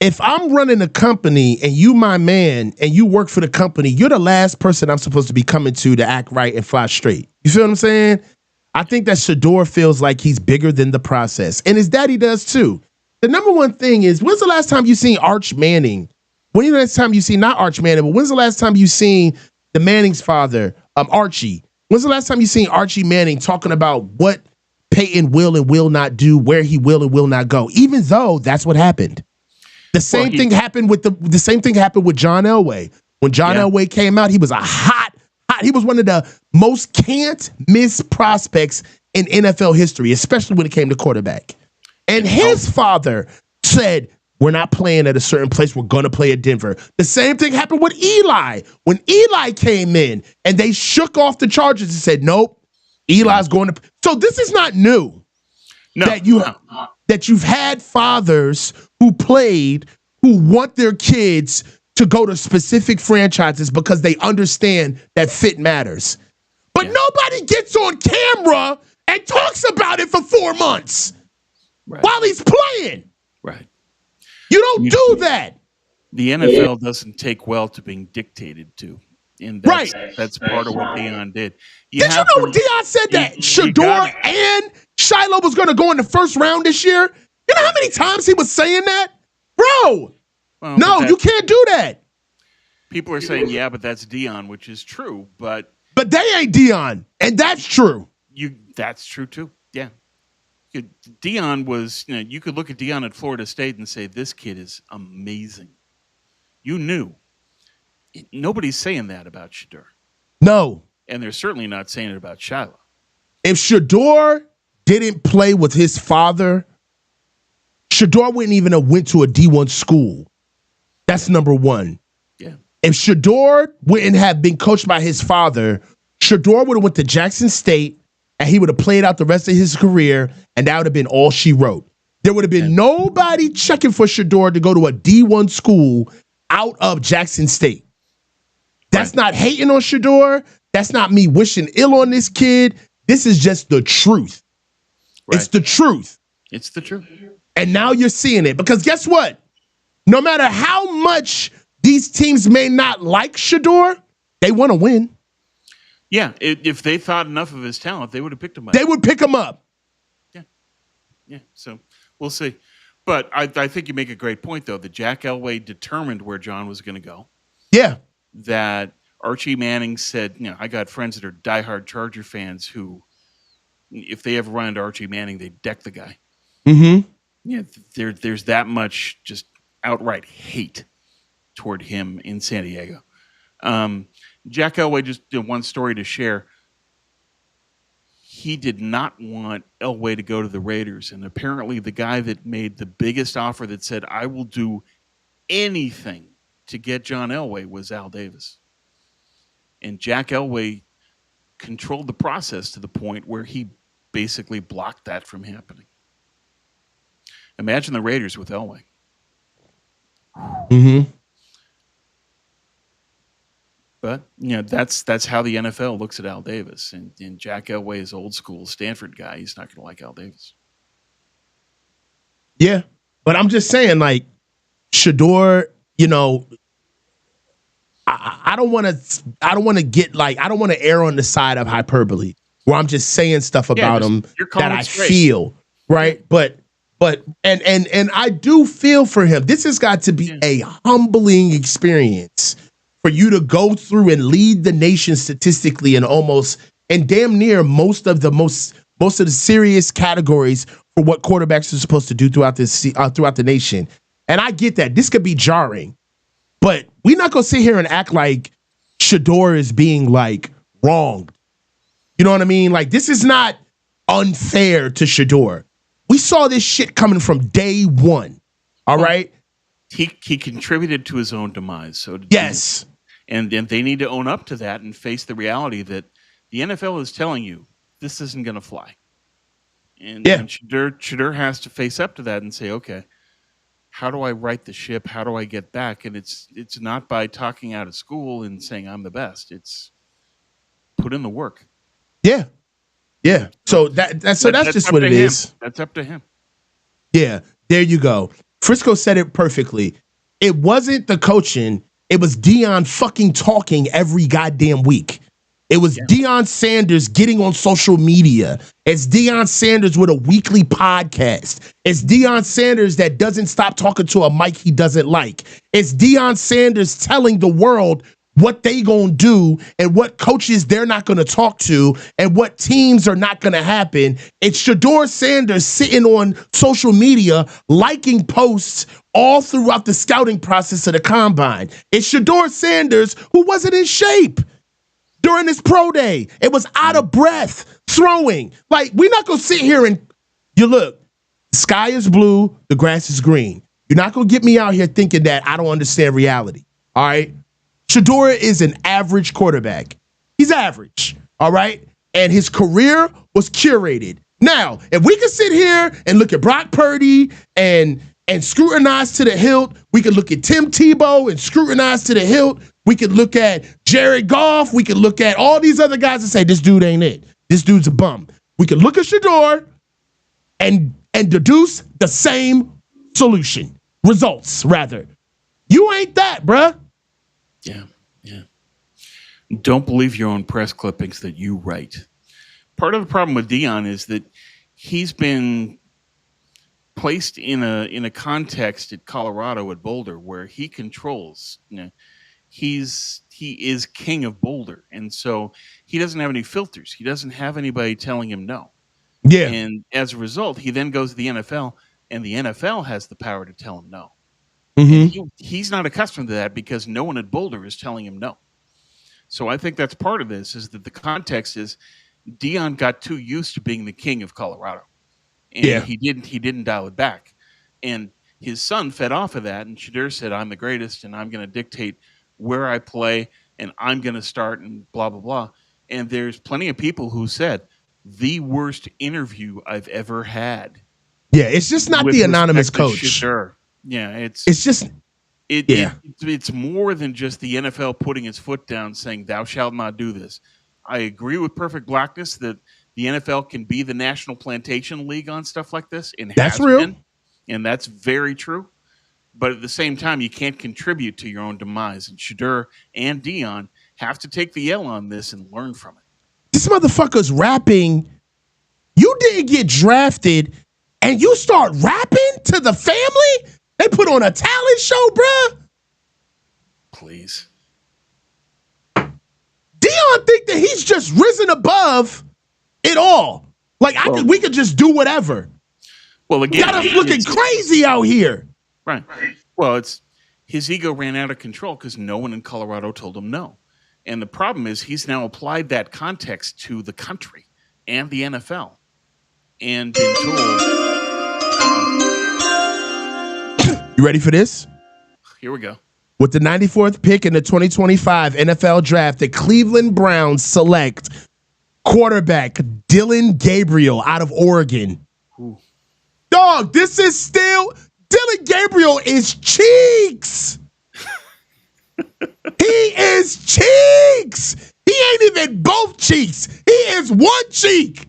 S1: If I'm running a company and you my man and you work for the company, you're the last person I'm supposed to be coming to act right and fly straight. You feel what I'm saying? I think that Shador feels like he's bigger than the process. And his daddy does too. The number one thing is, when's the last time you seen Arch Manning? When's the last time you seen, not Arch Manning, but when's the last time you seen the Manning's father, Archie? When's the last time you seen Archie Manning talking about what Peyton will and will not do, where he will and will not go, even though that's what happened? The same thing happened with the same thing happened with John Elway. When John Elway came out, he was he was one of the most can't miss prospects in NFL history, especially when it came to quarterback. And his father said, we're not playing at a certain place. We're going to play at Denver. The same thing happened with Eli. When Eli came in and they shook off the Chargers and said, nope, Eli's going to. So this is not new. That you've had fathers who want their kids to go to specific franchises because they understand that fit matters. But nobody gets on camera and talks about it for 4 months while he's playing.
S2: Right.
S1: You don't do that.
S2: The NFL doesn't take well to being dictated to. And that's part of what Deion did.
S1: Did you know Deion said that Shador and Shiloh was going to go in the first round this year? You know how many times he was saying that? Bro, no, you can't do that.
S2: People are saying, but that's Deion, which is true. But
S1: they ain't Deion, and that's true.
S2: That's true, too. Yeah. Deion was, you could look at Deion at Florida State and say, this kid is amazing. You knew. Nobody's saying that about Shador.
S1: No.
S2: And they're certainly not saying it about Shiloh.
S1: If Shador didn't play with his father, Shador wouldn't even have went to a D1 school. That's number one.
S2: Yeah.
S1: If Shador wouldn't have been coached by his father, Shador would have went to Jackson State and he would have played out the rest of his career, and that would have been all she wrote. There would have been nobody checking for Shador to go to a D1 school out of Jackson State. That's not hating on Shador. That's not me wishing ill on this kid. This is just the truth. Right. It's the truth.
S2: It's the truth.
S1: And now you're seeing it. Because guess what? No matter how much these teams may not like Shedeur. They want to win.
S2: Yeah, if they thought enough of his talent, they would have picked him up.
S1: They would pick him up.
S2: Yeah. So we'll see. But I think you make a great point, though, that Jack Elway determined where John was going to go.
S1: Yeah.
S2: That Archie Manning said, I got friends that are diehard Charger fans who, if they ever run into Archie Manning, they deck the guy.
S1: Mm-hmm.
S2: Yeah, there's that much just outright hate toward him in San Diego. Jack Elway, just one story to share. He did not want Elway to go to the Raiders. And apparently the guy that made the biggest offer that said, I will do anything to get John Elway was Al Davis. And Jack Elway controlled the process to the point where he basically blocked that from happening. Imagine the Raiders with Elway.
S1: Mm-hmm.
S2: But that's how the NFL looks at Al Davis, and Jack Elway is old school Stanford guy. He's not going to like Al Davis.
S1: Yeah, but I'm just saying, like Shedeur, I don't want to get like I don't want to err on the side of hyperbole where I'm just saying stuff about him that I feel right, but I do feel for him. This has got to be a humbling experience for you to go through and lead the nation statistically in and damn near most of the serious categories for what quarterbacks are supposed to do throughout the nation. And I get that this could be jarring, but we're not gonna sit here and act like Shedeur is being like wronged. You know what I mean? Like this is not unfair to Shedeur. We saw this shit coming from day one. All right.
S2: He contributed to his own demise. So
S1: yes.
S2: And they need to own up to that and face the reality that the NFL is telling you this isn't going to fly. And Shedeur has to face up to that and say, okay, how do I right the ship? How do I get back? And it's not by talking out of school and saying I'm the best. It's put in the work.
S1: Yeah. Yeah. So that's just what it is.
S2: That's up to him.
S1: Yeah. There you go. Frisco said it perfectly. It wasn't the coaching. It was Deion fucking talking every goddamn week. It was Deion Sanders getting on social media. It's Deion Sanders with a weekly podcast. It's Deion Sanders that doesn't stop talking to a mic he doesn't like. It's Deion Sanders telling the world what they gonna do and what coaches they're not gonna talk to and what teams are not gonna happen. It's Shedeur Sanders sitting on social media liking posts all throughout the scouting process of the combine. It's Shedeur Sanders who wasn't in shape during his pro day. It was out of breath, throwing. Like, we're not gonna sit here and the sky is blue, the grass is green. You're not gonna get me out here thinking that I don't understand reality. All right. Shedeur is an average quarterback. He's average, all right? And his career was curated. Now, if we could sit here and look at Brock Purdy and scrutinize to the hilt, we could look at Tim Tebow and scrutinize to the hilt. We could look at Jared Goff. We could look at all these other guys and say, this dude ain't it. This dude's a bum. We could look at Shedeur and deduce the same results, rather. You ain't that, bruh.
S2: Yeah. Don't believe your own press clippings that you write. Part of the problem with Deion is that he's been placed in a context at Colorado at Boulder where he controls. He is king of Boulder, and so he doesn't have any filters. He doesn't have anybody telling him no.
S1: Yeah.
S2: And as a result, he then goes to the NFL, and the NFL has the power to tell him no.
S1: Mm-hmm.
S2: He's not accustomed to that because no one at Boulder is telling him no. So I think that's part of this, is that the context is Deion got too used to being the king of Colorado. And he didn't dial it back. And his son fed off of that, and Shedeur said, I'm the greatest, and I'm going to dictate where I play, and I'm going to start, and blah, blah, blah. And there's plenty of people who said, the worst interview I've ever had.
S1: Yeah, it's just not the anonymous coach.
S2: Shedeur. Yeah, it's more than just the NFL putting its foot down saying, thou shalt not do this. I agree with Perfect Blackness that the NFL can be the National Plantation League on stuff like this. And
S1: that's real.
S2: And that's very true. But at the same time, you can't contribute to your own demise. And Shedeur and Dion have to take the L on this and learn from it.
S1: This motherfucker's rapping. You didn't get drafted, and you start rapping to the family? They put on a talent show, bruh.
S2: Please.
S1: Dion think that he's just risen above it all. Like, we could just do whatever.
S2: Well, again,
S1: got us looking crazy out here.
S2: Right. Well, it's his ego ran out of control because no one in Colorado told him no. And the problem is he's now applied that context to the country and the NFL. And been told.
S1: You ready for this?
S2: Here we go.
S1: With the 94th pick in the 2025 NFL Draft, the Cleveland Browns select quarterback Dillon Gabriel out of Oregon.
S2: Ooh.
S1: Dog, this is still... Dillon Gabriel is cheeks. He is cheeks. He ain't even both cheeks. He is one cheek.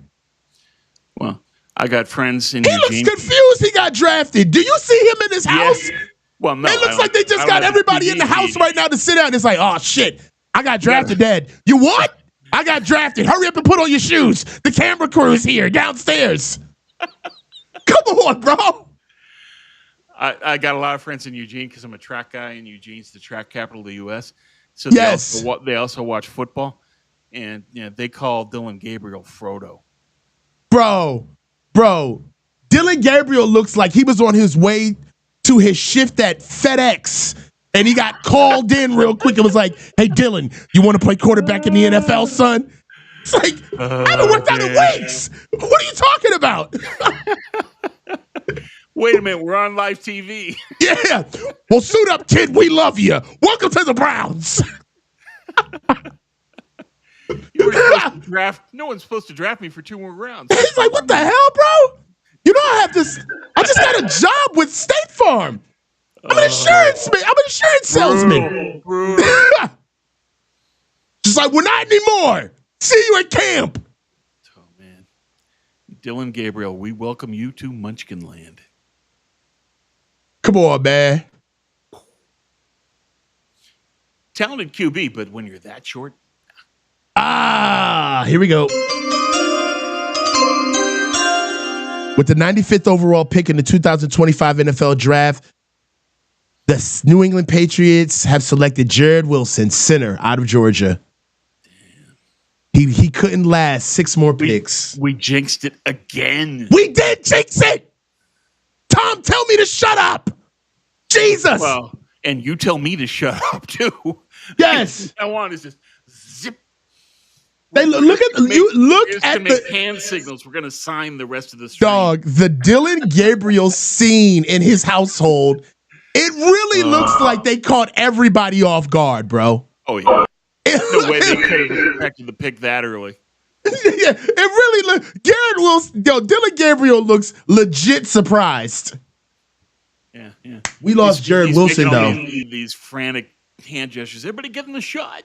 S2: Well, I got friends in
S1: He
S2: Eugene.
S1: looks confused he got drafted. Do you see him in his house?
S2: Yeah. Well, no.
S1: It looks like they just got everybody in the house right now to sit down. It's like, oh, shit. I got drafted, Dad. You what? I got drafted. Hurry up and put on your shoes. The camera crew's here downstairs. Come on, bro.
S2: I got a lot of friends in Eugene because I'm a track guy, and Eugene's the track capital of the U.S. So they also watch football, and they call Dillon Gabriel Frodo.
S1: Bro, Dillon Gabriel looks like he was on his way to his shift at FedEx, and he got called in real quick. It was like, hey, Dillon, you want to play quarterback in the NFL, son? It's like, I haven't worked out in weeks. What are you talking about?
S2: Wait a minute, we're on live TV.
S1: Yeah. Well, suit up, kid. We love you. Welcome to the Browns.
S2: You were supposed to draft. No one's supposed to draft me for 2 more rounds.
S1: He's like, what the hell, bro? You know, I just got a job with State Farm. I'm an insurance man. I'm an insurance salesman. Just like, we're not anymore. See you at camp.
S2: Oh, man. Dillon Gabriel, we welcome you to Munchkin Land.
S1: Come on, man.
S2: Talented QB, but when you're that short.
S1: Here we go. With the 95th overall pick in the 2025 NFL Draft, the New England Patriots have selected Jared Wilson, center, out of Georgia. Damn. He couldn't last 6 more picks.
S2: We jinxed it again.
S1: We did jinx it. Tom, tell me to shut up. Jesus.
S2: Well, and you tell me to shut up too.
S1: Yes.
S2: I want is just zip.
S1: They look at
S2: the hand signals. We're gonna sign the rest of the stream.
S1: Dog. The Dillon Gabriel scene in his household. It really looks like they caught everybody off guard, bro.
S2: Oh yeah. No way they could have expected to pick that early.
S1: Yeah, it really looks. Garrett Wilson, Dillon Gabriel looks legit surprised.
S2: Yeah.
S1: We lost Jared Wilson though.
S2: These frantic hand gestures. Everybody give him a shot.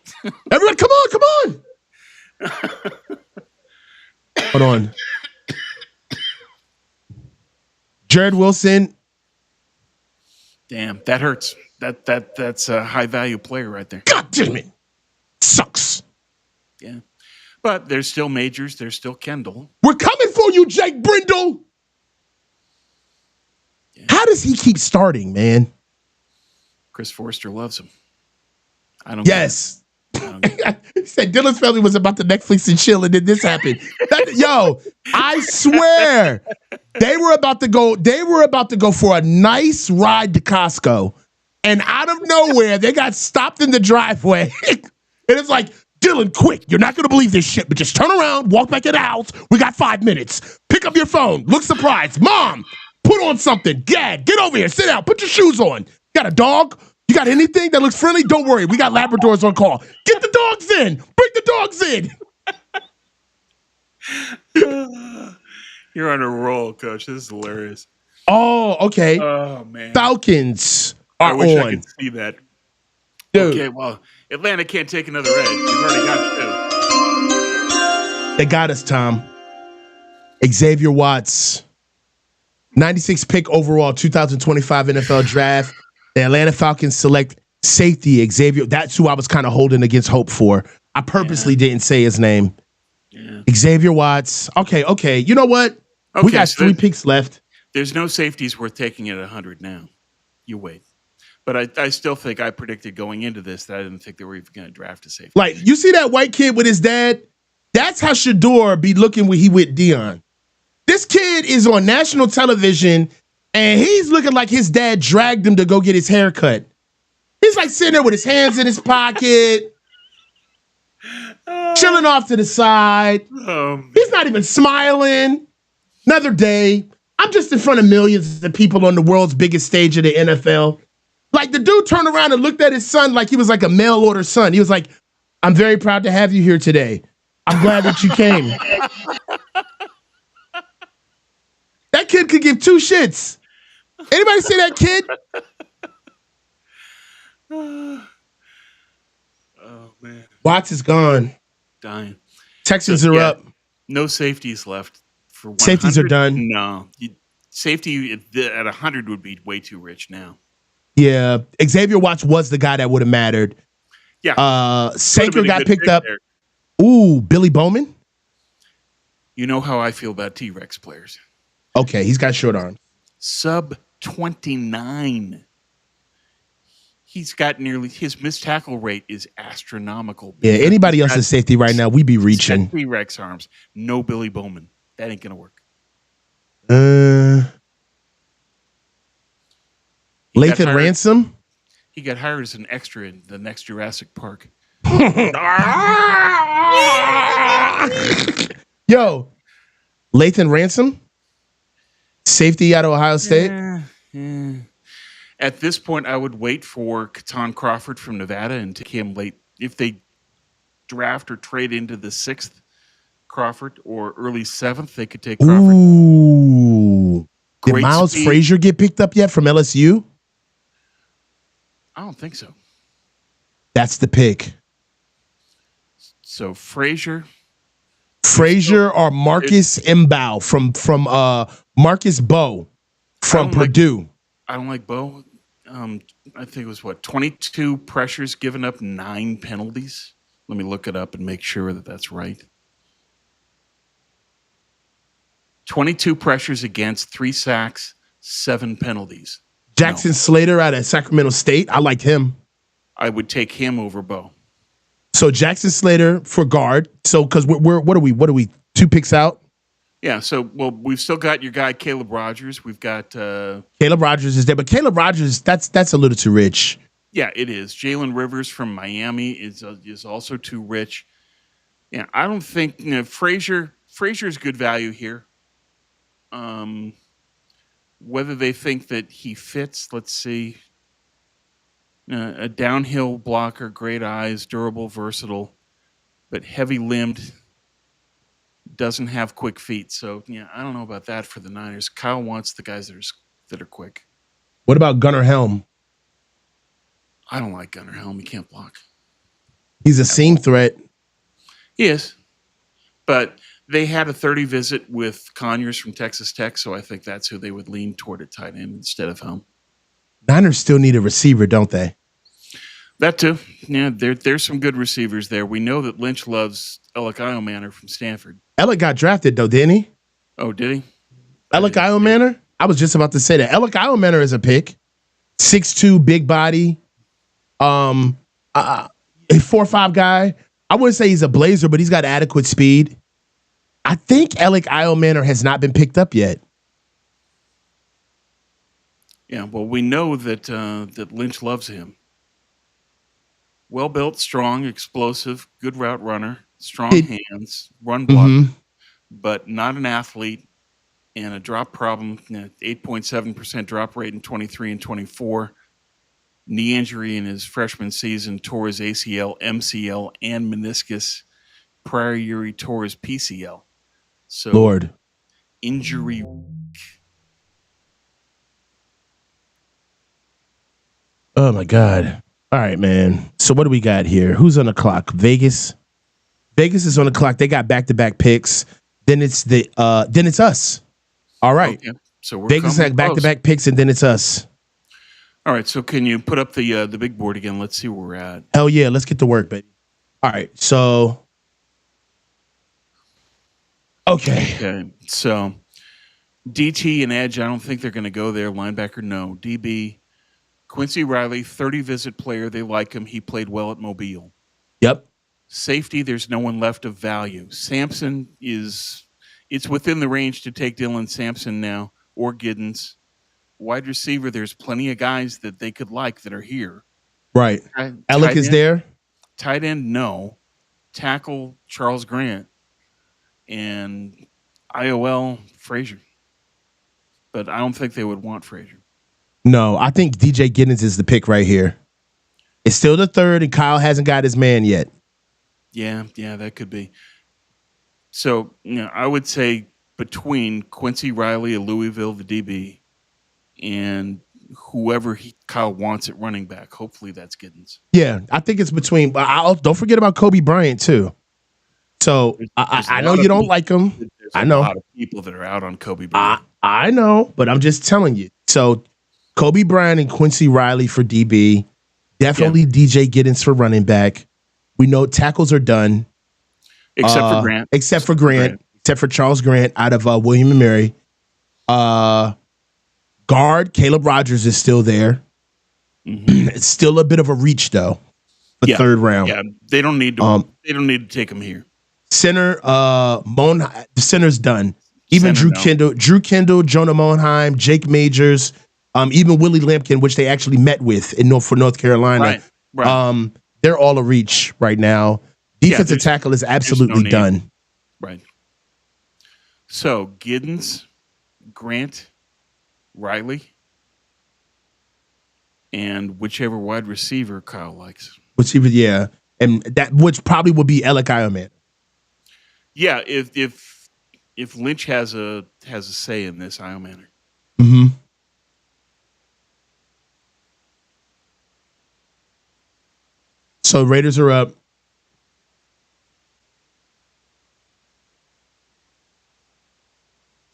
S1: Everyone, come on. Hold on. Jared Wilson.
S2: Damn, that hurts. That's a high value player right there.
S1: God damn it. Sucks.
S2: Yeah. But there's still Majors, there's still Kendall.
S1: We're coming for you, Jake Brindle. Yeah. How does he keep starting, man?
S2: Chris Forrester loves him. I don't
S1: Yes. He said Dylan's family was about to Netflix and chill, and then this happened. Yo, I swear they were about to go for a nice ride to Costco, and out of nowhere they got stopped in the driveway. And it's like, Dillon, quick, you're not gonna believe this shit, but just turn around, walk back in the house. We got 5 minutes. Pick up your phone, look surprised. Mom, put on something. Dad, get over here, sit down, put your shoes on. Got a dog? You got anything that looks friendly? Don't worry, we got Labradors on call. Get the dogs in. Bring the dogs in.
S2: You're on a roll, Coach. This is hilarious.
S1: Oh, okay.
S2: Oh, man.
S1: Falcons are
S2: I wish
S1: on.
S2: I could see that.
S1: Dude.
S2: Okay, well, Atlanta can't take another edge. We've already got 2.
S1: They got us, Tom. Xavier Watts. 96th pick overall, 2025 NFL Draft. The Atlanta Falcons select safety Xavier. That's who I was kind of holding against hope for. I purposely didn't say his name. Yeah. Xavier Watts. Okay. You know what? Okay, we got 3 picks left.
S2: There's no safeties worth taking at 100 now. You wait. But I still think I predicted going into this that I didn't think they were even going to draft a safety.
S1: Like, you see that white kid with his dad? That's how Shador be looking when he with Dion. This kid is on national television, and he's looking like his dad dragged him to go get his hair cut. He's like sitting there with his hands in his pocket, chilling off to the side. He's not even smiling. Another day. I'm just in front of millions of people on the world's biggest stage of the NFL. Like, the dude turned around and looked at his son like he was like a mail order son. He was like, I'm very proud to have you here today. I'm glad that you came. That kid could give 2 shits. Anybody see that kid?
S2: Oh, man.
S1: Watts is gone.
S2: Dying.
S1: Texans are up.
S2: No safeties left. For 100.
S1: Safeties are done.
S2: No. Safety at 100 would be way too rich now.
S1: Yeah, Xavier Watts was the guy that would have mattered.
S2: Yeah.
S1: Sanker got picked up. There. Ooh, Billy Bowman?
S2: You know how I feel about T-Rex players.
S1: Okay, he's got short arms.
S2: Sub 29. He's got his missed tackle rate is astronomical.
S1: Yeah, anybody else's safety right now, we be reaching.
S2: T-Rex arms. No Billy Bowman. That ain't going to work.
S1: Lathan Ransom?
S2: He got hired as an extra in the next Jurassic Park.
S1: Yo, Lathan Ransom? Safety out of Ohio State?
S2: Yeah. At this point, I would wait for Keaton Crawford from Nevada and take him late. If they draft or trade into the 6th Crawford or early 7th, they could take Crawford.
S1: Ooh. Did Miles Frazier get picked up yet from LSU?
S2: I don't think so.
S1: That's the pick.
S2: So Frazier
S1: or Marcus Mbow from Marcus Bowe from Purdue.
S2: I don't like Bowe. I think it was 22 pressures, given up 9 penalties. Let me look it up and make sure that that's right. 22 pressures against, 3 sacks, 7 penalties.
S1: Jackson Slater out of Sacramento State. I liked him.
S2: I would take him over Bowe.
S1: So Jackson Slater for guard. So because we're what are we 2 picks out?
S2: Yeah. So we've still got your guy Caleb Rogers. We've got
S1: Caleb Rogers is there, but Caleb Rogers that's a little too rich.
S2: Yeah, it is. Jalen Rivers from Miami is also too rich. Yeah, I don't think Frazier's good value here. Whether they think that he fits, let's see. A downhill blocker, great eyes, durable, versatile, but heavy-limbed, doesn't have quick feet. So, yeah, I don't know about that for the Niners. Kyle wants the guys that are quick.
S1: What about Gunnar Helm?
S2: I don't like Gunnar Helm. He can't block.
S1: He's a seam threat.
S2: He is. But they had a 30 visit with Conyers from Texas Tech, so I think that's who they would lean toward at tight end instead of Helm.
S1: Niners still need a receiver, don't they?
S2: That too. Yeah, there's some good receivers there. We know that Lynch loves Alec Iomanner from Stanford.
S1: Alec got drafted, though, didn't he?
S2: Oh, did he?
S1: Alec Iomanner? I was just about to say that. Alec Iomanner is a pick. 6'2", big body. A 4'5" guy. I wouldn't say he's a blazer, but he's got adequate speed. I think Alec Iomanner has not been picked up yet.
S2: Yeah, well, we know that Lynch loves him. Well-built, strong, explosive, good route runner, strong hands, run block, but not an athlete, and a drop problem, 8.7% drop rate in 23 and 24. Knee injury in his freshman season, tore his ACL, MCL, and meniscus. Prior year, he tore his PCL. So,
S1: Lord.
S2: Injury.
S1: Oh, my God. All right, man. So what do we got here? Who's on the clock? Vegas? Vegas is on the clock. They got back-to-back picks. Then it's us. All right.
S2: Okay. So we're
S1: Vegas had back-to-back picks, and then it's us.
S2: All right, so can you put up the big board again? Let's see where we're at.
S1: Hell yeah, let's get to work, baby. All right, so okay.
S2: So DT and edge, I don't think they're going to go there. Linebacker, no. DB, Quincy Riley, 30-visit player. They like him. He played well at Mobile.
S1: Yep.
S2: Safety, there's no one left of value. Sampson it's within the range to take Dylan Sampson now or Giddens. Wide receiver, there's plenty of guys that they could like that are here.
S1: Right. Alec is there.
S2: Tight end, no. Tackle, Charles Grant. And IOL, Frazier. But I don't think they would want Frazier.
S1: No, I think DJ Giddens is the pick right here. It's still the third, and Kyle hasn't got his man yet.
S2: Yeah, that could be. So, I would say between Quincy Riley of Louisville, the DB, and whoever Kyle wants at running back. Hopefully that's Giddens.
S1: Yeah, I think it's between. Don't forget about Kobe Bryant too. So I know you don't like him. I know
S2: a lot of people that are out on Kobe Bryant.
S1: I know, but I'm just telling you. So Kobe Bryant and Quincy Riley for DB. Definitely DJ Giddens for running back. We know tackles are done.
S2: Except for Grant.
S1: Except for Charles Grant out of William and Mary. Guard, Caleb Rogers is still there. Mm-hmm. It's still a bit of a reach though. Third round.
S2: Yeah, they don't need to. They don't need to take him here.
S1: Center, the center's done. Even Drew Kendall, Jonah Monheim, Jake Majors, even Willie Lampkin, which they actually met with for North Carolina.
S2: Right.
S1: They're all a reach right now. Defensive tackle is absolutely done.
S2: Right. So Giddens, Grant, Riley, and whichever wide receiver Kyle likes.
S1: And that which probably would be Alec Ioman.
S2: Yeah, if Lynch has a say in this, Ioman.
S1: Mm-hmm. So Raiders are up.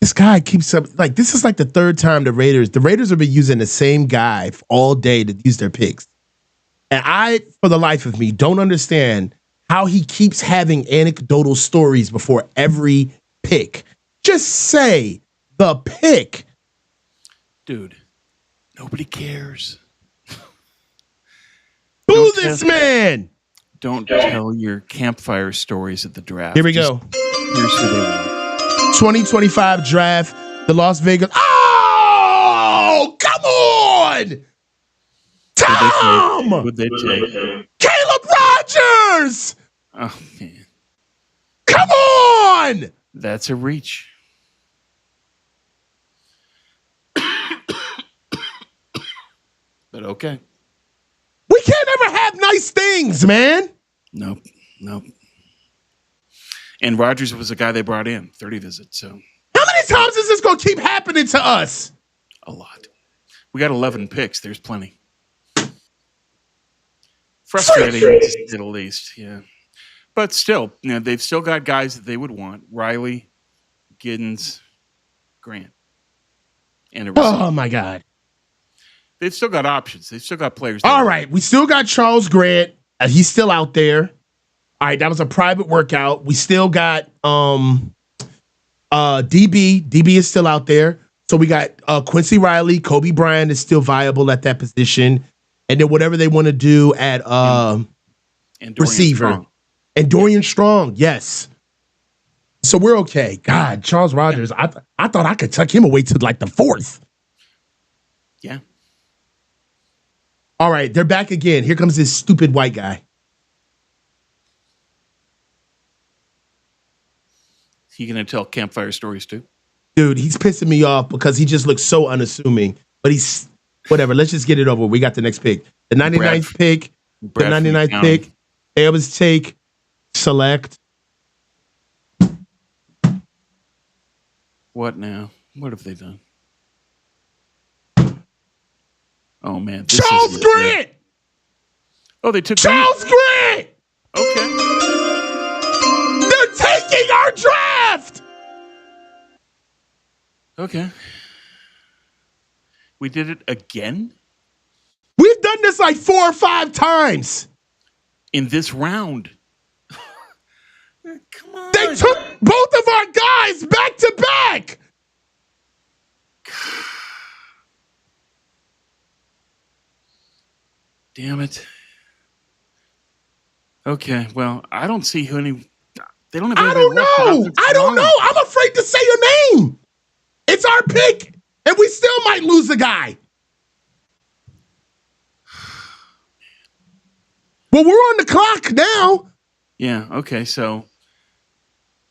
S1: This guy keeps up this is like the third time the Raiders have been using the same guy all day to use their picks. And I, for the life of me, don't understand how he keeps having anecdotal stories before every pick. Just say the pick.
S2: Dude, nobody cares.
S1: Who's this man?
S2: Don't tell your campfire stories at the draft.
S1: Here we go.
S2: Here's who they want.
S1: 2025 draft, the Las Vegas. Oh, come on! Tom!
S2: Would they take?
S1: Caleb Rogers!
S2: Oh, man.
S1: Come on!
S2: That's a reach. But okay.
S1: We can't ever have nice things, man.
S2: Nope. And Rodgers was the guy they brought in, 30 visits. So
S1: how many times is this going to keep happening to us?
S2: A lot. We got 11 picks. There's plenty. Frustrating, to say the least. Yeah. But still, they've still got guys that they would want. Riley, Giddens, Grant. And a receiver.
S1: Oh, my God.
S2: They've still got options. They've still got players.
S1: All right. We still got Charles Grant. He's still out there. All right. That was a private workout. We still got DB. DB is still out there. So we got Quincy Riley. Kobe Bryant is still viable at that position. And then whatever they want to do at
S2: and
S1: receiver.
S2: Strong.
S1: And Dorian Strong. Yes. So we're okay. God, Charles Rogers. Yeah. I thought I could tuck him away to like the fourth.
S2: Yeah.
S1: All right, they're back again. Here comes this stupid white guy.
S2: He gonna tell campfire stories too?
S1: Dude, he's pissing me off because he just looks so unassuming. But he's whatever. Let's just get it over. We got the next pick. The 99th pick. The 99th pick. They always take, select.
S2: What now? What have they done? Oh, man.
S1: Charles Grant!
S2: Oh, they took
S1: Charles Grant!
S2: Okay.
S1: They're taking our draft!
S2: Okay. We did it again?
S1: this like 4 or 5 times
S2: in this round. Come on.
S1: They took both of our guys back to back.
S2: Damn it. Okay, well, I don't see who any. They don't have.
S1: I don't know. I don't know. I'm afraid to say your name. It's our pick, and we still might lose a guy. Well, we're on the clock now.
S2: Yeah. Okay. So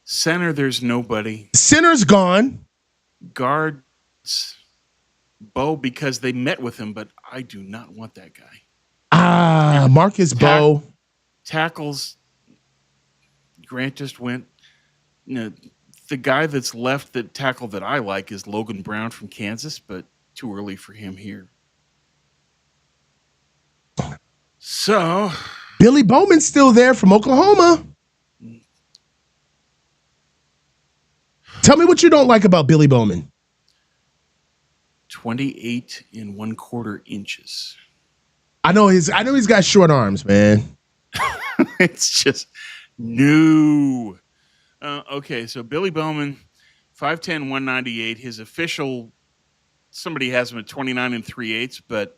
S2: center, there's nobody.
S1: Center's gone.
S2: Guards, Bo, because they met with him, but I do not want that guy.
S1: Marcus Bo.
S2: Tackles, Grant just went. The guy that's left that tackle that I like is Logan Brown from Kansas, but too early for him here. So
S1: Billy Bowman's still there from Oklahoma. Tell me what you don't like about Billy Bowman.
S2: 28 1/4 inches.
S1: I know he's got short arms, man.
S2: It's just new. Okay, so Billy Bowman, 5'10", 198. His official, somebody has him at 29 3/8, but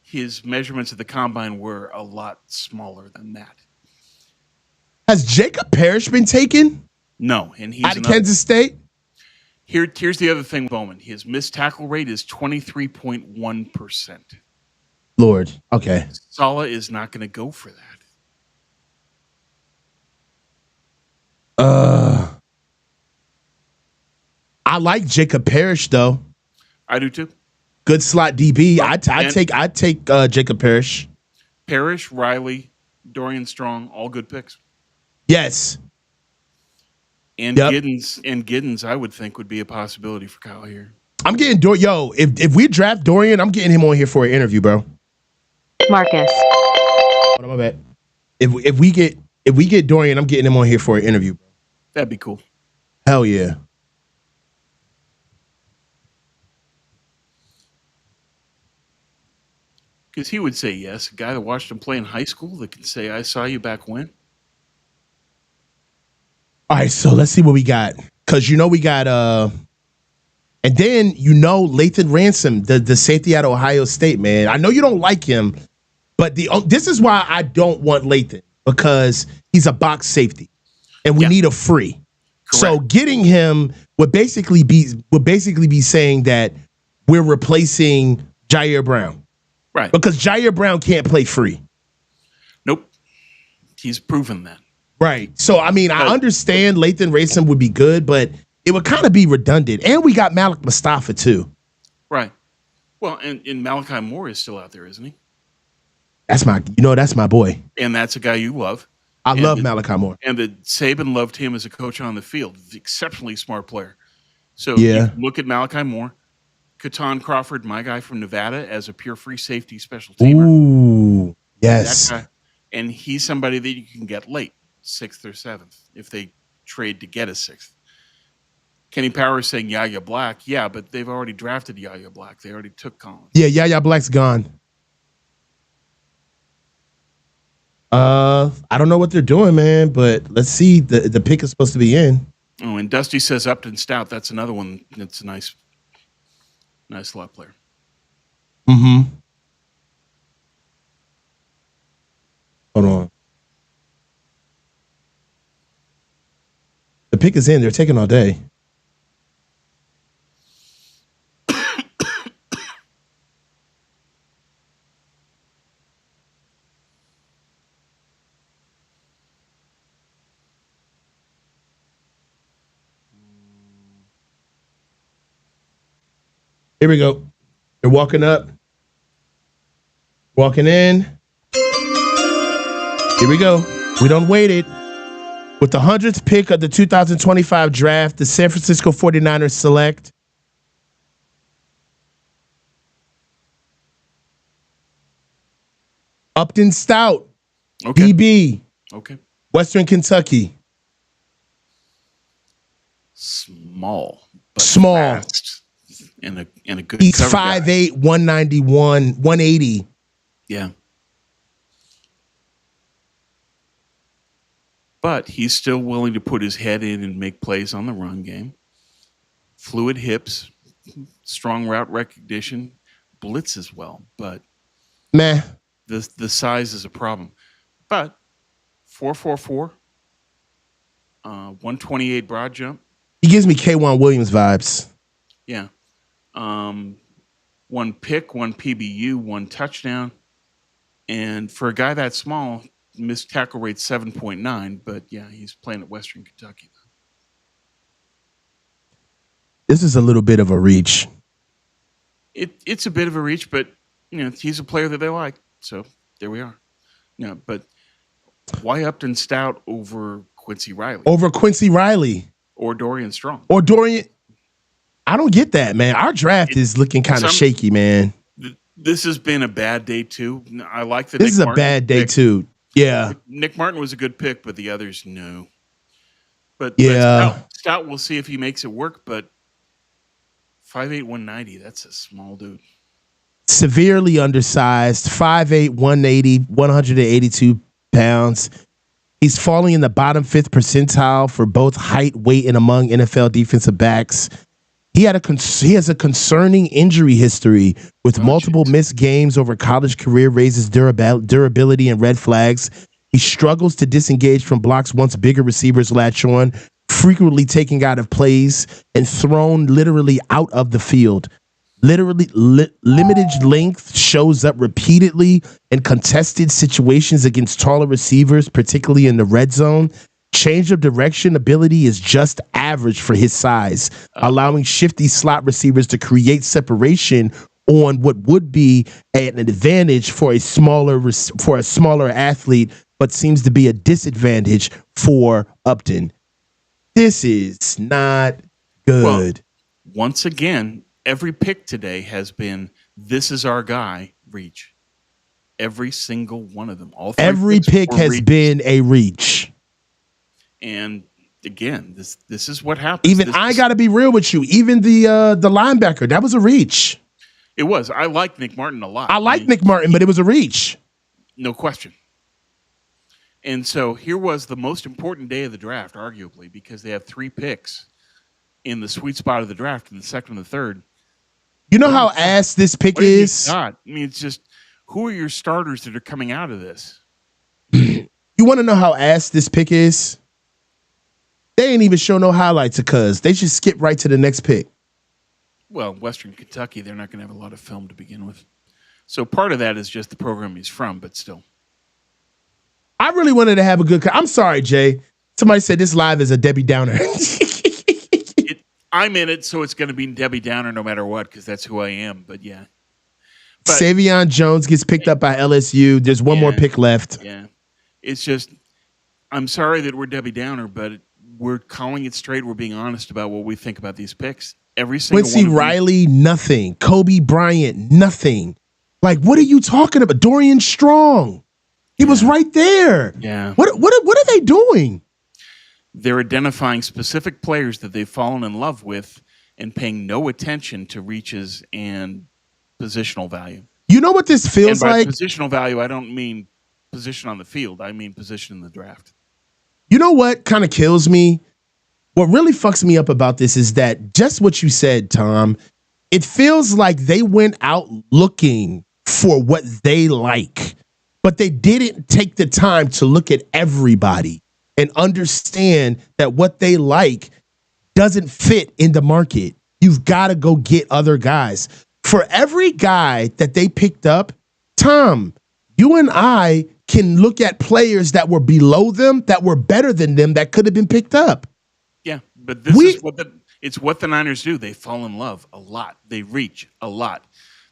S2: his measurements at the combine were a lot smaller than that.
S1: Has Jacob Parrish been taken?
S2: No, and he's
S1: out of Kansas State.
S2: Here's the other thing with Bowman. His missed tackle rate is 23.1%.
S1: Lord, okay.
S2: Saleh is not going to go for that.
S1: I like Jacob Parrish though.
S2: I do too.
S1: Good slot DB. I take Jacob Parrish.
S2: Parrish, Riley, Dorian Strong, all good picks.
S1: Yes.
S2: And Giddens, I would think would be a possibility for Kyle here. I'm
S1: getting Dorian. Yo, if we draft Dorian, I'm getting him on here for an interview, bro.
S4: Marcus.
S1: Hold on, my bad. If we get Dorian, I'm getting him on here for an interview, bro.
S2: That'd be cool.
S1: Hell yeah.
S2: Because he would say yes. A guy that watched him play in high school that can say, I saw you back when.
S1: All right, so let's see what we got. Because we got and then Lathan Ransom, the safety out of Ohio State, man. I know you don't like him, but this is why I don't want Lathan, because he's a box safety. And we need a free. Correct. So getting him would basically be saying that we're replacing Jair Brown.
S2: Right.
S1: Because Jair Brown can't play free.
S2: Nope. He's proven that.
S1: Right. So, I mean, I understand Lathan Ransom would be good, but it would kind of be redundant. And we got Malik Mustafa, too.
S2: Right. Well, and Malachi Moore is still out there, isn't he?
S1: That's my boy.
S2: And that's a guy you love.
S1: I love Malachi Moore.
S2: And Saban loved him as a coach on the field. He's an exceptionally smart player. So you look at Malachi Moore, Keaton Crawford, my guy from Nevada, as a pure free safety special teamer.
S1: Ooh, yes.
S2: And he's somebody that you can get late, 6th or 7th, if they trade to get a 6th. Kenny Powers saying Yaya Black. Yeah, but they've already drafted Yaya Black. They already took Collins.
S1: Yeah, Yaya Black's gone. I don't know what they're doing, man, but let's see. The pick is supposed to be in.
S2: Oh, and Dusty says Upton Stout. That's another one that's a nice slot player.
S1: Mm-hmm. Hold on. The pick is in. They're taking all day. Here we go. They're walking up. Walking in. Here we go. We don't wait it. With the 100th pick of the 2025 draft, the San Francisco 49ers select Upton Stout,
S2: okay.
S1: DB,
S2: okay,
S1: Western Kentucky.
S2: Small.
S1: Fast.
S2: And a good
S1: He's
S2: cover
S1: 5'8", 191, 180.
S2: Yeah. But he's still willing to put his head in and make plays on the run game. Fluid hips, strong route recognition, blitz as well. But the size is a problem. But 4.44, 128 broad jump.
S1: He gives me K1 Williams vibes.
S2: Yeah. One pick, one PBU, one touchdown. And for a guy that small, missed tackle rate 7.9. But yeah, he's playing at Western Kentucky.
S1: This is a little bit of a reach.
S2: It's a bit of a reach, but he's a player that they like. So there we are. But why Upton Stout over Quincy Riley? Or Dorian Strong.
S1: I don't get that, man. Our draft is looking kind of shaky, man.
S2: This has been a bad day, too. I like the
S1: This is a bad day, too. Yeah.
S2: Nick Martin was a good pick, but the others, no. But Stout, we'll see if he makes it work, but 5'8", 190, that's a small dude.
S1: Severely undersized, 5'8", 180, 182 pounds. He's falling in the bottom 5th percentile for both height, weight, and among NFL defensive backs. He has a concerning injury history with multiple missed games over college career, raises durability and red flags. He struggles to disengage from blocks once bigger receivers latch on, frequently taken out of plays and thrown literally out of the field. Literally, limited length shows up repeatedly in contested situations against taller receivers, particularly in the red zone. Change of direction ability is just average for his size, allowing shifty slot receivers to create separation on what would be an advantage for a smaller athlete, but seems to be a disadvantage for Upton. This is not good.
S2: Well, once again, every pick today has been, this is our guy, reach. Every single one of them.
S1: Every pick has been a reach.
S2: And again, this is what happens.
S1: Even I got to be real with you. Even the linebacker, that was a reach.
S2: It was. I like Nick Martin a lot.
S1: I like Nick Martin, but it was a reach.
S2: No question. And so here was the most important day of the draft, arguably, because they have 3 picks in the sweet spot of the draft in the second and the third.
S1: You know how ass this pick is?
S2: I mean, it's just, who are your starters that are coming out of this?
S1: You want to know how ass this pick is? They ain't even show no highlights of Cuz. They just skip right to the next pick.
S2: Well, Western Kentucky, they're not going to have a lot of film to begin with. So part of that is just the program he's from, but still.
S1: I really wanted to have a good... I'm sorry, Jay. Somebody said this live is a Debbie Downer.
S2: I'm in it, so it's going to be Debbie Downer no matter what, because that's who I am, but yeah.
S1: Savion Jones gets picked up by LSU. There's one more pick left.
S2: Yeah. It's just, I'm sorry that we're Debbie Downer, but we're calling it straight. We're being honest about what we think about these picks. Every single
S1: Quincy Riley, nothing. Kobe Bryant, nothing. Like, what are you talking about? Dorian Strong. He was right there.
S2: Yeah.
S1: What are they doing?
S2: They're identifying specific players that they've fallen in love with and paying no attention to reaches and positional value.
S1: You know what this feels
S2: and by
S1: like?
S2: Positional value, I don't mean position on the field. I mean position in the draft.
S1: You know what kind of kills me? What really fucks me up about this is that just what you said, Tom, it feels like they went out looking for what they like, but they didn't take the time to look at everybody and understand that what they like doesn't fit in the market. You've got to go get other guys. For every guy that they picked up, Tom, you and I can look at players that were below them, that were better than them, that could have been picked up.
S2: Yeah, but this is what the Niners do. They fall in love a lot. They reach a lot.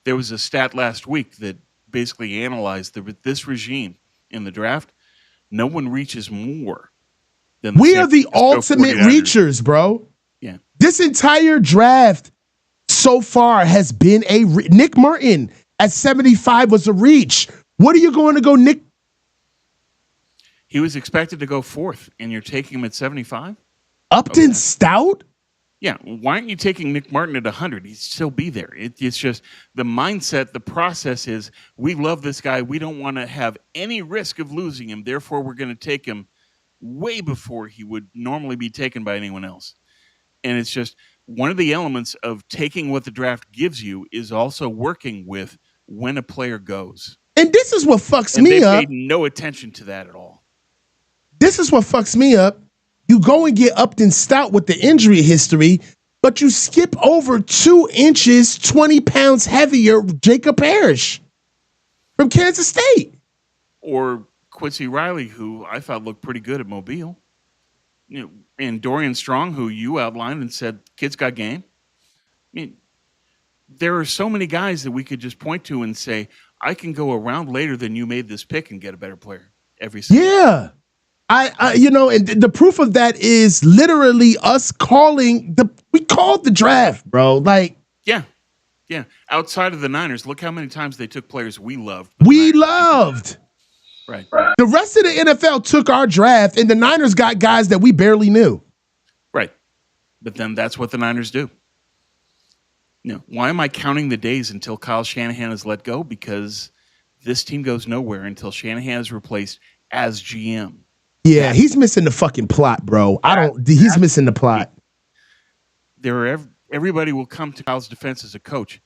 S2: There was a stat last week that basically analyzed this regime in the draft. No one reaches more than
S1: we are the ultimate reachers, bro.
S2: Yeah.
S1: This entire draft so far has been Nick Martin at 75 was a reach. What are you going to go, Nick?
S2: He was expected to go 4th, and you're taking him at 75?
S1: Upton Stout?
S2: Yeah, why aren't you taking Nick Martin at 100? He'd still be there. It's just the mindset, the process is we love this guy. We don't want to have any risk of losing him. Therefore, we're going to take him way before he would normally be taken by anyone else. And it's just one of the elements of taking what the draft gives you is also working with when a player goes.
S1: And this is what fucks
S2: And
S1: me
S2: they
S1: up.
S2: paid no attention to that at all.
S1: This is what fucks me up. You go and get Upton Stout with the injury history, but you skip over 2 inches, 20 pounds heavier Jacob Parrish from Kansas State.
S2: Or Quincy Riley, who I thought looked pretty good at Mobile. And Dorian Strong, who you outlined and said, kid's got game. I mean, there are so many guys that we could just point to and say, I can go a round later than you made this pick and get a better player every single
S1: Yeah. And the proof of that is literally us we called the draft, bro. Like,
S2: yeah. Outside of the Niners, look how many times they took players we loved. Right.
S1: The rest of the NFL took our draft, and the Niners got guys that we barely knew.
S2: Right. But then that's what the Niners do. Why am I counting the days until Kyle Shanahan is let go? Because this team goes nowhere until Shanahan is replaced as GM.
S1: Yeah, he's missing the fucking plot, bro. He's missing the plot.
S2: Everybody will come to Kyle's defense as a coach.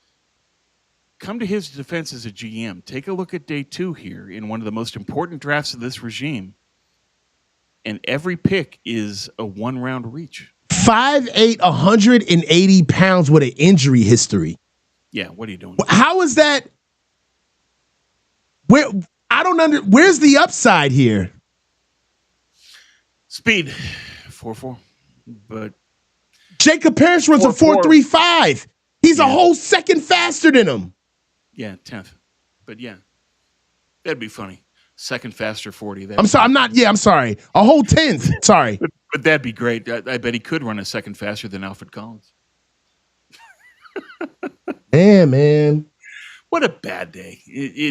S2: Come to his defense as a GM. Take a look at day 2 here in one of the most important drafts of this regime. And every pick is a 1-round reach.
S1: 5'8", 180 pounds with an injury history.
S2: Yeah, what are you doing?
S1: How is that? Where's the upside here?
S2: Speed, 4.4. But
S1: Jacob Parrish runs a 4.35. He's a whole second faster than him.
S2: Yeah, 10th. But yeah, that'd be funny. Second faster 40.
S1: I'm sorry. A whole 10th. Sorry.
S2: But that'd be great. I bet he could run a second faster than Alfred Collins.
S1: Damn, man.
S2: What a bad day.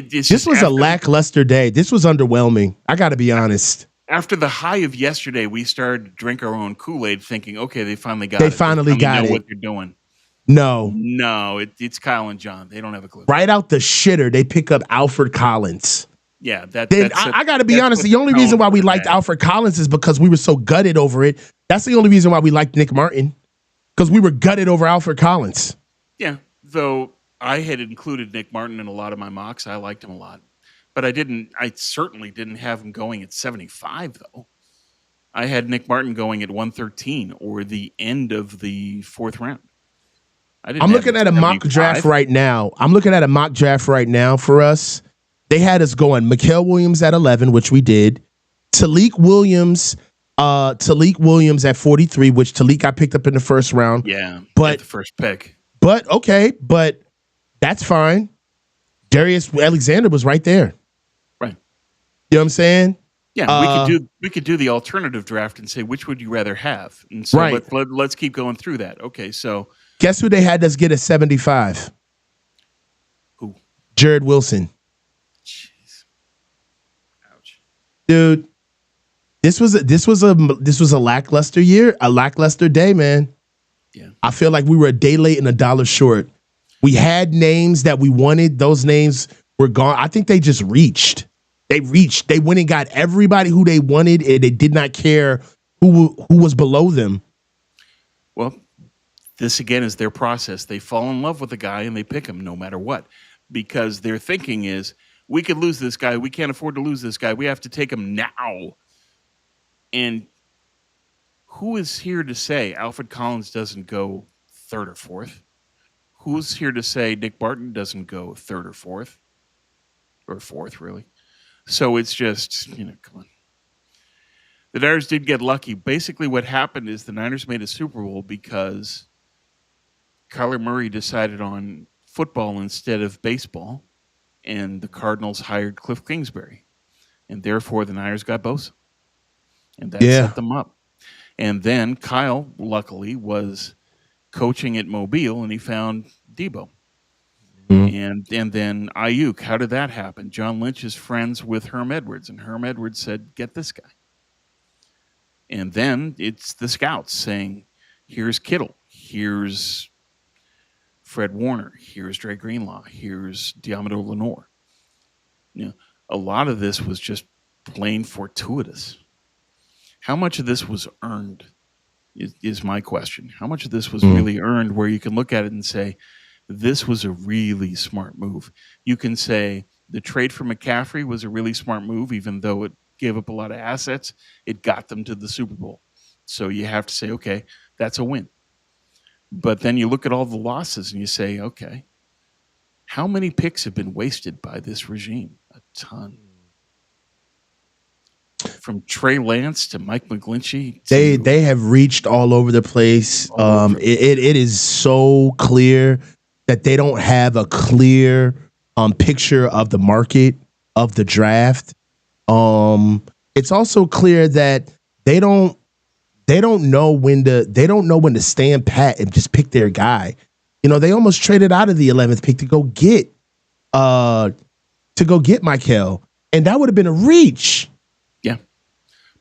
S1: This was a lackluster day. This was underwhelming. I got to be honest.
S2: After the high of yesterday, we started to drink our own Kool-Aid thinking, okay, they finally got
S1: it.
S2: They
S1: finally got
S2: know
S1: it.
S2: what they're doing.
S1: No,
S2: it's Kyle and John. They don't have a clue.
S1: Right out the shitter, they pick up Alfred Collins.
S2: Yeah,
S1: I got to be honest. The only reason why we liked Alfred Collins is because we were so gutted over it. That's the only reason why we liked Nick Martin, because we were gutted over Alfred Collins.
S2: Yeah, though I had included Nick Martin in a lot of my mocks. I liked him a lot, but I certainly didn't have him going at 75 though. I had Nick Martin going at 113 or the end of the 4th round.
S1: I'm looking at a mock draft right now. For us. They had us going Mykel Williams at 11, which we did. Talik Williams at 43, which Talik got picked up in the first round.
S2: Yeah,
S1: but
S2: the first pick.
S1: But that's fine. Darius Alexander was right there.
S2: Right.
S1: You know what I'm saying?
S2: Yeah, we could do the alternative draft and say which would you rather have. And so let's keep going through that. Okay, so
S1: guess who they had us get at 75?
S2: Who?
S1: Jared Wilson.
S2: Jeez. Ouch.
S1: Dude, this was a lackluster year, a lackluster day, man.
S2: Yeah.
S1: I feel like we were a day late and a dollar short. We had names that we wanted. Those names were gone. I think they just reached. They went and got everybody who they wanted, and they did not care who was below them.
S2: Well, this again is their process. They fall in love with a guy and they pick him no matter what, because their thinking is, we could lose this guy. We can't afford to lose this guy. We have to take him now. And who is here to say Alfred Collins doesn't go 3rd or 4th? Who's here to say Nick Barton doesn't go 3rd or 4th? Or 4th, really? So it's just, come on. The Niners did get lucky. Basically what happened is the Niners made a Super Bowl because Kyler Murray decided on football instead of baseball, and the Cardinals hired Cliff Kingsbury. And therefore the Niners got Bosa. And that set them up. And then Kyle, luckily, was coaching at Mobile, and he found Debo. Mm-hmm. And then Ayuk. How did that happen? John Lynch is friends with Herm Edwards, and Herm Edwards said, get this guy. And then it's the scouts saying, here's Kittle. here's Fred Warner, here's Dre Greenlaw, here's Diamado Lenore. A lot of this was just plain fortuitous. How much of this was earned is my question. How much of this was really earned where you can look at it and say, this was a really smart move? You can say the trade for McCaffrey was a really smart move, even though it gave up a lot of assets. It got them to the Super Bowl. So you have to say, okay, that's a win. But then you look at all the losses and you say, okay, how many picks have been wasted by this regime? A ton. From Trey Lance to Mike McGlinchey.
S1: They have reached all over the place. It is so clear that they don't have a clear picture of the market of the draft. It's also clear that they don't know when to stand pat and just pick their guy. They almost traded out of the 11th pick to go get Michael, and that would have been a reach.
S2: Yeah,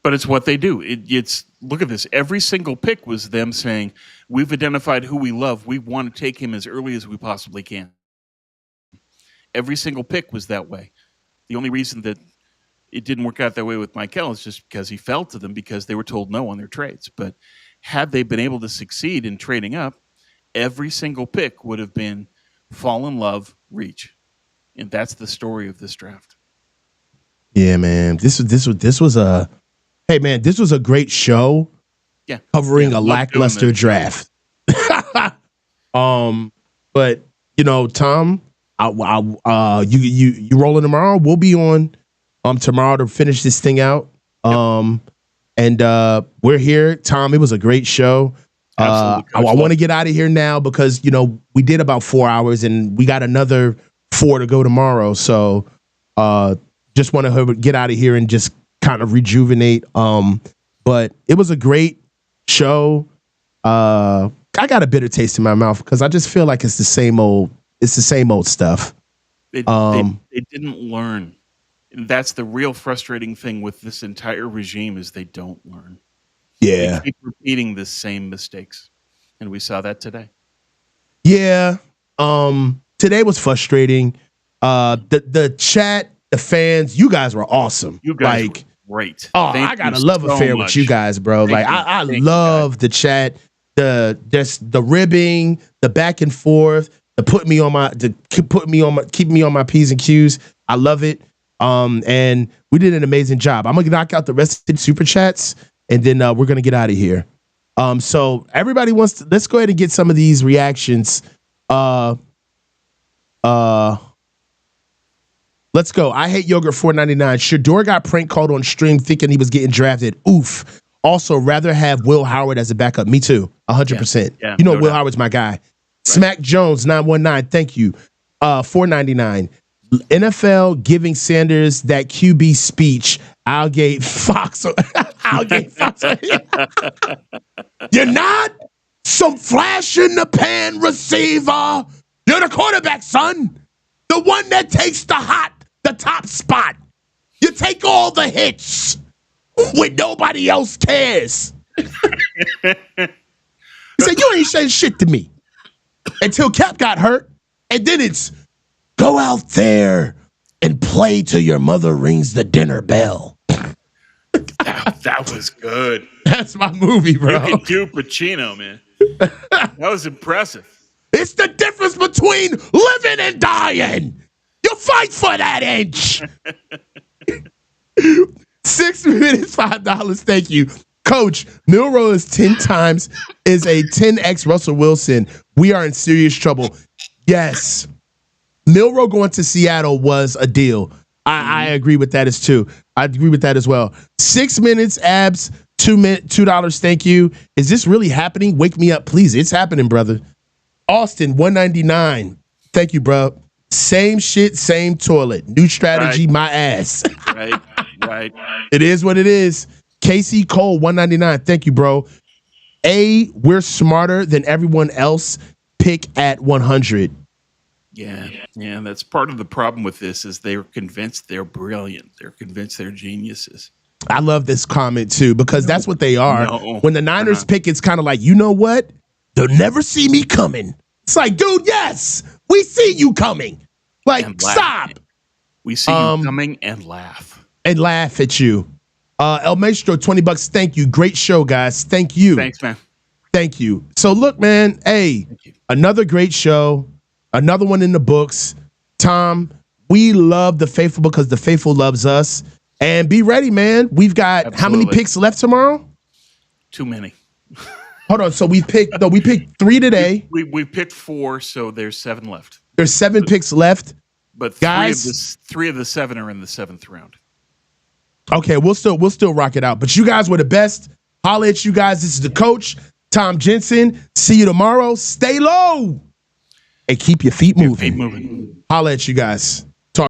S2: but it's what they do. It's look at this. Every single pick was them saying, "We've identified who we love. We want to take him as early as we possibly can." Every single pick was that way. The only reason that it didn't work out that way with Michael is just because he fell to them because they were told no on their trades. But had they been able to succeed in trading up, every single pick would have been fall in love, reach. And that's the story of this draft.
S1: Yeah, man. This was a great show.
S2: Yeah.
S1: Covering a lackluster draft. But Tom, you rolling tomorrow? We'll be on tomorrow to finish this thing out. And we're here. Tom, it was a great show. I want to get out of here now because we did about 4 hours and we got another 4 to go tomorrow. So just want to get out of here and just kind of rejuvenate. But it was a great show. I got a bitter taste in my mouth because I just feel like it's the same old stuff.
S2: They didn't learn. And that's the real frustrating thing with this entire regime is they don't learn.
S1: Yeah.
S2: They keep repeating the same mistakes. And we saw that today.
S1: Yeah. Today was frustrating. The chat, the fans, you guys were awesome.
S2: You guys were great.
S1: Oh, I got a love affair with you guys, bro. I love the chat, the ribbing, the back and forth, keep me on my P's and Q's. I love it. And we did an amazing job. I'm gonna knock out the rest of the super chats, and then we're gonna get out of here. So everybody let's go ahead and get some of these reactions. Let's go. I hate yogurt $4.99. Shador got prank called on stream thinking he was getting drafted. Oof. Also, rather have Will Howard as a backup. Me too. 100%.
S2: Yeah,
S1: Will Howard's my guy. Right. Smack Jones 919. Thank you. $4.99. NFL giving Sanders that QB speech. Algate Fox. You're not some flash in the pan receiver. You're the quarterback, son. The one that takes the top spot. You take all the hits when nobody else cares. He said, you ain't saying shit to me until Cap got hurt. And then it's go out there and play till your mother rings the dinner bell.
S2: That was good.
S1: That's my movie, bro.
S2: You can do Pacino, man. That was impressive.
S1: It's the difference between living and dying. You fight for that inch. 6 minutes, $5. Thank you. Coach, Milroe is 10 times, is a 10X Russell Wilson. We are in serious trouble. Yes. Milroe going to Seattle was a deal. I agree with that I agree with that as well. 6 minutes, abs, $2. Thank you. Is this really happening? Wake me up, please. It's happening, brother. Austin, $1.99. Thank you, bro. Same shit, same toilet. New strategy, right. My ass.
S2: Right.
S1: It is what it is. Casey Cole, $1.99. Thank you, bro. We're smarter than everyone else. Pick at 100.
S2: Yeah. That's part of the problem with this is they're convinced they're brilliant. They're convinced they're geniuses.
S1: I love this comment too because that's what they are. When the Niners pick, it's kind of like, you know what? they'll never see me coming. It's like, dude, yes, we see you coming. Like, stop.
S2: We see you coming and laugh.
S1: And laugh at you. El Maestro, $20. Thank you. Great show, guys. Thank you.
S2: Thanks, man.
S1: Thank you. So look, man, hey, another great show. Another one in the books. Tom, we love the faithful because the faithful loves us. And be ready, man. We've got how many picks left tomorrow?
S2: Too many.
S1: Hold on. So we picked 3 today.
S2: We picked 4, so there's 7 left.
S1: There's 7 picks left.
S2: But
S1: guys,
S2: 3 of the 7 are in the 7th round.
S1: Okay, we'll still rock it out. But you guys were the best. Holla at you guys. This is the coach, Tom Jensen. See you tomorrow. Stay low and keep your feet moving.
S2: Keep moving.
S1: Holla at you guys.